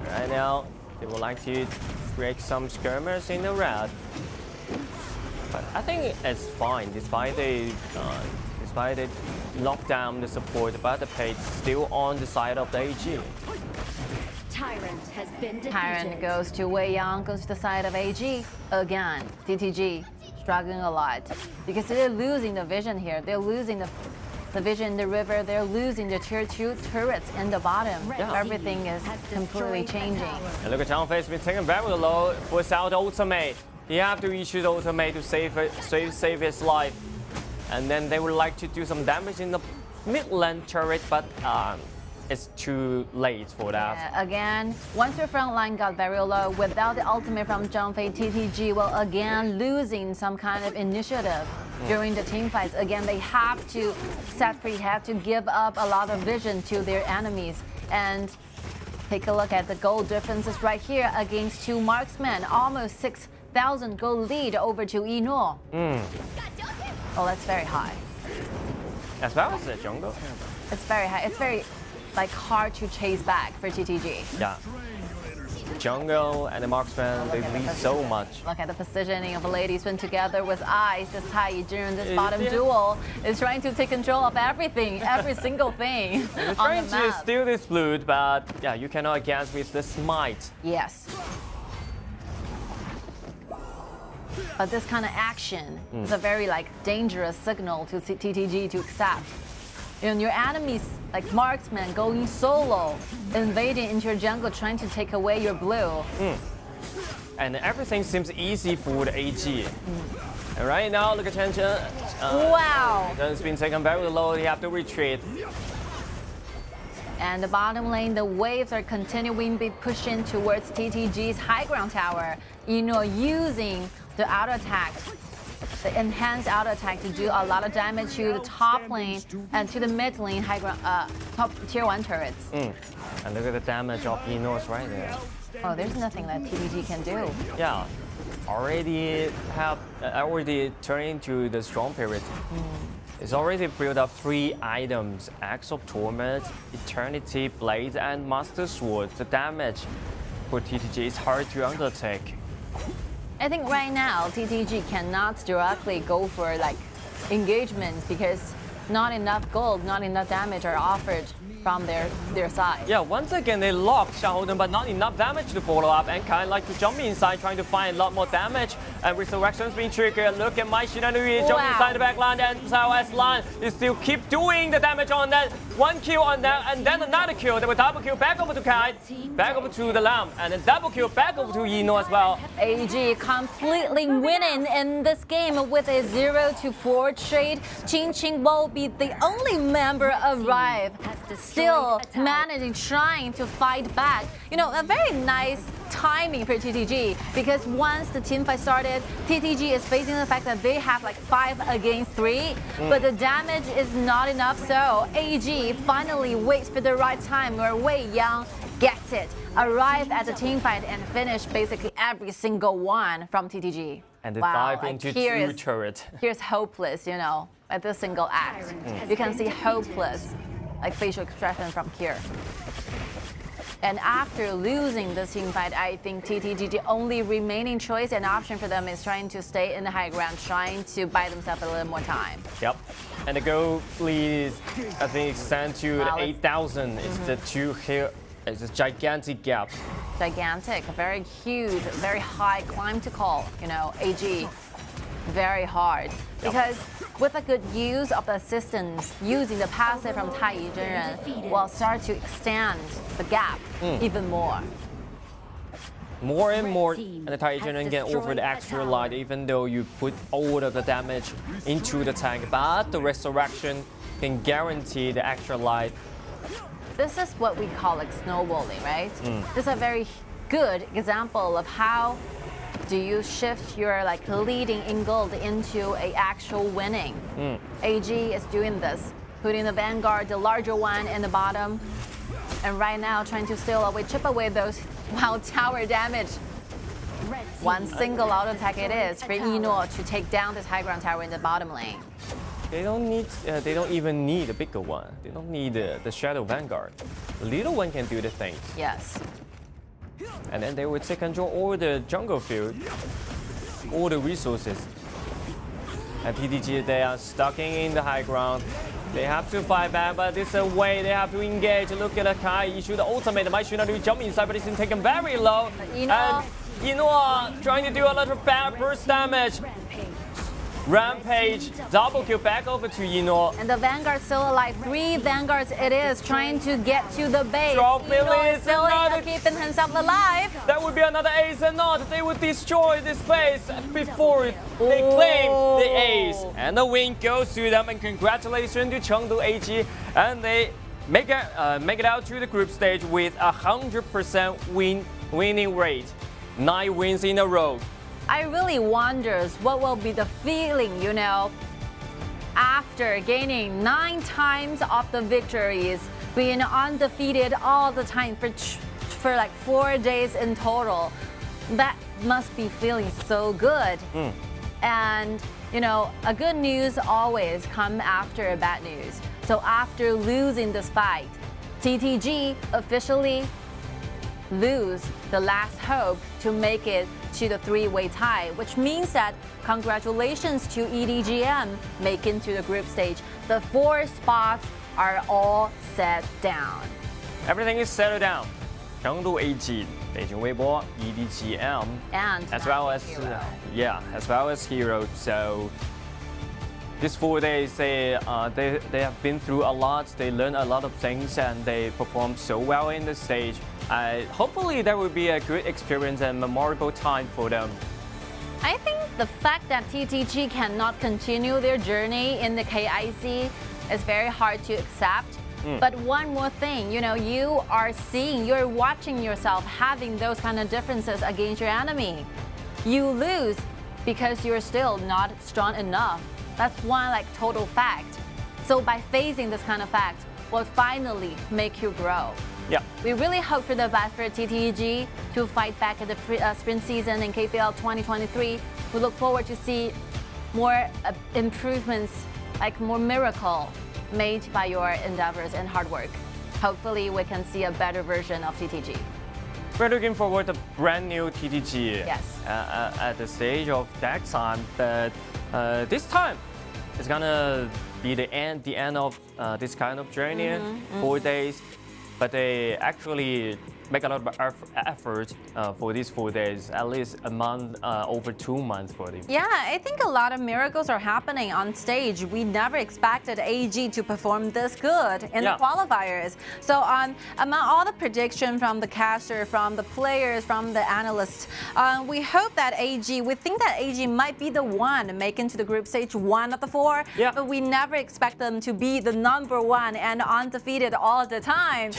O: Right now, they would like to create some skirmers in the red. But I think it's fine, despite but they knock down the support, but the pace still on the side of the AG.
G: Tyrant has been defeated.
P: Tyrant goes to Wei Yang, goes to the side of AG. Again, TTG struggling a lot because they're losing the vision here. They're losing the vision in the river. They're losing the tier 2 turrets in the bottom.
O: Yeah.
P: Everything is completely changing.
O: And look at Chang Fei's been taken very low, puts out ultimate. He have to issue the ultimate to save his life. And then they would like to do some damage in the mid lane turret, but it's too late for that.
P: Yeah, again, once your front line got very low, without the ultimate from Zhang Fei, TTG will again losing some kind of initiative during the team fights. Again, they have to set free, have to give up a lot of vision to their enemies. And take a look at the gold differences right here against 2 marksmen. Almost 6,000 gold lead over to Yinor. Oh, that's very high.
O: As well as the jungle.
P: It's very high. It's very hard to chase back for TTG.
O: Yeah. Jungle and the marksman, they lead so much.
P: Look at the positioning of the ladies when together with Ice. This TianYun, this bottom duel is trying to take control of everything, every single thing.
O: They're trying to steal this loot, but yeah, you cannot against with the smite.
P: Yes. But this kind of action is a very dangerous signal to TTG to accept. And your enemies, like marksmen, going solo, invading into your jungle, trying to take away your blue.
O: And everything seems easy for the AG. And right now, look at Changsha.
P: Wow!
O: It's been taken very low. They have to retreat.
P: And the bottom lane, the waves are continuing to be pushing towards TTG's high ground tower. Using the auto attack, the enhanced auto attack to do a lot of damage to the top lane and to the mid lane high ground, top tier 1 turrets.
O: And look at the damage of Enos right there.
P: Oh, there's nothing that TTG can do.
O: Yeah, already turning to the strong period. It's already built up 3 items: Axe of Torment, Eternity Blade, and Master Sword. The damage for TTG is hard to undertake.
P: I think right now TTG cannot directly go for engagements because not enough gold, not enough damage are offered from their side.
O: Yeah, once again they lock Xiaoden, but not enough damage to follow up, and kind of like to jump inside trying to find a lot more damage. And Resurrection's being triggered. Look at my Jinan jump inside the back line, and Xiao's line is still keep doing the damage on that. 1 kill on that, and then another kill. They will double kill back over to Kai, back over to the Lamb, and then double kill back over to Yino as well.
P: AG completely winning in this game with a 0-4 trade. Qing will be the only member arrive, still managing, trying to fight back. A very nice timing for TTG because once the team fight started, TTG is facing the fact that they have 5 against 3, but the damage is not enough. So AG finally waits for the right time where Wei Yang gets it, arrive at the team fight and finish basically every single one from TTG.
O: And they dive into 2 turrets.
P: Here's hopeless, at this single act. You can see hopeless, facial expression from here. And after losing this team fight, I think TTG, the only remaining choice and option for them is trying to stay in the high ground, trying to buy themselves a little more time.
O: Yep. And the goal lead is, I think, extend to the 8,000. It's the 2 here. It's a gigantic gap.
P: Gigantic, very huge, very high climb to call, AG. Very hard. Because with a good use of the assistance, using the passive from TianYun will start to extend the gap even more.
O: More and more, and the TianYun can offer the extra light, even though you put all of the damage into the tank. But the Resurrection can guarantee the extra light.
P: This is what we call snowballing, right? This is a very good example of how do you shift your leading in gold into a actual winning. AG is doing this, putting the Vanguard, the larger one, in the bottom, and right now trying to steal away, chip away those tower damage. One single auto attack it is for Yino to take down this high ground tower in the bottom lane.
O: They don't even need a bigger one. They don't need the Shadow Vanguard. The little one can do the things.
P: Yes.
O: And then they will take control all the jungle field, all the resources. And TTG, they are stuck in the high ground. They have to fight back, but this is a way they have to engage. Look at Kai issue the ultimate. Might should not do jump inside, but it's taken very low. And Nora trying to do a lot of bad burst damage. Rampage, double kill back over to Yino.
P: And the Vanguard still alive. 3 Vanguards it is trying to get to the base.
O: Yino
P: is still keeping himself alive.
O: That would be another ace and not. They would destroy this base before they claim the ace. And the win goes to them. And congratulations to Chengdu AG. And they make it out to the group stage with 100% winning rate. 9 wins in a row.
P: I really wonders what will be the feeling, after gaining 9 times of the victories, being undefeated all the time for like 4 days in total. That must be feeling so good. And a good news always come after a bad news. So after losing this fight, TTG officially lose the last hope to make it to the 3-way tie, which means that congratulations to EDG.M making to the group stage. The 4 spots are all set down.
O: Everything is settled down. Chengdu AG, Beijing Weibo, EDG.M,
P: and
O: as well as Hero. So these 4 days, they have been through a lot. They learned a lot of things, and they performed so well in the stage. Hopefully, that will be a good experience and memorable time for them.
P: I think the fact that TTG cannot continue their journey in the KIC is very hard to accept. But one more thing, you're watching yourself having those kind of differences against your enemy. You lose because you're still not strong enough. That's one total fact. So by facing this kind of fact will finally make you grow.
O: Yeah.
P: We really hope for the best for TTG to fight back at the sprint season in KPL 2023. We look forward to see more improvements, more miracle made by your endeavors and hard work. Hopefully we can see a better version of TTG.
O: We're looking forward to brand new TTG.
P: Yes.
O: At the stage of that time, but this time it's gonna be the end of this kind of journey. 4 days. But they actually make a lot of effort for these 4 days, at least a month, over 2 months for them.
P: Yeah, I think a lot of miracles are happening on stage. We never expected AG to perform this good in the qualifiers. So among all the prediction from the caster, from the players, from the analysts, we hope that we think that AG might be the one making to the group stage 1 of the 4, but we never expect them to be the #1 and undefeated all the time.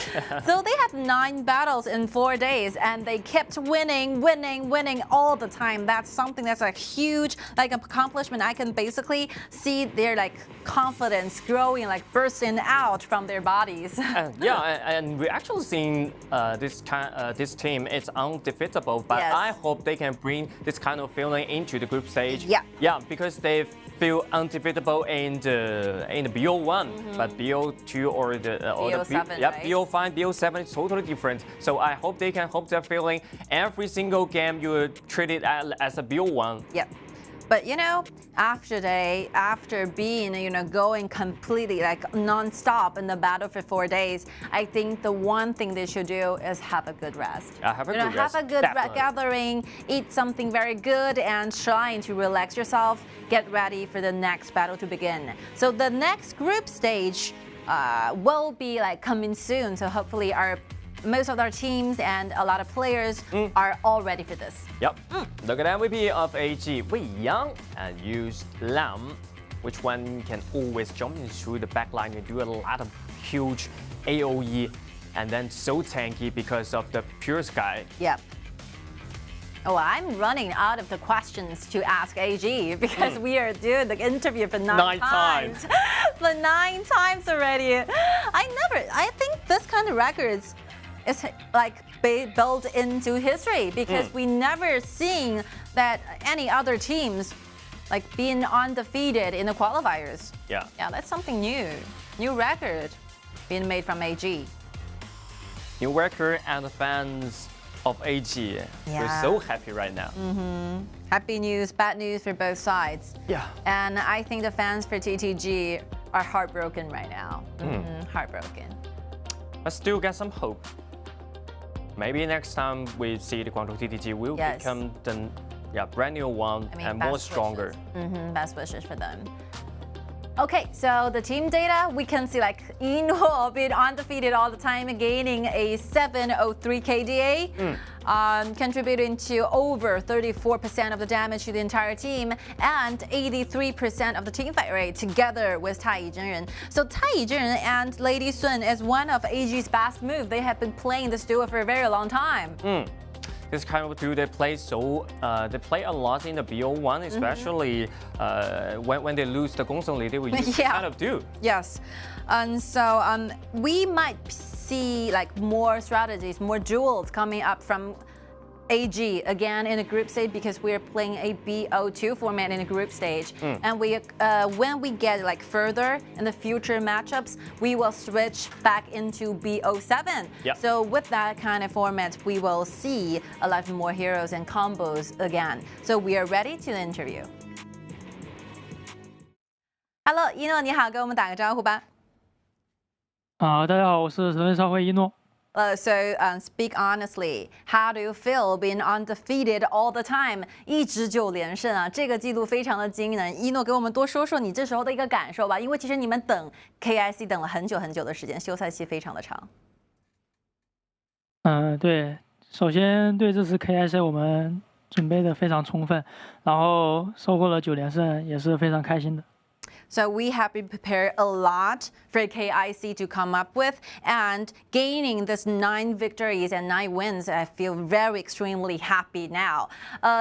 P: So they have 9 battles in 4 days, and they kept winning all the time. That's something that's a huge accomplishment. I can basically see their confidence growing, bursting out from their bodies.
O: And we're actually seeing this team is undefeatable, but I hope they can bring this kind of feeling into the group stage. Because they feel undefeatable in the BO1, but BO2 or the
P: BO7,
O: BO5, BO7 is totally different. So I hope they can hope that feeling every single game you treat it as a BO1.
P: Yep. But after being going completely non-stop in the battle for 4 days, I think the one thing they should do is have a good rest.
O: Have a good
P: gathering, eat something very good, and trying to relax yourself. Get ready for the next battle to begin. So the next group stage will be coming soon. So hopefully most of our teams and a lot of players are all ready for this.
O: Yep. Look at MVP of AG, Wei Yang, and used Lam, which one can always jump into the backline and do a lot of huge AoE, and then so tanky because of the Pure Sky.
P: Yep. Oh, I'm running out of the questions to ask AG because we are doing the interview for 9 times. For 9 times already. I think this kind of records is built into history because we never seen that any other teams being undefeated in the qualifiers.
O: Yeah,
P: that's something new. New record being made from AG.
O: New record, and the fans of AG.
P: Yeah.
O: We're so happy right now.
P: Happy news, bad news for both sides.
O: Yeah.
P: And I think the fans for TTG are heartbroken right now. Heartbroken.
O: But still got some hope. Maybe next time we see the Guangzhou TTG will become the brand new one and more stronger.
P: Best wishes for them. Okay, so the team data, we can see like Ino being undefeated all the time, gaining a 703 KDA, contributing to over 34% of the damage to the entire team and 83% of the team fight rate together with TianYun. So TianYun and Lady Sun is one of AG's best moves. They have been playing this duo for a very long time.
O: This kind of duo, they play a lot in the BO1, especially when they lose the Gongsun Li, they will use this kind of duo.
P: Yes, and so we might see like more strategies, more duels coming up from AG again in a group stage because we're playing a BO2 format in a group stage. And we, when we get like further in the future matchups, we will switch back into BO7. So with that kind of format, we will see a lot more heroes and combos again. So we are ready to the interview. Hello, 一诺你好，跟我们打个招呼吧。
Q: 大家好，我是神盾少辉一诺。
P: So speak honestly, how do you feel being undefeated all the time? 一直9连胜啊，这个记录非常的惊人。一诺给我们多说说你这时候的一个感受吧，因为其实你们等 KIC 等了很久很久的时间，休赛期非常的长。
Q: 对，首先对这次 KIC 我们准备的非常充分，然后收获了9连胜，也是非常开心的。
P: So we have been prepared a lot for KIC to come up with, and gaining this 9 victories and 9 wins, I feel very extremely happy now.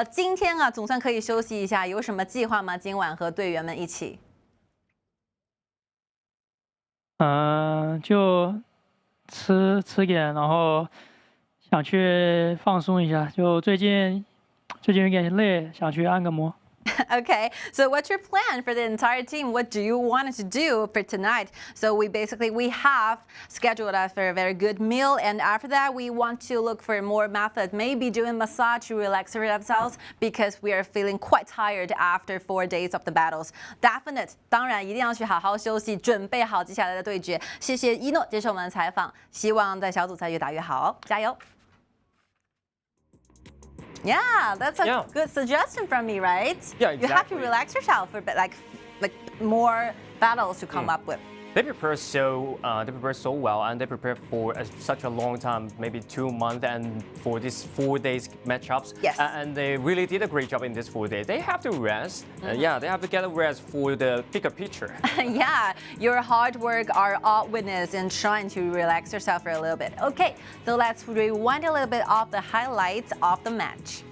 P: 今天啊，总算可以休息一下，有什么计划吗？今晚和队员们一起？
Q: 就吃点，然后想去放松一下。就最近有点累，想去按个摩。
P: Okay, so what's your plan for the entire team? What do you want to do for tonight? So we have scheduled us for a very good meal, and after that we want to look for more methods, maybe doing massage to relax ourselves because we are feeling quite tired after 4 days of the battles. Definite, 当然一定要去好好休息，准备好接下来的对决。谢谢一诺接受我们的采访，希望在小组赛越打越好，加油！ Yeah, that's a good suggestion from me, right?
O: Yeah, exactly.
P: You have to relax yourself for like more battles to come up with.
O: They prepare so well, and they prepare for such a long time, maybe 2 months, and for these 4 days matchups.
P: Yes.
O: And they really did a great job in these 4 days. They have to rest. They have to get a rest for the bigger picture.
P: Yeah, your hard work are all witness in trying to relax yourself for a little bit. Okay, so let's rewind a little bit of the highlights of the match.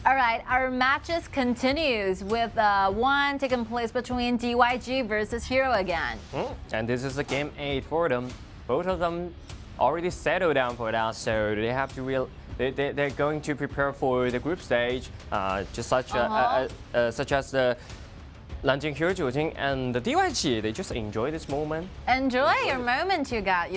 P: All right, our matches continues with one taking place between DYG versus Hero again.
O: And this is a game 8 for them. Both of them already settled down for that, so they have to they're going to prepare for the group stage, just such as the Nanjing Hero Jinan and the DYG. They just enjoy this moment.
P: Enjoy your moment you got,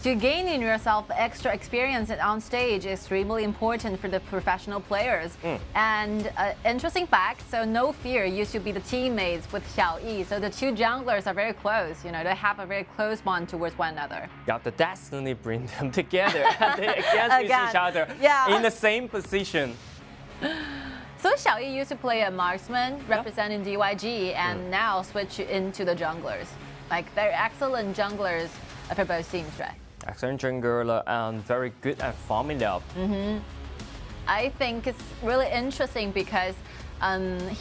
P: to gaining yourself extra experience on stage is extremely important for the professional players. And interesting fact, so No Fear used to be the teammates with XiAn, so the two junglers are very close, they have a very close bond towards one another.
O: Yeah, the destiny bring them together against each other in the same position.
P: So XiAn used to play a marksman representing DYG and now switch into the junglers. Like they're excellent junglers for both teams, right?
O: Excellent jungler and very good at farming up.
P: I think it's really interesting because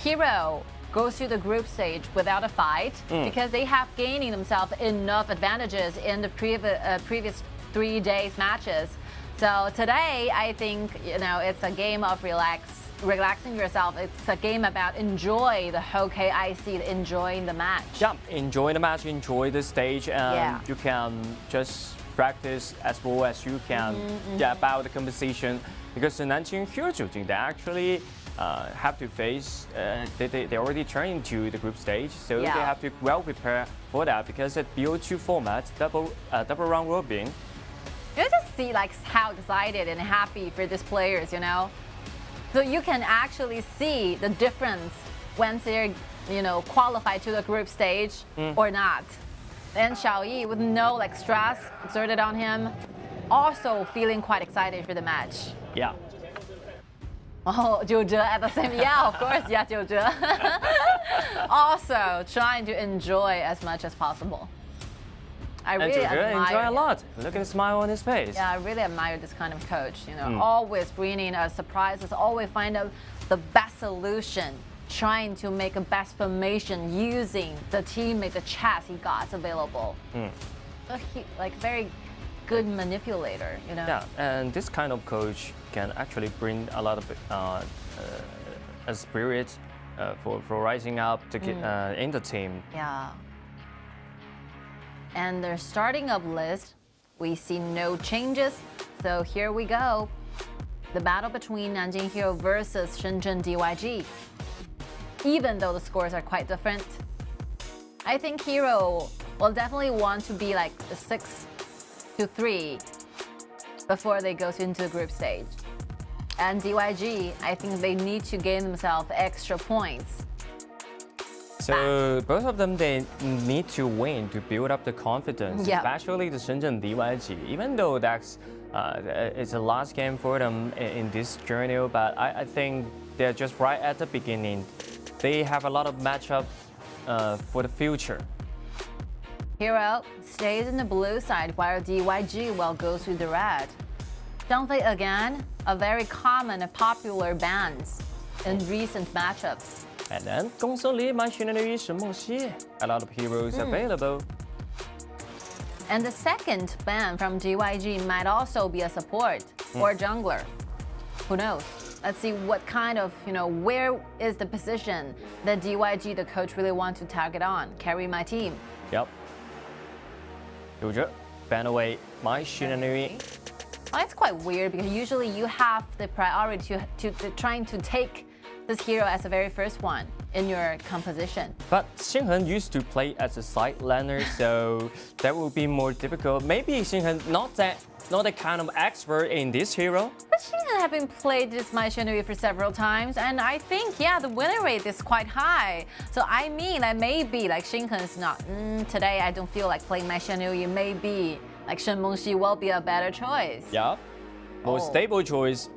P: Hero goes to the group stage without a fight because they have gaining themselves enough advantages in the previous 3 days matches. So today, I think it's a game of relaxing yourself. It's a game about enjoy the whole KIC, enjoying the match.
O: Yeah, enjoy the match, enjoy the stage, and you can just practice as well as you can about the competition. Because the Nanjing Hero Jinan, they actually have to face, they already turned into the group stage, so they have to well prepare for that because at BO2 format, double round robin.
P: You just see how excited and happy for these players, So you can actually see the difference once they're, qualified to the group stage or not. And XiAn, with no stress exerted on him, also feeling quite excited for the match.
O: Yeah.
P: Oh, Jiuzhe at the same, of course, Jiuzhe. Also trying to enjoy as much as possible. I really
O: enjoy a lot. Look at the smile on his face.
P: Yeah, I really admire this kind of coach. Always bringing surprises, always find out the best solution, trying to make a best formation using the teammate, the chess he got available. Very good manipulator,
O: Yeah, and this kind of coach can actually bring a lot of a spirit for rising up to get, in the team.
P: Yeah. And their starting up list, we see no changes. So here we go. The battle between Nanjing Hero versus Shenzhen DYG. Even though the scores are quite different, I think Hero will definitely want to be 6-3 before they go into the group stage. And DYG, I think they need to gain themselves extra points.
O: So both of them, they need to win to build up the confidence, especially the Shenzhen DYG. Even though that's it's a last game for them in this journey, but I think they're just right at the beginning. They have a lot of matchup for the future.
P: Hero stays in the blue side while DYG will go to the red. Zhangfei again, a very common and popular bans in recent matchups.
O: And then Gongsun Li, my Shanghai, Shenmeng Xi, a lot of heroes available.
P: And the second ban from DYG might also be a support or jungler. Who knows? Let's see what kind of, where is the position that DYG, the coach, really wants to target on. Carry my team.
O: Yep. Jiuzhe, ban away my Shanghai.
P: Well, it's quite weird because usually you have the priority to trying to take this hero as the very first one in your composition.
O: But Xinhen used to play as a side laner, so that will be more difficult. Maybe Xinhen not that kind of expert in this hero.
P: But Xinhen have been played this My Shenhui for several times, and I think the winner rate is quite high. So I mean, maybe Xinhen's not. Today I don't feel like playing My Shenhui. Maybe Shenmeng Xi will be a better choice.
O: Yeah, more stable choice.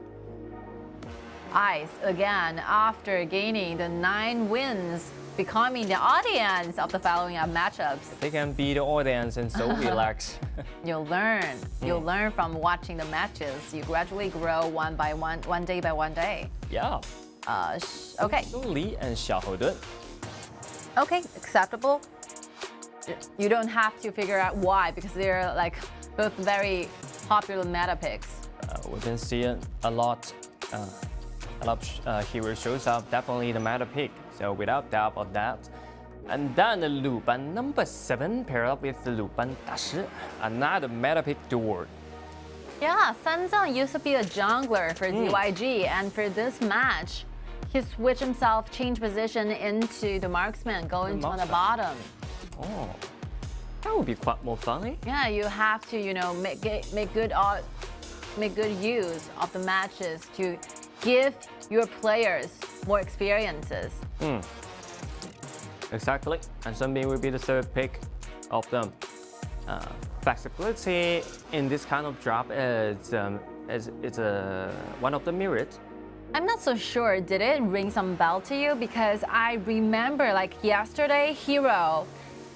P: Ice again after gaining the 9 wins, becoming the audience of the following up matchups.
O: They can be the audience and so relax.
P: You'll learn. You'll learn from watching the matches. You gradually grow one by one day by one day.
O: Yeah.
P: Okay.
O: Li and Xiaohodun.
P: Okay, acceptable. You don't have to figure out why because they're both very popular meta picks.
O: We've been seeing a lot a lot of hero shows up, definitely the meta pick. So without doubt of that. And then the Luban number 7 paired up with the Luban Da-shi, another meta pick duel.
P: Yeah, Sanzang used to be a jungler for DYG, and for this match, he switched himself, changed position into the marksman, going to the bottom.
O: Oh, that would be quite more funny.
P: Yeah, you have to, you know, make good use of the matches to give your players more experiences.
O: Exactly, and Sunbeam will be the third pick of them. Flexibility in this kind of drop is one of the merits.
P: I'm not so sure. Did it ring some bell to you? Because I remember, like yesterday, Hero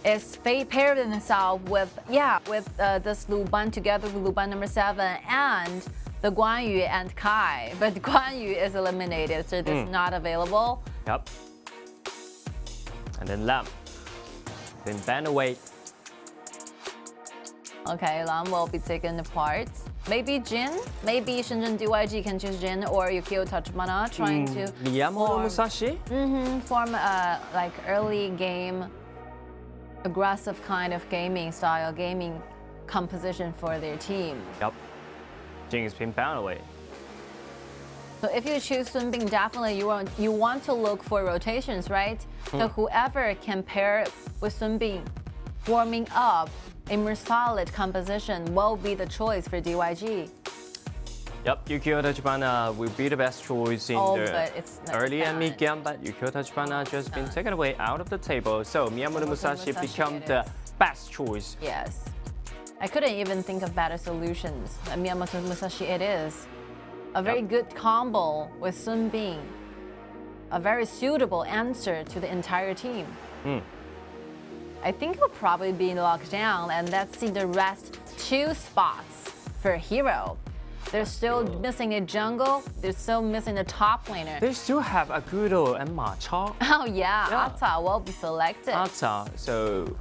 P: is paired himself with this Luban together with Luban number 7 and the Guangyu and Kai, but Guangyu is eliminated, so this is not available.
O: Yep. And then Lam, then ban away.
P: Okay, Lam will be taken apart. Maybe Jin, maybe Shenzhen DYG can choose Jin or Yukio Tachibana trying to form a like early game, aggressive kind of gaming composition for their team.
O: Yep. Jin is being banned away.
P: So if you choose Sun Bing, definitely you want to look for rotations, right? So whoever can pair with Sun Bing, forming up a more solid composition will be the choice for DYG.
O: Yep, Yukio Tachibana will be the best choice in the early and mid game, but Yukio Tachibana just been taken away out of the table. So Miyamoto Musashi become the best choice.
P: Yes. I couldn't even think of better solutions. Miyamoto Musashi it is. A very good combo with Sun Bing. A very suitable answer to the entire team. I think he'll probably be locked down, and let's see the rest 2 spots for Hero. They're still missing a jungle. They're still missing a top laner.
O: They still have Agudo and Ma Chao.
P: Oh yeah, Ata will be selected.
O: Ata, so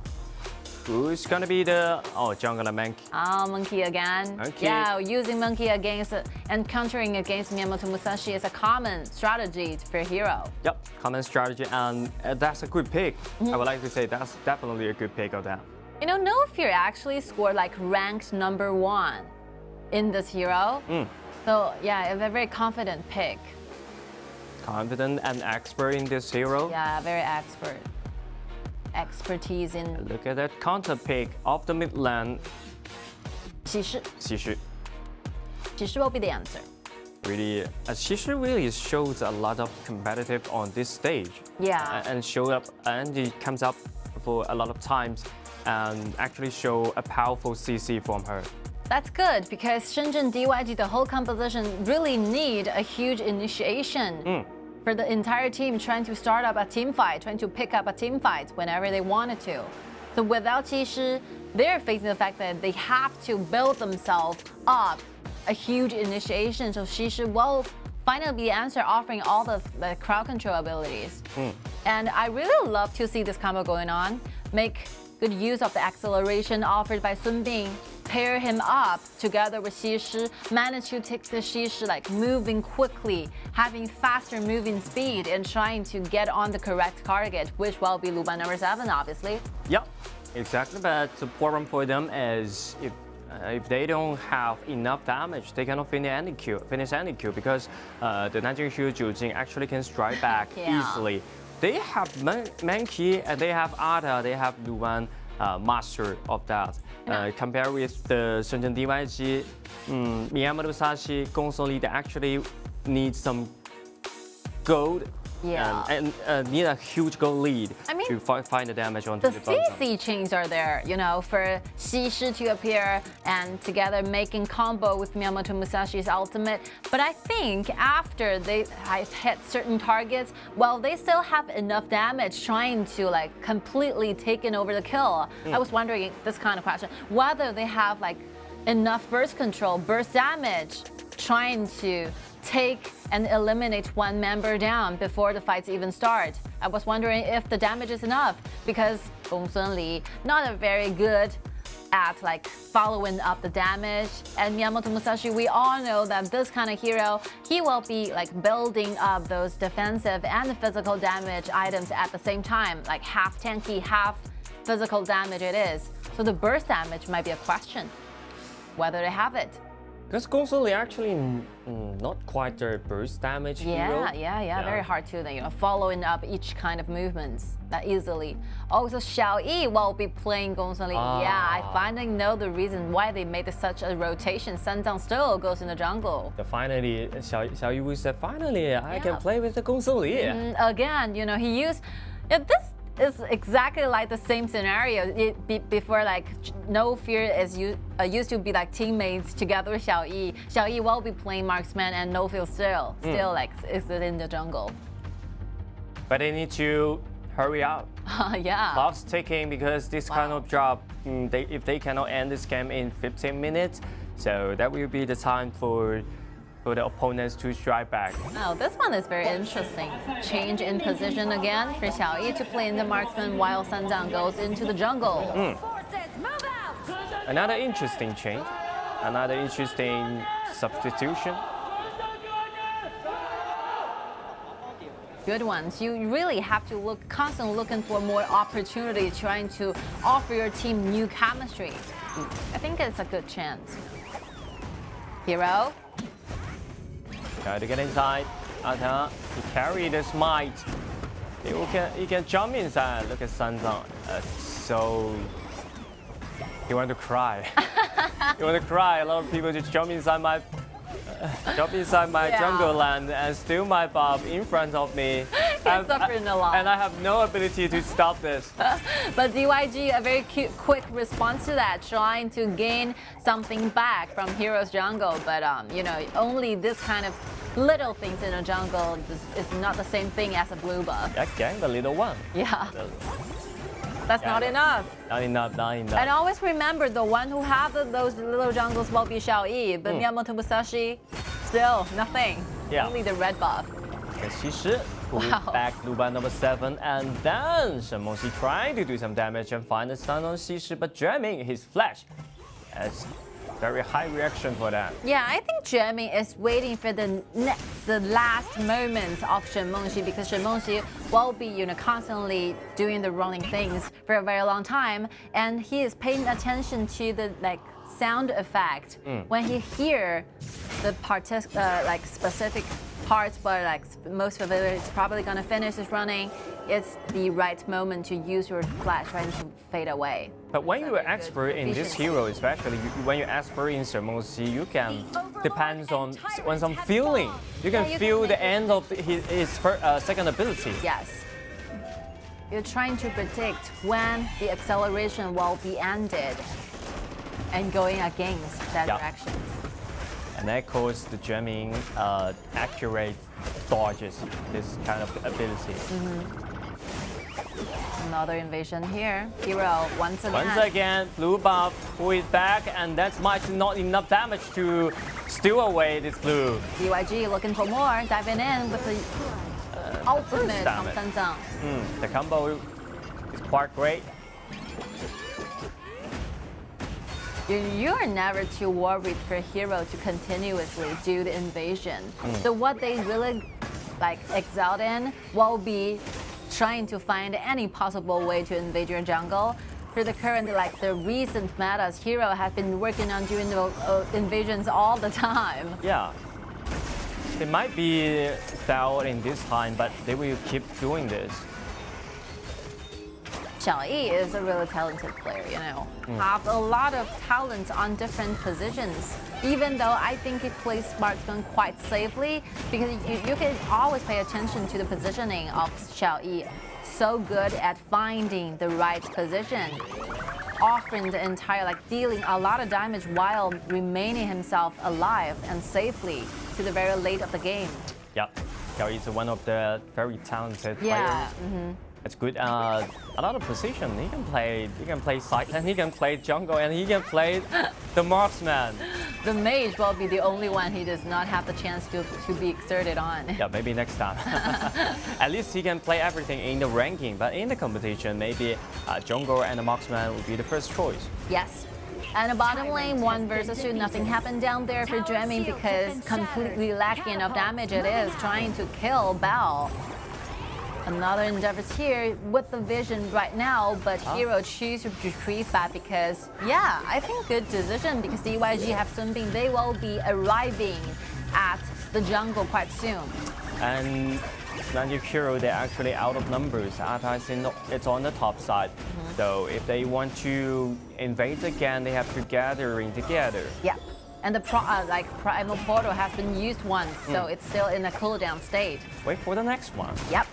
O: who's gonna be the jungler Monkey?
P: Monkey again.
O: Okay.
P: Yeah, using Monkey against and countering against Miyamoto Musashi is a common strategy for Hero.
O: Yep, common strategy, and that's a good pick. I would like to say that's definitely a good pick of that.
P: You know, No Fear actually scored like ranked number 1 in this Hero. So yeah, a very confident pick.
O: Confident and expert in this hero.
P: Yeah, very expert. Expertise in.
O: Look at that counter pick of the mid lane.
P: Qishi.
O: Qishi
P: will be the answer.
O: Really, Qishi really shows a lot of competitive on this stage.
P: Yeah.
O: And show up, and he comes up for a lot of times, and actually show a powerful CC from her.
P: That's good, because Shenzhen DYG, the whole composition, really need a huge initiation for the entire team trying to start up a team fight, trying to pick up a team fight whenever they wanted to. So without Qishi, they're facing the fact that they have to build themselves up a huge initiation. So Qishi will finally be the answer, offering all the crowd control abilities. And I really love to see this combo going on. Make good use of the acceleration offered by Sun Bing, pair him up together with Qishi, manage to take the Qishi like moving quickly, having faster moving speed, and trying to get on the correct target, which will be Luban number 7, obviously.
O: Yep, exactly. But the problem for them is if they don't have enough damage, they cannot finish any kill because the Nanjing Jiu actually can strike back easily. They have Monkey, and they have Ata, they have Luan, master of that. Compared with the Shenzhen DYG, Miyamoto Musashi, Gongsun Li, they actually need some gold and need a huge gold lead to find the damage onto the bottom.
P: The CC chains are there, you know, for Qishi to appear and together making combo with Miyamoto Musashi's ultimate. But I think after they hit certain targets, well, they still have enough damage trying to like completely taking over the kill. I was wondering this kind of question, whether they have like enough burst control, burst damage, trying to take and eliminate one member down before the fights even start. I was wondering if the damage is enough, because Gongsun Li, not a very good at like following up the damage. And Miyamoto Musashi, we all know that this kind of hero, he will be like building up those defensive and physical damage items at the same time, like half tanky, half physical damage it is. So the burst damage might be a question, whether they have it.
O: Because Gongsun Li actually not quite a burst damage hero.
P: Yeah. Very hard to following up each kind of movements that easily. Also, XiAn will be playing Gongsun Li. Yeah, I finally know the reason why they made such a rotation. Sanzang still goes in the jungle.
O: Finally, XiAn said, finally, I can play with the Gongsun Li.
P: Again, he used this. It's exactly like the same scenario before, like No Fear is used to be like teammates together with XiAn. XiAn will be playing marksman and No Fear still like is in the jungle.
O: But they need to hurry up.
P: Yeah.
O: Clock's ticking because this kind of job, if they cannot end this game in 15 minutes, so that will be the time for the opponents to strike back.
P: Oh, this one is very interesting. Change in position again for XiAn to play in the marksman while Sanzang goes into the jungle.
O: Another interesting change. Another interesting substitution.
P: Good ones. You really have to constantly looking for more opportunity, trying to offer your team new chemistry. I think it's a good chance. Hero.
O: Try to get inside. Ata, he carried the smite. He can jump inside. Look at Sanzang. So he want to cry. He want to cry. A lot of people just jump inside my jungle land and steal my buff in front of me.
P: He's suffering a lot.
O: And I have no ability to stop this.
P: But DYG, a very quick response to that, trying to gain something back from Hero's jungle. But only this kind of little things in a jungle is not the same thing as a blue buff.
O: Yeah, gang the little one.
P: Yeah. That's not enough.
O: Not enough.
P: And always remember, the one who have those little jungles will be XiAn, but Miyamoto Musashi, still nothing.
O: Yeah.
P: Only the red buff.
O: Xi back blue bar number 7, and then Shen Mengxi trying to do some damage and find the stun on Xi, but jamming his flash. That's very high reaction for that.
P: Yeah, I think jamming is waiting for the last moments of Shen Mengxi, because Shen Mengxi will be constantly doing the running things for a very long time, and he is paying attention to the sound effect when he hear the specific parts, but most of it is probably gonna finish his running. It's the right moment to use your flash trying to fade away.
O: But when you're expert in this hero, especially when you're expert in Shen Mengxi, you can depends on some feeling. You can feel the end of his second ability.
P: Yes. You're trying to predict when the acceleration will be ended and going against that direction.
O: And that calls the jamming accurate dodges, this kind of ability.
P: Another invasion here. Hero once again.
O: Once again, blue buff, pull it back, and that's not enough damage to steal away this blue.
P: DYG looking for more, diving in with the ultimate from Sanzang.
O: The combo is quite great.
P: You're never too worried for Hero to continuously do the invasion. So what they really excelled in will be trying to find any possible way to invade your jungle. For the current, the recent metas, Hero has been working on doing the invasions all the time.
O: Yeah. It might be failed in this time, but they will keep doing this.
P: XiAn is a really talented player, have a lot of talent on different positions. Even though I think he plays marksman quite safely, because you can always pay attention to the positioning of XiAn. So good at finding the right position, offering the entire, dealing a lot of damage while remaining himself alive and safely to the very late of the game.
O: Yep, XiAn is one of the very talented players. It's good. A lot of position. He can play side lane, he can play jungle, and he can play the marksman.
P: The mage will be the only one he does not have the chance to be exerted on.
O: Yeah, maybe next time. At least he can play everything in the ranking, but in the competition, maybe jungle and the marksman would be the first choice.
P: Yes. And the bottom lane, 1 versus 2, nothing happened down there for Jian because completely lacking of damage it is, trying to kill Bao. Another endeavors here with the vision right now, but Hero choose to retrieve back because, yeah, I think good decision because DYG have something. They will be arriving at the jungle quite soon.
O: And Nanjing Hero, they're actually out of numbers. Ata is it's on the top side. So if they want to invade again, they have to gather in together.
P: Yeah. And the Primal Portal has been used once, so it's still in a cooldown state.
O: Wait for the next one.
P: Yep.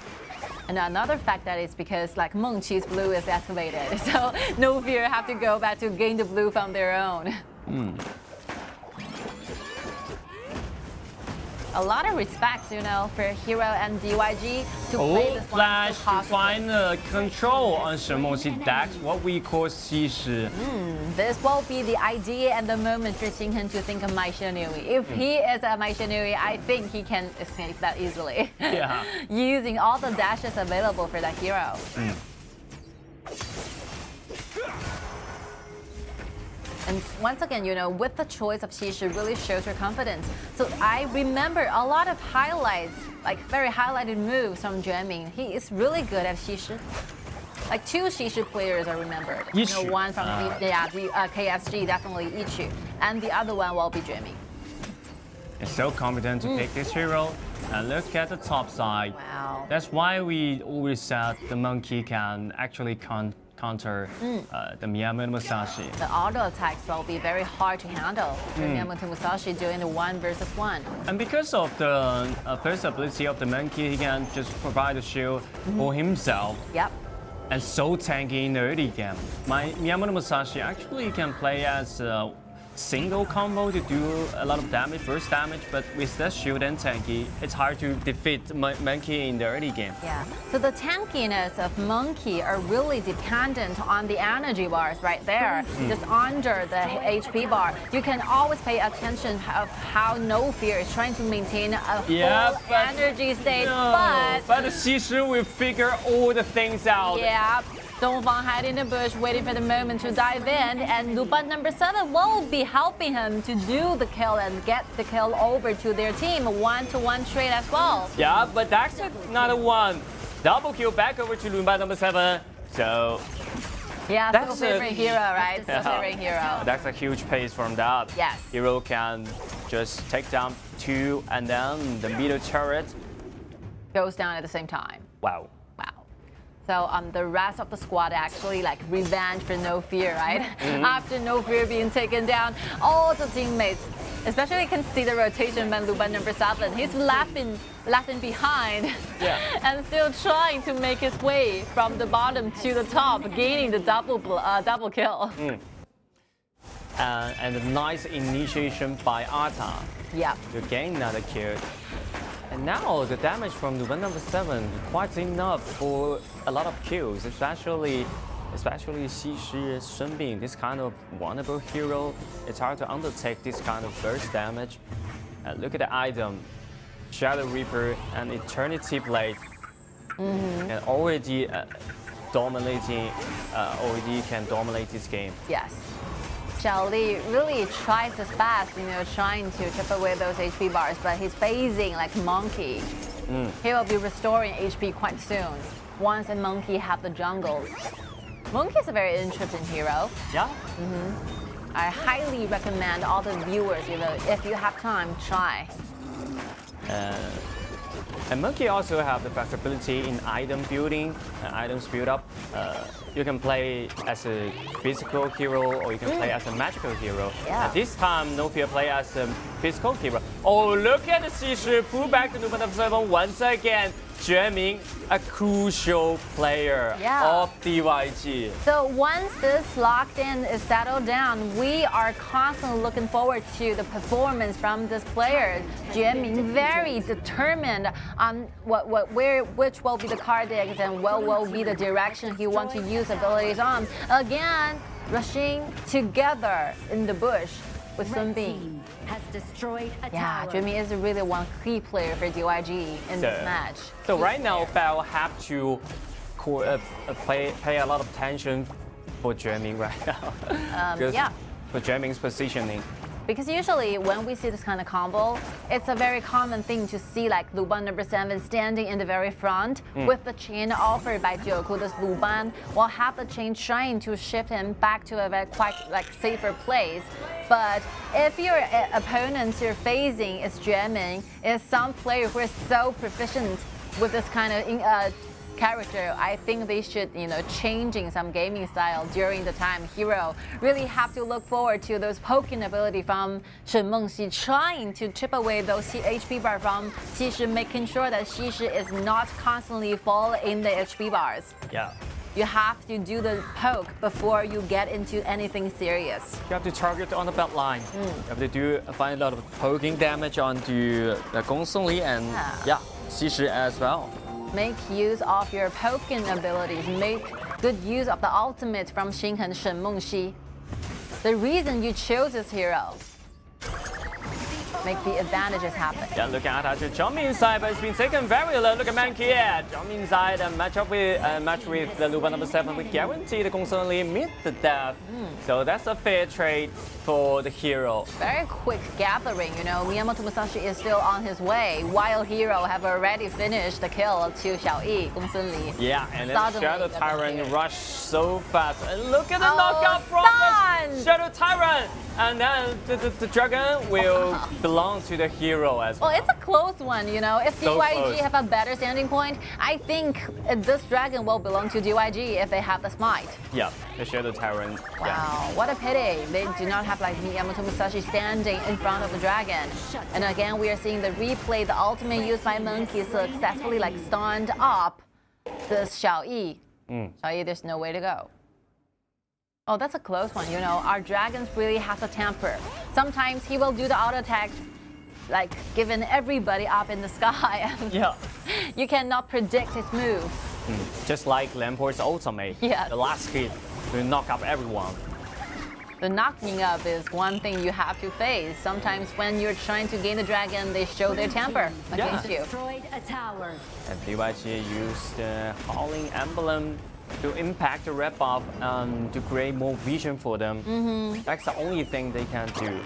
P: And another fact that is because like Mengqi's blue is activated, so No Fear have to go back to gain the blue from their own. A lot of respect, you know, for Hero and DYG to play this
O: Flash
P: one
O: to find the control on Shenmengqi Dax, what we call Xi.
P: This will be the idea and the moment for Heng to think of Mai Shenui. If he is a Mai Shenui, I think he can escape that easily.
O: Yeah.
P: Using all the dashes available for that hero. And once again, you know, with the choice of Xi really shows her confidence. So I remember a lot of highlights, like very highlighted moves from Jian. He is really good at Xi. Like 2 Xi players are remembered. You know, one from KSG, definitely Yichu, and the other one will be Jian.
O: Is so competent to pick this hero. And look at the top side.
P: Wow.
O: That's why we always said the monkey can actually counter the Miyamoto Musashi.
P: The auto attacks will be very hard to handle for Miyamoto Musashi doing the 1 versus 1.
O: And because of the first ability of the monkey, he can just provide a shield for himself.
P: Yep.
O: And so tanky in the early game. Miyamoto Musashi actually can play as a single combo to do a lot of damage, burst damage, but with that shield and tanky, it's hard to defeat Monkey in the early game.
P: Yeah, so the tankiness of Monkey are really dependent on the energy bars right there, just under the HP bar. You can always pay attention of how No Fear is trying to maintain a full energy state, but
O: the Xi will figure all the things out.
P: Yeah. Dongfang hide in the bush, waiting for the moment to dive in, and Luban number 7 will be helping him to do the kill and get the kill over to their team. 1-to-1 trade as well.
O: Yeah, but that's another one. Double kill back over to Luban number 7. So
P: yeah, that's still favorite hero, right? Still favorite hero.
O: That's a huge pace from that.
P: Yes.
O: Hero can just take down 2, and then the middle turret
P: goes down at the same time.
O: Wow.
P: So the rest of the squad actually like revenge for No Fear, right? After No Fear being taken down, all the teammates, especially you can see the rotation when Luban number 7, he's laughing behind and still trying to make his way from the bottom to the top, gaining the double kill.
O: And a nice initiation by Ata to gain another kill. And now the damage from the Luban number 7 quite enough for a lot of kills, especially Xi, Sun Bing, this kind of vulnerable hero. It's hard to undertake this kind of burst damage. And look at the item, Shadow Reaper and Eternity Blade, and already dominating. Already can dominate this game.
P: Yes. Xiao Li really tries his best, you know, trying to chip away those HP bars, but he's phasing like Monkey. He will be restoring HP quite soon, once a Monkey have the jungles. Monkey is a very interesting hero.
O: Yeah.
P: I highly recommend all the viewers, you know, if you have time, try.
O: And Monkey also have the flexibility in item building, items build up. You can play as a physical hero or you can play as a magical hero.
P: Yeah.
O: This time, No Fear play as a physical hero. Oh, look at the Xi pull back to Luban number 7 once again. Jian, a crucial player of DYG.
P: So once this locked in is settled down, we are constantly looking forward to the performance from this player. Jian very determined on which will be the card decks and what will be the direction he wants to use abilities on. Again, rushing together in the bush with Sun Bing.
G: Has destroyed a
P: yeah,
G: tower.
P: Jian is really one key player for DYG in this match.
O: So right now, Bao have to pay a lot of attention for Jian right now. for Jianming's positioning.
P: Because usually when we see this kind of combo, it's a very common thing to see like Luban number 7 standing in the very front with the chain offered by Jacko. This Luban will have the chain trying to shift him back to a very quite like safer place. But if your opponent you're facing is Jianming, is some player who is so proficient with this kind of character, I think they should, changing some gaming style during the time. Hero really have to look forward to those poking ability from Shen Mengxi, trying to chip away those HP bar from Shi Shi, making sure that Shi Shi is not constantly fall in the HP bars.
O: Yeah.
P: You have to do the poke before you get into anything serious.
O: You have to target on the back line. You have to find a lot of poking damage onto Gong Songli and Shi Shi as well.
P: Make use of your poking abilities. Make good use of the ultimate from Xing and Shen Mengxi. The reason you chose this hero. Make the advantages happen.
O: Yeah, looking at Jianming side, but it's been taken very low. Look at Manki here. Jianming side match with the Luban number 7 will guarantee the Gong Songli meet the death. So that's a fair trade for the hero.
P: Very quick gathering, Miyamoto Musashi is still on his way, while hero have already finished the kill to Xiaoyi, Gong Songli.
O: Yeah, and then Shadow Tyrant rush so fast. And look at the knockout from the Shadow Tyrant. And then the dragon will belong to the hero as well.
P: Well, it's a close one, If
O: So
P: DYG
O: close.
P: have a better standing point, I think this dragon will belong to DYG if they have the smite.
O: Yeah, the Shadow Tyrant.
P: Wow, what a pity. They do not have like Miyamoto Musashi standing in front of the dragon. And again, we are seeing the replay, the ultimate used by Monkey successfully like stunned up this Xiaoyi. Xiaoyi, there's no way to go. Oh, that's a close one. Our dragons really has a temper. Sometimes he will do the auto attacks, like giving everybody up in the sky.
O: Yeah.
P: You cannot predict his move.
O: Just like Lamport's ultimate.
P: Yes.
O: The last hit will knock up everyone.
P: The knocking up is one thing you have to face. Sometimes when you're trying to gain the dragon, they show their temper against you.
G: Destroyed a tower.
O: And DYG used the Howling Emblem to impact the red buff to create more vision for them. That's the only thing they can do.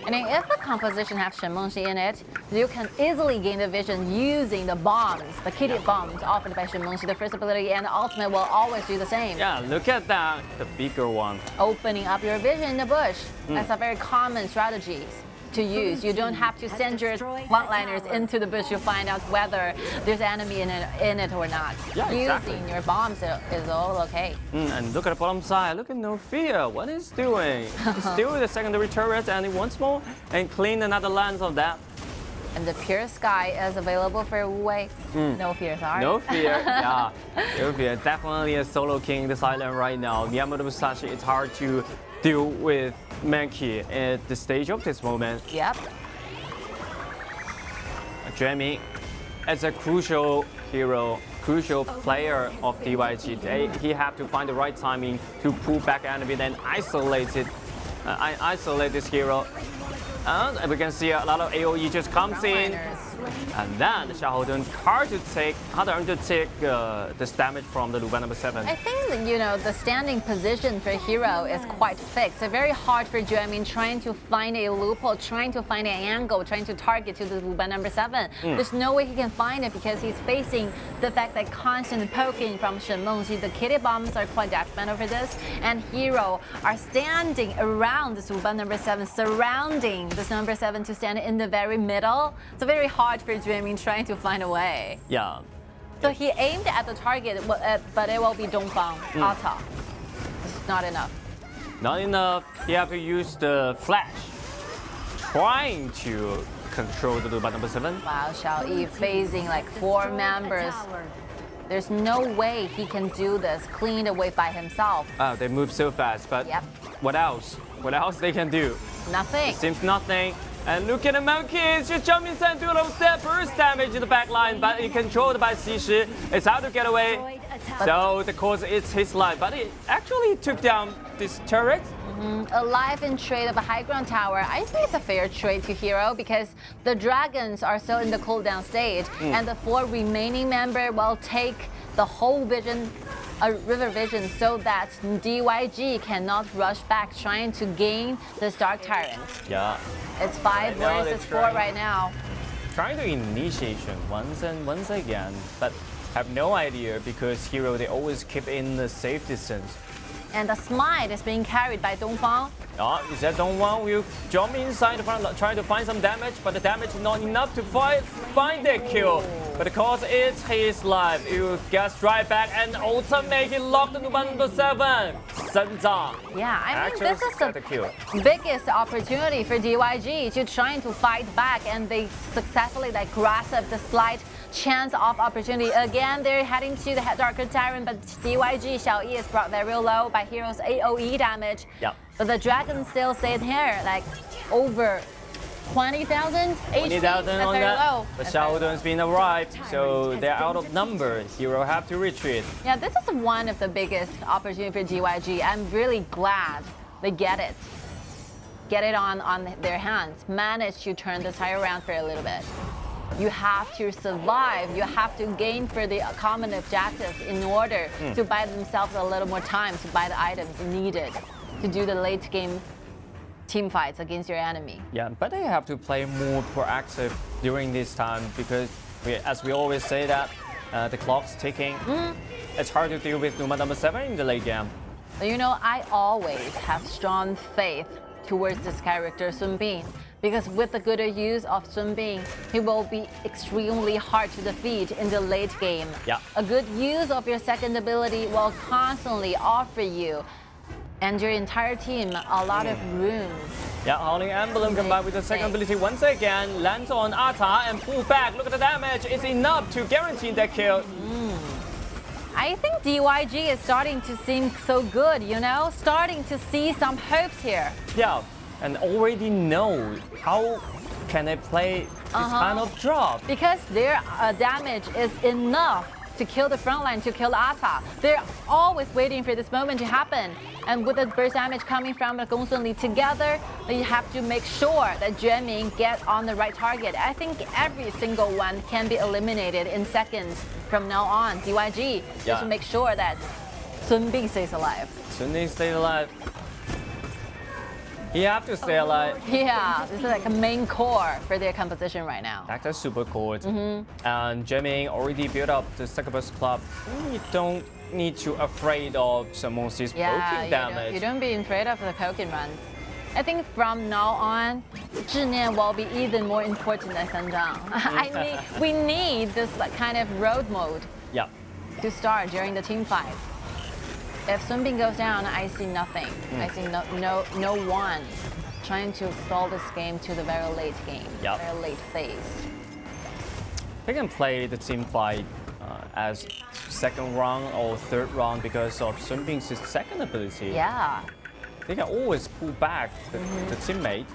P: And if the composition has Shen Mengxi in it, you can easily gain the vision using the bombs, the kitty bombs offered by Shen Mengxi. The first ability and the ultimate will always do the same.
O: Yeah, look at that, the bigger one.
P: Opening up your vision in the bush. That's a very common strategy to use. You don't have to send your one-liners into the bush to find out whether there's enemy in it or not.
O: Yeah, exactly.
P: Using your bombs is all okay.
O: And look at the bottom side. Look at No Fear. What is doing? Still the secondary turret, and once more and clean another lens of that.
P: And the Pure Sky is available for Wu Wei. No Fear, sorry.
O: No Fear, yeah. No Fear, definitely a solo king this island right now. Miyamoto Musashi, it's hard to deal with Mankey at the stage of this moment.
P: Yep.
O: Jianming, as a crucial hero, crucial player of DYG, he have to find the right timing to pull back enemy, then isolate this hero. And we can see a lot of AoE just comes in. And then the Xiaohodun hard to take this damage from the Luban number 7.
P: I think the standing position for hero is quite fixed. It's very hard for Jianming trying to find a loophole, trying to find an angle, trying to target to the Luban number 7. There's no way he can find it because he's facing the fact that constant poking from Shen Mengxi. The kitty bombs are quite detrimental for this, and hero are standing around this Luban number 7, surrounding this number 7 to stand in the very middle. It's very hard for Jianming trying to find a way.
O: Yeah.
P: So he aimed at the target, but it will be Dongfang, Ata. It's not enough.
O: Not enough. You have to use the flash, trying to control the Luban number 7.
P: Wow, Xiaoyi facing like 4 members. There's no way he can do this clean away by himself.
O: They move so fast, but what else? What else they can do?
P: Nothing.
O: It seems nothing. And look at the monkey, it's just jumping San doing a little step burst damage in the back line, but it's controlled by Shi Shi. It's hard to get away. So the cause is his life, but it actually took down this turret.
P: A life in trade of a high ground tower. I think it's a fair trade to hero because the dragons are still in the cooldown stage, and the 4 remaining members will take the whole vision a river vision so that DYG cannot rush back trying to gain this Dark Tyrant.
O: Yeah.
P: It's 5 versus 4 right now.
O: Trying to initiation once again, but have no idea because hero they always keep in the safe distance.
P: And the smite is being carried by Dongfang.
O: Is that Dongfang will jump inside the front, trying to find some damage, but the damage is not enough to find that kill. But because it's his life, he will get right back and ultimate locked into number 7. Senzang.
P: Yeah, I mean this is the biggest opportunity for DYG to trying to fight back, and they successfully grasp the slight chance of opportunity. Again, they're heading to the Darker Tyrant, but DYG XiAn is brought very low by Hero's AoE damage.
O: Yep.
P: But the dragon still stayed here, over 20,000 HP.
O: 20,000 on that.
P: Low.
O: The Sheldon's been arrived, so they're out of number. Hero have to retreat.
P: Yeah, this is one of the biggest opportunities for DYG. I'm really glad they get it. Get it on their hands. Manage to turn the tide around for a little bit. You have to survive. You have to gain for the common objectives in order to buy themselves a little more time to buy the items needed to do the late game team fights against your enemy.
O: Yeah, but they have to play more proactive during this time because, as we always say that, the clock's ticking. It's hard to deal with Numa number 7 in the late game.
P: You know, I always have strong faith towards this character, Sun Bin. Because with the good use of Sun Bin, he will be extremely hard to defeat in the late game.
O: Yeah.
P: A good use of your second ability will constantly offer you and your entire team a lot of rooms.
O: Yeah, Howling Emblem combined with the second ability once again, lands on Ata and pull back. Look at the damage, it's enough to guarantee that kill.
P: I think DYG is starting to seem so good, starting to see some hopes here.
O: Yeah, and already know how can they play this kind of drop.
P: Because their damage is enough to kill the front line, to kill Ata. They're always waiting for this moment to happen. And with the burst damage coming from the Gongsun Li together, you have to make sure that Jianming get on the right target. I think every single one can be eliminated in seconds from now on. DYG, just to make sure that Sun Bin stays alive.
O: Sun Bin stays alive. He have to stay alive.
P: Yeah, this is like a main core for their composition right now.
O: That's a super core. And Jianming already built up the Succubus Club. You don't need to afraid of someone's poking damage.
P: You don't be afraid of the poking runs. I think from now on, Jinan will be even more important than Senzang. We need this kind of road mode to start during the team fight. If Sun Bin goes down, I see nothing. I see no one trying to stall this game to the very late game, very late phase.
O: They can play the team fight as second round or third round because of Sun Bin's second ability.
P: Yeah.
O: They can always pull back the teammate.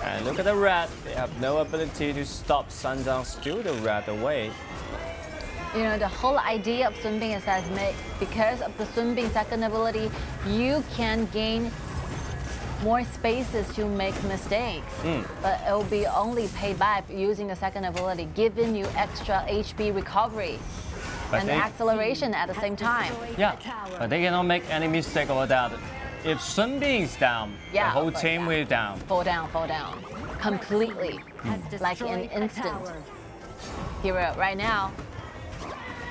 O: And look at the red. They have no ability to stop Senzang, steal the red away.
P: The whole idea of Sun Bin is that because of the Sun Bin second ability, you can gain more spaces to make mistakes. But it will be only paid back using the second ability, giving you extra HP recovery and acceleration at the same time.
O: Yeah, but they cannot make any mistake about that. If Sun Bin is down, the whole team will down.
P: Fall down. Completely. Like an instant. Hero right now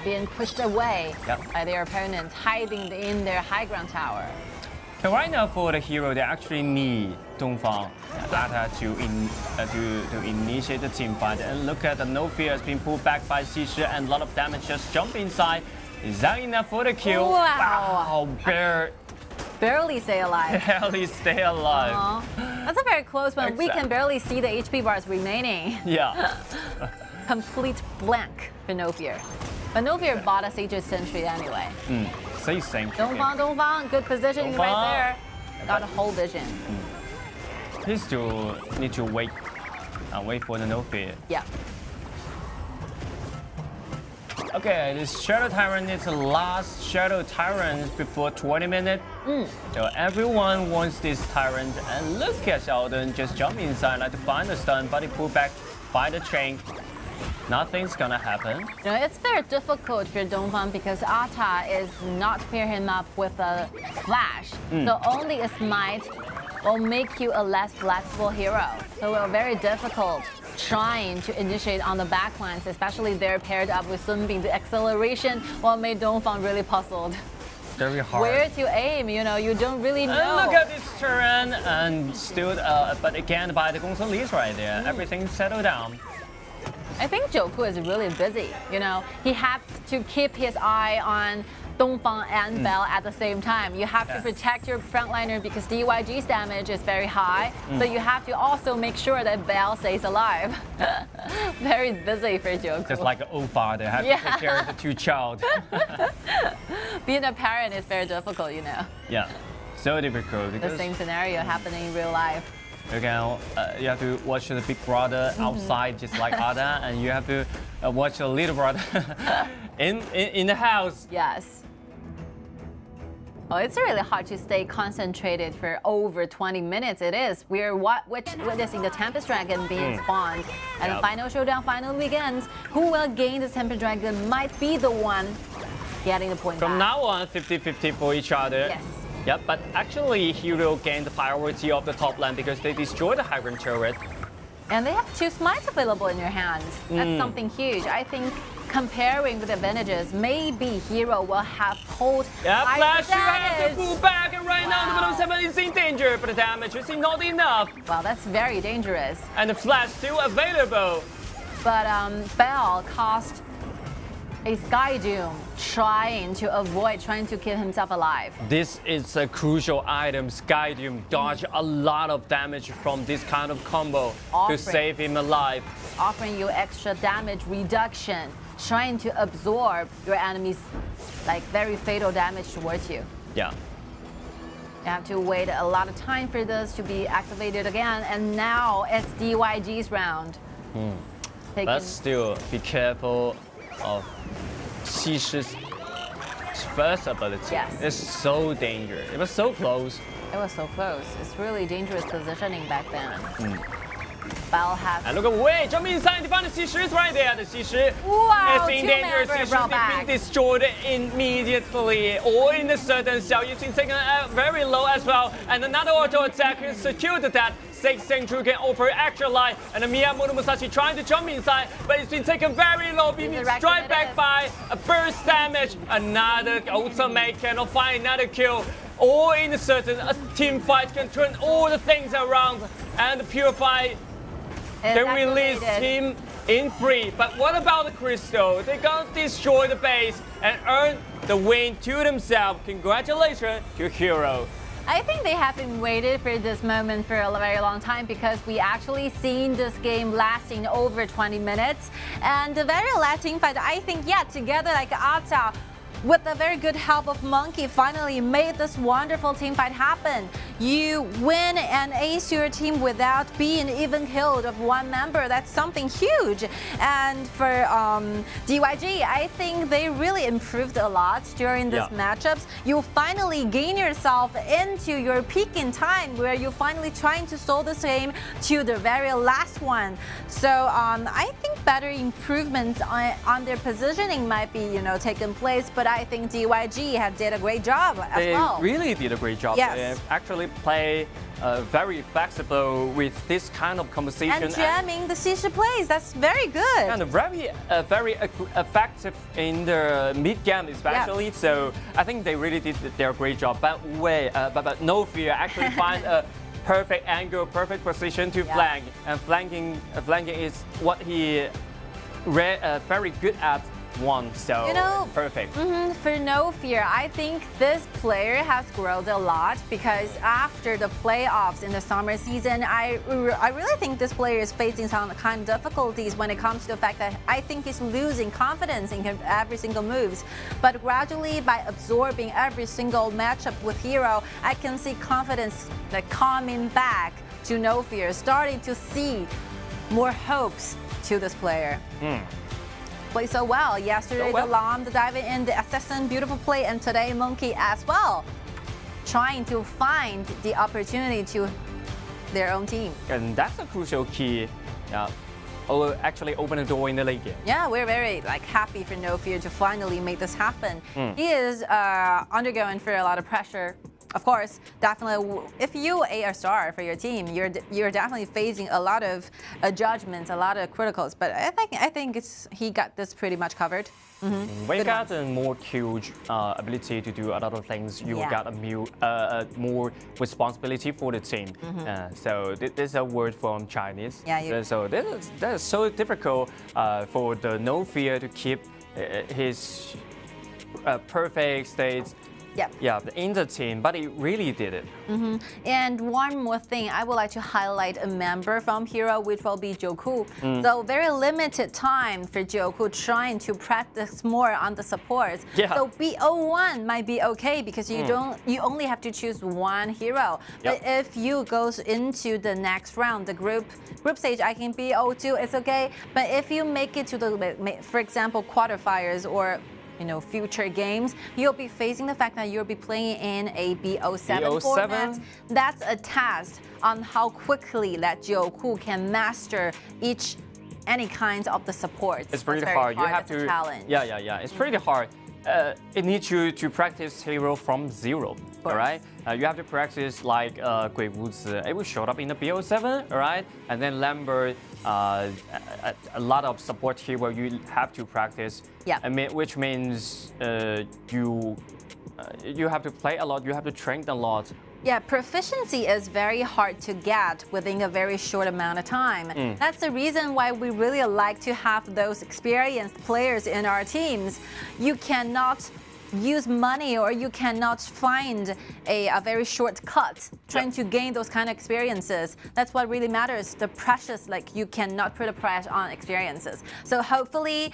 P: being pushed away by their opponents, hiding in their high ground tower.
O: So right now for the hero, they actually need Dongfang Ata to initiate the team fight. And look at the No Fear has been pulled back by Shi San and a lot of damage just jump inside. Is that enough for the kill?
P: Wow. Barely stay alive.
O: Barely stay alive.
P: That's a very close one. We can barely see the HP bars remaining.
O: Yeah.
P: Complete blank for No Fear. But No Fear bought a Sage's Sentry anyway.
O: Sage Sentry.
P: Dongfang, good positioning right there. Got a whole vision.
O: He still need to wait for the No Fear.
P: Yeah.
O: Okay, this Shadow Tyrant is the last Shadow Tyrant before 20 minutes. So everyone wants this Tyrant. And look at Sheldon just jump inside like to find the stun, but he pulled back by the chain. nothing's gonna happen.
P: You know, it's very difficult for Dongfang because Ata is not pair him up with a flash. So only a smite will make you a less flexible hero. So it's very difficult trying to initiate on the backlines, especially they're paired up with Sun Bing. The acceleration will make Dongfang really puzzled.
O: Very hard.
P: Where to aim, you know, you don't really know.
O: And look at this turn, and still, but again by the Gongsun Li's right there, everything settled down.
P: I think Jacko is really busy, you know. He has to keep his eye on Dongfang and Bell at the same time. You have to protect your frontliner because DYG's damage is very high, so you have to also make sure that Bell stays alive. Very busy for Jacko.
O: Just like an old father, have to take care of the two child.
P: Being a parent is very difficult, you know.
O: Yeah, so difficult because
P: the same scenario happening in real life.
O: Again, you have to watch the big brother outside, just like Ada, and you have to watch the little brother in the house.
P: Yes. Oh, it's really hard to stay concentrated for over 20 minutes. It is. We're witnessing the Tempest Dragon being spawned. And the final showdown finally begins. Who will gain the Tempest Dragon might be the one getting the point
O: From
P: back.
O: now on, 50-50 for each other.
P: Yes.
O: Yep, but actually Hero gained the priority of the top lane because they destroyed the Hybrid turret.
P: And they have 2 smites available in your hands. That's something huge. I think comparing with advantages, maybe Hero will have hold
O: Flash, you have to pull back, and right now the bottom 7 is in danger, but the damage is not enough.
P: Well, that's very dangerous.
O: And the Flash still available.
P: But Bell cost a Sky Doom trying to keep himself alive.
O: This is a crucial item. Sky Doom dodge a lot of damage from this kind of combo to save him alive.
P: Offering you extra damage reduction, trying to absorb your enemy's like very fatal damage towards you.
O: Yeah.
P: You have to wait a lot of time for this to be activated again, and now it's DYG's round.
O: But still, be careful of Shi Shi's first ability.
P: Yes.
O: It's so dangerous. It was so close.
P: It was so close. It's really dangerous positioning back then. Bell has.
O: And look away, jump inside, defend the Shi Shi is right there. The Shi Shi
P: wow,
O: is in danger. Shi Shi has been destroyed immediately. Or in a certain cell, you've been taken very low as well. And another auto attack has secured that. 6 Chengdu can offer extra life, and Miyamoto Musashi trying to jump inside, but it's been taken very low, being struck back by a burst damage. Another ultimate cannot find another kill. Or in a certain team fight can turn all the things around, and Purify can release him in free. But what about the Crystal? They're gonna destroy the base and earn the win to themselves. Congratulations to Hero.
P: I think they have been waiting for this moment for a very long time because we actually seen this game lasting over 20 minutes. And the very last team fight, I think, together like Ata, with the very good help of Monkey, finally made this wonderful team fight happen. You win and ace your team without being even killed of one member. That's something huge. And for DYG, I think they really improved a lot during these matchups. You finally gain yourself into your peak in time where you're finally trying to solve this game to the very last one. So I think better improvements on their positioning might be, taking place, but I think DYG did a great job as well.
O: They really did a great job.
P: Yes.
O: They actually play very flexible with this kind of conversation.
P: And jamming the Shi Shi plays, that's very good.
O: And very effective in the mid game especially. So I think they really did their great job. But No Fear actually find a perfect angle, perfect position to flank. And flanking is what he very good at. So perfect.
P: For No Fear, I think this player has grown a lot because after the playoffs in the summer season, I really think this player is facing some kind of difficulties when it comes to the fact that I think he's losing confidence in every single moves. But gradually, by absorbing every single matchup with Hero, I can see confidence coming back to No Fear, starting to see more hopes to this player. Played so well. Yesterday, the Lam, the diving in, the assassin, beautiful play, and today Monkey as well, trying to find the opportunity to their own team.
O: And that's a crucial key. actually open the door in the late game.
P: Yeah, we're very happy for No Fear to finally make this happen. He is undergoing for a lot of pressure. Of course, definitely, if you are a star for your team, you're definitely facing a lot of judgments, a lot of criticals. But I think he got this pretty much covered.
O: We got a more huge ability to do a lot of things. You got a more responsibility for the team. So this is a word from Chinese.
P: Yeah.
O: So that is so difficult for the No Fear to keep his perfect state. Yeah, in the team, but he really did it.
P: And one more thing, I would like to highlight a member from Hero, which will be Jacko. So very limited time for Jacko trying to practice more on the supports. So BO1 might be okay because you only have to choose one hero. But if you goes into the next round, the group stage, I can BO2, it's okay. But if you make it to the, for example, quarterfinals or future games, you'll be facing the fact that you'll be playing in a BO7 format. That's a test on how quickly that Jacko can master any kind of the supports.
O: It's pretty hard. You have to
P: challenge.
O: Yeah. It's pretty hard. It needs you to practice hero from zero. All right. You have to practice like Gui Wuzi. It will show up in the BO7. All right. And then Lambert. A lot of support hero you have to practice. Which means you have to play a lot. You have to train a lot.
P: Yeah, proficiency is very hard to get within a very short amount of time. That's the reason why we really like to have those experienced players in our teams. You cannot use money or you cannot find a very short cut trying to gain those kind of experiences. That's what really matters. The precious, you cannot put a price on experiences. So hopefully,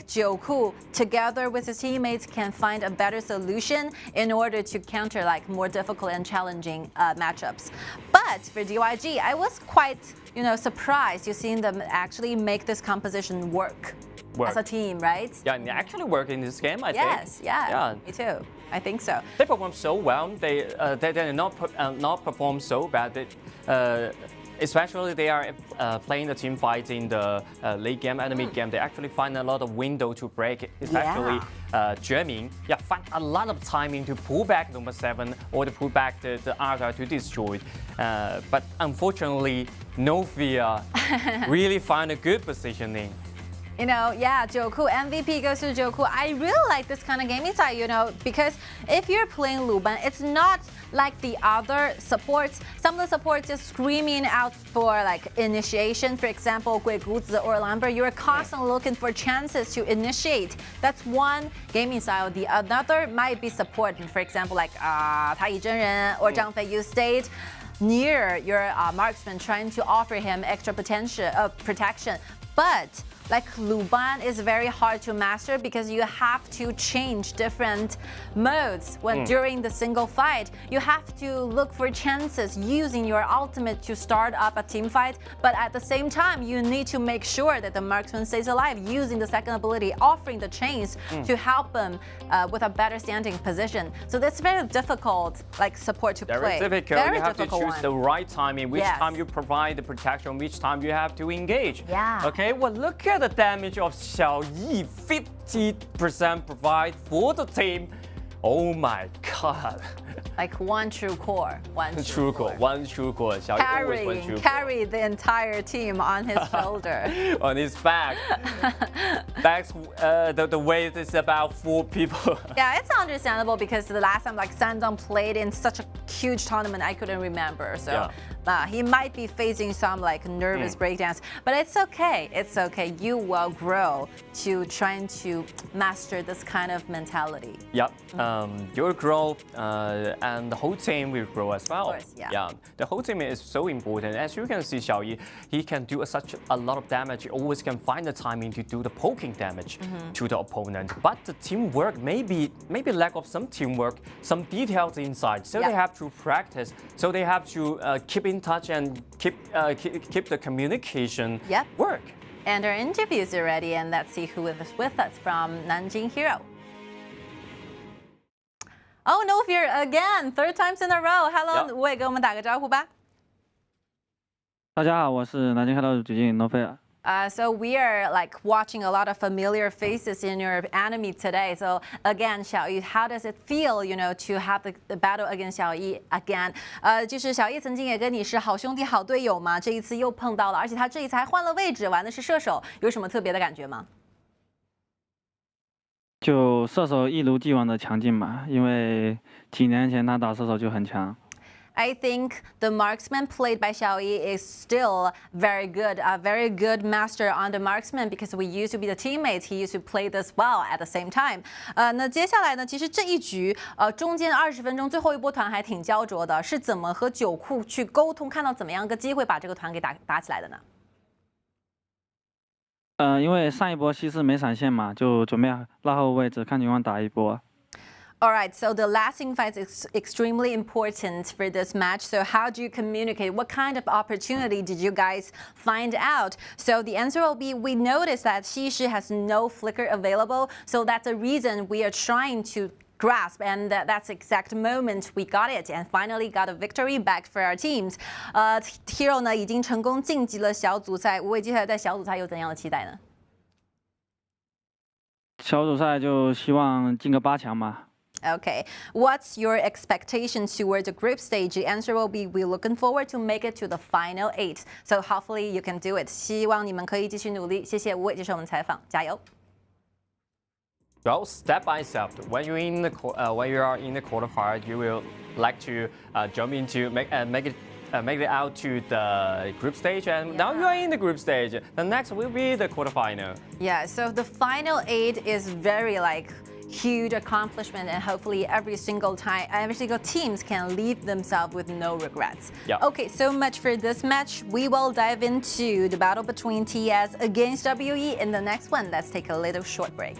P: Jacko together with his teammates can find a better solution in order to counter more difficult and challenging matchups. But for DYG, I was quite surprised to see them actually make this composition work. As a team, right?
O: Yeah, and they actually work in this game, I think.
P: Yes, yeah, me too. I think so.
O: They perform so well. They did not perform so bad. Especially they are playing the team fight in the late game and the mid game. They actually find a lot of window to break. Especially Jinan, find a lot of timing to pull back number 7 or to pull back the Arthur to destroy. But unfortunately, No Fear really find a good positioning.
P: Jacko, MVP goes to Jacko. I really like this kind of gaming style, because if you're playing Luban, it's not like the other supports. Some of the supports just screaming out for initiation. For example, Gui Guzi or Lambert, you're constantly looking for chances to initiate. That's one gaming style. The another might be support. For example, Taiyi Zhenren or Zhang Fei, you stayed near your marksman trying to offer him extra protection. But Luban is very hard to master because you have to change different modes during the single fight. You have to look for chances using your ultimate to start up a team fight, but at the same time you need to make sure that the marksman stays alive using the second ability, offering the chains to help them with a better standing position. So that's very difficult support to play.
O: Very difficult. You have to choose the right timing, which time you provide the protection, which time you have to engage. Okay, well look at the damage of XiAn, 50% provide for the team. Oh my god.
P: One true core. One true core. Carry the entire team on his shoulder.
O: On his back. The weight is about 4 people.
P: Yeah, it's understandable because the last time Sandong played in such a huge tournament, I couldn't remember. So he might be facing some nervous breakdowns, but it's okay. It's okay. You will grow to trying to master this kind of mentality.
O: Yep. You'll grow, and the whole team will grow as well.
P: Of course, yeah.
O: The whole team is so important. As you can see, XiAn, he can do such a lot of damage. He always can find the timing to do the poking damage to the opponent. But the teamwork, maybe lack of some teamwork, some details inside. So they have to practice. So they have to keep in touch and keep the communication work.
P: And our interviews are ready, and let's see who is with us from Nanjing Hero. Oh, No Fear again, 3rd times in a row. Hello， 我也给我们打个招呼吧。
R: 大家好，我是南京开拓主金No Fear。
P: So we are like watching a lot of familiar faces in your enemy today. So again, Xiaoyi, how does it feel, to have the battle against Xiaoyi again? 就是小易曾经也跟你是好兄弟、好队友嘛，这一次又碰到了，而且他这一次还换了位置，玩的是射手，有什么特别的感觉吗？
R: 就射手一如既往的强劲嘛，因为几年前他打射手就很强。
P: I think the marksman played by Xiaoyi is still very good, a very good master on the marksman because we used to be the teammates. He used to play this well at the same time. 那接下来呢，其实这一局中间20分钟最后一波团还挺焦灼的，是怎么和九库去沟通，看到怎么样个机会把这个团给打起来的呢？
R: 因为上一波西施没闪现嘛，就准备拉后位置，看情况打一波。
P: Alright, so the lasting fight is extremely important for this match. So how do you communicate? What kind of opportunity did you guys find out? So the answer will be, we noticed that Shi has no flicker available. So that's a reason we are trying to grasp, and that's the exact moment we got it and finally got a victory back for our teams. Hero 呢已经成功晋级了小组赛，无畏接下来在小组赛有怎样的期待呢？
R: 小组赛就希望进个8强嘛。
P: Okay, what's your expectation towards the group stage? The answer will be, we're looking forward to make it to the final 8. So hopefully you can do it. 希望你们可以继续努力。谢谢无畏接受我们采访，加油。
O: Well, step by step, when you are in the quarterfinal, you will like to jump into make it out to the group stage, and now you are in the group stage. The next will be the quarterfinal.
P: Yeah, so the final 8 is very huge accomplishment, and hopefully every single teams can leave themselves with no regrets.
O: Yeah.
P: Okay, so much for this match. We will dive into the battle between TS against WE in the next one. Let's take a little short break.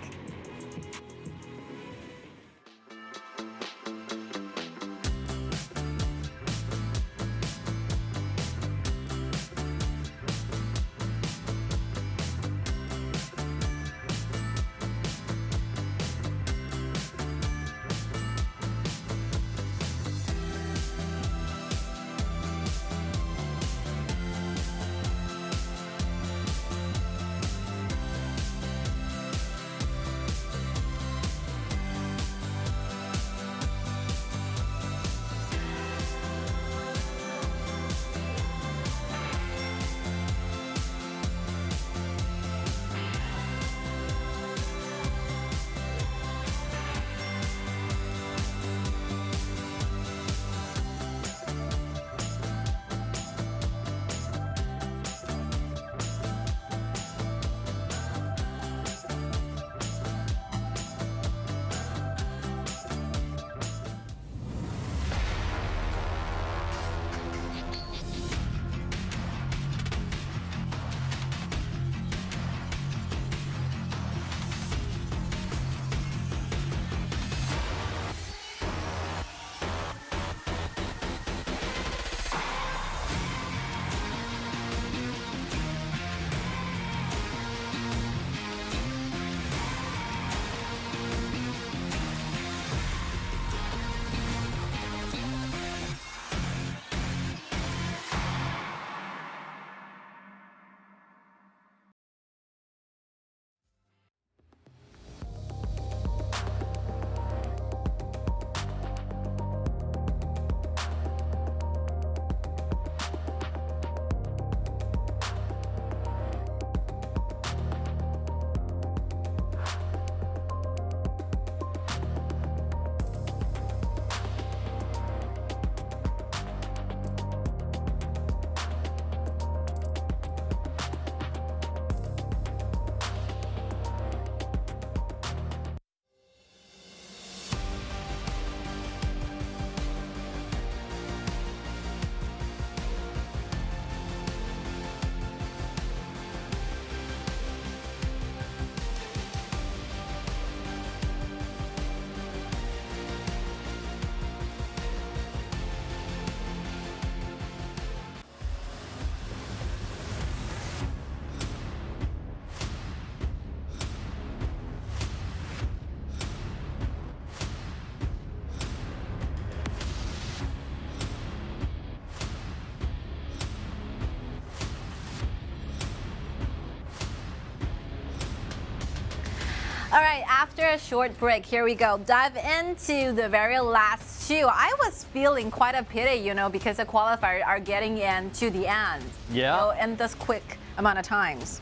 P: All right, after a short break, here we go. Dive into the very last two. I was feeling quite a pity, you know, because the qualifiers are getting into the end.
O: Yeah.
P: So, in this quick amount of times.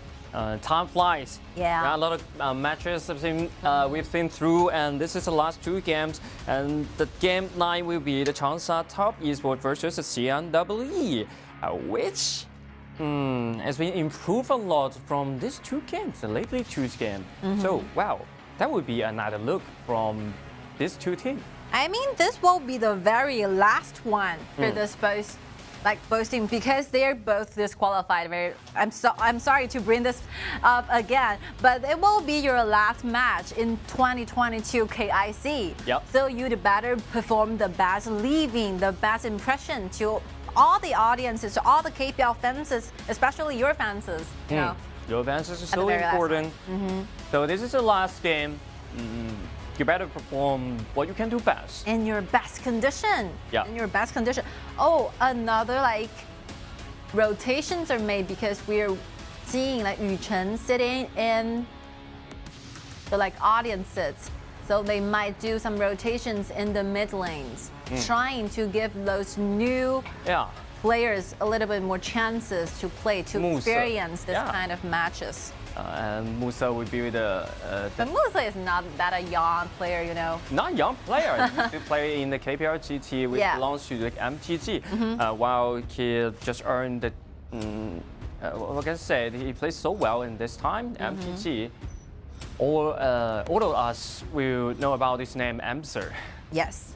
O: Time flies.
P: Yeah.
O: A lot of matches we've seen through, and this is the last two games. And the game 9 will be the Changsha Top Esports versus the XiAn WE, which has been improved a lot from these two games, the lately two game. So, wow, that would be another look from these two teams.
P: I mean, this will be the very last one for this both teams because they're both disqualified. I'm sorry to bring this up again, but it will be your last match in 2022 KIC.
O: Yep.
P: So you'd better perform the best, leaving the best impression to all the audiences, to all the KPL fans, especially your fans. You know.
O: Your fans is so important. So this is the last game. You better perform what you can do best.
P: In your best condition.
O: Yeah.
P: In your best condition. Oh, another rotations are made because we're seeing Yuchen sitting in the audiences. So they might do some rotations in the mid lanes, trying to give those new players a little bit more chances to play, to experience this kind of matches.
O: And Musa would be the.
P: But Musa is not that a young player, you know.
O: Not young player. He used to play in the KPL GT, which belongs to the MTG. While he just earned the. What can I say? He plays so well in this time, MTG. All of us will know about this name, Amser.
P: Yes.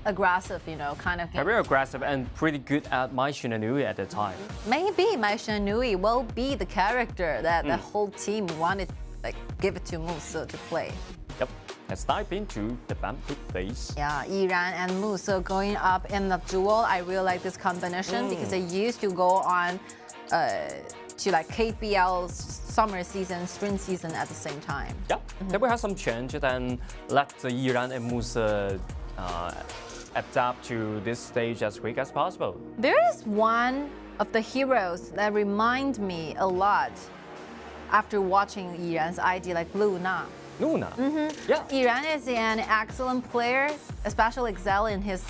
P: Aggressive, you know, kind of game.
O: Very aggressive and pretty good at Mai Shinanui at the time. Maybe
P: Mai Shinanui will be the character that the whole team wanted, give it to Musa to play.
O: Yep. Let's dive into the Vampire phase.
P: Yeah, Yiran and Musa going up in the duel. I really like this combination because they used to go on to KPL summer season, spring season at the same time.
O: Yeah, they will have some change and let the Yiran and Musa adapt to this stage as quick as possible.
P: There is one of the heroes that remind me a lot after watching Yiran's ID, Luna.
O: Luna? Yeah.
P: Yiran is an excellent player, especially excel in his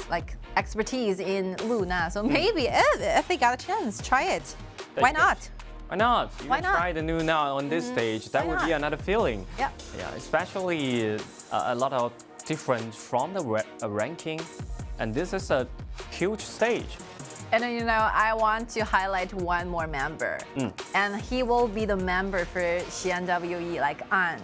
P: expertise in Luna. So maybe if they got a chance, try it. Why not?
O: Why not? You can try the Luna on this stage. That would be another feeling.
P: Yeah.
O: Yeah, especially a lot of different from the ranking, and this is a huge stage.
P: And you know, I want to highlight one more member, and he will be the member for XiAn WE, An.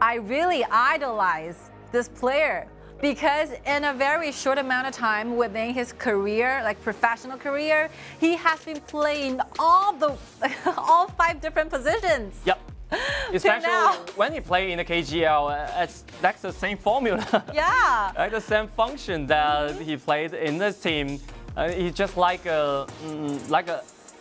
P: I really idolize this player because in a very short amount of time within his career, professional career, he has been playing all 5 different positions.
O: Yep. Especially when he play in the KGL, that's the same formula.
P: Yeah.
O: Like the same function that he played in this team. He's just like a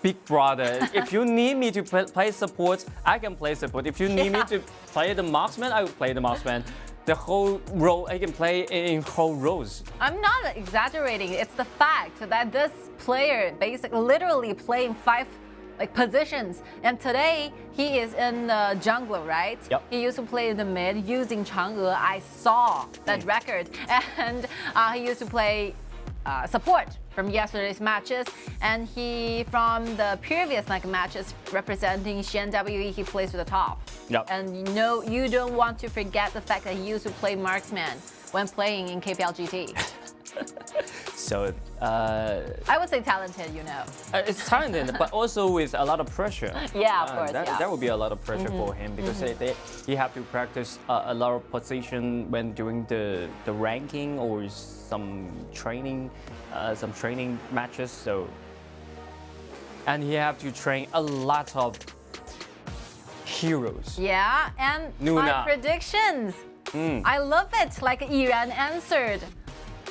O: big brother. If you need me to play support, I can play support. If you need me to play the marksman, I will play the marksman. The whole role, I can play in whole roles.
P: I'm not exaggerating. It's the fact that this player basically literally playing 5 positions, and today he is in the jungler, right?
O: Yep.
P: He used to play in the mid using Chang'e. I saw that record, and he used to play support from yesterday's matches, and he from the previous matches representing XiAn WE, he plays to the top.
O: Yep.
P: And you don't want to forget the fact that he used to play marksman when playing in KPL GT.
O: So
P: I would say talented, you know.
O: It's talented, but also with a lot of pressure.
P: Yeah, of course.
O: That would be a lot of pressure for him because he have to practice a lot of position when doing the ranking or some training matches. So, and he have to train a lot of heroes.
P: Yeah, and my predictions. I love it. Like Yiran answered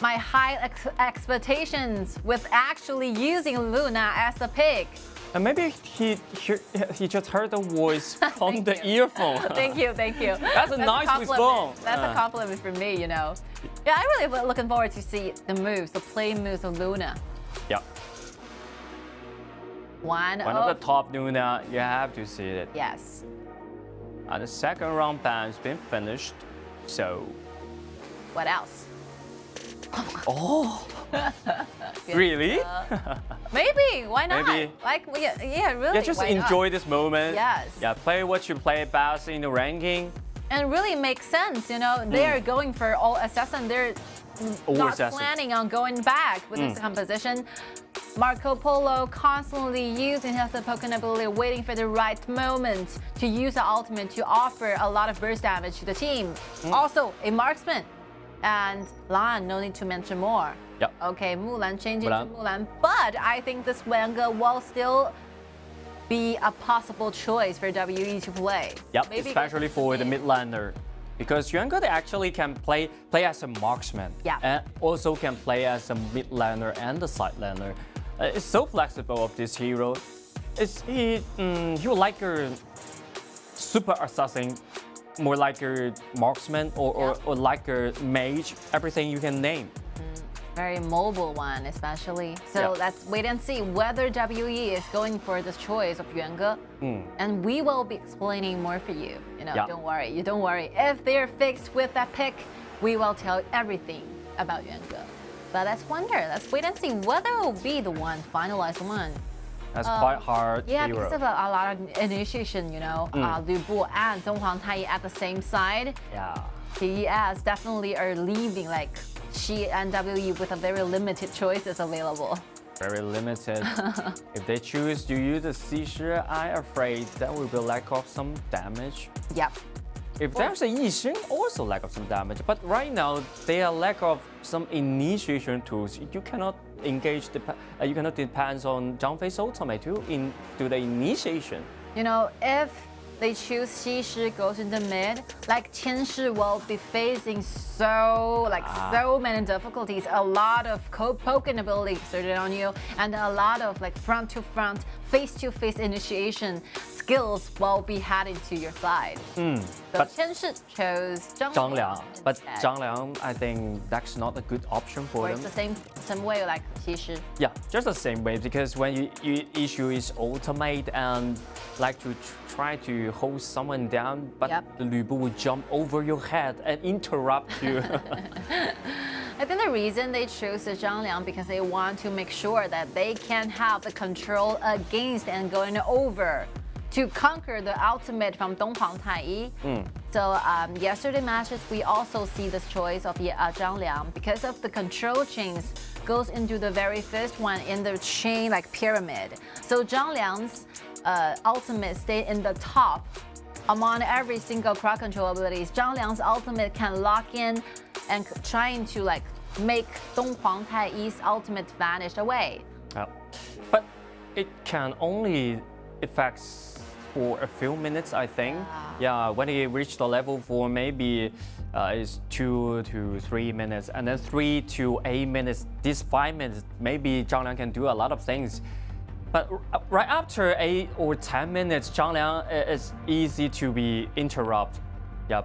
P: my high expectations with actually using Luna as a pick.
O: And maybe he just heard the voice from the earphone.
P: Thank you.
O: That's a nice response.
P: That's a compliment for me, you know. Yeah, I'm really looking forward to see the play moves of Luna.
O: Yeah.
P: One
O: of the top Luna, you have to see it.
P: Yes.
O: And the second round ban has been finished. So.
P: What else?
O: Oh. Really?
P: Maybe. Why not?
O: Maybe.
P: Like, yeah, really.
O: Yeah, just
P: why
O: enjoy
P: not?
O: this moment.
P: Yes.
O: Yeah, play what you play best in the ranking.
P: And really makes sense, you know. They are going for all assassin. They're not planning on going back with this composition. Marco Polo constantly using his Pokemon ability, waiting for the right moment to use the ultimate to offer a lot of burst damage to the team. Also, a marksman. And Lan, no need to mention more.
O: Yep.
P: Okay, Mulan changing to Mulan. But I think this Wang will still be a possible choice for WE to play.
O: Yep, maybe especially for the mid laner. Because Yuan they actually can play as a marksman.
P: Yeah.
O: And also can play as a mid laner and a side laner. It's so flexible of this hero. He would like a super assassin, more like a marksman or like a mage, everything you can name.
P: Very mobile one, especially. So let's wait and see whether WE is going for this choice of Yuan Ge. And we will be explaining more for you. You know, don't worry. You don't worry. If they're fixed with that pick, we will tell everything about Yuan Ge. But let's wonder. Let's wait and see whether it will be the one, finalized one.
O: That's quite hard.
P: Yeah,
O: hero.
P: because of a lot of initiation, you know. Lu Bu and Donghuang Tai at the same side.
O: Yeah.
P: TES definitely are leaving like Shi and WE with a very limited choices available.
O: Very limited. If they choose to use the Xi, I'm afraid that will be lack of some damage.
P: Yep.
O: If there's a Yixin, also lack of some damage. But right now, they are lack of some initiation tools. You cannot engage you cannot depend on Zhang Fei's ultimate to do the initiation.
P: You know, if they choose Shi goes in the mid, like Qian will be facing so many difficulties, a lot of poking ability exerted on you, and a lot of like front to front, face to face initiation skills will be heading to your side. So Qian chose Zhang Liang.
O: But Zhang Liang, I think that's not a good option for them.
P: It's the same way like Shi.
O: Yeah, just the same way, because when you issue his ultimate and like to try to hold someone down, but the Lu Bu will jump over your head and interrupt you.
P: I think the reason they chose the Zhang Liang because they want to make sure that they can have the control against and going over to conquer the ultimate from Donghuang Tai. So yesterday matches, we also see this choice of Zhang Liang because of the control chains goes into the very first one in the chain like pyramid. So Zhang Liang's ultimate stay in the top among every single crowd control abilities. Zhang Liang's ultimate can lock in and trying to like make Donghuang Tai's ultimate vanish away.
O: But it can only affect for a few minutes, I think. Yeah, when he reached the level 4, maybe it's 2 to 3 minutes, and then 3 to 8 minutes. These 5 minutes, maybe Zhang Liang can do a lot of things. But right after 8 or 10 minutes, Zhang Liang is easy to be interrupted.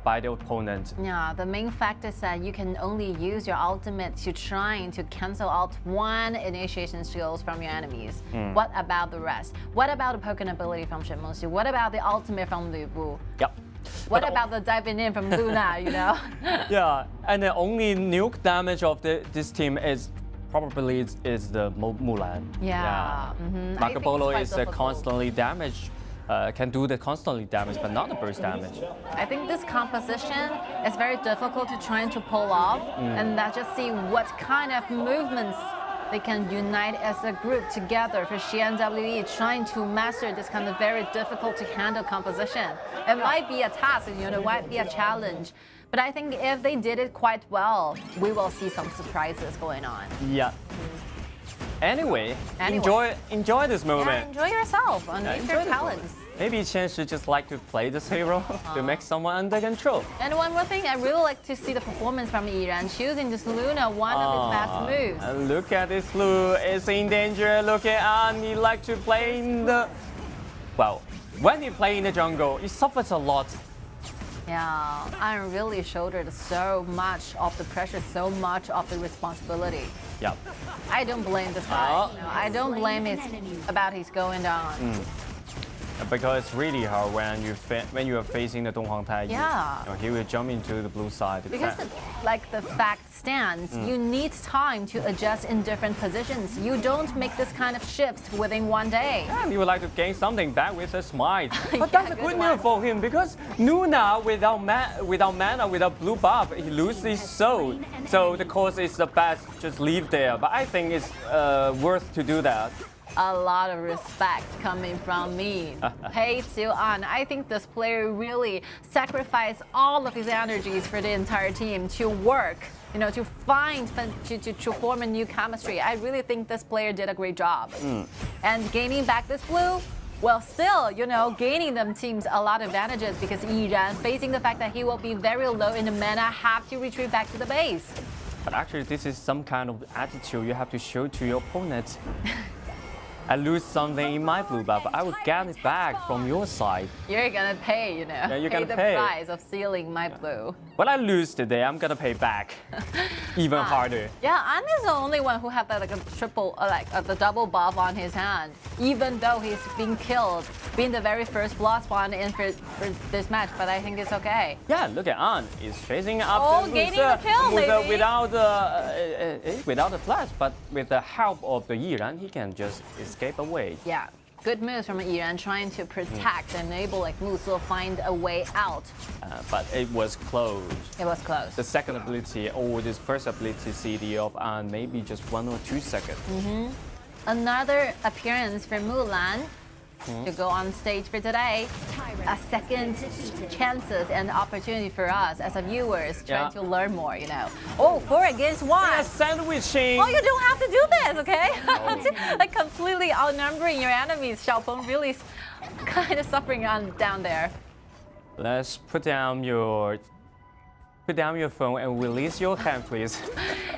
O: By the opponent.
P: Yeah, the main fact is that you can only use your ultimate to trying to cancel out one initiation skills from your enemies. What about the rest? What about the Pokemon ability from Shenmengxu? What about the ultimate from Lu Bu? What about the diving in from Luna, you know?
O: Yeah, and the only nuke damage of this team is probably is the Mulan. Marco Polo is constantly damaged. Can do the constantly damage, but not the burst damage.
P: I think this composition is very difficult to try to pull off, and let's just see what kind of movements they can unite as a group together for Shi and WE trying to master this kind of very difficult to handle composition. It might be a task, you know, it might be a challenge. But I think if they did it quite well, we will see some surprises going on.
O: Yeah. Anyway, enjoy this moment.
P: Yeah, enjoy yourself, unleash your talents.
O: Maybe Qian should just like to play this hero to make someone under control.
P: And one more thing, I really like to see the performance from Yiran choosing this Luna, one of his best moves.
O: And look at this Lu, is in danger. Look at An, he like to play in the... Well, when he play in the jungle, he suffers a lot.
P: Yeah, I really shouldered so much of the pressure, so much of the responsibility.
O: Yeah.
P: I don't blame this guy. You know, I don't blame it about his going down.
O: because it's really hard when you are facing the Donghang Taiyi.
P: Yeah.
O: He will jump into the blue side.
P: Because the fact stands, you need time to adjust in different positions. You don't make this kind of shift within one day.
O: And he would like to gain something back with a smite. But that's a good news for him because Nuna without mana, without blue buff, he loses his soul. So the course is the best, just leave there. But I think it's worth to do that.
P: A lot of respect coming from me. XiAn, I think this player really sacrificed all of his energies for the entire team to work, to form a new chemistry. I really think this player did a great job. And gaining back this blue, well, still, gaining them teams a lot of advantages because XiAn, facing the fact that he will be very low in the mana, have to retreat back to the base.
O: But actually, this is some kind of attitude you have to show to your opponent. I lose something in my blue buff, I will get it back from your side.
P: You're gonna pay,
O: Yeah, you're
P: pay
O: gonna
P: the
O: pay.
P: price of stealing my blue.
O: When I lose today, I'm gonna pay back even harder.
P: Yeah, An is the only one who have a triple, the double buff on his hand, even though he's being killed, being the very first blood spawn in for this match. But I think it's okay.
O: Yeah, look at An. He's chasing after
P: gaining the kill, maybe.
O: without the flash, but with the help of the XiAn, he can just escape away.
P: Yeah. Good moves from XiAn, trying to protect and enable Musu find a way out.
O: But it was close.
P: It was close.
O: The second ability or this first ability CD of An maybe just 1 or 2 seconds.
P: Another appearance for Mulan to go on stage for today. A second chances and opportunity for us as a viewers trying to learn more, Oh, 4 against 1.
O: Yeah, sandwiching.
P: Oh, you don't have to do this, okay? Completely outnumbering your enemies. Xiaopeng really kind of suffering down there.
O: Let's put down your phone and release your hand, please.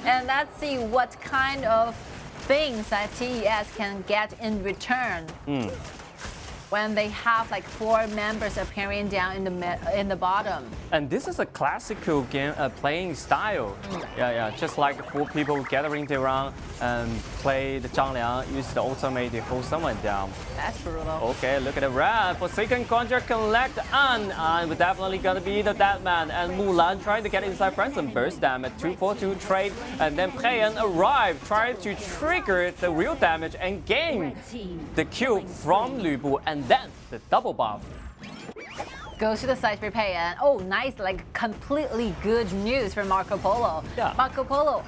P: And let's see what kind of things that TES can get in return. When they have 4 members appearing down in the bottom.
O: And this is a classical game playing style. Yeah, just like 4 people gathering around and play the Zhang Liang, use the ultimate to hold someone down.
P: That's brutal.
O: Okay, look at the red. Forsaken Contract collect An. We're definitely gonna be the dead man. And Mulan trying to get inside friends and burst damage. 2-4-2 trade. And then Pena arrived, trying to trigger the real damage and gain the kill from Lu Bu. And then the double buff.
P: Goes to the side for Pena. Oh, nice, completely good news for Marco Polo.
O: Yeah.
P: Marco Polo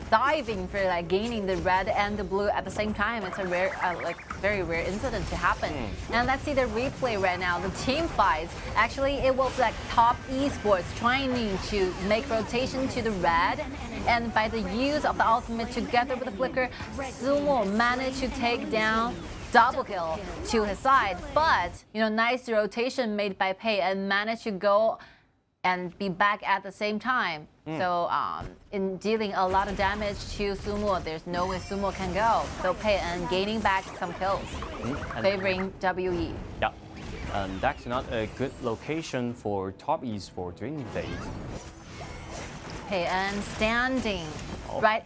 P: diving for gaining the red and the blue at the same time. It's a rare, very rare incident to happen. And let's see the replay right now. The team fights. Actually, it was top esports trying to make rotation to the red. And by the use of the ultimate together with the flicker, Sumo managed to take down double kill to his side, but nice rotation made by Pei and managed to go and be back at the same time. So in dealing a lot of damage to Sumo, there's no way Sumo can go. So Pei and gaining back some kills, favoring WE.
O: Yeah, and that's not a good location for top esports during phase.
P: Pei and standing right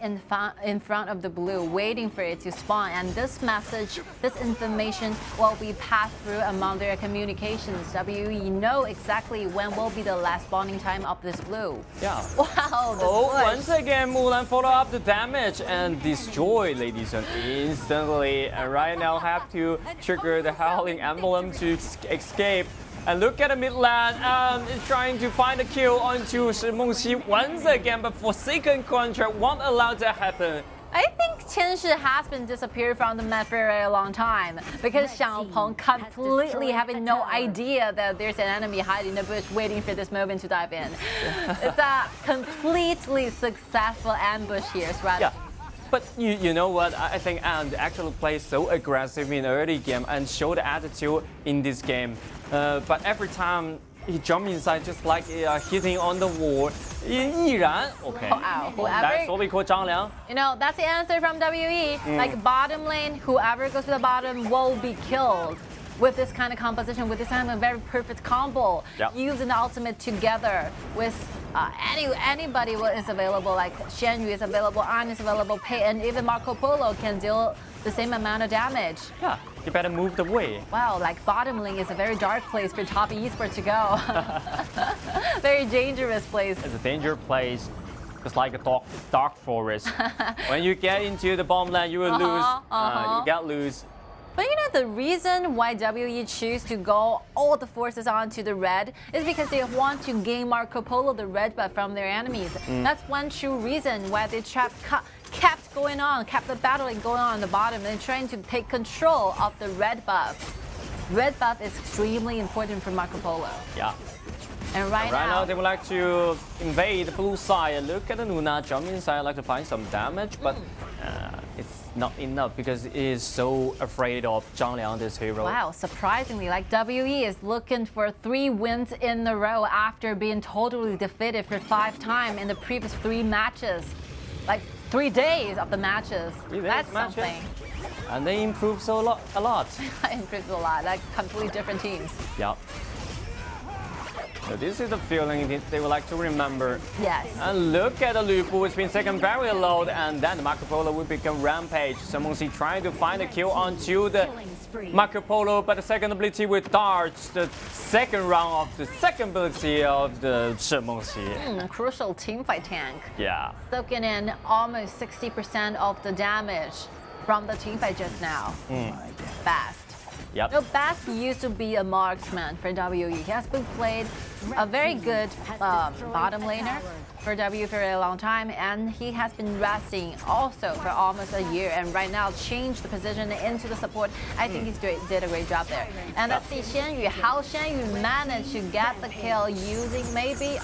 P: in front of the blue, waiting for it to spawn. And this message, this information will be passed through among their communications. WE know exactly when will be the last spawning time of this blue.
O: Yeah.
P: Wow, the push.
O: Once again, Mulan follow up the damage and destroy Lady Sun instantly. And right now have to trigger the Howling Emblem to escape. And look at the mid lane, trying to find a kill onto Shi Mengxi once again, but Forsaken Contract won't allow that happen.
P: I think Qianshi has been disappeared from the map for a very long time because Xiaopeng completely having no idea that there's an enemy hiding in the bush waiting for this moment to dive in. It's a completely successful ambush here, Sweat.
O: Yeah. But you know what? I think An actually plays so aggressive in the early game and showed attitude in this game. But every time he jumps inside, just like hitting on the wall. XiAn, okay. That's what we call Zhang Liang.
P: That's the answer from WE. Bottom lane, whoever goes to the bottom will be killed. With this kind of composition, with this kind of very perfect combo, using the ultimate together with anybody is available, like XiAn is available, An is available, Pei, and even Marco Polo can deal the same amount of damage.
O: Yeah, you better move the way.
P: Wow, like bottom lane is a very dark place for top esports to go. Very dangerous place.
O: It's a dangerous place. It's like a dark forest. When you get into the bomb lane, you will lose. You get loose.
P: But you know, the reason why WE choose to go all the forces onto the red is because they want to gain Marco Polo, the red buff, from their enemies. That's one true reason why they kept going on, kept the battling going on the bottom and trying to take control of the red buff. Red buff is extremely important for Marco Polo.
O: Yeah.
P: And right
O: now they would like to invade the blue side. Look at the Nuna jump inside, like to find some damage, but it's not enough because it is so afraid of Zhang Liang, this hero.
P: Wow, surprisingly, like WE is looking for 3 wins in a row after being totally defeated for 5 times in the previous 3 matches. Like 3 days of the matches. That's something.
O: And they improved a lot.
P: Improved a lot, like completely different teams.
O: Yeah. So this is the feeling that they would like to remember.
P: Yes.
O: And look at the Lu Bu, it's been taken very low, and then Marco Polo will become rampage. Shimengxi trying to find a kill onto the Marco Polo, but the second ability will dodge the second round of the second ability of the Shimengxi.
P: Crucial teamfight tank.
O: Yeah.
P: Soaking in almost 60% of the damage from the teamfight just now. Fast.
O: Yep.
P: No, Bast used to be a marksman for WE. He has been played a very good bottom laner for WE for a long time, and he has been resting also for almost a year, and right now changed the position into the support. I think he did a great job there. And let's see XiAn, how XiAn managed to get the kill using maybe,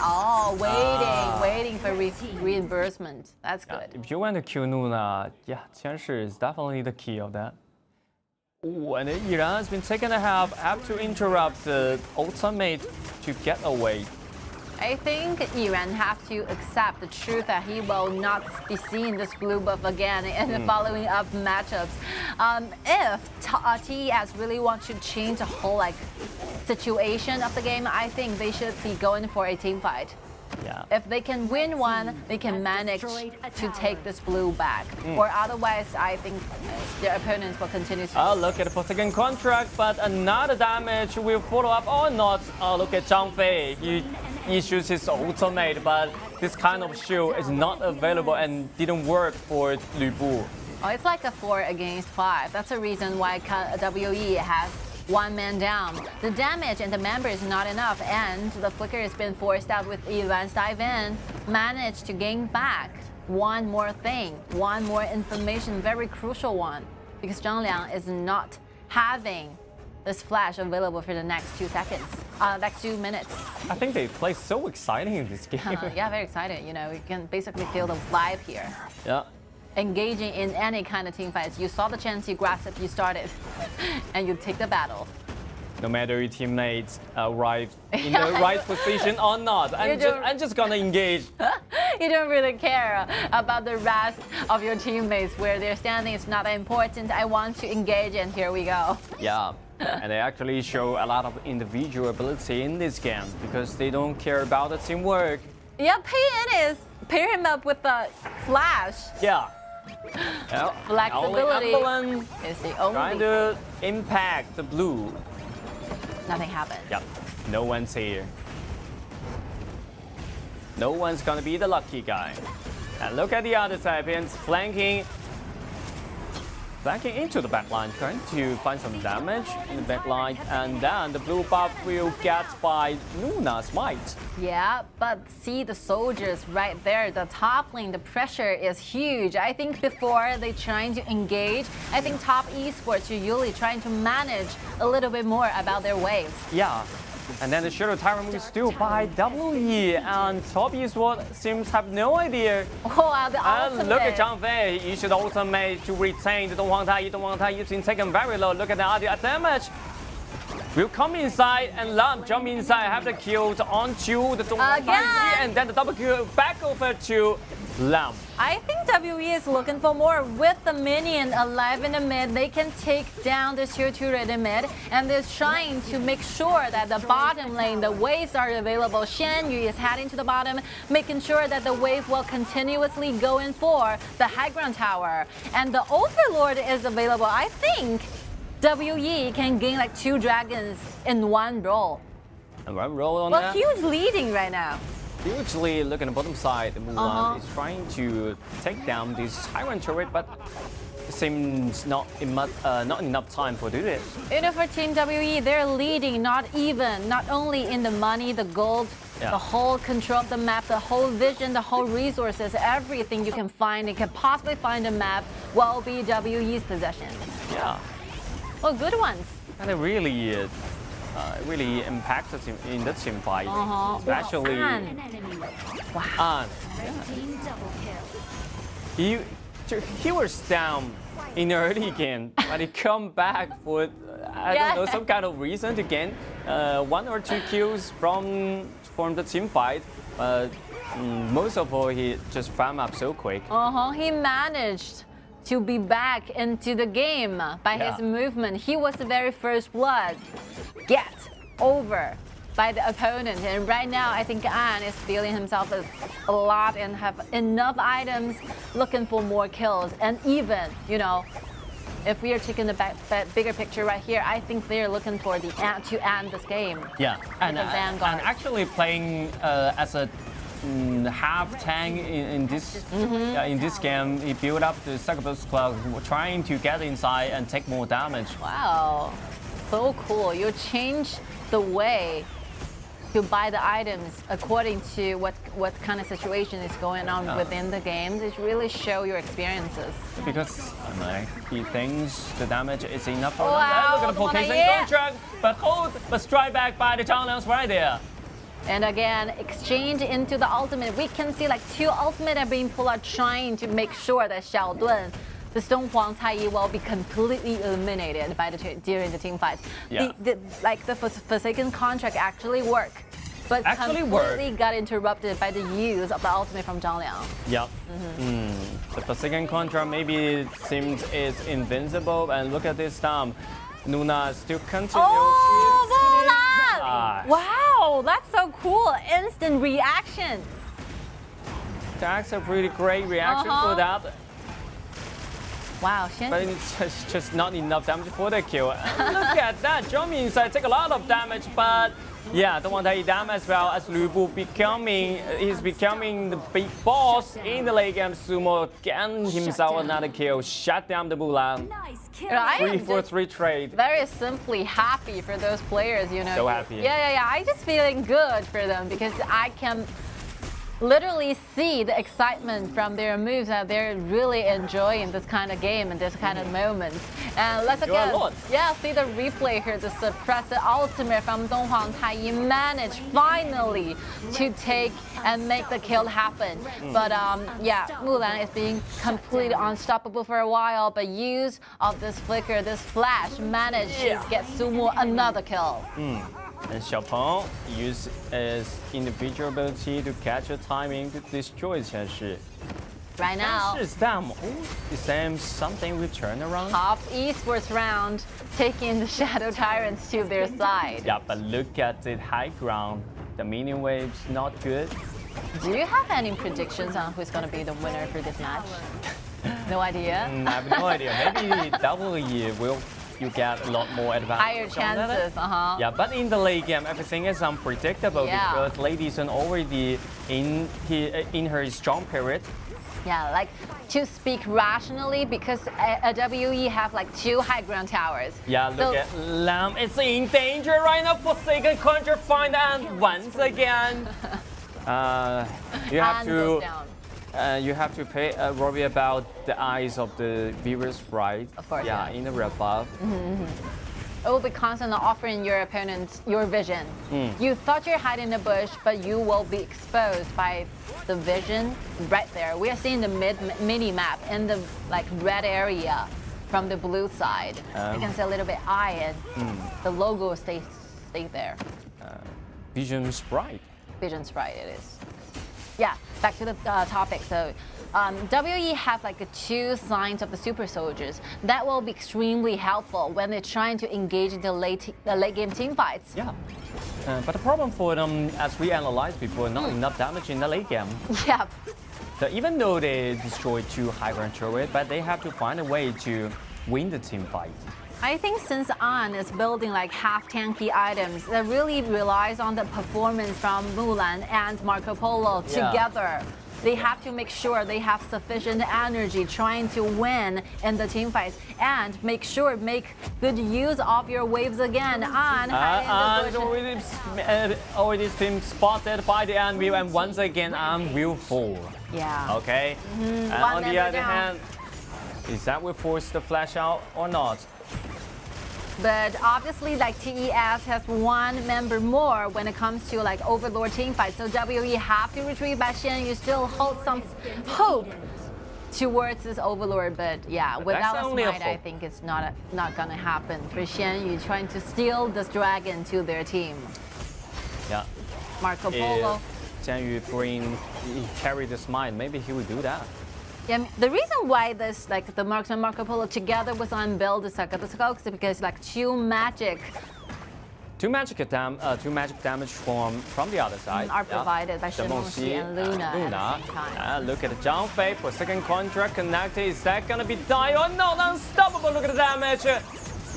P: waiting for reimbursement. That's good.
O: If you want to kill Nuna, yeah, Qianshi is definitely the key of that. Ooh, and Iran has been taken a have to interrupt the ultimate to get away.
P: I think Iran have to accept the truth that he will not be seeing this blue buff again in the following up matchups. If TES really want to change the whole situation of the game, I think they should be going for a team fight.
O: Yeah.
P: If they can win one, they can manage to take this blue back. Or otherwise, I think their opponents will continue to.
O: Oh, look at the second contract, but another damage will follow up or not. Oh, look at Zhang Fei. He issues his ultimate, but this kind of shield is not available and didn't work for Lu Bu.
P: Oh, it's like a 4 against 5. That's the reason why WE has 1 man down. The damage and the member is not enough, and the flicker has been forced out with Iran's dive in. Managed to gain back one more thing, one more information, very crucial one, because Zhang Liang is not having this flash available for the next 2 seconds, next 2 minutes.
O: I think they play so exciting in this game.
P: Yeah, very excited. You know, you can basically feel the vibe here.
O: Yeah.
P: Engaging in any kind of team fights. You saw the chance, you grasped it, you started, and you take the battle.
O: No matter your teammates arrive in the right position or not, I'm just gonna engage.
P: You don't really care about the rest of your teammates, where they're standing is not that important. I want to engage, and here we go.
O: Yeah, and they actually show a lot of individual ability in this game because they don't care about the teamwork.
P: Yeah, pair him up with the flash.
O: Yeah.
P: Flexibility is the only.
O: Trying to impact the blue.
P: Nothing happened.
O: Yep. No one's here. No one's gonna be the lucky guy. And look at the other side, Pens flanking into the backline, trying to find some damage in the backline, and then the blue buff will get by Nuna's might.
P: Yeah, but see the soldiers right there, the top lane, the pressure is huge. I think before they trying to engage, I think top esports are usually trying to manage a little bit more about their waves.
O: Yeah. And then the Shadow Tyrant will still by WE, and top esports seems to have no idea.
P: Oh, the ultimate.
O: Look at Zhang Fei, he issued the ultimate to retain the Donghuang Tai is being taken very low. Look at the other damage. Will come inside and Lam jump inside, have the kill onto the Donghuang Tai, and then the double kill back over to Lam.
P: I think WWE is looking for more. With the minion alive in the mid, they can take down the tier 2 ready mid, and they're trying to make sure that the bottom lane, the waves are available. XiAn is heading to the bottom, making sure that the wave will continuously go in for the high ground tower. And the Overlord is available. I think WE can gain like 2 dragons in one roll.
O: And one roll on
P: well,
O: that.
P: Huge leading right now.
O: Hugely look at the bottom side. Mulan is trying to take down this Tyrant turret, but it seems not enough time for do this.
P: You know, for Team WE, they're leading not only in the money, the gold, the whole control of the map, the whole vision, the whole resources, everything you can find and can possibly find a map will be WE's possessions.
O: Yeah.
P: Well, good ones.
O: And it really impacted him in the team fight, especially
P: Wow.
O: He was down in the early game, but he come back for I don't know, some kind of reason to gain 1 or 2 kills from the team fight. Most of all, he just farm up so quick.
P: He managed to be back into the game by his movement. He was the very first blood get over by the opponent, and right now I think An is feeling himself a lot and have enough items, looking for more kills. And even, you know, if we are taking the bigger picture right here, I think they're looking for to end this game.
O: Yeah, and actually playing as a half tank in this game, he built up the Succubus Cloud, trying to get inside and take more damage.
P: Wow, so cool. You change the way to buy the items according to what kind of situation is going on within the games. It really show your experiences.
O: Because he thinks the damage is enough for him.
P: Wow,
O: Look at the Pokémon contract, but strike back by the Zhang right there.
P: And again, exchange into the ultimate. We can see like 2 ultimate are being pulled out, trying to make sure that Xiaodun, the Stone Huang Taiyi, will be completely eliminated by during the team fights.
O: Yeah.
P: The Forsaken contract actually worked, but completely got interrupted by the use of the ultimate from Zhang Liang.
O: Yep. The Forsaken contract maybe seems it's invincible, and look at this time. Nuna still continues.
P: Wow, that's so cool. Instant reaction.
O: That's a pretty great reaction for that.
P: Wow,
O: but it's just not enough damage for the kill. Look at that. Zhongmin inside take a lot of damage, but yeah, the one that he damaged as well as Lu Bu he's becoming the big boss in the late game. Sumo getting himself another kill, shut down the Mulan.
P: Nice kill.
O: 3-4-3 trade.
P: Very simply happy for those players, you know.
O: So happy.
P: Yeah. I just feeling good for them because I can literally see the excitement from their moves, that they're really enjoying this kind of game and this kind of moments. And let's again, see the replay here. The suppressive ultimate from Dong Huang Taiyi managed finally to take and make the kill happen. But Mulan is being completely unstoppable for a while, but use of this flicker, this flash, managed to get Sumo another kill.
O: And Xiaopeng used his individual ability to catch a timing to destroy Qianshi.
P: Right now,
O: it seems something will turn around.
P: Top esports round, taking the Shadow Tyrants to their side.
O: Yeah, but look at the high ground. The minion wave's not good.
P: Do you have any predictions on who's going to be the winner for this match? No idea?
O: I have no idea. Maybe WE will. You get a lot more advantage.
P: Higher chances,
O: Yeah, but in the late game, everything is unpredictable because Lady Sun already in her strong period.
P: Yeah, like to speak rationally, because WE have like 2 high ground towers.
O: Yeah, look at Lam. It's in danger right now. Forsaken Conjure find and once again. You have to worry about the eyes of the viewers, right?
P: Of course.
O: Yeah, in the red buff.
P: It will be constantly offering your opponents your vision. You thought you're hiding in the bush, but you will be exposed by the vision right there. We are seeing the mini map in the red area from the blue side. You can see a little bit eye and the logo stay there.
O: Vision Sprite.
P: Vision Sprite it is. Yeah, back to the topic. So, WE have like 2 signs of the super soldiers that will be extremely helpful when they're trying to engage in the late game team fights.
O: Yeah. But the problem for them, as we analyzed before, not enough damage in the late game.
P: Yeah.
O: So even though they destroyed 2 high ground turrets, but they have to find a way to win the team fight.
P: I think since An is building like half tanky items, that really relies on the performance from Mulan and Marco Polo together. They have to make sure they have sufficient energy trying to win in the team fights and make good use of your waves again. An
O: already been spotted by the Anvil, and once again An will fall.
P: Yeah.
O: Okay. And on the other hand, is that will force the flash out or not?
P: But obviously, like TES has 1 member more when it comes to like Overlord team fights. So WE have to retreat, but XiAn still hold some hope towards this Overlord. But yeah, without a smite, I think it's not gonna happen for XiAn trying to steal this dragon to their team.
O: Yeah.
P: Marco Polo.
O: XiAn carry the smite, maybe he will do that.
P: Yeah, the reason why this like the Marksman Marco Polo together was on build is because like 2 magic damage from the other side are provided by Shi and Luna.
O: Look at the Zhang Fei for second contract connected. Is that gonna be die or not? Unstoppable! Look at the damage.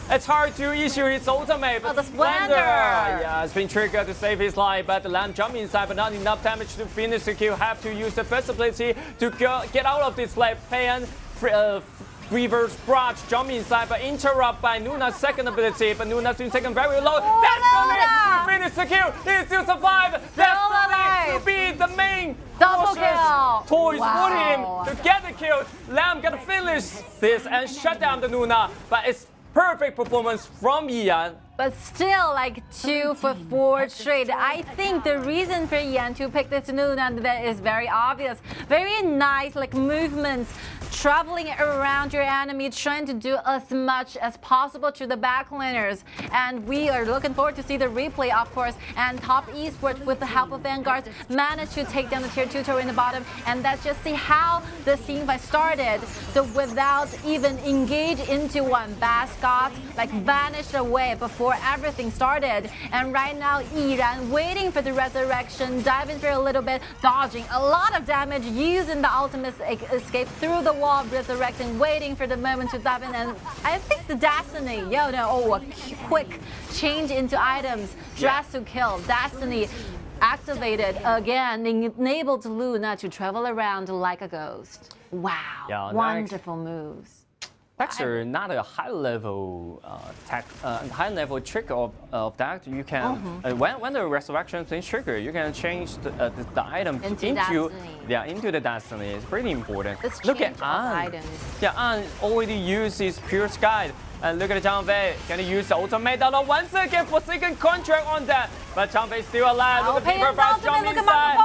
O: It's hard to issue his ultimate, but
P: the Splendor!
O: Yeah, it's been triggered to save his life, but the Lamb jump inside, but not enough damage to finish the kill. Have to use the first ability to get out of this play. Pena, reverse barrage, jump inside, but interrupt by Nuna's second ability, but Nuna's been taken very low. That's finish the kill. He still survive. That's to be the main
P: double kill.
O: Toys for him to get the kill. Lamb gonna finish this and shut down the Nuna, but it's perfect performance from XiAn.
P: But still, like 2 for 4 straight. I think the reason for XiAn to pick this Nuna is very obvious. Very nice, like movements, traveling around your enemy, trying to do as much as possible to the backliners. And we are looking forward to see the replay, of course. And Top Esports, with the help of Vanguards, managed to take down the tier 2 turret in the bottom. And let's just see how the team fight started. So without even engage into one, Bascott like vanished away before everything started. And right now, XiAn waiting for the resurrection, diving for a little bit, dodging a lot of damage, using the ultimate escape through the wall, resurrecting, waiting for the moment to dive in. And I think the Destiny, a quick change into items, dress to kill, Destiny activated again, enabled Luna to travel around like a ghost. Wow, wonderful moves.
O: Actually, not a high-level trick of that. You can when the resurrection is triggered, you can change the item into the Destiny. It's pretty important. Look at An. Yeah, An already uses Pure Sky. And look at Zhang Fei. Can he use the ultimate once again for second contract on that? But Zhang Fei still alive. Look at Peter Fast jump inside.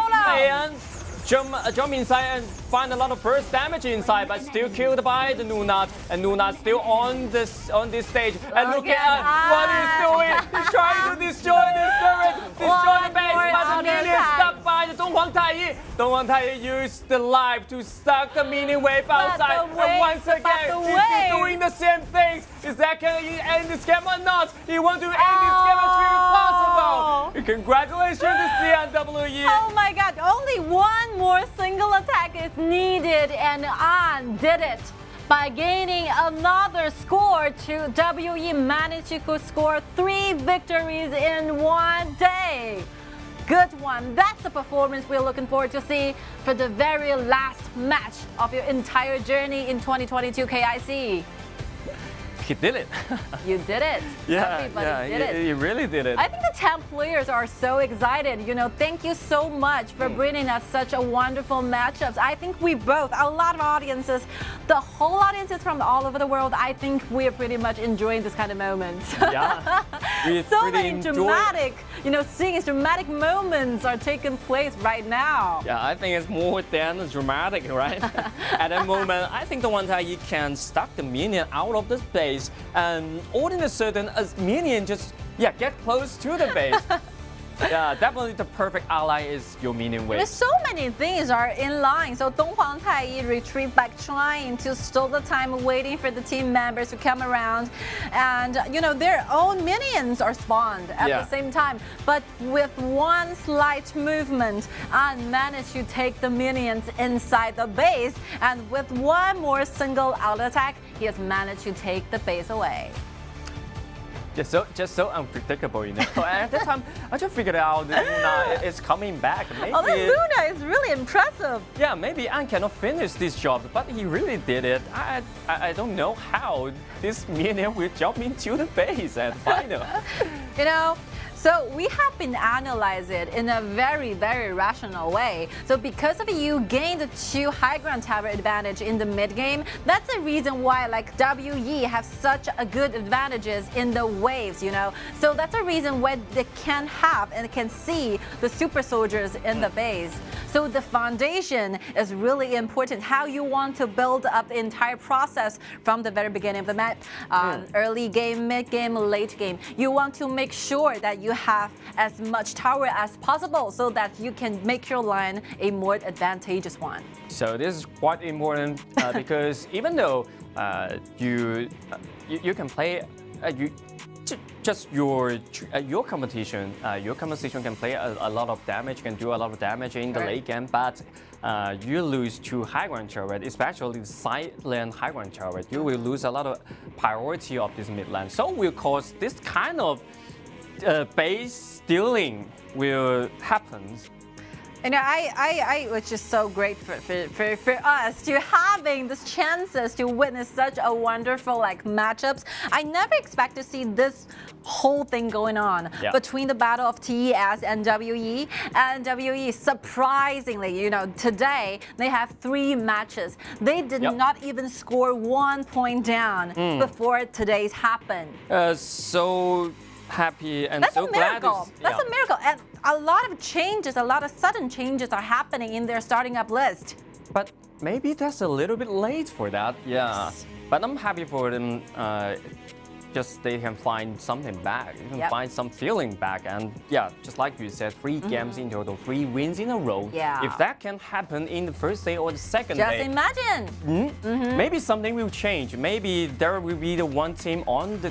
O: Jump inside and find a lot of burst damage inside, but still killed by the Nuna. And Nuna still on this stage. And look at what he's doing. He's trying to destroy this turret, destroy the base, but the minion stuck by the Donghuang Taiyi. Donghuang Taiyi used the life to suck the minion wave outside. And once again, he's doing the same things. Is that can he end this game or not? He wants to end this game as soon as possible. Congratulations to XiAn.
P: Oh my God! Only one more single attack is needed, and An did it by gaining another score. To WE managed to score 3 victories in 1 day. Good one. That's the performance we're looking forward to see for the very last match of your entire journey in 2022 KIC.
O: He did it.
P: You did it. Everybody did it.
O: He really did it.
P: I think the 10 players are so excited. Thank you so much for bringing us such a wonderful matchups. I think we both, a lot of audiences, the whole audiences from all over the world, I think we're pretty much enjoying this kind of moments.
O: Yeah.
P: So many dramatic, seeing dramatic moments are taking place right now.
O: Yeah, I think it's more than dramatic, right? At that moment, I think the one that you can stuck the minion out of the base, and all in a certain minion just get close to the base. Yeah, definitely the perfect ally is your minion wave.
P: So many things are in line. So Donghuang Taiyi retreat back, trying to stall the time, waiting for the team members to come around, and their own minions are spawned at the same time. But with one slight movement, An managed to take the minions inside the base, and with one more single out attack, he has managed to take the base away.
O: Just so unpredictable, And at that time, I just figured out Luna is coming back. Maybe,
P: that Luna is really impressive.
O: Yeah, maybe An cannot finish this job, but he really did it. I don't know how this minion will jump into the base at final.
P: So we have been analyzing it in a very, very rational way. So because of you gained 2 high ground tower advantage in the mid game, that's the reason why WE have such a good advantages in the waves, So that's a reason why they can have and can see the super soldiers in the base. So the foundation is really important. How you want to build up the entire process from the very beginning of the match, early game, mid game, late game. You want to make sure that you have as much tower as possible so that you can make your line a more advantageous one.
O: So this is quite important because even though you can play just your competition can play a lot of damage, can do a lot of damage in the late game, but you lose to high ground turret, especially silent high ground turret. You will lose a lot of priority of this mid lane. So will cause this kind of base stealing will happen.
P: I was just so great for us to having these chances to witness such a wonderful matchups. I never expect to see this whole thing going on between the battle of TES and WE. And WE, surprisingly, today they have 3 matches. They did not even score 1 point down before today's happened.
O: So happy and
P: that's
O: so glad.
P: That's a miracle. And a lot of changes, a lot of sudden changes are happening in their starting up list.
O: But maybe that's a little bit late for that. Yeah. But I'm happy for them. Just they can find something back. You can find some feeling back. And just like you said, 3 games in total, 3 wins in a row.
P: Yeah.
O: If that can happen in the first day or the second day.
P: Just imagine.
O: Maybe something will change. Maybe there will be the one team on the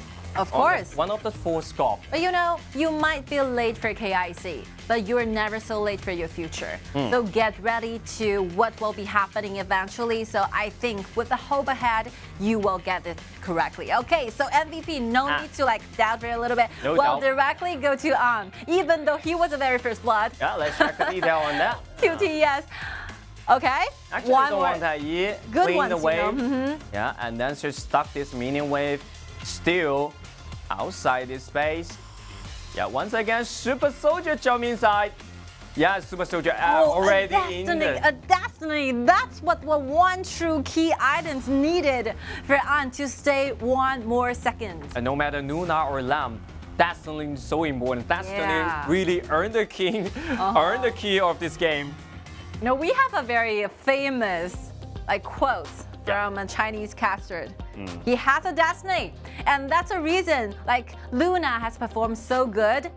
O: one of the 4 scope.
P: But you might feel late for KIC, but you're never so late for your future. So get ready to what will be happening eventually. So I think with the hope ahead, you will get it correctly. Okay, so MVP, no need to doubt for a little bit.
O: No
P: doubt.
O: Directly
P: go to An, even though he was the very first blood.
O: Yeah, let's check the detail on that.
P: QTES. Okay.
O: Actually,
P: one more.
O: Good clean the wave. Yeah, and then just stuck this minion wave still outside this space. Yeah, once again, Super Soldier jump inside. Yeah, Super Soldier already in the...
P: A destiny. That's what one true key items needed for An to stay 1 more second.
O: And no matter Luna or Lam, Destiny is so important. Destiny really earned the king, earned the key of this game.
P: We have a very famous quote from a Chinese caster. He has a destiny, and that's a reason Luna has performed so good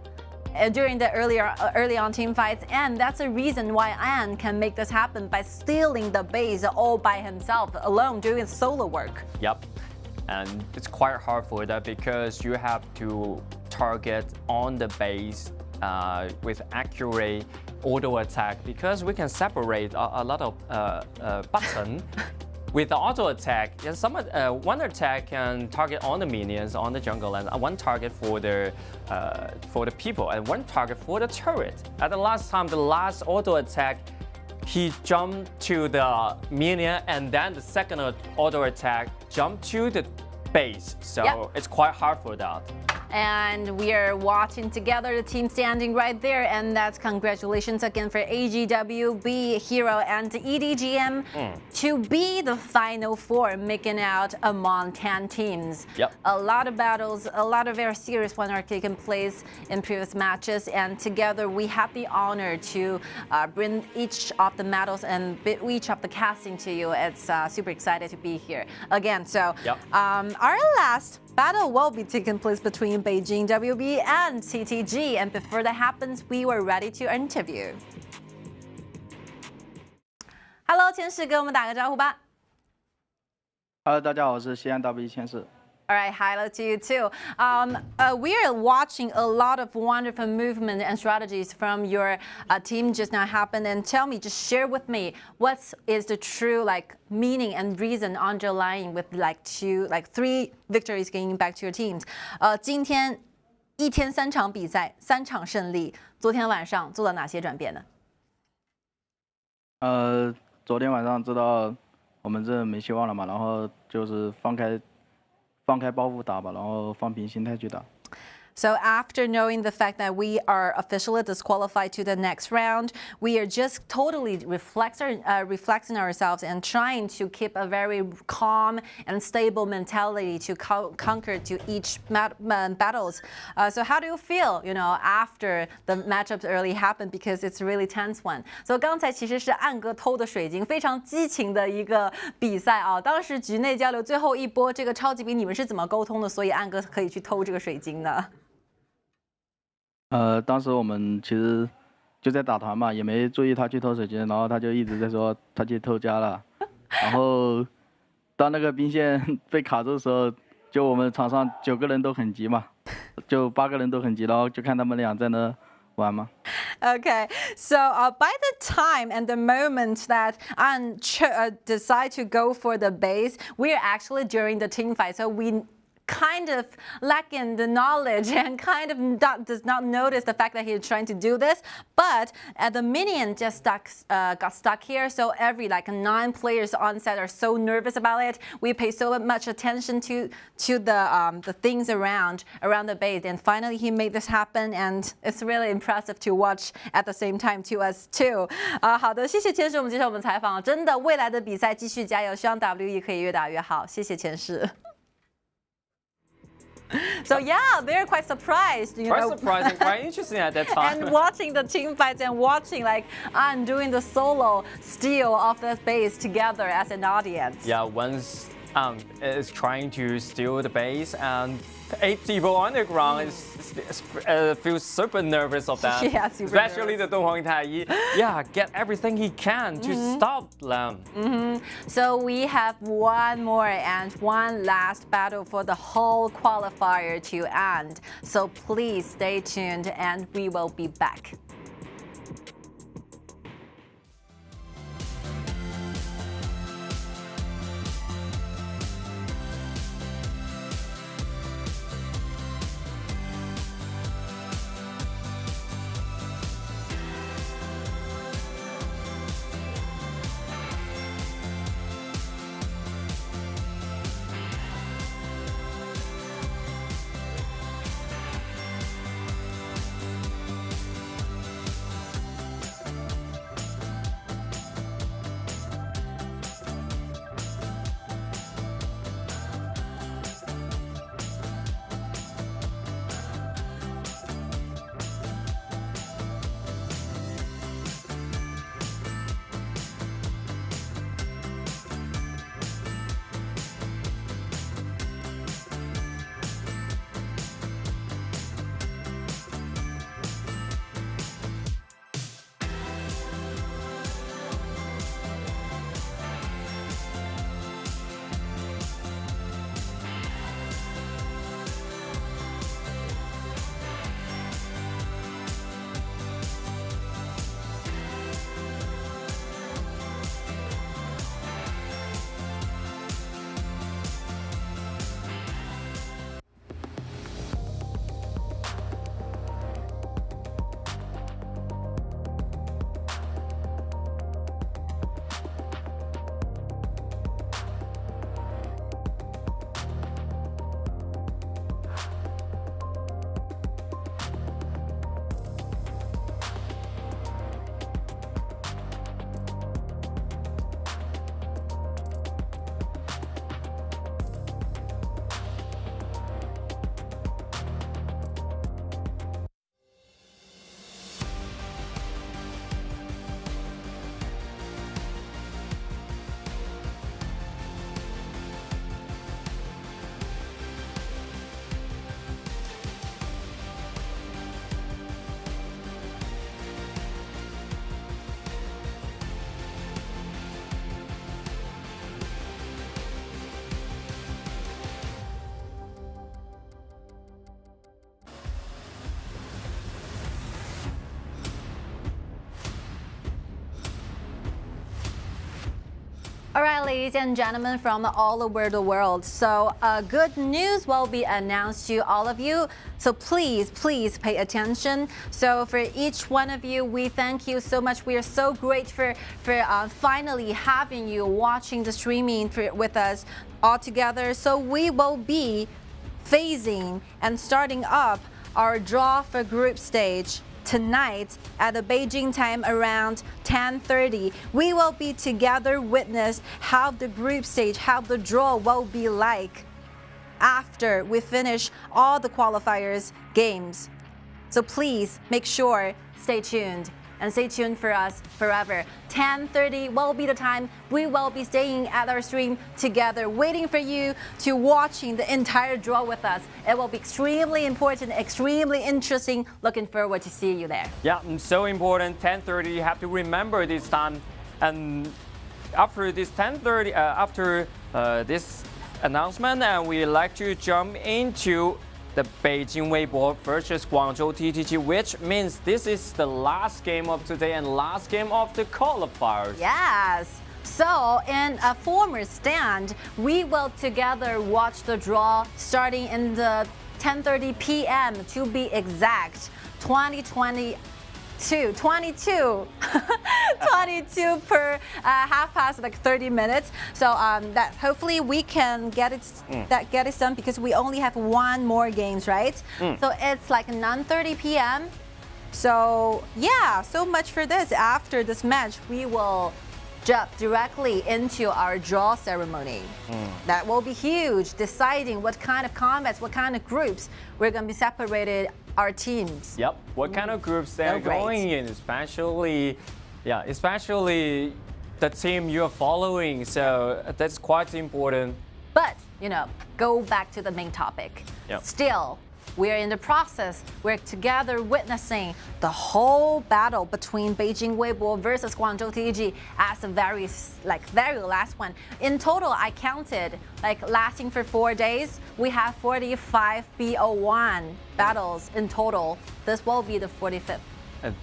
P: during the early on team fights, and that's a reason why An can make this happen by stealing the base all by himself alone, doing solo work.
O: Yep, and it's quite hard for that because you have to target on the base with accurate auto attack, because we can separate a lot of buttons. With the auto attack, one attack can target on the minions on the jungle, and one target for the people, and one target for the turret. At the last auto attack, he jumped to the minion, and then the second auto attack jumped to the base. So it's quite hard for that.
P: And we are watching together the team standing right there, and that's congratulations again for AGWB, Hero, and EDG.M to be the final 4, making out among 10 teams. A lot of battles, a lot of very serious ones are taking place in previous matches, and together we have the honor to bring each of the medals and each of the casting to you. It's super excited to be here again. So our last battle will be taking place between in Beijing, WB, and CTG. And before that happens, we were ready to interview. Hello， 千世跟我们打个招呼吧。
K: Hello， 大家好，我是西安 W 千世。
P: All right, hello to you too. We are watching a lot of wonderful movement and strategies from your team just now happened. And tell me, just share with me, what is the true meaning and reason underlying with 3 victories getting back to your teams? 今天一天3场比赛，3场胜利，昨天晚上做了哪些转变呢？
K: 昨天晚上知道我们这没希望了嘛，然后就是放开包袱打吧，然后放平心态去打。
P: So after knowing the fact that we are officially disqualified to the next round, we are just totally reflecting ourselves and trying to keep a very calm and stable mentality to conquer to each battles. So how do you feel, after the matchups early happened, because it's a really tense one? So 刚才其实是暗哥偷的水晶，非常激情的一个比赛啊。当时局内交流最后一波这个超级比，你们是怎么沟通的？所以暗哥可以去偷这个水晶呢？
K: 当时我们其实就在打团嘛，也没注意他去偷水晶，然后他就一直在说他去偷家了。然后当那个兵线被卡住的时候，就我们场上9个人都很急嘛，就8个人都很急，然后就看他们俩在那玩嘛。
P: Okay, so by the time and the moment that I decide to go for the base, we are actually during the team fight. So we kind of lacking the knowledge and kind of does not notice the fact that he's trying to do this, but the minion just got stuck here. So every 9 players on set are so nervous about it. We pay so much attention to the things around the base, and finally he made this happen, and it's really impressive to watch at the same time to us too. 好的，谢谢千世，我们接受我们采访，真的未来的比赛继续加油，希望 WE 可以越打越好，谢谢千世。So yeah, they're quite surprised,
O: Quite surprising, quite interesting at that time.
P: And watching the team fights and watching I'm doing the solo steal of the base together as an audience.
O: Yeah, once is trying to steal the base and 8 people on the ground feels super nervous of that.
P: Yeah, super
O: especially
P: nervous.
O: the Donghuang Taiyi. Yeah, get everything he can to stop them.
P: So we have one more and one last battle for the whole qualifier to end. So please stay tuned and we will be back. ladies and gentlemen from all over the world. So good news will be announced to all of you. So please pay attention. So for each one of you, we thank you so much. We are so grateful for finally having you watching the streaming with us all together. So we will be phasing and starting up our draw for group stage tonight at the Beijing time around 10:30. We will be together witness how the group stage, how the draw will be like after we finish all the qualifiers games. So please make sure stay tuned and stay tuned for us forever. 10:30 will be the time we will be staying at our stream together, waiting for you to watching the entire draw with us. It will be extremely important, extremely interesting. Looking forward to see you there.
O: Yeah, so important. 10:30. You have to remember this time. And after this 10:30, after this announcement, we like to jump into the Beijing Weibo versus Guangzhou TTG, which means this is the last game of today and last game of the qualifiers.
P: Yes. So in a former stand, we will together watch the draw starting in the 10:30 p.m. to be exact, 22 per half past like 30 minutes. So that hopefully we can get it done because we only have one more games, right? So it's like 9:30 p.m. So yeah, so much for this. After this match, we will jump directly into our draw ceremony. That will be huge, deciding what kind of combats, what kind of groups we're going to be separated our teams.
O: Yep, what kind of groups they're going in, especially the team you're following. So that's quite important.
P: But, go back to the main topic.
O: Yep.
P: Still, we're in the process. We're together witnessing the whole battle between Beijing Weibo versus Guangzhou TTG as the very last one. In total, I counted lasting for 4 days. We have 45 BO1 battles in total. This will be the 45th.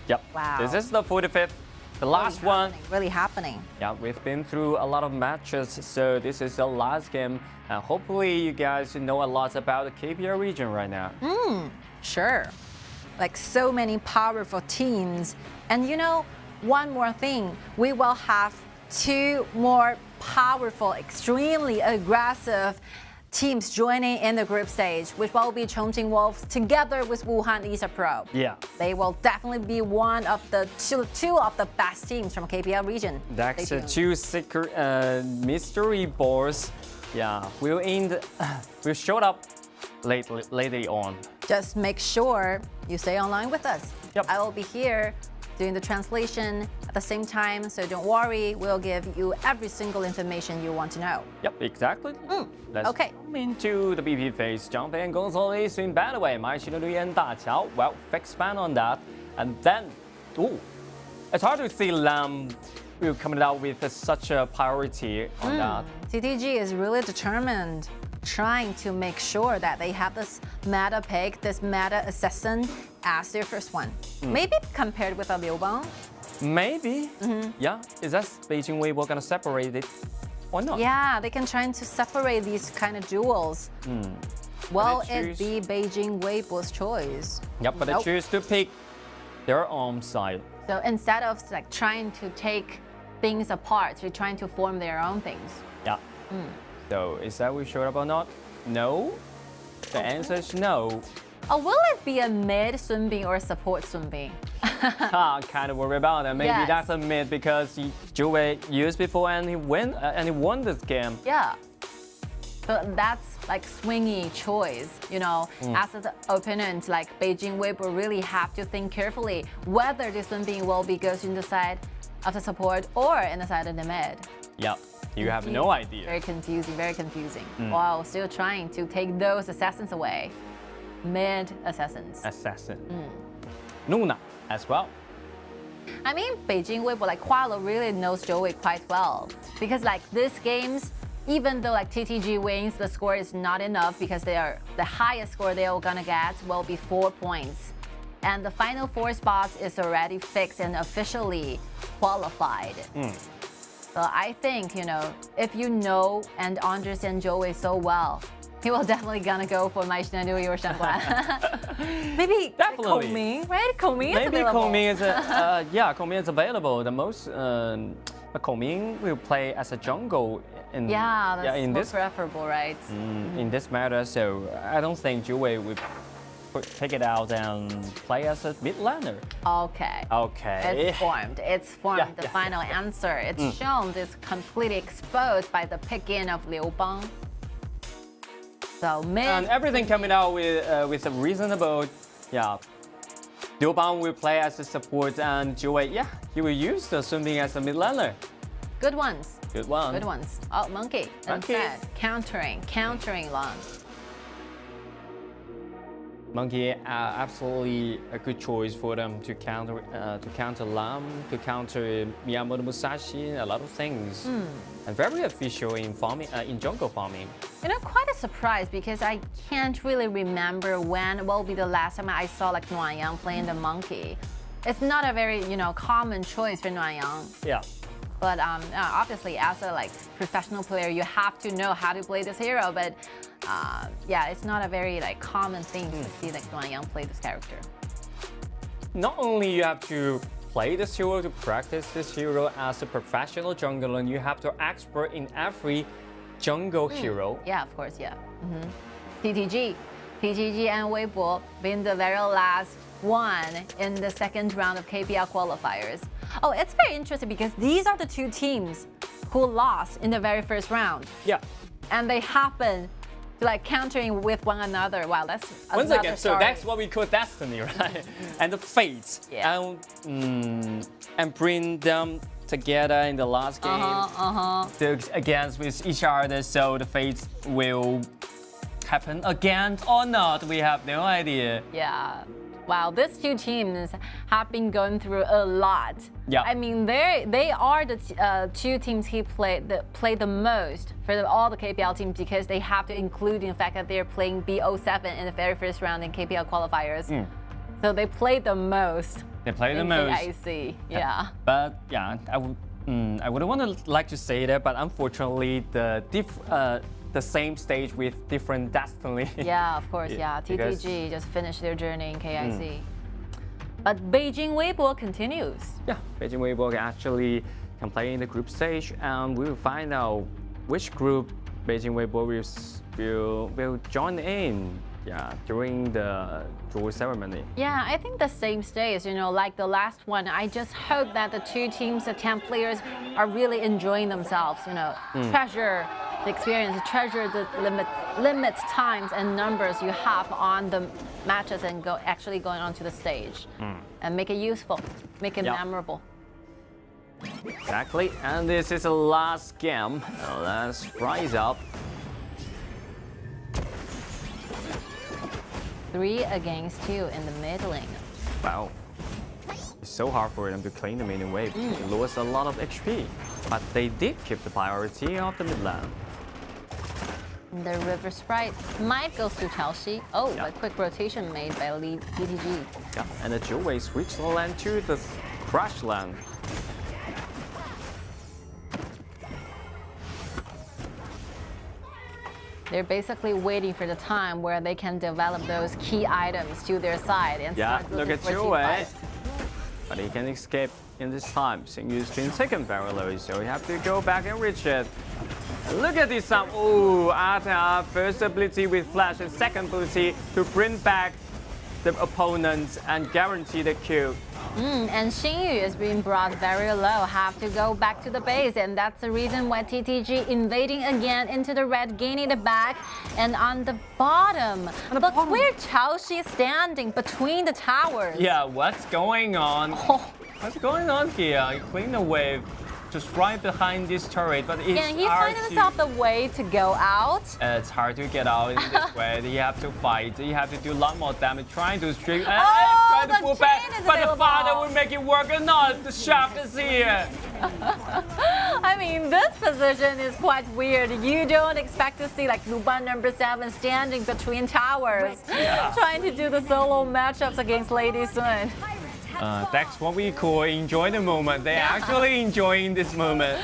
O: Yep.
P: Wow.
O: This is the 45th. The last one.
P: Really happening.
O: Yeah, we've been through a lot of matches, so this is the last game. And hopefully you guys know a lot about the KPL region right now.
P: Sure. So many powerful teams. And one more thing, we will have 2 more powerful, extremely aggressive teams joining in the group stage, which will be Chongqing Wolves together with Wuhan ESA Pro.
O: Yeah.
P: They will definitely be one of the two of the best teams from KPL region.
O: That's 2 secret mystery boards. Yeah, we'll show up later on.
P: Just make sure you stay online with us.
O: Yep.
P: I will be here doing the translation at the same time, so don't worry, we'll give you every single information you want to know.
O: Yep, exactly. Let's jump into the BP phase. Jump in, consolidation battle way. My Shinadu Da Qiao. Well, expand on that. And then, it's hard to see Lam coming out with such a priority on that.
P: TTG is really determined, trying to make sure that they have this meta pick, this meta assassin as their first one. Maybe compared with a Liu Bang.
O: Maybe. Yeah. Is that Beijing Weibo gonna separate it or not?
P: Yeah, they can try to separate these kind of duels. Will it be Beijing Weibo's choice?
O: Yep, but they choose to pick their own side.
P: So instead of trying to take things apart, they're trying to form their own things.
O: Yeah. So is that we showed up or not? No. The answer is no.
P: Will it be a mid Sun Bing or a support Sun Bing?
O: Kind of worry about that. Maybe that's a mid because Zhu Wei used before and he won this game.
P: Yeah. So that's swingy choice, As an opponent, Beijing Weibo really have to think carefully whether this Sun Bing will be goes in the side of the support or in the side of the mid.
O: Yeah. You have no idea.
P: Very confusing, very confusing. While still trying to take those assassins away. Mid assassins.
O: Assassin. Nuna as well.
P: I mean, Beijing Weibo, Kuala really knows Zhou Wei quite well. Because these games, even though TTG wins, the score is not enough because the highest score they are gonna get will be 4 points. And the final 4 spots is already fixed and officially qualified. So I think, if you know and understand Zhou Wei so well, he will definitely gonna go for my Chengdu or Shangguan. Maybe
O: Definitely.
P: Kongming, right? Kongming is
O: Maybe
P: available.
O: Kongming is Kongming is available. The most Kongming will play as a jungle in
P: That's
O: in
P: more
O: this
P: preferable, right?
O: in this matter. So I don't think Zhou Wei would take it out and play as a mid laner.
P: Okay.
O: Okay.
P: It's formed. It's formed.
O: Yeah,
P: the
O: yeah,
P: final answer. It's shown. It's completely exposed by the pick-in of Liu Bang. So mid.
O: And everything coming out with a reasonable, Liu Bang will play as a support and Zhou Wei, he will use the Sun Bing as a mid laner.
P: Good ones.
O: Good one.
P: Good ones. Oh, monkey. Instead, countering Long.
O: Monkey absolutely a good choice for them to counter Lam, to counter Miyamoto Musashi, a lot of things, and very official in farming, in jungle farming.
P: Quite a surprise because I can't really remember when will be the last time I saw like Nuanyang playing the monkey. It's not a very common choice for Nuanyang.
O: Yeah.
P: But obviously, as a professional player, you have to know how to play this hero. But it's not a very common thing to see Guangzhou play this character.
O: Not only you have to play this hero, to practice this hero as a professional jungler, you have to expert in every jungle hero.
P: Yeah, of course, TTG and Weibo being the very last one in the second round of KPL qualifiers. Oh, it's very interesting because these are the two teams who lost in the very first round.
O: Yeah.
P: And they happen to countering with one another. Wow, that's
O: once again, so
P: story.
O: that's what we call destiny, right? And the fate, and bring them together in the last game against with each other. So the fate will happen again or not. We have no idea.
P: Yeah. Wow, these two teams have been going through a lot.
O: Yeah.
P: I mean, they are the two teams he played the most for all the KPL teams because they have to include the fact that they're playing BO7 in the very first round in KPL qualifiers. So they played the most.
O: They played the most.
P: KIC, yeah.
O: But I wouldn't want to like to say that, but unfortunately, the same stage with different destiny.
P: Yeah, of course, TTG just finished their journey in KIC. But Beijing Weibo continues.
O: Yeah, Beijing Weibo actually can play in the group stage, and we will find out which group Beijing Weibo will join in. Yeah, during the draw ceremony.
P: Yeah, I think the same stage, like the last one. I just hope that the two teams, the 10 players, are really enjoying themselves. Treasure the experience, treasure the limit times and numbers you have on the matches and actually going onto the stage and make it useful, make it memorable.
O: Exactly, and this is the last game. Let's rise up.
P: 3 against 2 in the mid lane.
O: Wow. It's so hard for them to clean the minion wave. They lost a lot of HP, but they did keep the priority of the mid lane.
P: The River Sprite might go to Chelsea. Oh, a quick rotation made by EDG.
O: Yeah, and the Zhou Wei switched the lane to the Crash lane.
P: They're basically waiting for the time where they can develop those key items to their side and start
O: look at Zhou Wei. But he can escape in this time. Xingyu's been taken very low, so you have to go back and reach it. And look at this Ata, first ability with flash and second ability to bring back the opponent and guarantee the kill.
P: And Xingyu is being brought very low, have to go back to the base, and that's the reason why TTG invading again into the red, gaining the back, and on the bottom. Look where Changsha is standing between the towers.
O: Yeah, what's going on? What's going on here? Clean the wave. Just right behind this turret, but it's
P: Can he find himself the way to go out?
O: It's hard to get out in this way. You have to fight. You have to do a lot more damage, trying to strip, try to pull back. But the father will make it work or not. The shaft is here.
P: I mean, this position is quite weird. You don't expect to see like Luban number 7 standing between towers, trying to do the solo matchups against Lady Sun.
O: That's what we call enjoy the moment. They're actually enjoying this moment.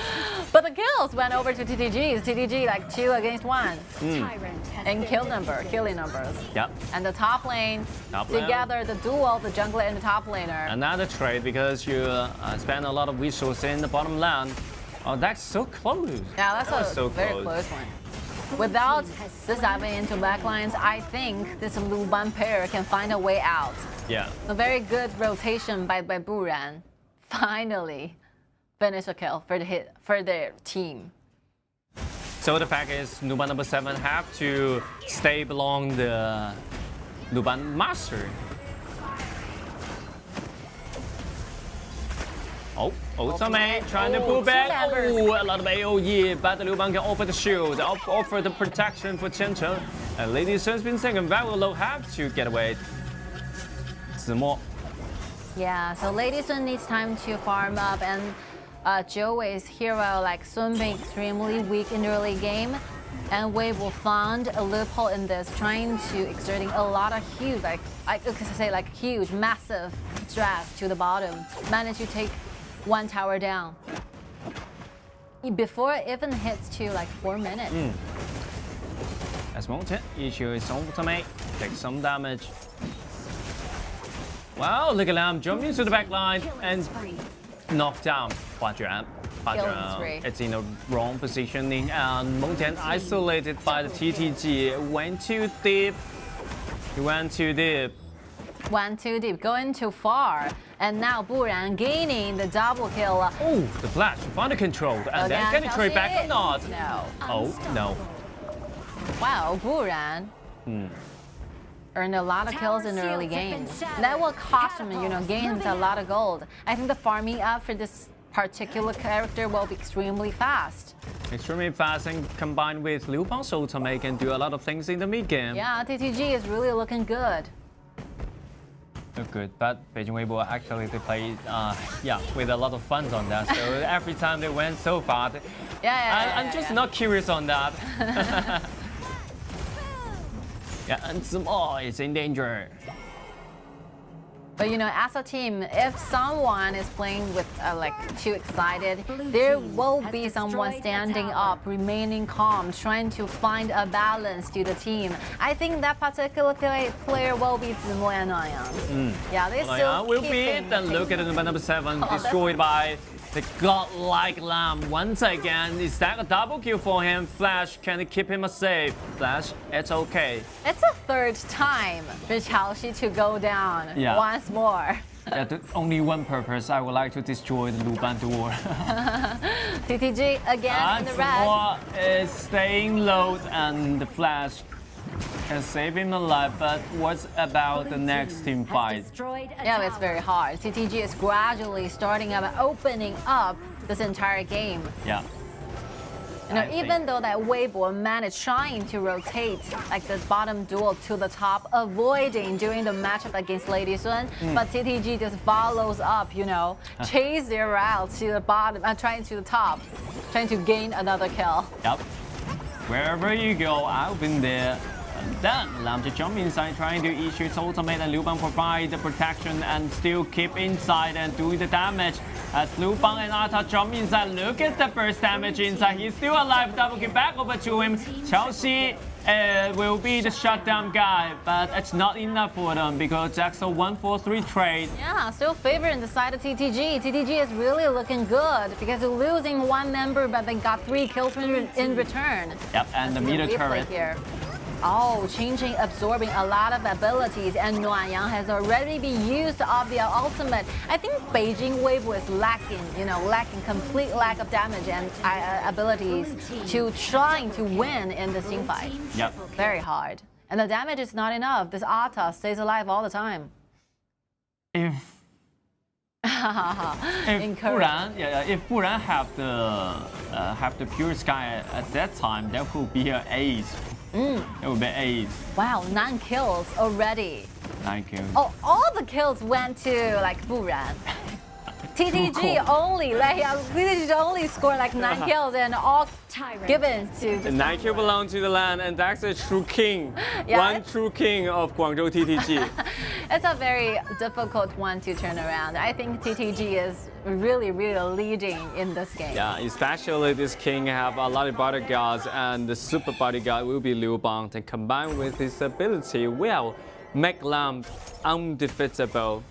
P: But the kills went over to TTG's. TTG like 2 against 1. And killing numbers.
O: Yep.
P: And the top lane, together the duel, the jungler and the top laner.
O: Another trade because you spend a lot of resources in the bottom lane. Oh, that's so close.
P: Yeah, that's
O: so
P: very close one. Without this diving into backlines, I think this Luban pair can find a way out.
O: Yeah.
P: A very good rotation by Buran. Finally finish a kill for their team.
O: So the fact is, Luban number 7 have to stay belong the Luban master. Oh, ultimate trying to pull back. Oh, a lot of AoE, but the Luban can offer the shield, offer the protection for Shenzhen. And Lady Sun's been second, very low, have to get away. More.
P: Yeah, so Lady Sun needs time to farm up, and Joey's hero like Sun being extremely weak in the early game, and Wave will find a loophole in this, trying to exerting a lot of huge, I could say like huge, massive stress to the bottom. Managed to take 1 tower down before it even hits to like 4 minutes.
O: As Mountain issues his ultimate, takes some damage. Wow, look at Lam jumping into the back line and knocked down XiAn. It's in the wrong positioning, and Mountain isolated by the TTG. Went too deep. He went too deep.
P: Went too deep, going too far. And now Buran gaining the double kill.
O: Oh, the flash, find the control. And then can he trade back or not?
P: No.
O: Oh, no.
P: Wow, Buran. Earned a lot of kills in the early game. That will cost him, gain him a lot of gold. I think the farming up for this particular character will be extremely fast.
O: Extremely fast, and combined with Liu Bang's ultimate can do a lot of things in the mid game.
P: Yeah, TTG is really looking good.
O: Look good, but Beijing Weibo actually they played, with a lot of fun on that. So every time they went so far, I'm just not curious on that. Yeah, and Zemo is in danger.
P: But as a team, if someone is playing with too excited, there will be someone standing up, remaining calm, trying to find a balance to the team. I think that particular player will be Zemo and Nanjing. Yeah, they still
O: will beat. And look at number 7 destroyed by the godlike Lamb once again. Is that a double kill for him? Flash, can he keep him safe? Flash, it's okay.
P: It's a 3rd time for Changsha to go down once more.
O: Yeah, only one purpose. I would like to destroy the Luban duel.
P: TTG again in the red.
O: Is staying low, and the Flash can save him alive, but what about the next team fight?
P: Yeah, it's very hard. TTG is gradually starting up and opening up this entire game.
O: Yeah.
P: Even though that Wave will manage trying to rotate the bottom duel to the top, avoiding doing the matchup against Lady Sun, but TTG just follows up, chase their route to the bottom, trying to the top, trying to gain another kill.
O: Yep. Wherever you go, I've been there. And then Lam to jump inside, trying to issue his ultimate, and Liu Bang provide the protection and still keep inside and doing the damage. As Liu Bang and Ata jump inside, look at the burst damage inside. He's still alive, double kill back over to him. Changsha will be the shutdown guy, but it's not enough for them because Jacko 1-4-3 trade.
P: Yeah, still favoring the side of TTG. TTG is really looking good because they're losing 1 member, but they got 3 kills in return.
O: Yep, and the meter turret.
P: Here. Oh, absorbing a lot of abilities, and Nanjing has already been used of the ultimate. I think Beijing Wave was lacking, complete lack of damage and abilities to trying to win in this team fight.
O: Yep.
P: Very hard. And the damage is not enough. This Ata stays alive all the time.
O: If Buran have the pure sky at that time, that would be an ace. It would be ace.
P: Wow, 9 kills already.
O: 9 kills.
P: Oh, all the kills went to Buran. TTG only scored like 9 kills and all given to
L: The 9 kills belong to the land, and that's a true king.
P: Yeah.
L: One true king of Guangzhou TTG.
P: It's a very difficult one to turn around. I think TTG is really leading in this game.
L: Yeah, especially this king have a lot of bodyguards, and the super bodyguard will be Liu Bang, and combined with his ability will make Lam undefeatable.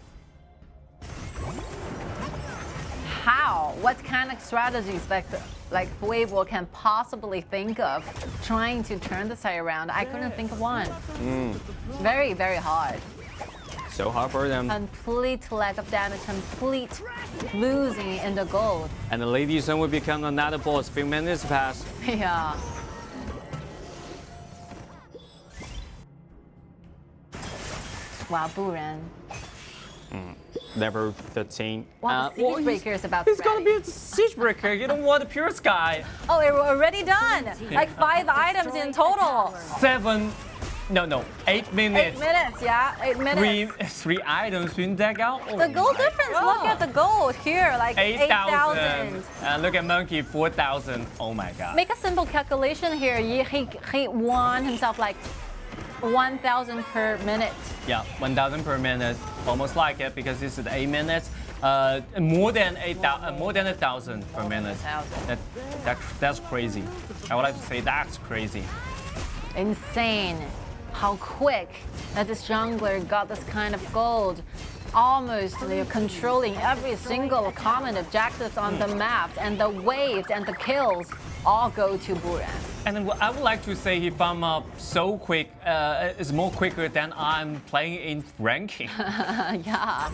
P: How? What kind of strategies like Weibo can possibly think of trying to turn the side around? I couldn't think of one. Very hard.
L: So hard for them.
P: Complete lack of damage, complete losing in the gold.
L: And the Lady Sun will become another boss. Few minutes pass.
P: Yeah. Wow, Buran.
L: Level 13.
P: Wow, the siege breaker is about
L: He's gonna be a siege breaker. You don't want a pure sky.
P: Oh, we're already done. Like 5 items in total.
L: 8 minutes.
P: 8 minutes, yeah, 8 minutes.
L: Three items in deck out. Oh
P: The gold difference, look at the gold here, like 8,000.
L: And look at Monkey, 4,000. Oh my god.
P: Make a simple calculation here. He won himself like 1,000 per minute.
L: Yeah, 1,000 per minute. Almost like it because this is 8 minutes. More than 1,000 per minute. That's crazy. I would like to say that's crazy.
P: Insane. How quick that this jungler got this kind of gold. Almost controlling every single common objectives on the map, and the waves and the kills all go to Buran.
L: And then I would like to say he farmed up so quick, it's more quicker than I'm playing in ranking.
P: Yeah.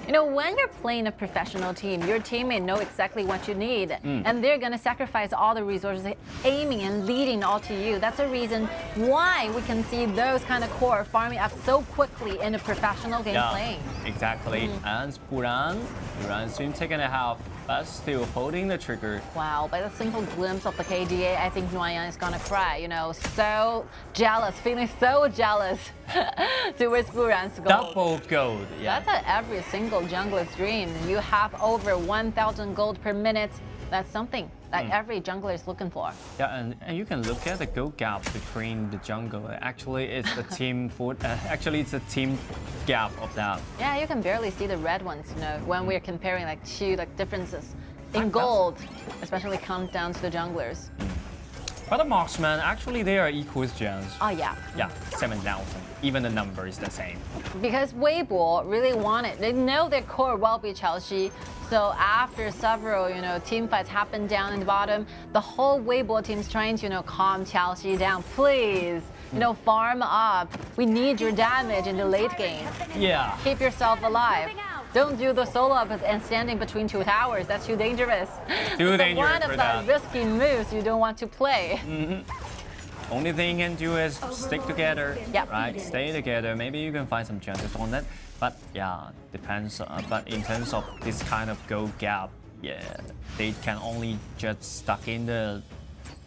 P: You know, when you're playing a professional team, your teammate know exactly what you need, and they're gonna sacrifice all the resources, aiming and leading all to you. That's a reason why we can see those kind of core farming up so quickly in a professional game playing.
L: Exactly. And Buran's been taking a half, but still holding the trigger.
P: Wow, by the simple glimpse of the KDA, I think Nguyen is gonna cry. You know, so jealous, feeling so jealous towards Buran's gold.
L: Double gold, yeah.
P: That's every single jungler's dream. You have over 1,000 gold per minute. That's something that every jungler is looking for.
L: Yeah, and you can look at the gold gap between the jungle. Actually, it's the team it's a team gap of that.
P: Yeah, you can barely see the red ones. You know, when we're comparing like two differences in gold, especially come down to the junglers.
L: But the marksman, actually, they are equal gens.
P: Oh yeah.
L: Yeah, 7,000. Even the number is the same.
P: Because Weibo really want it. They know their core will be Changsha. So after several, team fights happen down in the bottom, the whole Weibo team's trying to, calm Changsha down. Please, farm up. We need your damage in the late game.
L: Yeah.
P: Keep yourself alive. Don't do the solo up and standing between 2 towers. That's too dangerous.
L: Too dangerous
P: one of
L: for
P: the
L: that.
P: risky moves you don't want to play.
L: Only thing you can do is stick together,
P: Yep.
L: right? Stay together. Maybe you can find some chances on that. But yeah, depends. But in terms of this kind of goal gap, yeah, they can only just stuck in the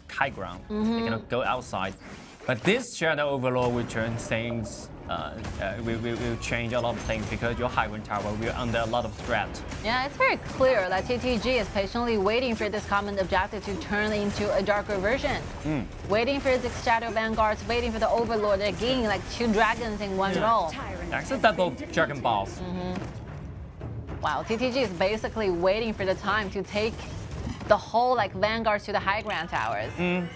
L: high ground. They cannot go outside. But this Shadow Overlord will turn things. Will change a lot of things because your high ground tower will under a lot of threat.
P: Yeah, it's very clear that TTG is patiently waiting for this common objective to turn into a darker version. Waiting for the Shadow Vanguards, waiting for the Overlord. They're getting like 2 dragons in one roll.
L: That's a double Dragon Balls.
P: Wow, TTG is basically waiting for the time to take the whole Vanguards to the high ground towers.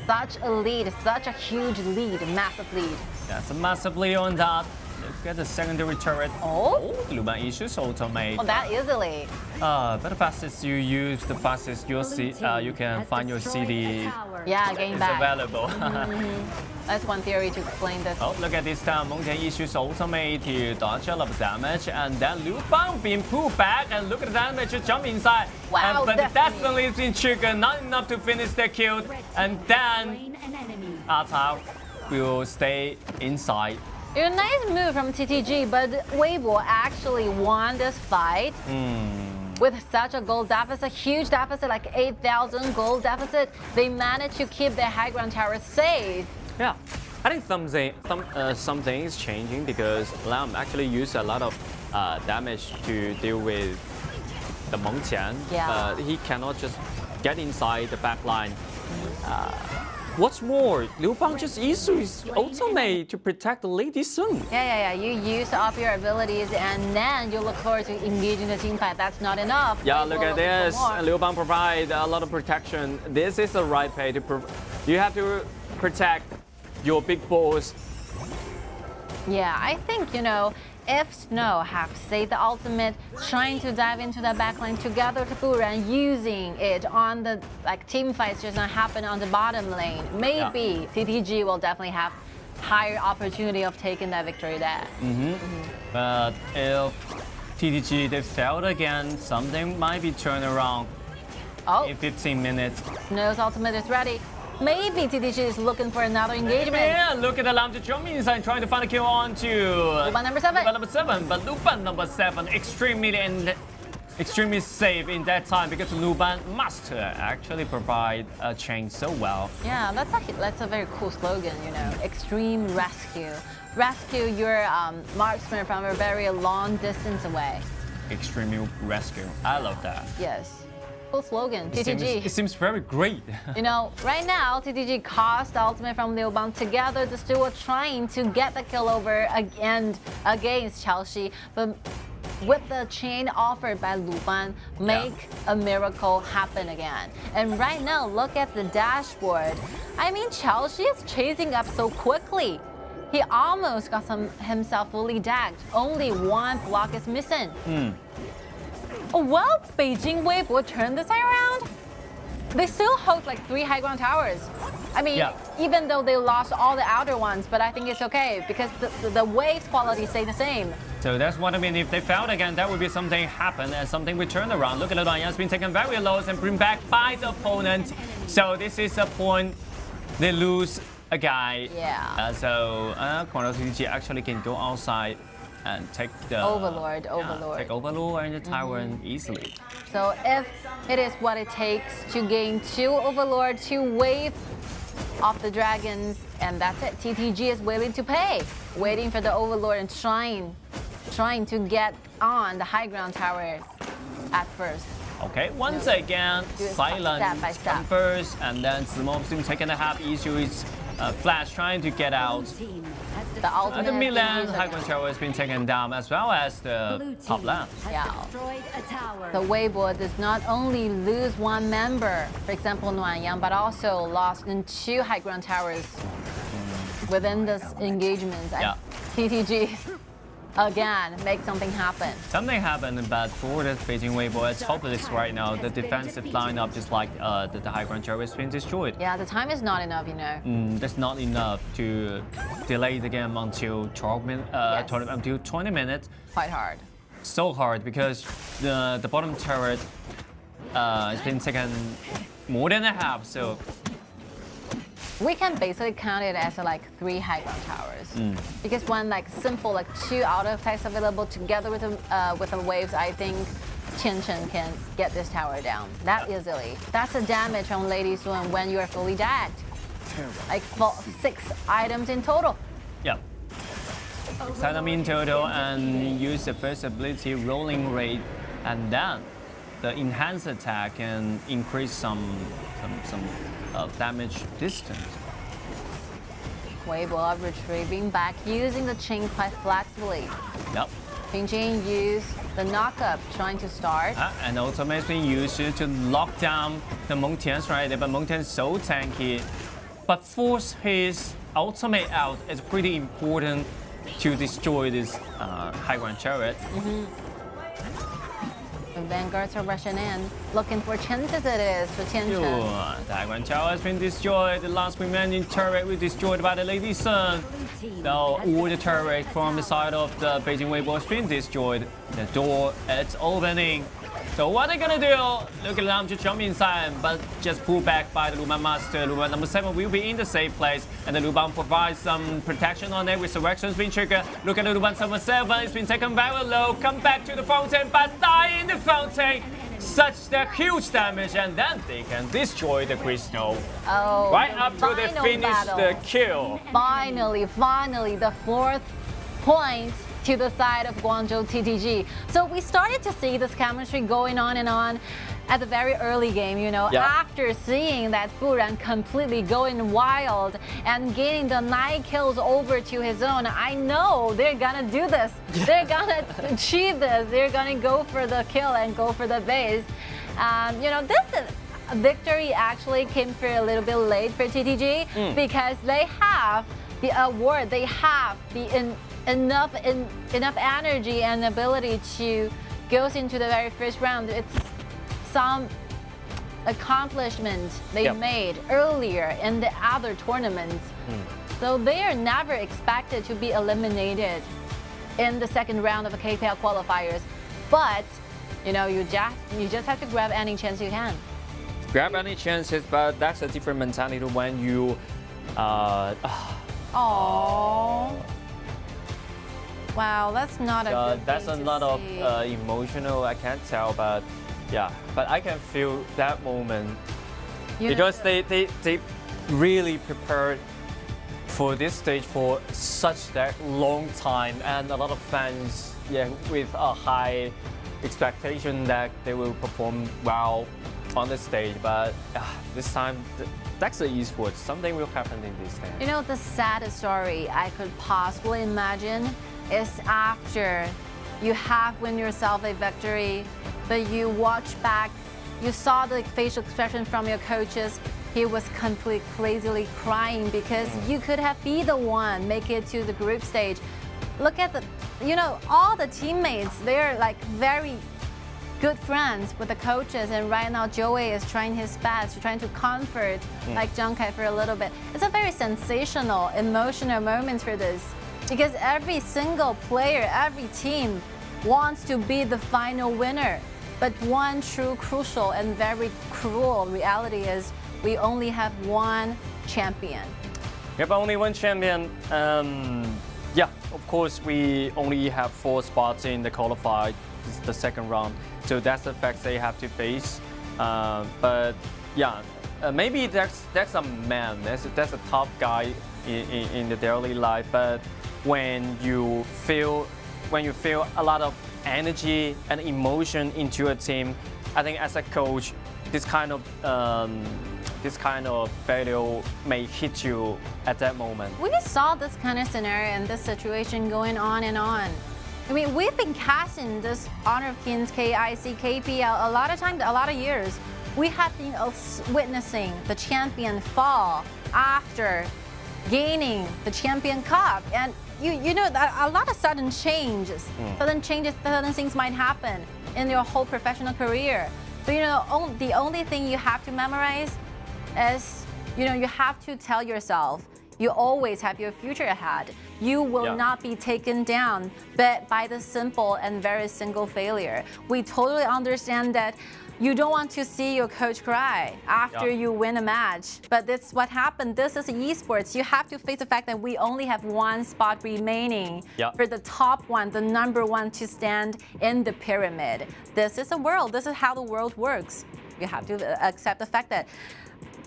P: Such a lead, such a huge lead, massive lead.
L: That's a massive lead on that. Look at the secondary turret.
P: Oh,
L: Luban issues automate.
P: Oh, that easily.
L: But the fastest you use, the fastest you'll see, you can find your CD.
P: Yeah, gain
L: is
P: back.
L: available.
P: That's one theory to explain this.
L: Oh, look at this time. Mountain issues automate to dodge a lot of damage, and then Liu Bang being pulled back, and look at the damage jump inside.
P: Wow,
L: but Destiny is in trigger, not enough to finish the kill, and then Ata will stay inside.
P: A nice move from TTG, but Weibo actually won this fight with such a gold deficit, huge deficit, like 8,000 gold deficit. They managed to keep their high ground towers safe.
L: Yeah, I think something is changing because Lam actually used a lot of damage to deal with
O: the Meng Tian,
P: Yeah.
O: but he cannot just get inside the back line. What's more, Liu Bang just used his ultimate to protect the Lady Sun.
P: Yeah. You use up your abilities and then you look forward to engaging the team fight. That's not enough.
O: Yeah,
P: We're
O: look at
P: looking for
O: this.
P: more.
O: Liu Bang provide a lot of protection. This is the right play to you have to protect your big boss.
P: Yeah, I think, if Snow have saved the ultimate, trying to dive into the backline together with Buran, using it on the team fights just not happen on the bottom lane, maybe TTG will definitely have higher opportunity of taking that victory there.
O: But if TTG they failed again, something might be turned around in 15 minutes.
P: Snow's ultimate is ready. Maybe TTG is looking for another engagement.
O: Yeah, look at the Lam jumping inside, trying to find a kill on to
P: Luban number 7.
O: Luban number 7, but Luban number 7 extremely safe in that time because Luban must actually provide a chain so well.
P: Yeah, that's a very cool slogan, Extreme rescue. Rescue your marksman from a very long distance away.
O: Extreme rescue. I love that.
P: Yes. Cool slogan, TTG.
O: It seems very great.
P: Right now, TTG cost the ultimate from Liu Bang. Together, the two were trying to get the kill over against Changsha, but with the chain offered by Liu Bang, make a miracle happen again. And right now, look at the dashboard. I mean, Changsha is chasing up so quickly. He almost got himself fully dagged. Only one block is missing. Well, Beijing Weibo turned this around. They still hold 3 high ground towers. I mean, even though they lost all the outer ones, but I think it's okay because the waves quality stay the same.
O: So that's what I mean. If they failed again, that would be something happen and something we turn around. Look at Luan Yan's been taken very low and bring back by the opponent. So this is a point they lose a guy.
P: Yeah.
O: So TTG actually can go outside and take the
P: Overlord.
O: Take Overlord and the Tyrant easily.
P: So if it is what it takes to gain 2 Overlord, 2 wave of the dragons, and that's it. TTG is willing to pay, waiting for the Overlord and trying to get on the high ground towers at first.
O: Okay, once again, silent come first, and then Simo's team taking a half issue is Flash trying to get out. The mid lane, high ground tower has been taken down, as well as the top lane.
P: Yeah. The Weibo does not only lose one member, for example, Luan Yang, but also lost in 2 high ground towers within this engagement. TTG again make something happen.
O: Something happened, but for the Beijing Weibo, it's hopeless right now. The defensive lineup, just like the high ground tower, has been destroyed.
P: Yeah, the time is not enough,
O: That's not enough to delay the game until 20 minutes.
P: Quite hard.
O: So hard because the bottom turret has been taken more than a half. So
P: we can basically count it as 3 high ground towers because one simple 2 auto attacks available together with the waves. I think TianYun can get this tower down that easily. That's the damage from Lady Sun when you are fully dagged. 6 items in total.
O: Yeah. 6 items in total, and use the first ability rolling rate, and then the enhanced attack can increase some damage distance.
P: Weibo retrieving back using the chain quite flexibly.
O: Yep.
P: Beijing used the knockup trying to start.
O: And ultimate being used to lock down the Meng Tian's right there, but Meng Tian's so tanky. But force his ultimate out is pretty important to destroy this high ground turret.
P: The Vanguards are rushing in, looking for chances it is for TianYun.
O: The high ground tower has been destroyed. The last remaining turret was destroyed by the Lady Sun. Now all the turret from the side of the Beijing Weibo has been destroyed. The door is opening. So what are they gonna do? Look at them just jump inside, but just pull back by the Luban Master. Luban number 7 will be in the safe place, and the Luban provides some protection on it. Resurrection's been triggered. Look at the Luban number 7. It's been taken very low. Come back to the fountain, but die in the fountain. Such the huge damage, and then they can destroy the crystal.
P: Oh,
O: right after they finish the kill.
P: Finally, the 4th point to the side of Guangzhou TTG. So we started to see this chemistry going on and on at the very early game, you know, after seeing that Guran completely going wild and getting the 9 kills over to his own. I know they're gonna do this. They're gonna achieve this. They're gonna go for the kill and go for the base. You know, this victory actually came for a little bit late for TTG because they have the award, they have the enough energy and ability to go into the very first round. It's some accomplishment they made earlier in the other tournaments. So they are never expected to be eliminated in the second round of the KPL qualifiers. But you know, you just have to grab any chance you can.
O: Grab any chances, but that's a different mentality when you
P: Wow, that's not a good
O: that's
P: thing
O: a lot of
P: see.
O: emotional, I can't tell, but yeah, but I can feel that moment
P: You
O: because
P: know,
O: they really prepared for this stage for such that long time, and a lot of fans with a high expectation that they will perform well on the stage, but this time that's the esports. Something will happen in this time.
P: You know, the saddest story I could possibly imagine is after you have won yourself a victory, but you watch back, you saw the facial expression from your coaches. He was completely crazily crying because you could have been the one make it to the group stage. Look at the, you know, all the teammates, they're like very good friends with the coaches, and right now Joey is trying his best, trying to comfort like Ying Kai for a little bit. It's a very sensational, emotional moment for this because every single player, every team wants to be the final winner. But one true crucial and very cruel reality is we only have one champion.
O: We have only one champion. Yeah, of course, we only have 4 spots in the qualified, the second round. So that's the fact they have to face. But yeah, maybe that's a man. That's a tough guy in the daily life. But when you feel a lot of energy and emotion into a team, I think as a coach, this kind of failure may hit you at that moment.
P: We saw this kind of scenario and this situation going on and on. I mean, we've been casting this Honor of Kings, KIC, KPL a lot of times, a lot of years. We have been witnessing the champion fall after gaining the champion cup, and you know that a lot of sudden changes, sudden things might happen in your whole professional career. So you know, the only thing you have to memorize is, you know, you have to tell yourself you always have your future ahead. You will not be taken down by the simple and very single failure. We totally understand that you don't want to see your coach cry after you win a match, but that's what happened. This is esports. You have to face the fact that we only have one spot remaining for the top one, the number one to stand in the pyramid. This is a world. This is how the world works. You have to accept the fact that.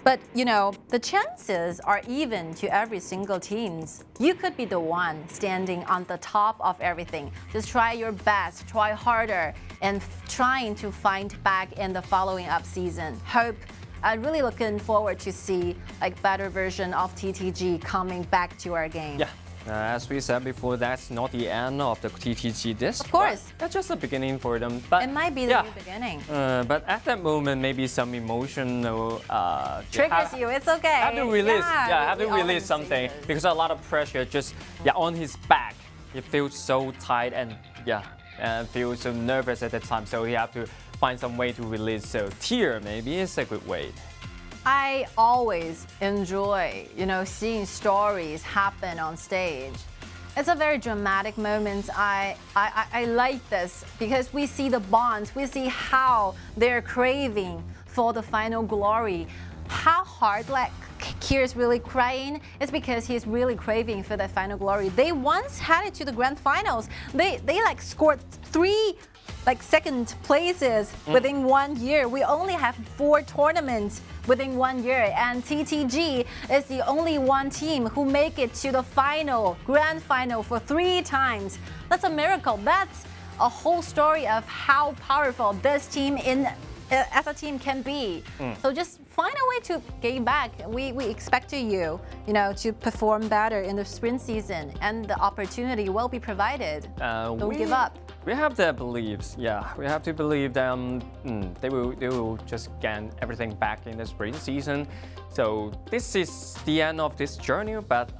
P: But you know, the chances are even to every single teams. You could be the one standing on the top of everything. Just try your best, try harder, and trying to find back in the following up season. I'm really looking forward to see like better version of TTG coming back to our game.
O: Yeah. As we said before, that's not the end of the TTG disc.
P: Of course.
O: That's just the beginning for them. But
P: it might be the new beginning.
O: But at that moment, maybe some emotional
P: triggers you. It's okay.
O: Have to release. Have to release something because a lot of pressure just on his back. He feels so tight and and feels so nervous at that time. So he have to find some way to release. So tear maybe is a good way.
P: I always enjoy, you know, seeing stories happen on stage. It's a very dramatic moment. I like this because we see the bonds. We see how they're craving for the final glory. How hard like Kier's really crying is because he's really craving for that final glory. They once had it to the grand finals. They like scored 3 like second places within 1 year. We only have 4 tournaments within 1 year, and TTG is the only one team who make it to the grand final for 3 times. That's a miracle. That's a whole story of how powerful this team as a team can be. So just find a way to get back. We expect you to perform better in the sprint season, and the opportunity will be provided. Don't give up.
O: We have their beliefs. Yeah, we have to believe them. They will just gain everything back in the sprint season. So this is the end of this journey, but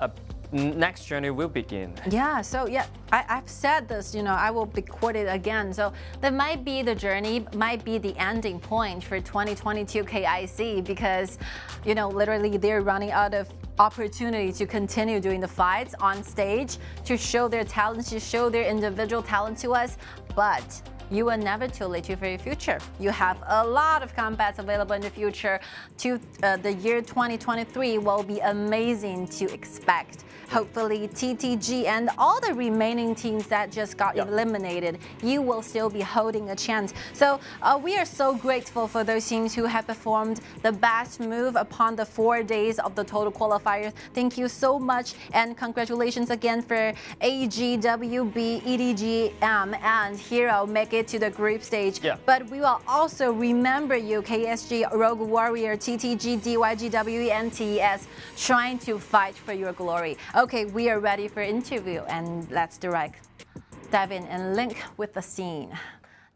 O: next journey will begin.
P: Yeah, so I've said this, I will be quoted again. So that might be the journey, might be the ending point for 2022 KIC, because, literally they're running out of opportunity to continue doing the fights on stage, to show their talents, to show their individual talent to us. But you are never too late for your future. You have a lot of combats available in the future. The year 2023 will be amazing to expect. Hopefully TTG and all the remaining teams that just got eliminated, you will still be holding a chance. So we are so grateful for those teams who have performed the best move upon the 4 days of the total qualifiers. Thank you so much, and congratulations again for AGWB, EDG.M, and Hero make it to the group stage. But we will also remember you, KSG, Rogue Warrior, TTG, DYGWE, and TES, trying to fight for your glory. Okay, we are ready for interview, and let's dive in and link with the scene.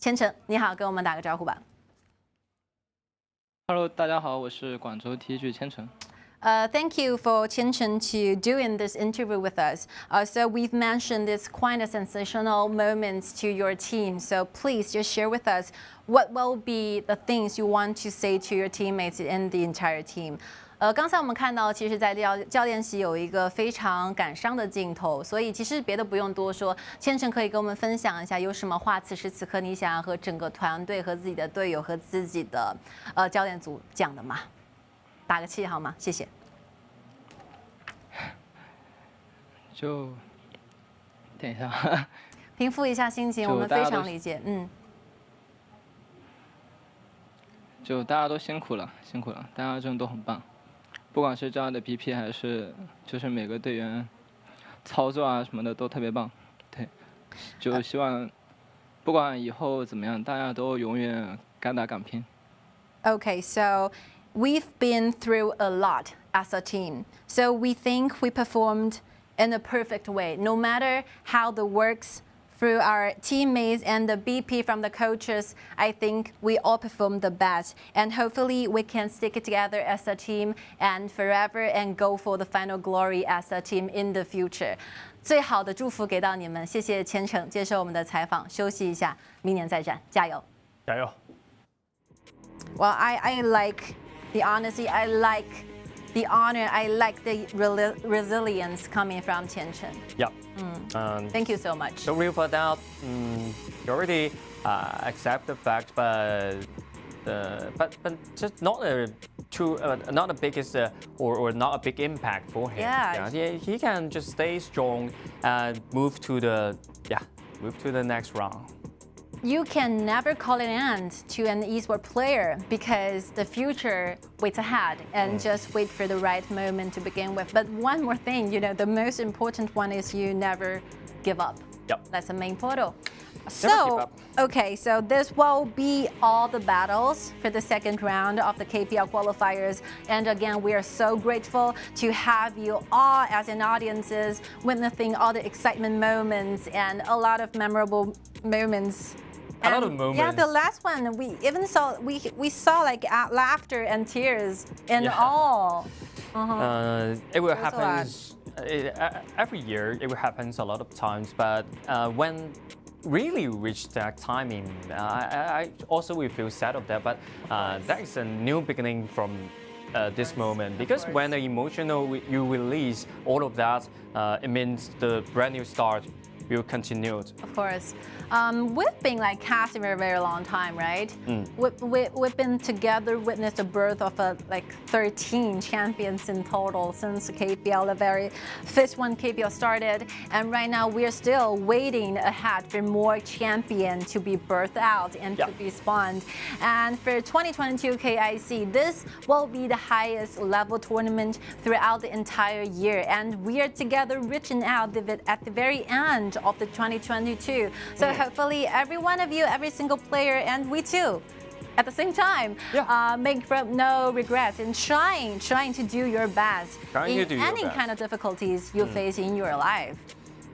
P: 千成，你好，跟我们打个招呼吧。
M: Hello， 大家好，我是广州 TG 千成。
P: Thank you for Chen to doing this interview with us. So we've mentioned this quite a sensational moments to your team. So please just share with us what will be the things you want to say to your teammates and the entire team. 刚才我们看到，其实，在教练席有一个非常感伤的镜头，所以其实别的不用多说，千成可以跟我们分享一下，有什么话此时此刻你想要和整个团队、和自己的队友、和自己的教练组讲的吗？打个气好吗？谢谢。
M: 就等一下，
P: 平复一下心情，我们非常理解。
M: 就大家都辛苦了，大家真的都很棒。不管是这样的 BP 还是就是每个队员操作啊什么的都特别棒，对，就希望不管以后怎么样，大家都永远敢打敢拼。
P: Okay, so we've been through a lot as a team, so we think we performed in a perfect way, no matter how the works. Through our teammates and the BP from the coaches, I think we all performed the best, and hopefully we can stick it together as a team and forever and go for the final glory as a team in the future. 最好的祝福给到你们，谢谢千成接受我们的采访，休息一下，明年再战，加油！
O: 加油！
P: Well, I like the honesty, I like the honor, I like the resilience coming from Tianchen.
O: Yeah.
P: Thank you so much.
O: So real for that, you already accept the fact, but just not a biggest or not a big impact for him.
P: Yeah.
O: He can just stay strong and move to the next round.
P: You can never call an end to an esports player because the future waits ahead, and just wait for the right moment to begin with. But one more thing, the most important one is you never give up.
O: Yep.
P: That's the main motto. So, okay, so this will be all the battles for the second round of the KPL qualifiers. And again, we are so grateful to have you all as an audiences witnessing all the excitement moments and a lot of memorable moments.
O: A lot of moments.
P: Yeah, the last one we even saw we saw like laughter and tears in all.
O: It will happen every year. It will happen a lot of times, but when really reach that timing, I also will feel sad of that. But that is a new beginning from this moment, because when the emotional you release all of that, it means the brand new start will continue.
P: Of course. We've been like cast for a very long time, right? We've been together, witnessed the birth of like 13 champions in total since KPL, the very first one KPL started. And right now we're still waiting ahead for more champions to be birthed out and to be spawned. And for 2022 KIC, this will be the highest level tournament throughout the entire year. And we are together reaching out at the very end of the 2022. So hopefully every one of you, every single player, and we too, at the same time, make no regrets and trying to do your best in any kind of difficulties you face in your life.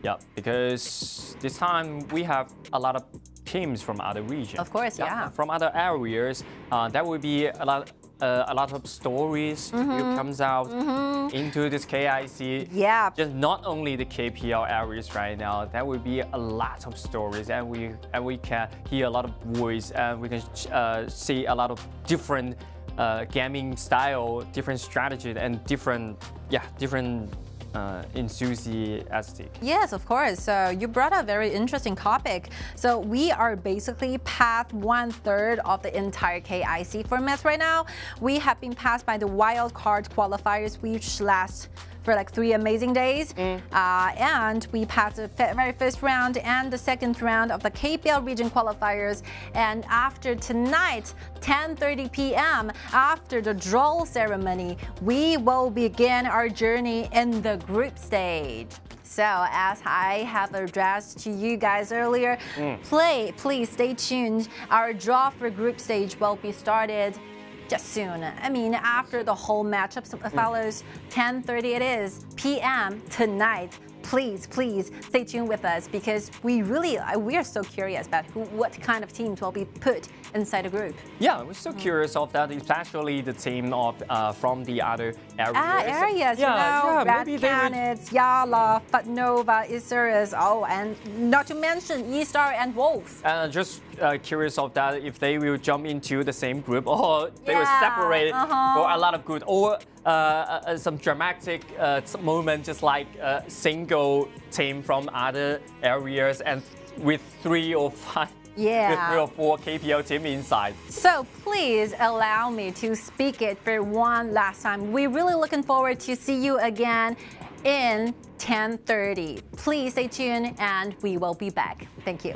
O: Yeah, because this time we have a lot of teams from other regions.
P: Of course,
O: from other areas. There will be a lot of stories will comes out into this KIC.
P: Yeah.
O: Just not only the KPL areas right now. There will be a lot of stories, and we can hear a lot of voice, and we can see a lot of different gaming style, different strategy, and different enthusiastic.
P: Yes, of course. So you brought up a very interesting topic. So we are basically past 1/3 of the entire KIC format right now. We have been passed by the wild card qualifiers, which last for like 3 amazing days. And we passed the very first round and the second round of the KPL region qualifiers. And after tonight, 10:30 p.m., after the draw ceremony, we will begin our journey in the group stage. So as I have addressed to you guys earlier, please stay tuned. Our draw for group stage will be started just soon. I mean, after the whole matchup follows, 10:30 it is p.m. tonight. Please stay tuned with us because we are so curious about what kind of teams will be put inside the group.
O: Yeah, we're so curious of that, especially the team of from the other areas.
P: Red Canids, Yala, Fatnova, Isurus, and not to mention E-Star and Wolf.
O: Just curious of that if they will jump into the same group or they will separate for a lot of good, or some dramatic moment, just like a single team from other areas and with 3 or 5. With 3 or 4 KPL team inside.
P: So please allow me to speak it for one last time. We're really looking forward to see you again in 10:30. Please stay tuned and we will be back. Thank you.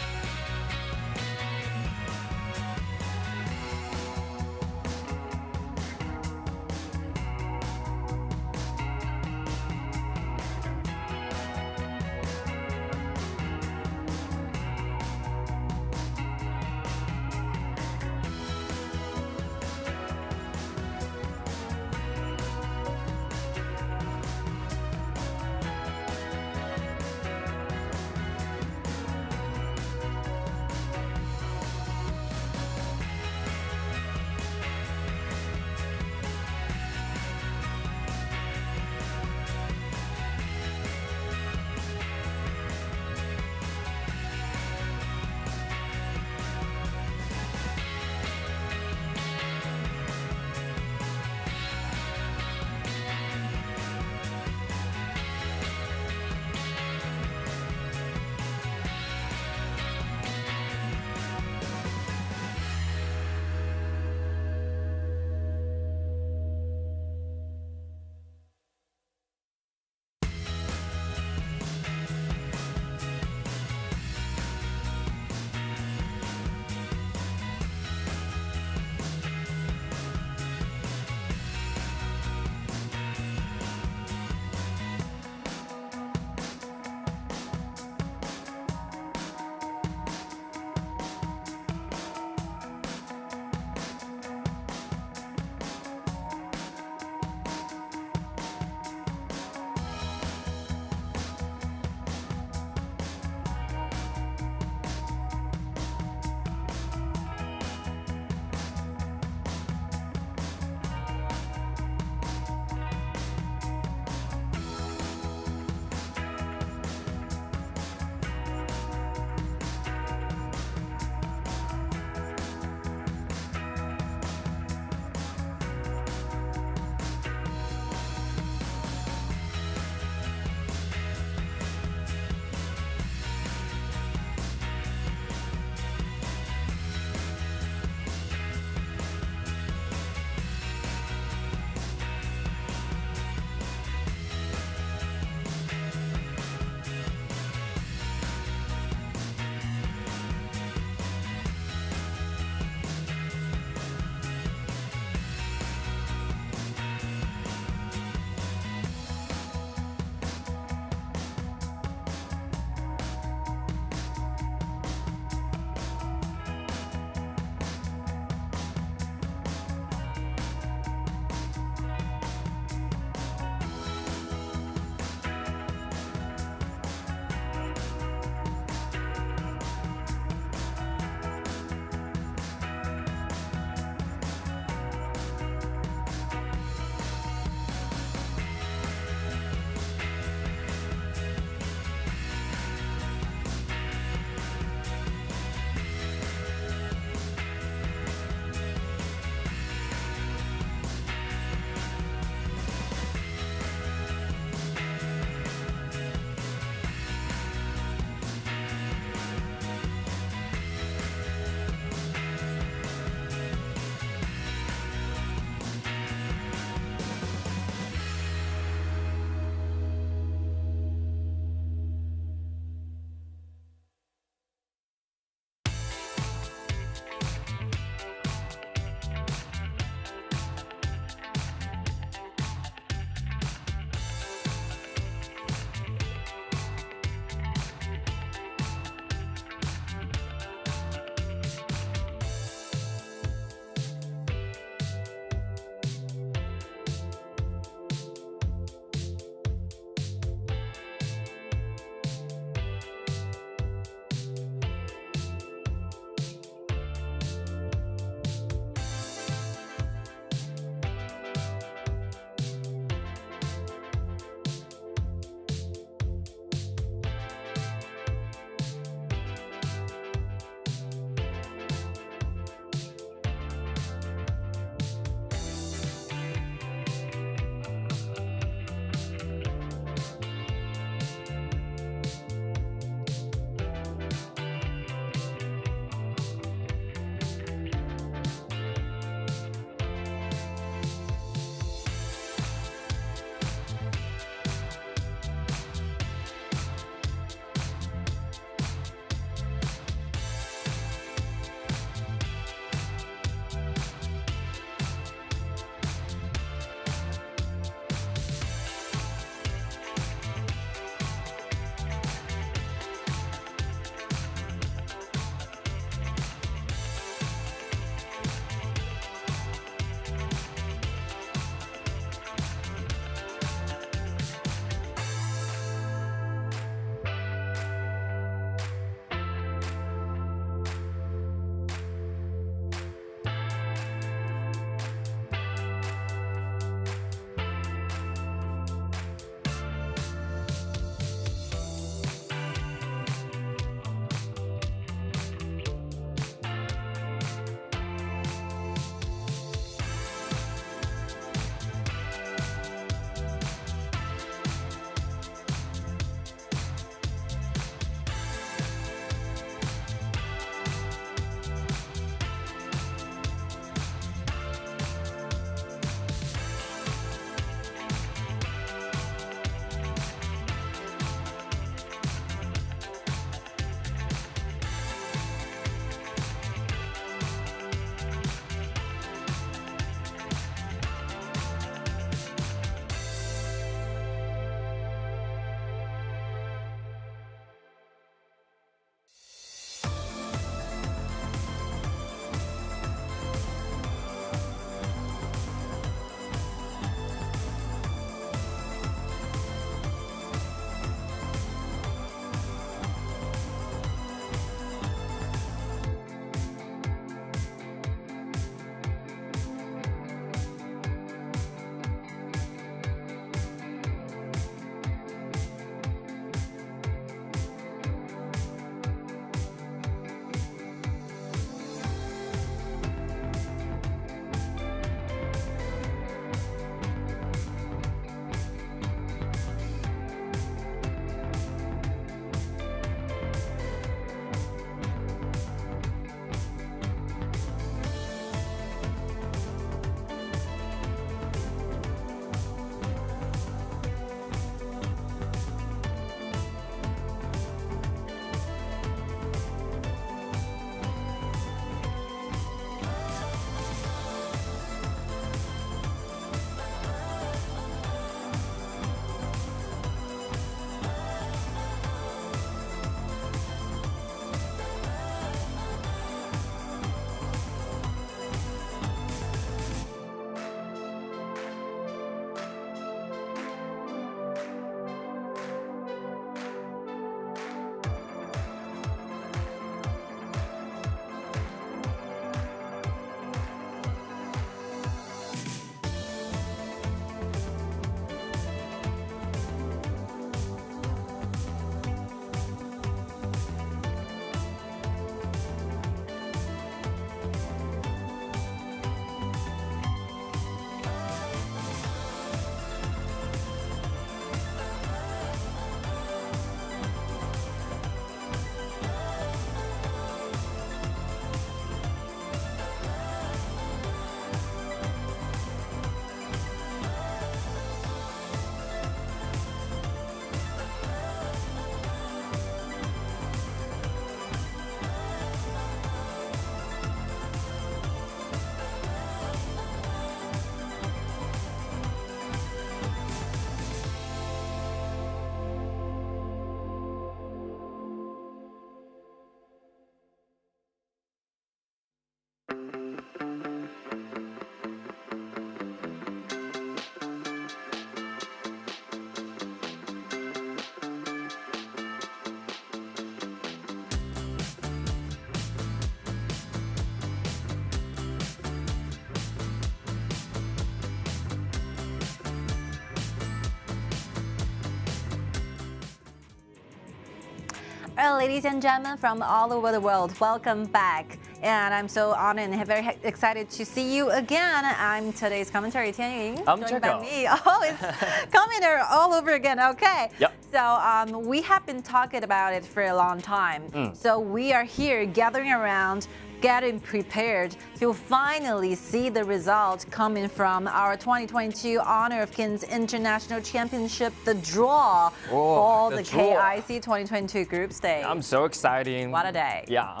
P: Ladies and gentlemen from all over the world, welcome back. And I'm so honored and very excited to see you again. I'm today's commentator, TianYun.
O: I'm
P: joined
O: Jacko.
P: by me. Oh, it's commentator all over again. Okay.
O: Yep.
P: So we have been talking about it for a long time. So we are here gathering around, getting prepared to finally see the result coming from our 2022 Honor of Kings International Championship, the draw for the KIC2022 group stage.
O: I'm so excited.
P: What a day.
O: Yeah,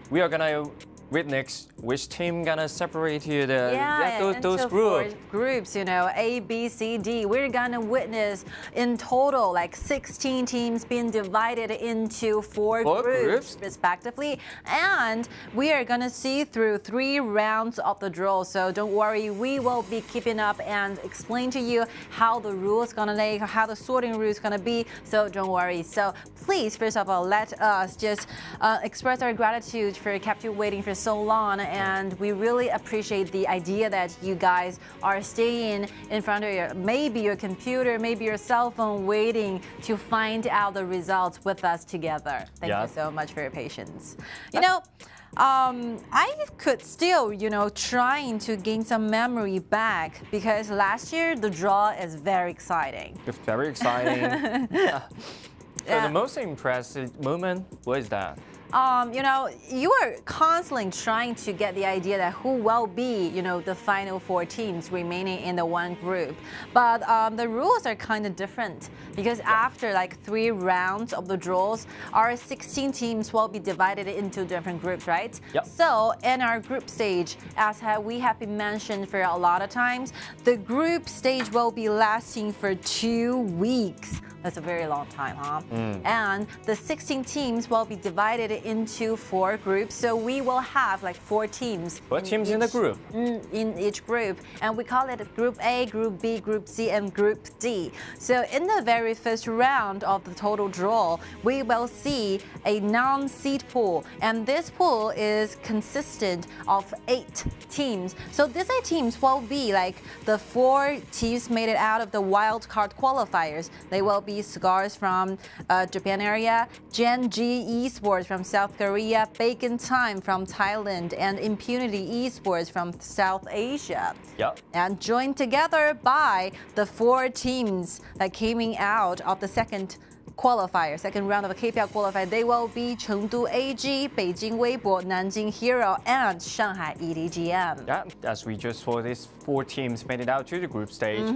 O: we are gonna witness which team gonna separate here those groups.
P: Groups, you know, A, B, C, D. We're gonna witness in total like 16 teams being divided into four groups respectively. And we are gonna see through 3 rounds of the draw. So don't worry, we will be keeping up and explain to you how the rules gonna lay, how the sorting rules gonna be. So don't worry. So please, first of all, let us just express our gratitude for kept you waiting for so long, and we really appreciate the idea that you guys are staying in front of your computer, maybe your cell phone, waiting to find out the results with us together. Thank you so much for your patience. You know, I could still, trying to gain some memory back because last year the draw is very exciting.
O: It's very exciting. So the most impressive moment, what is that?
P: You are constantly trying to get the idea that who will be, the final 4 teams remaining in the one group. But the rules are kind of different because after like 3 rounds of the draws, our 16 teams will be divided into different groups, right?
O: Yep.
P: So in our group stage, as we have been mentioned for a lot of times, the group stage will be lasting for 2 weeks. That's a very long time, huh? And the 16 teams will be divided into 4 groups. So we will have like 4 teams.
O: 4 teams in the group?
P: In each group. And we call it Group A, Group B, Group C, and Group D. So in the very first round of the total draw, we will see a non-seed pool. And this pool is consistent of 8 teams. So these 8 teams will be like the 4 teams made it out of the wild card qualifiers. They will be Scars from Japan area, Gen G Esports from South Korea, Bacon Time from Thailand, and Impunity Esports from South Asia.
O: Yep.
P: And joined together by the 4 teams that came out of the second round of the KPL qualifier. They will be Chengdu AG, Beijing Weibo, Nanjing Hero, and Shanghai EDG.M.
O: Yeah, as we just saw, these 4 teams made it out to the group stage.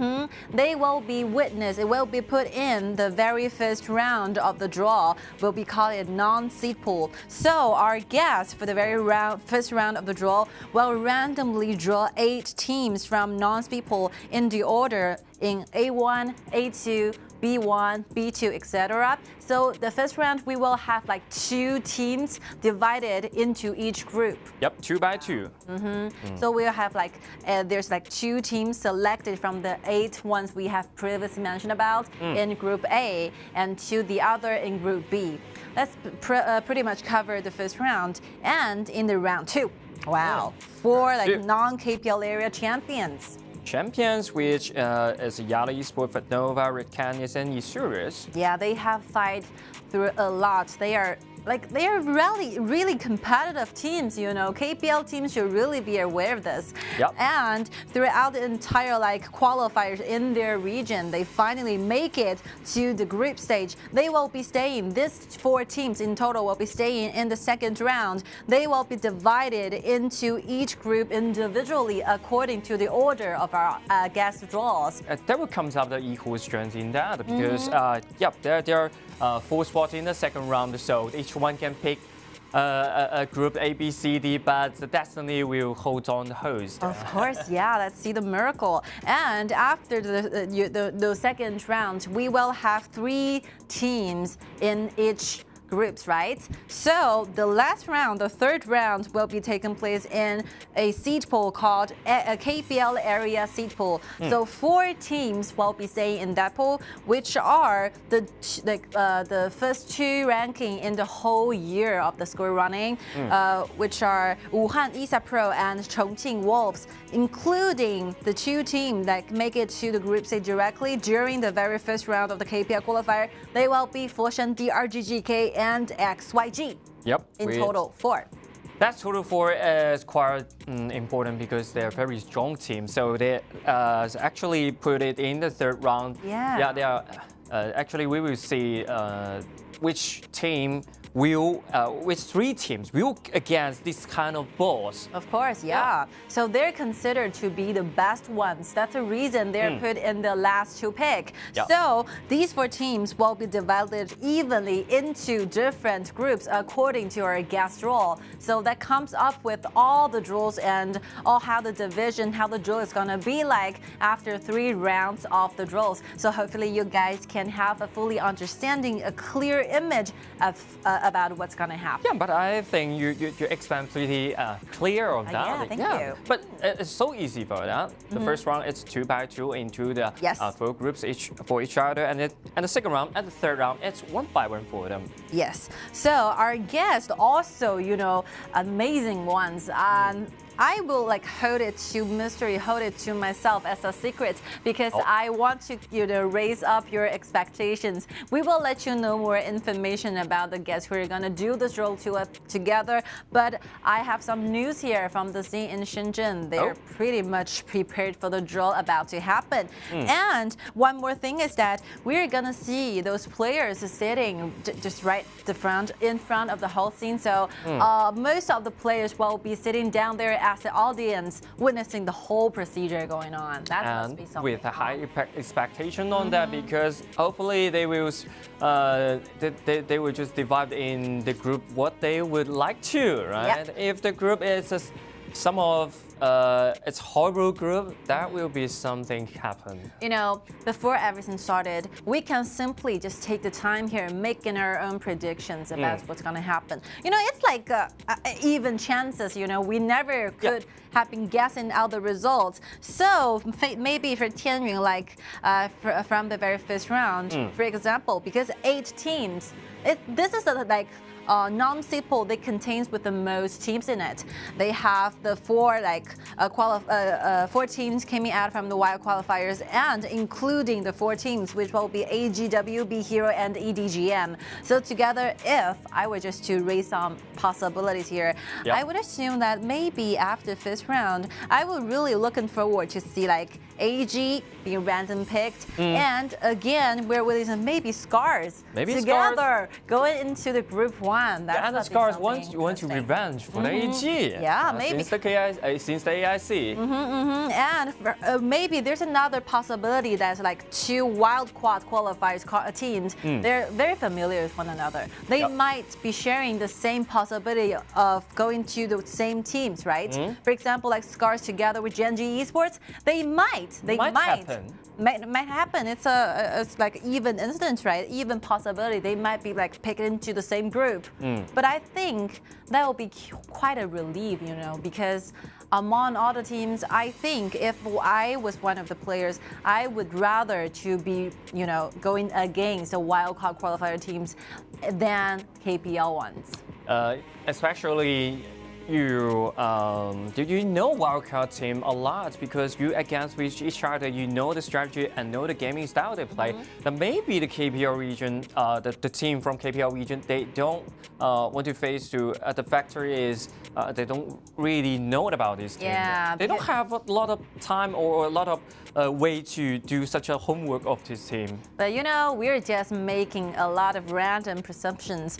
P: They will be witnessed. It will be put in the very first round of the draw. Will be called a non-seed pool. So our guests for the very first round of the draw will randomly draw 8 teams from non-seed pool in the order in A1, A2, B1, B2, etc. So the first round we will have like 2 teams divided into each group.
O: Yep, 2 by 2.
P: So we'll have like there's like 2 teams selected from the 8 ones we have previously mentioned about in Group A, and 2 the other in Group B. Let's pretty much cover the first round. And in the round 2, 4 like non-KPL area champions.
O: Champions, which is Yada Esports for Nova, Red Canyons, and Isurus.
P: Yeah, they have fight through a lot. They are really competitive teams, KPL teams should really be aware of this.
O: Yep.
P: And throughout the entire qualifiers in their region, they finally make it to the group stage. They will be staying, these 4 teams in total will be staying in the second round. They will be divided into each group individually according to the order of our guest draws.
O: That will come up the equal strength in that because, there are 4 spots in the second round, so each one can pick a group A, B, C, D, but the destiny will hold on the host.
P: Of course, yeah, let's see the miracle. And after the second round, we will have 3 teams in each groups, right? So the last round, the third round, will be taking place in a seed pool called a KPL area seed pool. So 4 teams will be staying in that pool, which are the first 2 ranking in the whole year of the score running, which are Wuhan ISA Pro and Chongqing Wolves, including the 2 teams that make it to the group stage directly during the very first round of the KPL qualifier. They will be Foshan DRGGK and XYG.
O: Yep.
P: In total, 4.
O: That total 4 is quite important because they're a very strong team. So they actually put it in the 3rd round.
P: Yeah.
O: They are. Actually, we will see which team will, which 3 teams will against this kind of boss.
P: Of course, yeah. So they're considered to be the best ones. That's the reason they're put in the last 2 pick.
O: Yeah.
P: So these 4 teams will be divided evenly into different groups according to our guest role. So that comes up with all the rules and all how the division, how the draw is gonna be like after 3 rounds of the draws. So hopefully you guys can have a fully understanding, a clear image of about what's gonna happen.
O: Yeah, but I think you explained pretty clear of that.
P: Yeah, thank you.
O: But it's so easy for that. The first round it's 2 by 2 into the 4 groups for each other, and the second round and the 3rd round it's 1 by 1 for them.
P: Yes. So our guests also, amazing ones. I will hold it to mystery, hold it to myself as a secret because I want to raise up your expectations. We will let you know more information about the guests who are gonna do this role together. But I have some news here from the scene in Shenzhen. They're pretty much prepared for the draw about to happen. And one more thing is that we're gonna see those players sitting just right in front of the whole scene. So most of the players will be sitting down there as the audience witnessing the whole procedure going on. That must be something.
O: With a high expectation on that because hopefully they will they will just divide in the group what they would like to, right?
P: Yep.
O: If the group is some of it's horrible group, that will be something happen.
P: Before everything started, we can simply just take the time here making our own predictions about what's gonna happen. It's like even chances. We never could have been guessing out the results. So maybe for TianYun, from the very first round, for example, because 8 teams, this is non-seed pool that contains with the most teams in it. They have the 4 4 teams coming out from the wild qualifiers, and including the 4 teams which will be AGW, B Hero, and EDG.M. So together, if I were just to raise some possibilities here, I would assume that maybe after 5th round, I would really looking forward to see AG being random picked, and again we're releasing maybe Scars together going into the group 1. That's
O: and the Scars want to revenge for the AG.
P: Yeah, maybe
O: since the AIC.
P: And maybe there's another possibility that's 2 wild qualifiers teams. They're very familiar with one another. They might be sharing the same possibility of going to the same teams, right? For example, Scars together with Genji Esports, they might happen. It's even instance, right? Even possibility they might be picked into the same group. But I think that will be quite a relief, because among all the teams, I think if I was one of the players, I would rather to be, going against the wildcard qualifier teams than KPL ones.
O: Especially do you know wildcard team a lot because you against each other, the strategy and know the gaming style they play. Then maybe the KPL region, the team from KPL region, they don't want to face the factory is they don't really know about this team.
P: Yeah,
O: they don't have a lot of time or a lot of way to do such a homework of this team.
P: But we're just making a lot of random presumptions.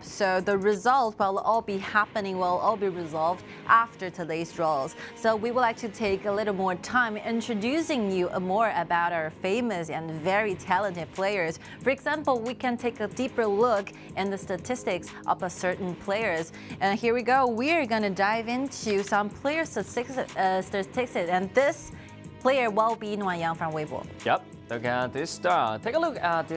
P: So the result will all be happening, will all be resolved after today's draws. So we would like to take a little more time introducing you more about our famous and very talented players. For example, we can take a deeper look in the statistics of a certain players. And here we go. We're going to dive into some player statistics, and this player will be Yang from Weibo.
O: Yep, look at this star. Take a look at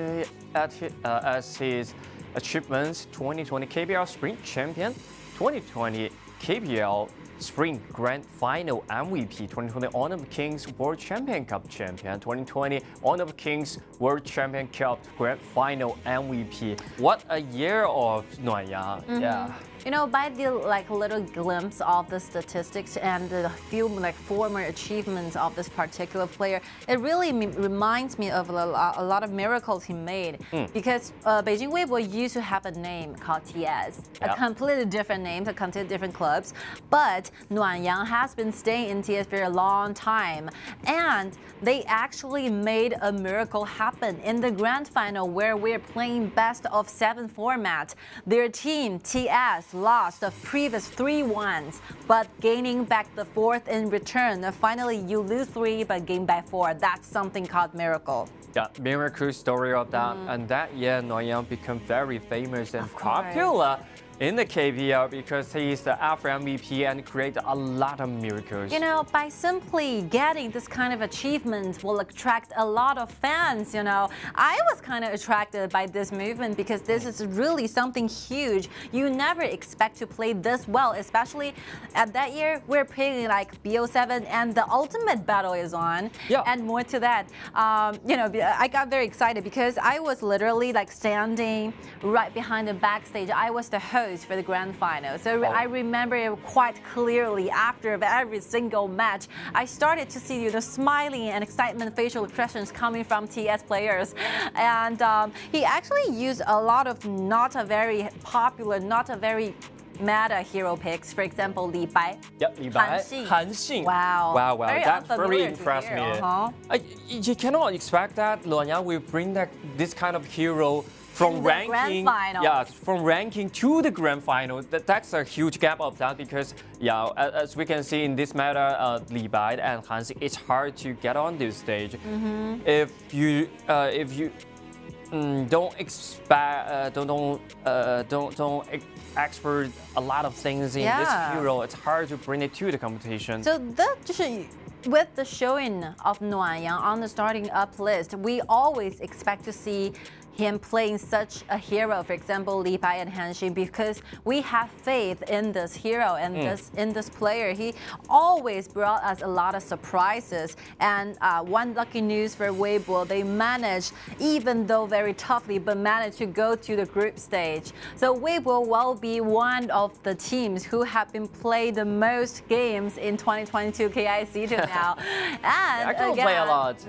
O: his achievements: 2020 KPL Spring Champion, 2020 KPL Spring Grand Final MVP, 2020 Honor of Kings World Champion Cup Champion, 2020 Honor of Kings World Champion Cup Grand Final MVP. What a year of Yang. Yeah.
P: You know, by the little glimpse of the statistics and the few former achievements of this particular player, it really reminds me of a lot of miracles he made. Because Beijing Weibo used to have a name called TES, a completely different name to completely different clubs. But Nuanyang has been staying in TES for a long time, and they actually made a miracle happen in the grand final where we're playing best of 7 format. Their team TES lost the previous 3-1s, but gaining back the 4th in return. Finally, you lose 3 but gain back 4. That's something called miracle.
O: Yeah, miracle story of that. And that year, Nuanyang became very famous and popular in the KPL because he's the Afro MVP and created a lot of miracles.
P: You know, by simply getting this kind of achievement will attract a lot of fans, you know. I was kind of attracted by this movement because this is really something huge. You never expect to play this well, especially at that year, we're playing like BO7 and the ultimate battle is on. Yeah. And more to that, you know, I got very excited because I was literally like standing right behind the backstage. I was the host for the grand final. So I remember it quite clearly after every single match. I started to see the smiling and excitement facial expressions coming from TES players. And he actually used a lot of not a very popular, not a very meta hero picks. For example, Li Bai.
O: Yep, Li Bai. Han Xing.
P: Wow.
O: Wow, wow. That very
P: to
O: impressed
P: hear.
O: me. You cannot expect that Nuanyang will bring this kind of hero from ranking, from ranking to the grand final. That's a huge gap of that because, as we can see in this matter, Li Bai and Han Xing, it's hard to get on this stage. If you don't expect, don't expert a lot of things in this hero, it's hard to bring it to the competition.
P: So with the showing of Nuanyang on the starting up list, we always expect to see him playing such a hero, for example, Li Bai and Han Xing, because we have faith in this hero and in this player. He always brought us a lot of surprises. And one lucky news for Weibo, they managed, even though very toughly, but managed to go to the group stage. So Weibo will be one of the teams who have been played the most games in 2022 KIC till now. And
O: I play a lot.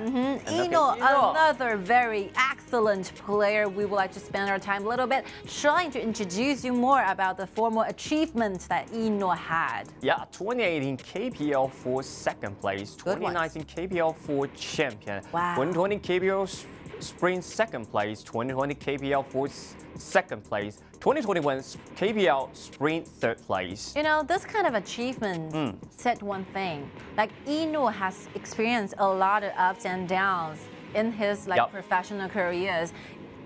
P: Ino, another very excellent player. We would like to spend our time a little bit trying to introduce you more about the formal achievements that Ino had.
O: Yeah, 2018 KPL for second place, 2019 KPL for champion, 2020 KPL Spring second place, 2020 KPL for second place, 2021 KPL Spring third place.
P: You know, this kind of achievement said one thing. Like Ino has experienced a lot of ups and downs in his professional careers.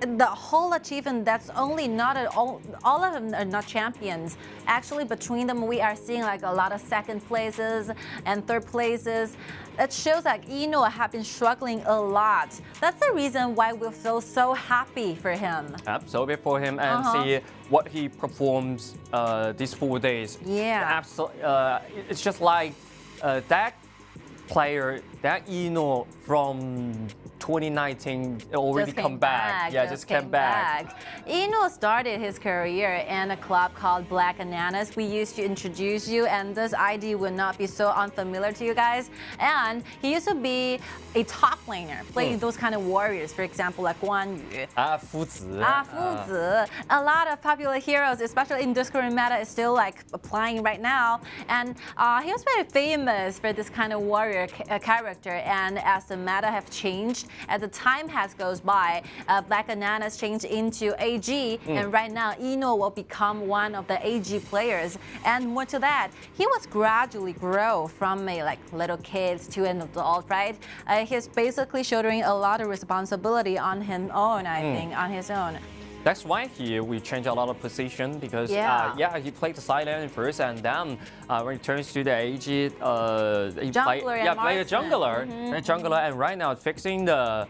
P: The whole achievement, that's only not at all of them are not champions. Actually, between them, we are seeing like a lot of second places and third places. That shows like Ino have been struggling a lot. That's the reason why we feel so happy for him.
O: So happy for him and see what he performs these 4 days.
P: Yeah.
O: It's just like that player, that Ino from 2019 already come back. Yeah, just came back.
P: Ino started his career in a club called Black Bananas. We used to introduce you, and this ID will not be so unfamiliar to you guys. And he used to be a top laner, playing those kind of warriors, for example, like Guan Yu.
O: Fu Zi.
P: Fu Zi. A lot of popular heroes, especially in this current meta, is still like applying right now. And he was very famous for this kind of warrior character. And as the meta have changed, as the time goes by, Black Bananas changed into AG, and right now Ino will become one of the AG players. And more to that, he was gradually grow from a little kid to an adult, right? He's basically shouldering a lot of responsibility on his own, I think, on his own.
O: That's why here we change a lot of position because he played the side lane first, and then when it turns to the AG, he played a jungler, and right now fixing the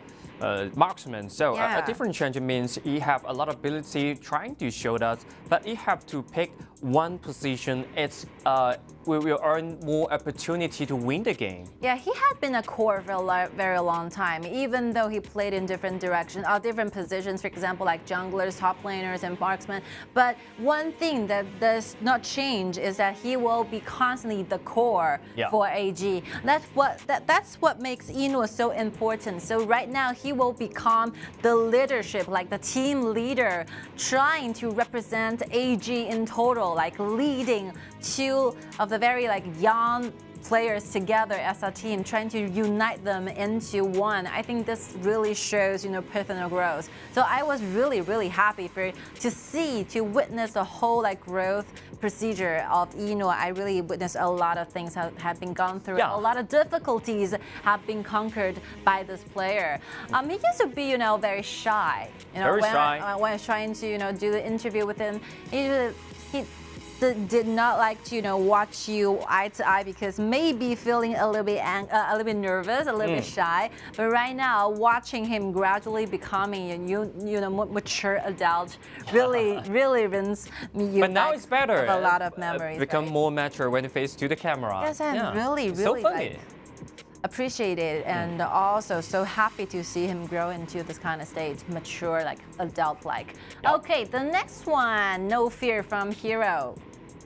O: marksman. So a different change means he have a lot of ability trying to show that, but he have to pick one position, we will earn more opportunity to win the game.
P: Yeah, he had been a core for a very long time, even though he played in different directions, or different positions, for example, like junglers, top laners, and marksmen. But one thing that does not change is that he will be constantly the core for AG. That's what makes Ino so important. So right now, he will become the leadership, like the team leader, trying to represent AG in total, like leading two of the very young players together as a team, trying to unite them into one. I think this really shows, personal growth. So I was really happy to witness the whole growth procedure of Ino. I really witnessed a lot of things have been gone through. A lot of difficulties have been conquered by this player. He used to be, very shy.
O: Very shy.
P: When I was trying to, do the interview with him, he did not like to watch you eye to eye because maybe feeling a little bit nervous, a little bit shy. But right now, watching him gradually becoming a mature adult really brings me
O: but now it's better.
P: A lot of memories.
O: Become more mature when face to the camera.
P: Yes, I'm really
O: so funny.
P: Appreciate it, and also so happy to see him grow into this kind of stage, mature, adult-like. Okay, the next one, No Fear from Hero.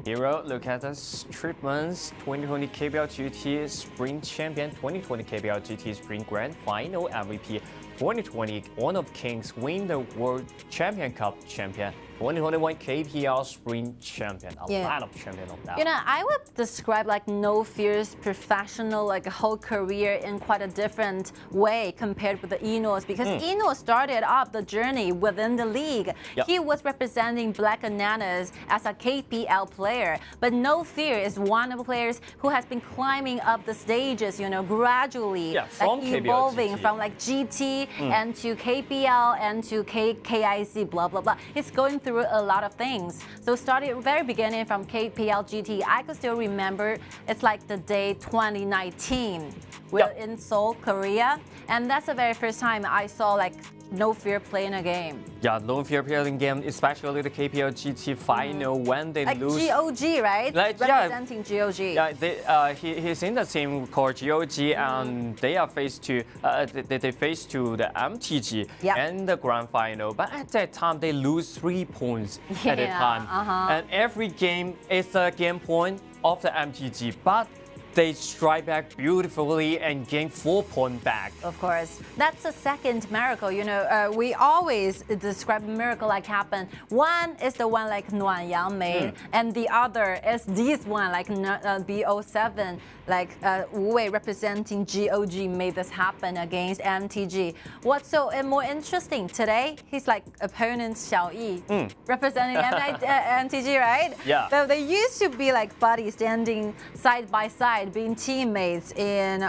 O: Hero, look at the treatments. 2020 KBL GT Spring Champion, 2020 KBL GT Spring Grand Final MVP, 2020 Honor of Kings win the World Champion Cup champion, 2021 KPL Spring Champion. A lot of champions of that.
P: I would describe No Fear's professional whole career in quite a different way compared with the Enos, because Eno started off the journey within the league. He was representing Black Bananas as a KPL player, but No Fear is one of the players who has been climbing up the stages, gradually, evolving from GT and to KPL and to KIC, blah blah blah. He's going through a lot of things. So started very beginning from KPL GT. I could still remember it's the day 2019. We're in Seoul, Korea, and that's the very first time I saw No Fear playing a game.
O: Yeah, No Fear playing game, especially the KPL GT final when they lose.
P: GOG, right? Representing GOG.
O: Yeah, he's in the team called GOG, and they are faced to they face to the MTG in the grand final. But at that time, they lose 3 points at a time, and every game is a game point of the MTG, but they strike back beautifully and gain 4 points back.
P: Of course. That's the second miracle. We always describe a miracle happen. One is the one Nuanyang made, and the other is this one, BO7, Wu Wei representing GOG made this happen against MTG. What's so more interesting, today, his opponent XiAn representing MTG, right?
O: Yeah.
P: So they used to be buddies standing side by side, being teammates in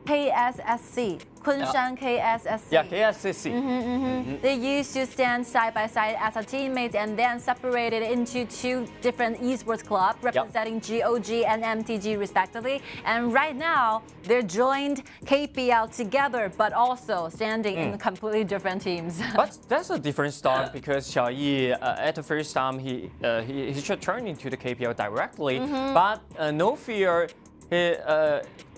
P: KSSC. Kunshan KSSC.
O: Yeah, KSSC.
P: They used to stand side by side as a teammate and then separated into 2 different esports clubs representing GOG and MTG respectively. And right now, they're joined KPL together, but also standing in completely different teams.
O: But that's a different start because XiAn, at the first time, he should turn into the KPL directly. But No Fear,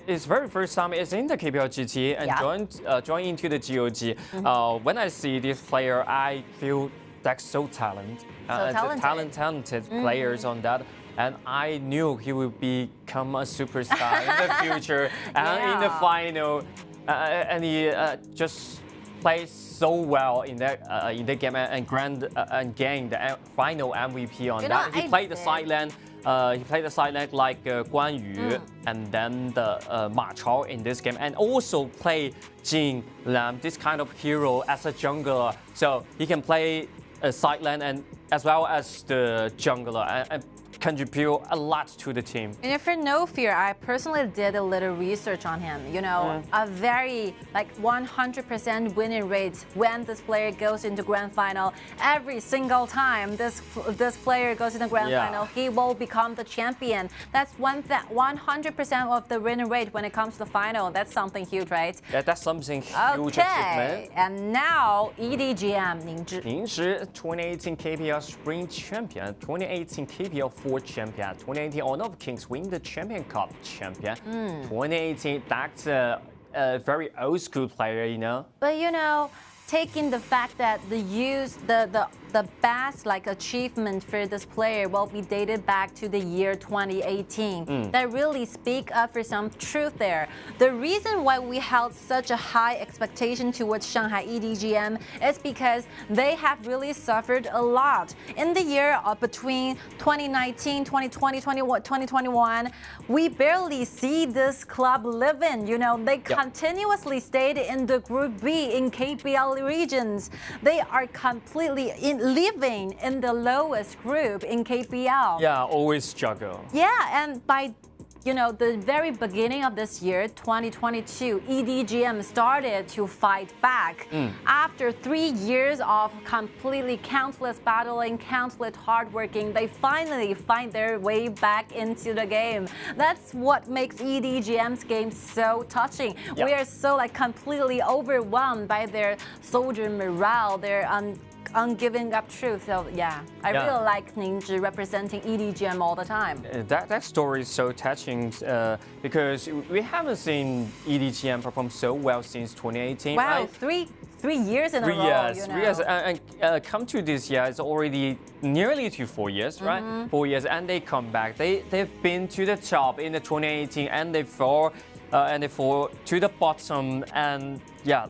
O: his very first time is in the KPL GT and joined into the GOG. When I see this player, I feel that's so talented. Talented players on that. And I knew he would become a superstar in the future and in the final. And he just plays so well in the game and gained the final MVP on that. He played the side lane. He played the side lane like Guan Yu and then the Ma Chao in this game, and also play Jin Lam, this kind of hero as a jungler. So he can play a side lane and as well as the jungler. And contribute a lot to the team.
P: And for No Fear, I personally did a little research on him. You know, a very 100% winning rate when this player goes into grand final. Every single time this player goes in the grand final, he will become the champion. That's 100% of the winning rate when it comes to the final. That's something huge, right?
O: Yeah, that's something huge
P: achievement. And now EDG.M 宁志
O: 2018 KPL Spring Champion, 2018 KPL 4 Champion, 2018 Honor of Kings Win the Champion Cup Champion, 2018 that's a very old school player, you know.
P: But you know, taking the fact that the best achievement for this player will be dated back to the year 2018. That really speak up for some truth there. The reason why we held such a high expectation towards Shanghai EDG.M is because they have really suffered a lot. In the year between 2019, 2020, 2021, we barely see this club living. You know, they continuously stayed in the Group B in KPL regions. They are completely living in the lowest group in KPL.
O: Yeah, always struggle.
P: Yeah, and by the very beginning of this year, 2022, EDG.M started to fight back. After 3 years of completely countless battling, countless hard working, they finally find their way back into the game. That's what makes EDG.M's game so touching. We are so completely overwhelmed by their soldier morale, their ungiving up truth. So I really like Ningzhi representing EDG.M all the time.
O: That story is so touching because we haven't seen EDG.M perform so well since 2018.
P: Wow,
O: right?
P: three years in a row.
O: 3 years, and come to this year, it's already nearly to 4 years, right? 4 years, and they come back. They've been to the top in the 2018, and they fall to the bottom, and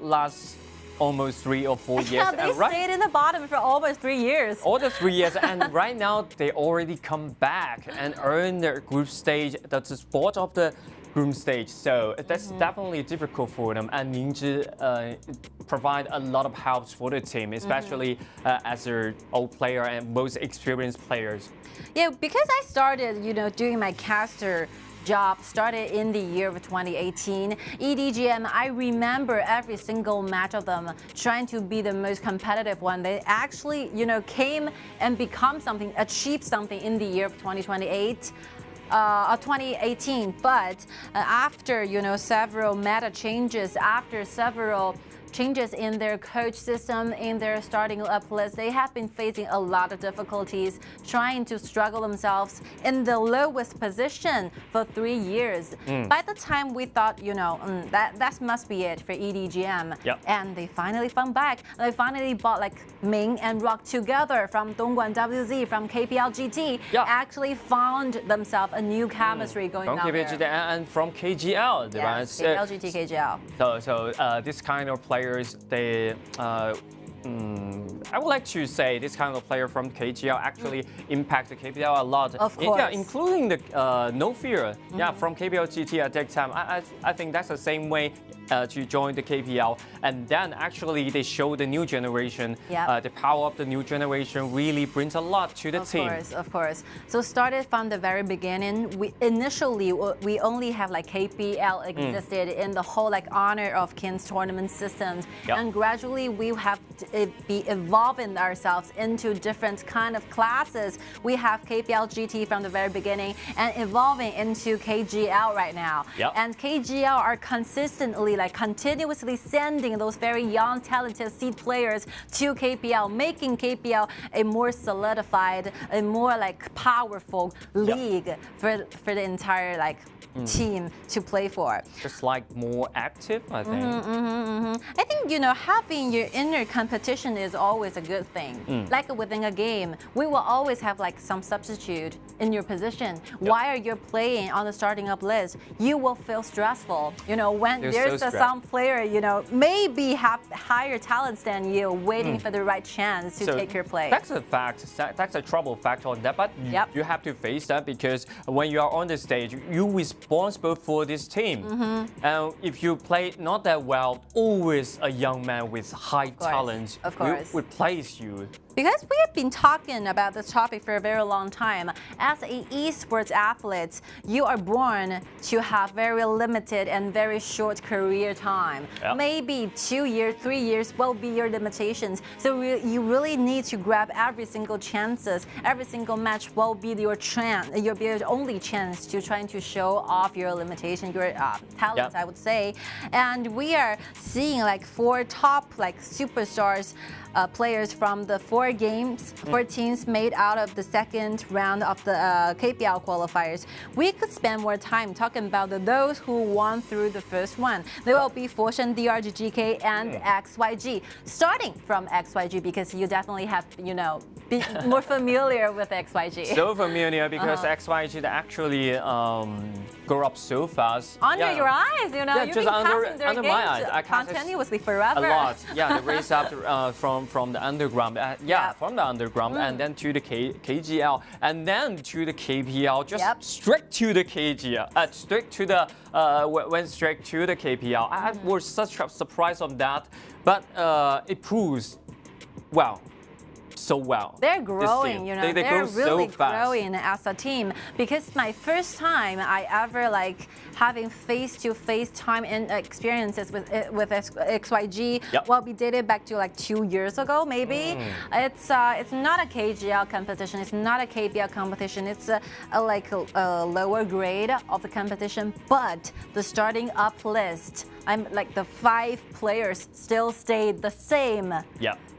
O: last almost 3 or 4 years.
P: Yeah, they stayed in the bottom for almost 3 years.
O: All the 3 years, and right now they already come back and earn their group stage, that's the spot of the group stage. So that's definitely difficult for them. And Ningzhi provide a lot of help for the team, especially as their old player and most experienced players.
P: Yeah, because I started, doing my caster job started in the year of 2018. EDG.M, I remember every single match of them trying to be the most competitive one. They actually, came and become something, achieved something in the year of 2018. But after, several meta changes, after several changes in their coach system, in their starting up list, they have been facing a lot of difficulties, trying to struggle themselves in the lowest position for 3 years. By the time we thought, that must be it for EDG.M, and they finally found back. They finally bought Ming and Rock together from Dongguan WZ, from KPL GT, actually found themselves a new chemistry going on there.
O: And from KGL, right?
P: KPL GT, KGL.
O: So this kind of players, they I would like to say this kind of player from KGL actually impact the KPL a lot.
P: Of course.
O: Yeah, including the No Fear. Yeah, from KPL GT at that time. I think that's the same way to join the KPL. And then actually they show the new generation. The power of the new generation really brings a lot to the team.
P: Of course. So started from the very beginning. Initially we only have KPL existed in the whole Honor of Kings tournament systems. And gradually we have be evolving ourselves into different kind of classes. We have KPL GT from the very beginning and evolving into KGL right now. And KGL are consistently continuously sending those very young talented seed players to KPL, making KPL a more solidified, a more powerful league for the entire team to play for.
O: Just more active, I think.
P: I think, having your inner competition is always a good thing. Within a game, we will always have some substitute in your position. While you're playing on the starting up list, you will feel stressful. When there's some player, maybe have higher talents than you, waiting for the right chance to take your place.
O: That's a fact. That's a trouble factor on that. But you have to face that because when you are on the stage, you responsible for this team. And if you play not that well, always a young man with high talent will replace you.
P: Because we have been talking about this topic for a very long time. As an esports athlete, you are born to have very limited and very short career time.
O: Yep.
P: Maybe 2 years, 3 years will be your limitations. So you really need to grab every single chances. Every single match will be your only chance to trying to show off your limitation, your talents, I would say. And we are seeing like 4 top like superstars players from the 4 teams made out of the second round of the KPL qualifiers. We could spend more time talking about those who won through the first one. They will be Foshan, DRG, GK, and XYG. Starting from XYG, because you definitely have, be more familiar with XYG.
O: So familiar because XYG actually grew up so fast.
P: Under your eyes, you've been
O: just
P: passing their
O: under
P: games
O: my eyes. I
P: continuously forever.
O: A lot. Yeah, they raised up from the underground. From the underground and then to the KGL and then to the KPL. Just straight to the KGL. Straight to the went straight to the KPL. I was such a surprise of that, but it proves so well.
P: They're growing, they're really
O: so fast.
P: growing as a team. Because my first time I ever like having face-to-face time and experiences with XYG. Well, we did it back to like 2 years ago, maybe. It's not a KGL competition. It's not a KPL competition. It's a lower grade of the competition. But the starting up list, I'm like the 5 players still stayed the same.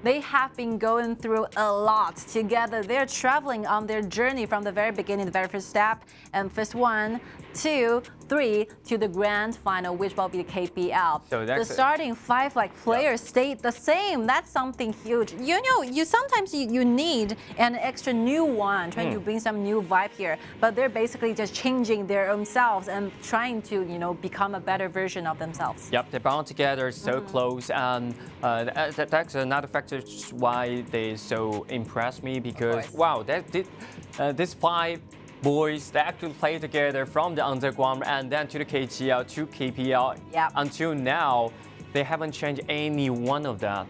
P: They have been going through a lot together. They're traveling on their journey from the very beginning, the very first step, and first 1, 2, 3 to the grand final, which will be the KPL.
O: So
P: the starting 5 players stayed the same. That's something huge. You sometimes you need an extra new one, trying to bring some new vibe here. But they're basically just changing their own selves and trying to become a better version of themselves.
O: Yep, they bound together so close, and that's another factor why they so impressed me, because wow, these 5 boys, they actually play together from the underground and then to the KGL to KPL. Until now, they haven't changed any one of that.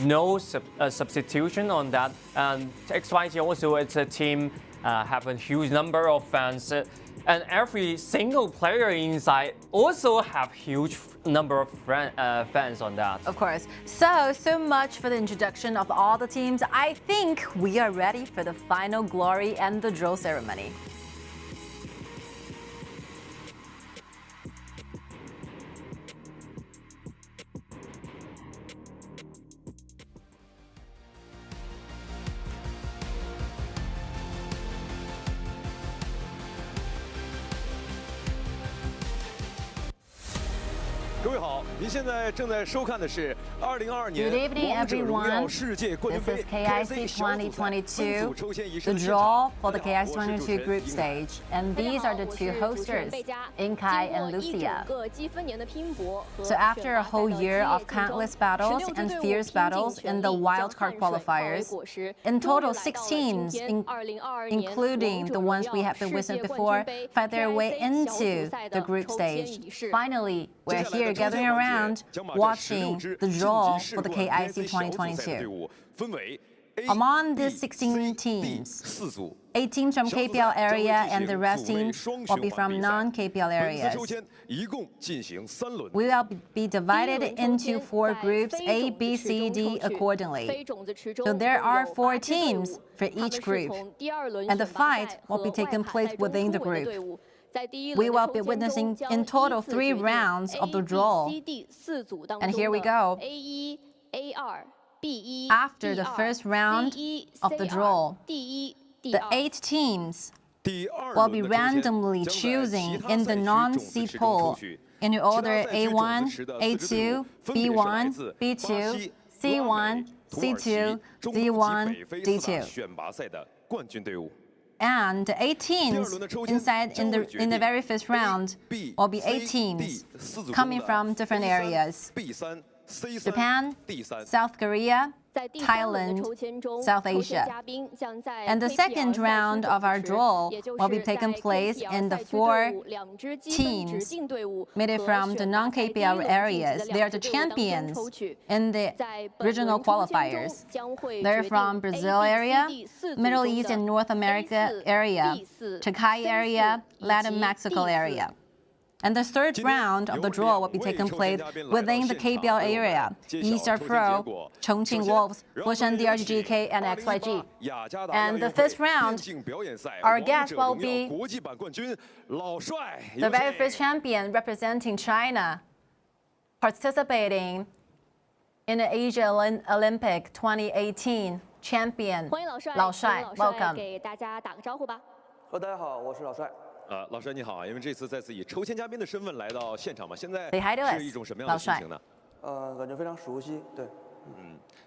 O: No substitution on that. And XYG also, it's a team have a huge number of fans. And every single player inside also have huge number of fans on that.
P: Of course. So much for the introduction of all the teams. I think we are ready for the final glory and the draw ceremony.
I: Good
P: evening, everyone. This is KIC2022, the draw for the KIC2022 group stage. And these are the 2 hosters, Ying Kai and Lucia. So after a whole year of countless battles and fierce battles in the wildcard qualifiers, in total 6 teams, including the ones we have been witnessing before, fight their way into the group stage. Finally, we're here gathering around, watching the draw for the KIC2022. Among the 16 teams, 8 teams from KPL area and the rest teams will be from non-KPL areas. We will be divided into 4 groups, A, B, C, D, accordingly. So there are 4 teams for each group, and the fight will be taking place within the group. We will be witnessing in total 3 rounds of the draw. And here we go. After the first round of the draw, the 8 teams will be randomly choosing in the non-seed pool in order A1, A2, B1, B2, C1, C2, D1, D2. And 8 teams inside in the very first round will be 8 teams coming from different areas: Japan, South Korea, Thailand, South Asia. And the second round of our draw will be taken place in the 4 teams made from the non-KPL areas. They are the champions in the regional qualifiers. They're from Brazil area, Middle East and North America area, Chengdu area, Latin Mexico area. And the third round of the draw will be taking place within the KPL area, Eastern Pro, Chongqing Wolves, Foshan DRGK, and XYG. And the fifth round, our guest will be the very first champion representing China, participating in the Asia Olympic 2018 champion, Lao Shai. Welcome.
B: 大家好，我是老帅。老帅你好，因为这次再次以抽签嘉宾的身份来到现场嘛，现在是一种什么样的心情呢？
S: 感觉非常熟悉，对。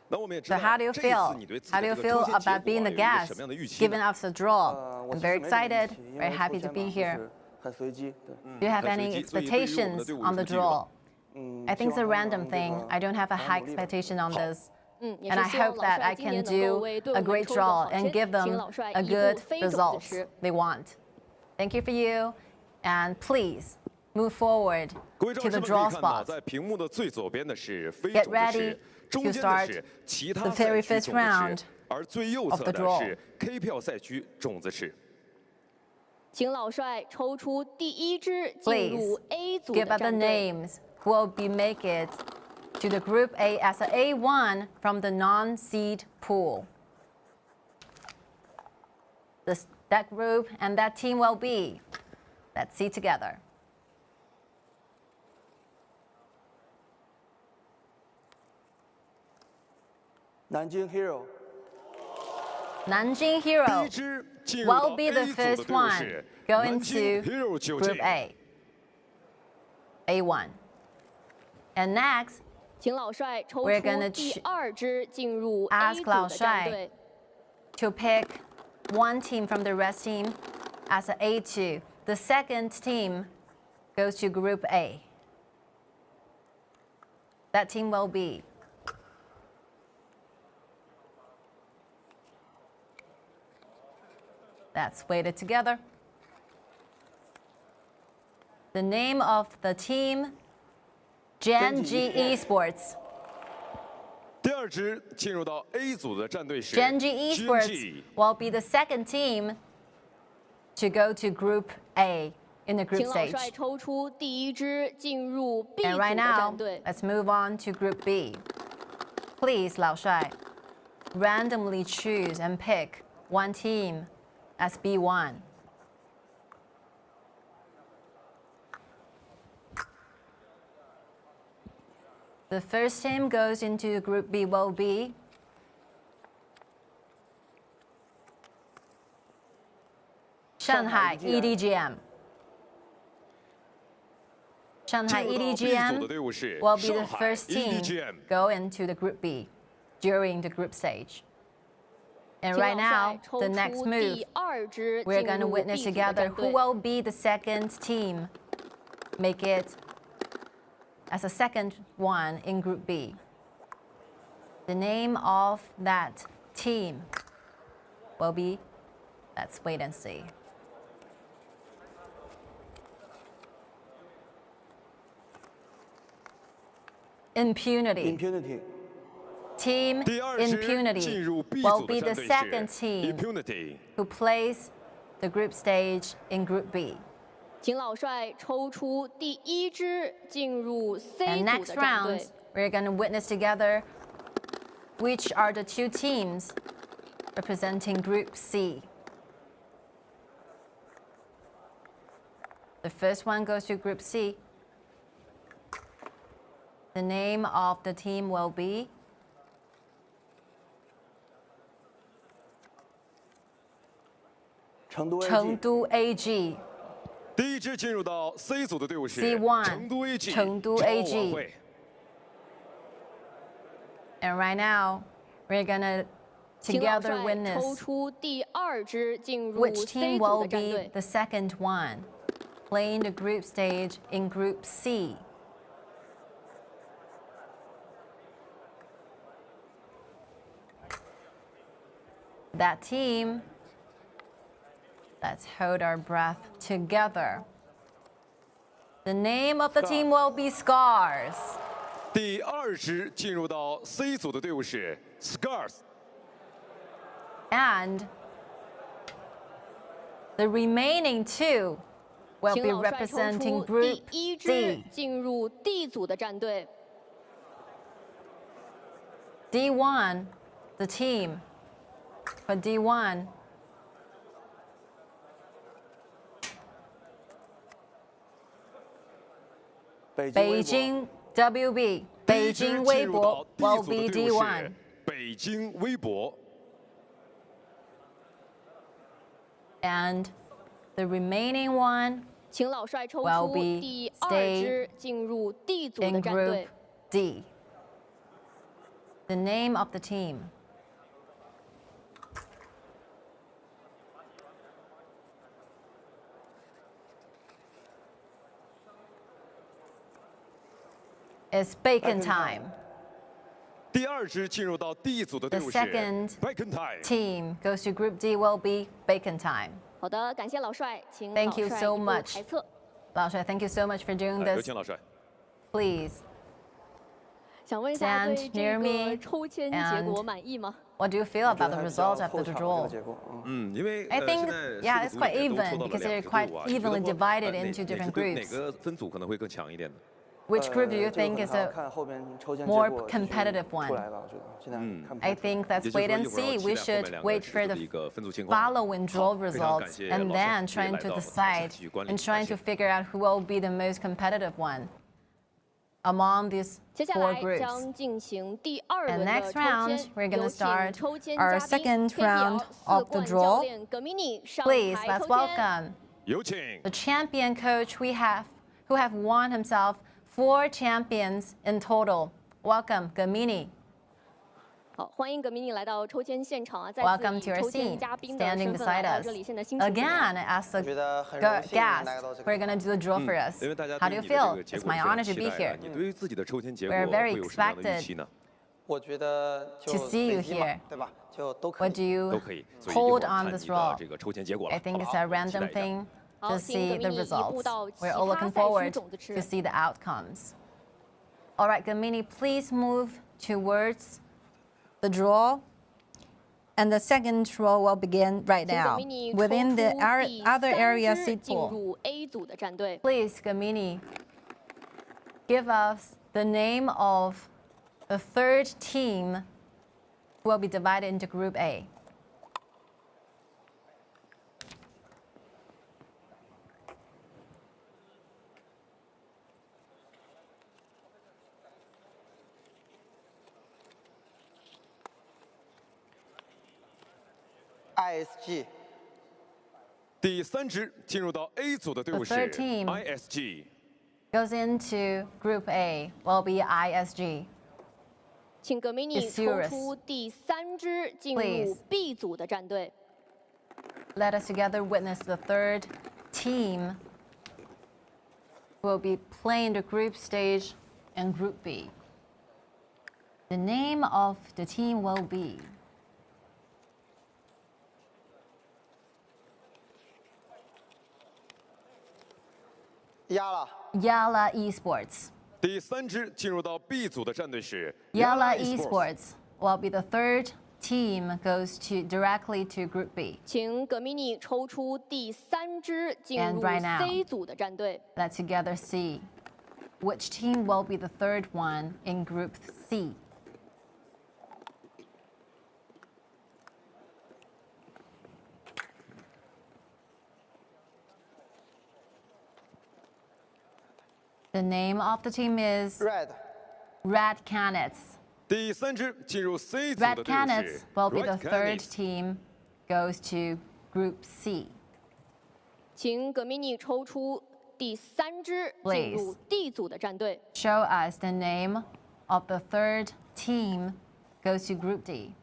B: 那我们也知道
P: So how do you feel? How do you feel about being the guest, giving us the draw? I'm very excited, very happy to be here.
S: 很随机，对。
P: Do you have any expectations on the draw? I think it's a random thing. I don't have a high expectation on this. And I hope that I can do a great draw and give them a good result they want. Thank you for you, and please move forward to the draw spot. Get ready to start the very first round of the draw.
T: 请老帅抽出第一支进入 A 组
P: Give
T: 的
P: up the
T: 战队。
P: names who will be make it to the Group A as an A1 from the non-seed pool. That group and that team will be. Let's see together.
S: Nanjing Hero.
P: Nanjing Hero will be the first one going to Group A. A1. And next,
T: 请老帅抽
P: we're
T: 出
P: gonna
T: 第二支进入 A
P: ask
T: 组
P: Lao
T: 的战
P: Shai
T: 队。
P: to pick one team from the rest team as an A2. The second team goes to Group A. That team will be. Let's wait it together. The name of the team, Genji Esports.
B: 第二支进入到 A 组的战队是
P: Genji Esports will be the second team to go to Group A in the group
T: 请老
P: stage.
T: 帅抽出第一支进入 B 组
P: And
T: 的
P: right now,
T: 战队。
P: let's move on to Group B. Please, Lao Shai, randomly choose and pick one team as B1. The first team goes into Group B will be Shanghai EDG.M. Shanghai EDG.M will be the first team go into the Group B during the group stage. And right now, the next move, we're going to witness together who will be the second team make it as a second one in Group B. The name of that team will be, let's wait and see. Impunity.
S: Impunity.
P: Team Impunity will be the second team who plays the group stage in Group B.
T: 请老帅抽出第一支进入 C
P: And
T: 组
P: next
T: 的战队
P: round,。we're going to witness together which are the two teams representing Group C. The first one goes to Group C. The name of the team will be Chengdu AG.
B: 第一支进入到 C 组的队伍是
P: C1
B: 成都 AG
P: Chengdu
B: 超
P: AG
B: 晚会。
P: And right now, we're gonna
T: 请老
P: together
T: 帅抽
P: witness
T: 出第二支进入
P: which
T: C
P: team
T: 组
P: will
T: 的战
P: be
T: 队。
P: the second one playing the group stage in Group C. that team. Let's hold our breath together. The name of the team will be Scars.
U: 第2支进入到 C 组的队伍是 Scars。
P: And the remaining 2 will
T: 请
P: be
T: 老帅抽
P: representing
T: 出
P: Group
T: 第1支
P: D.
T: 进入 D 组的战队。
P: D1, the team for D1. Beijing WB, Beijing 微博 will be D1.
U: 北京微博。
P: And the remaining one
T: 请老帅抽
P: will
T: 出
P: be
T: 第
P: stay
T: 2支进入 D 组的
P: in
T: 战
P: Group
T: 队。
P: D. The name of the team. It's bacon time.
U: 第2支进入到 D 组的队
P: The
U: 伍是
P: second
U: Bacon Time。
P: team goes to Group D will be bacon time.
T: 好的，感谢老帅，请
P: Thank
T: 老
P: you
T: 帅
P: so
T: 移步
P: much.
T: 台侧。
P: 老帅, thank you so much for doing
U: 有
P: this.
U: 请老帅。
P: Please,
T: 想问一下，
P: Stand
T: 对这
P: near
T: 个
P: me
T: 抽签结
P: and
T: 果满意吗？
P: what do you feel about the result of the draw?
U: 因为
P: I think,
U: 现在
P: yeah,
U: 4 个
P: it's
U: 组
P: quite
U: 里面都
P: even
U: 抽到了
P: because
U: 2 支
P: they're
U: 队
P: quite
U: 伍啊，你觉得
P: evenly
U: 说
P: divided
U: 哪
P: into different
U: 哪
P: groups.
U: 个分组可能会更强一点呢？
P: Which group do you
S: 这个
P: think
S: 可能
P: is
S: 还要
P: a
S: 看后边抽签结
P: more
S: 果
P: competitive
S: 出
P: one?
S: 来吧，我觉得现在看不
P: I
S: 太出来。
P: think let's
U: 也就是
P: wait
U: 说
P: and
U: 一会儿要
P: see.
U: 期
P: We
U: 待后
P: should
U: 面2个
P: wait
U: 池
P: for
U: 子的
P: the
U: 一个分组情况。
P: following draw
U: 好，非常感
P: results
U: 谢
P: and
U: 老帅
P: then
U: 也
P: trying
U: 来
P: to
U: 到
P: decide
U: 体育管理，
P: and trying
U: 感
P: to
U: 谢。
P: figure out who will be the most competitive one among these
T: 接下
P: 4
T: 来
P: groups.
T: 将进行第2
P: And
T: 轮的
P: next
T: 抽
P: round,
T: 签，
P: we're going
T: 有
P: to
T: 请
P: start
T: 抽签
P: our
T: 嘉宾
P: second round
T: KPL 4
P: of the
T: 冠教
P: draw.
T: 练葛米尼上
P: Please,
T: 台
P: let's
T: 抽签。
P: welcome
U: 有请
P: the champion coach we have, who have won himself 4 champions in total. Welcome, Gamini.
T: 好，欢迎葛米尼来到抽签现场啊！再
P: Welcome
T: 次
P: to
T: 以
P: our
T: 抽签
P: scene,
T: 嘉宾的
P: standing
T: 身份来
P: beside
T: 到
P: us.
T: 这里，现在心情怎么样？
P: Again, as a
S: 觉得很
P: guest,
S: 荣幸来到这个
P: we're going to do the draw for us.
U: 因为大家
P: How
U: 对
P: do
U: 你
P: you
U: 的这
P: feel?
U: 个结
P: It's
U: 果
P: my
U: 非常
P: honor to
U: 期
P: be
U: 待啊
P: here.
U: 你对于自己的抽签结果
P: We're very
U: 会有什么样的预
P: expected
U: 期呢？
S: 我觉得就
P: to see you
S: 随机嘛
P: here.
S: 对吧？就都可
P: What do
S: 以。
P: you
U: 都可以，所以一会
P: hold
U: 儿看
P: on
U: 你
P: this
U: 的
P: draw?
U: 这个抽签结果了，
P: I think
U: 好不
P: it's
U: 好？
P: a
U: 我们期待
P: random
U: 一下。
P: thing
T: 好，
P: to
T: 请
P: see
T: 葛
P: the
T: 米尼移步
P: results.
T: 到其
P: We're all
T: 他
P: looking
T: 赛区
P: forward
T: 种子池
P: to。see the outcomes. All right, Gamini, please move towards the draw. And the second draw will begin right
T: 请葛
P: now
T: 米尼抽
P: within the
T: 出第
P: other
T: 3
P: area
T: 支
P: seed
T: 进
P: pool.
T: 入 A 组的战队。
P: Please, Gamini, give us the name of the 3rd team who will be divided into Group A.
S: ISG
U: 第3支进入到 A 组的队伍
P: The
U: 是
P: third team
U: ISG。
P: goes into Group A will be ISG.
T: 请葛米尼
P: It's
T: 抽
P: serious.
T: 出第3支进入
P: Please.
T: B 组的战队。
P: Let us together witness the 3rd team who will be playing the group stage in Group B. The name of the team will be Yala Esports.
U: 第3支进入到 B 组的战队是
P: Yala Esports will be the 3rd team goes directly to Group B.
T: 请葛米尼抽出第3支进
P: And
T: 入
P: right now,
T: C 组的战队。
P: Let's together see which team will be the 3rd one in Group C. The name of the team is Red Canids.
U: 第3支进入 C 组
P: Red
U: 的队伍
P: Canids
U: 是
P: will be the
U: Red
P: 3rd
U: Canids。
P: team goes to Group C.
T: 请葛米尼抽出第3支进入 D 组的战队。
P: Show us the name of the 3rd team goes to Group D.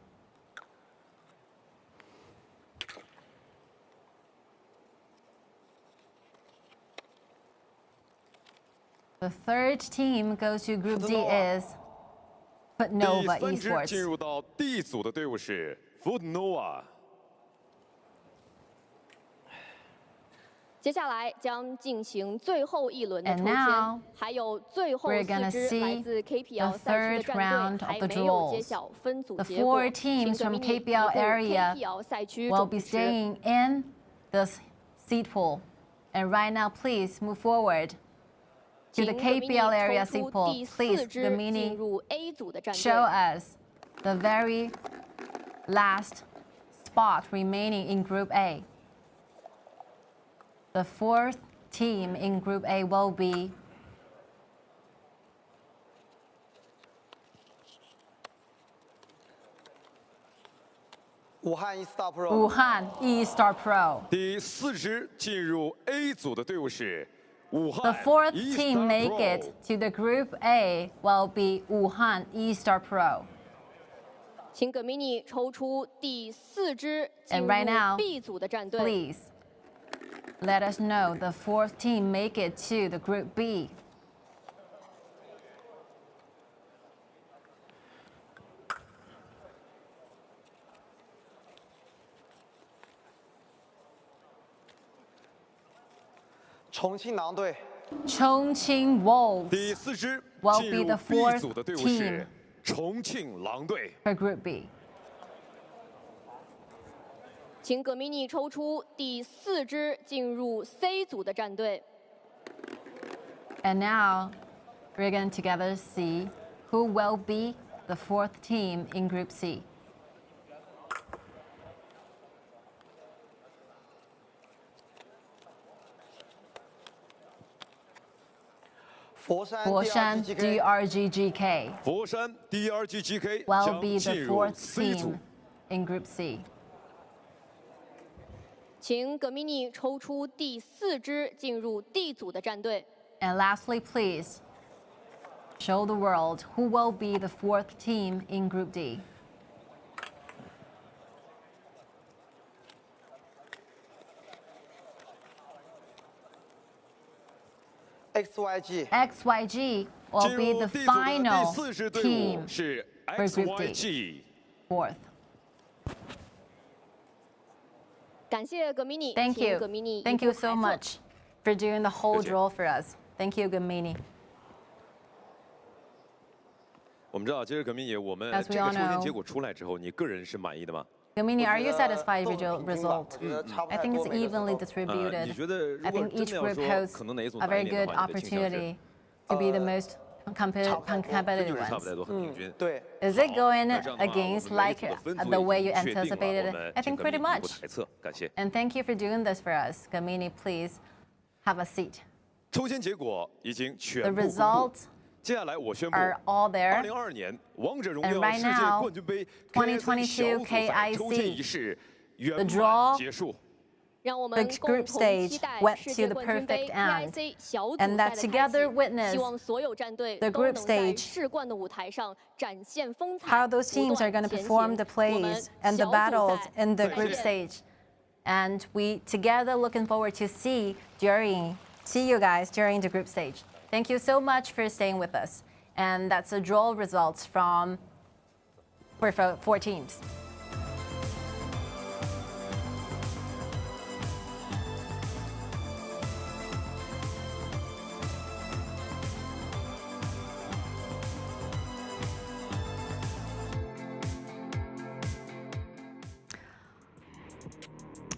P: The 3rd team goes to Group D is
U: 第
P: Nova
U: 3支进
P: Esports.
U: 入到 D 组的队伍是 Food Nova。
T: 接下来将进行最后一轮的
P: And
T: 抽
P: now
T: 签，还有最后
P: we're
T: 四
P: gonna
T: 支
P: see
T: 来自 KPL
P: the
T: 赛区
P: third
T: 的
P: round
T: 战
P: of
T: 队
P: the
T: 还没有揭
P: draws.
T: 晓分组
P: The
T: 结果，
P: 4 teams
T: 请
P: from
T: 葛米尼
P: KPL
T: 移步
P: area
T: KPL 赛区
P: will
T: 总
P: be
T: 部区。
P: staying in the seed pool. And right now, please move forward to the
T: 请葛米尼
P: KPL area
T: 抽
P: seed
T: 出
P: pool.
T: 第
P: Please,
T: 四支
P: Gamini,
T: 进入 A 组的战队。
P: show us the very last spot remaining in Group A. The 4th team in Group A will be
S: Wuhan E-Star Pro.
P: Wuhan E-Star Pro.
U: 第4支进入 A 组的队伍是武
P: The
U: 汉
P: 4th
U: E-Star
P: team make
U: Pro
P: it to the Group A will be Wuhan E-Star Pro.
T: 请葛米尼抽出第4支进
P: And
T: 入
P: right now,
T: B 组的战队。
P: please let us know the 4th team make it to the Group B.
S: Chongqing 狼队
P: Chongqing Wolves
U: 第4支
P: will
U: 进
P: be
U: 入
P: the
U: B
P: fourth
U: 组的队伍
P: team
U: 是重庆狼队。
P: for Group B.
T: 请葛米尼抽出第4支进入 C 组的战队。
P: And now we're going to together see who will be the 4th team in Group C.
S: 佛山
P: 佛山 DRGGK
U: 佛山 DRGGK
P: will
U: 将
P: be
U: 进
P: the
U: 入
P: 4th
U: C 组
P: team。in Group C.
T: 请葛米尼抽出第4支进入 D 组的战队。
P: And lastly, please show the world who will be the 4th team in Group D.
S: XYG
P: XYG will
U: 进
P: be
U: 入
P: the
U: D 组的第
P: final
U: 4支队伍
P: team
U: 是
P: for Group D.
U: XYG。
P: 4th.
T: 感谢葛米尼，
P: Thank
T: 请
P: you.
T: 葛米尼
P: Thank
T: 移
P: you
T: 步
P: so
T: 海侧
P: much for doing the whole
U: 谢谢。
P: draw for us. Thank you, Gamini.
U: 我们知道，其实葛米尼，我们
P: As
U: 这
P: we
U: 个
P: all
U: 抽签
P: know
U: 结果出来之后，你个人是满意的吗？
P: Gamini, are you
S: 我觉得
P: satisfied
S: 都
P: with
S: 很
P: your
S: 平均吧，
P: result?
S: 我觉得差不
P: I
S: 太
P: think
S: 多
P: it's
S: 每个
P: evenly
S: 都
P: distributed.
U: 你觉得如
P: I
U: 果
P: think
U: 真
P: each
U: 的要
P: group
U: 说，
P: holds
U: 可能哪一组
P: a
U: 难一
P: very
U: 点
P: good
U: 的话，你的倾向是？
P: opportunity to be the most
U: 这
P: competitive
U: 就是差不太
P: ones.
U: 多，很平均。
S: 对。
P: Is it going
U: 那这样的话，我
P: against
U: 们每一
P: like
U: 组的分组
P: the
U: 已
P: way
U: 经
P: you
U: 确定了，
P: anticipated
U: 我
P: it?
U: 们
P: I
U: 请
P: think
U: 葛
P: pretty
U: 米尼移步
P: much.
U: 台侧，感谢。
P: And thank you for doing this for us. Gamini, please have a seat.
U: 抽签结果已经
P: The
U: 全部公布。
P: results
U: 接下来我宣布
P: are all there.
U: ，2022年王者荣
P: And
U: 耀
P: right
U: 世界
P: now,
U: 冠军杯
P: 2022
U: 小组赛抽签
P: KIC
U: 仪式
P: The
U: 圆满
P: draw
U: 结束。
T: 让我
P: The
T: 们共
P: group
T: 同
P: stage
T: 期待
P: went
T: 世界
P: to the
T: 冠军杯
P: perfect end,
T: KIC 小组
P: and
T: 赛
P: that
T: 的开
P: together
T: 启。
P: witnessed
T: 希望所有战队
P: the
T: 都
P: group
T: 能在
P: stage
T: 世冠的舞台上展现风采，
P: how those
T: 不
P: teams
T: 断
P: are going to
T: 前
P: perform
T: 行
P: the
T: 我们
P: plays and the
T: 小组
P: battles
T: 赛
P: in the
T: 再
P: group
T: 见
P: stage. And we together looking forward to see you guys during the group stage. Thank you so much for staying with us. And that's the draw results for 4 teams.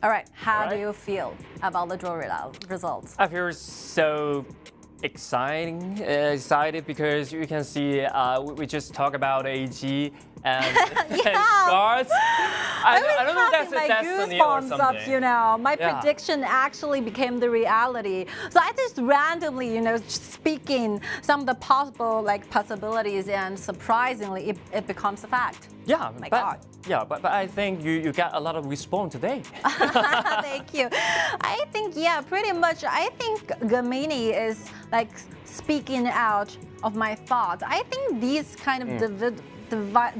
P: All right, how do you feel about the draw results?
O: I feel so excited because you can see we just talk about AG and guards. I don't know if that's a
P: my
O: destiny or
P: goosebumps
O: something.
P: up, you know. My
O: Yeah.
P: prediction actually became the reality. So I just randomly, speaking some of the possible possibilities, and surprisingly, it becomes a fact.
O: Yeah,
P: My
O: but,
P: God.
O: Yeah, but I think you got a lot of response today.
P: Thank you. I think, yeah, pretty much. I think Gamini is speaking out of my thoughts. I think these kind of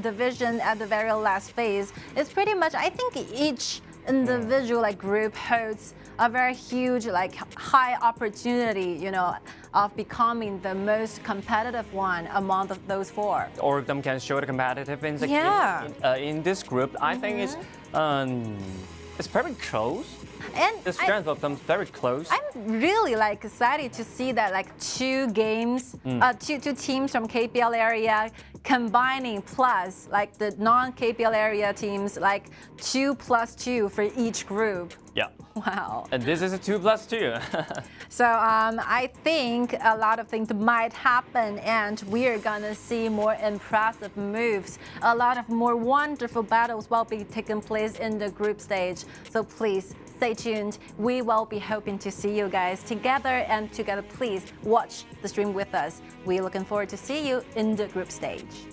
P: division at the very last phase is pretty much, I think each individual group holds a very huge high opportunity, of becoming the most competitive one among those 4.
O: All of them can show the competitiveness
P: Yeah.
O: in this group. I think it's very close.
P: And
O: the strength of them is very close.
P: I'm really like excited to see that like two teams from KPL area combining plus like the non-KPL area teams, like 2+2 for each group.
O: Yeah.
P: Wow.
O: And this is a 2+2.
P: So I think a lot of things might happen, and we are gonna see more impressive moves. A lot of more wonderful battles will be taking place in the group stage. So please stay tuned. We will be hoping to see you guys together, and together please watch the stream with us. We're looking forward to see you in the group stage.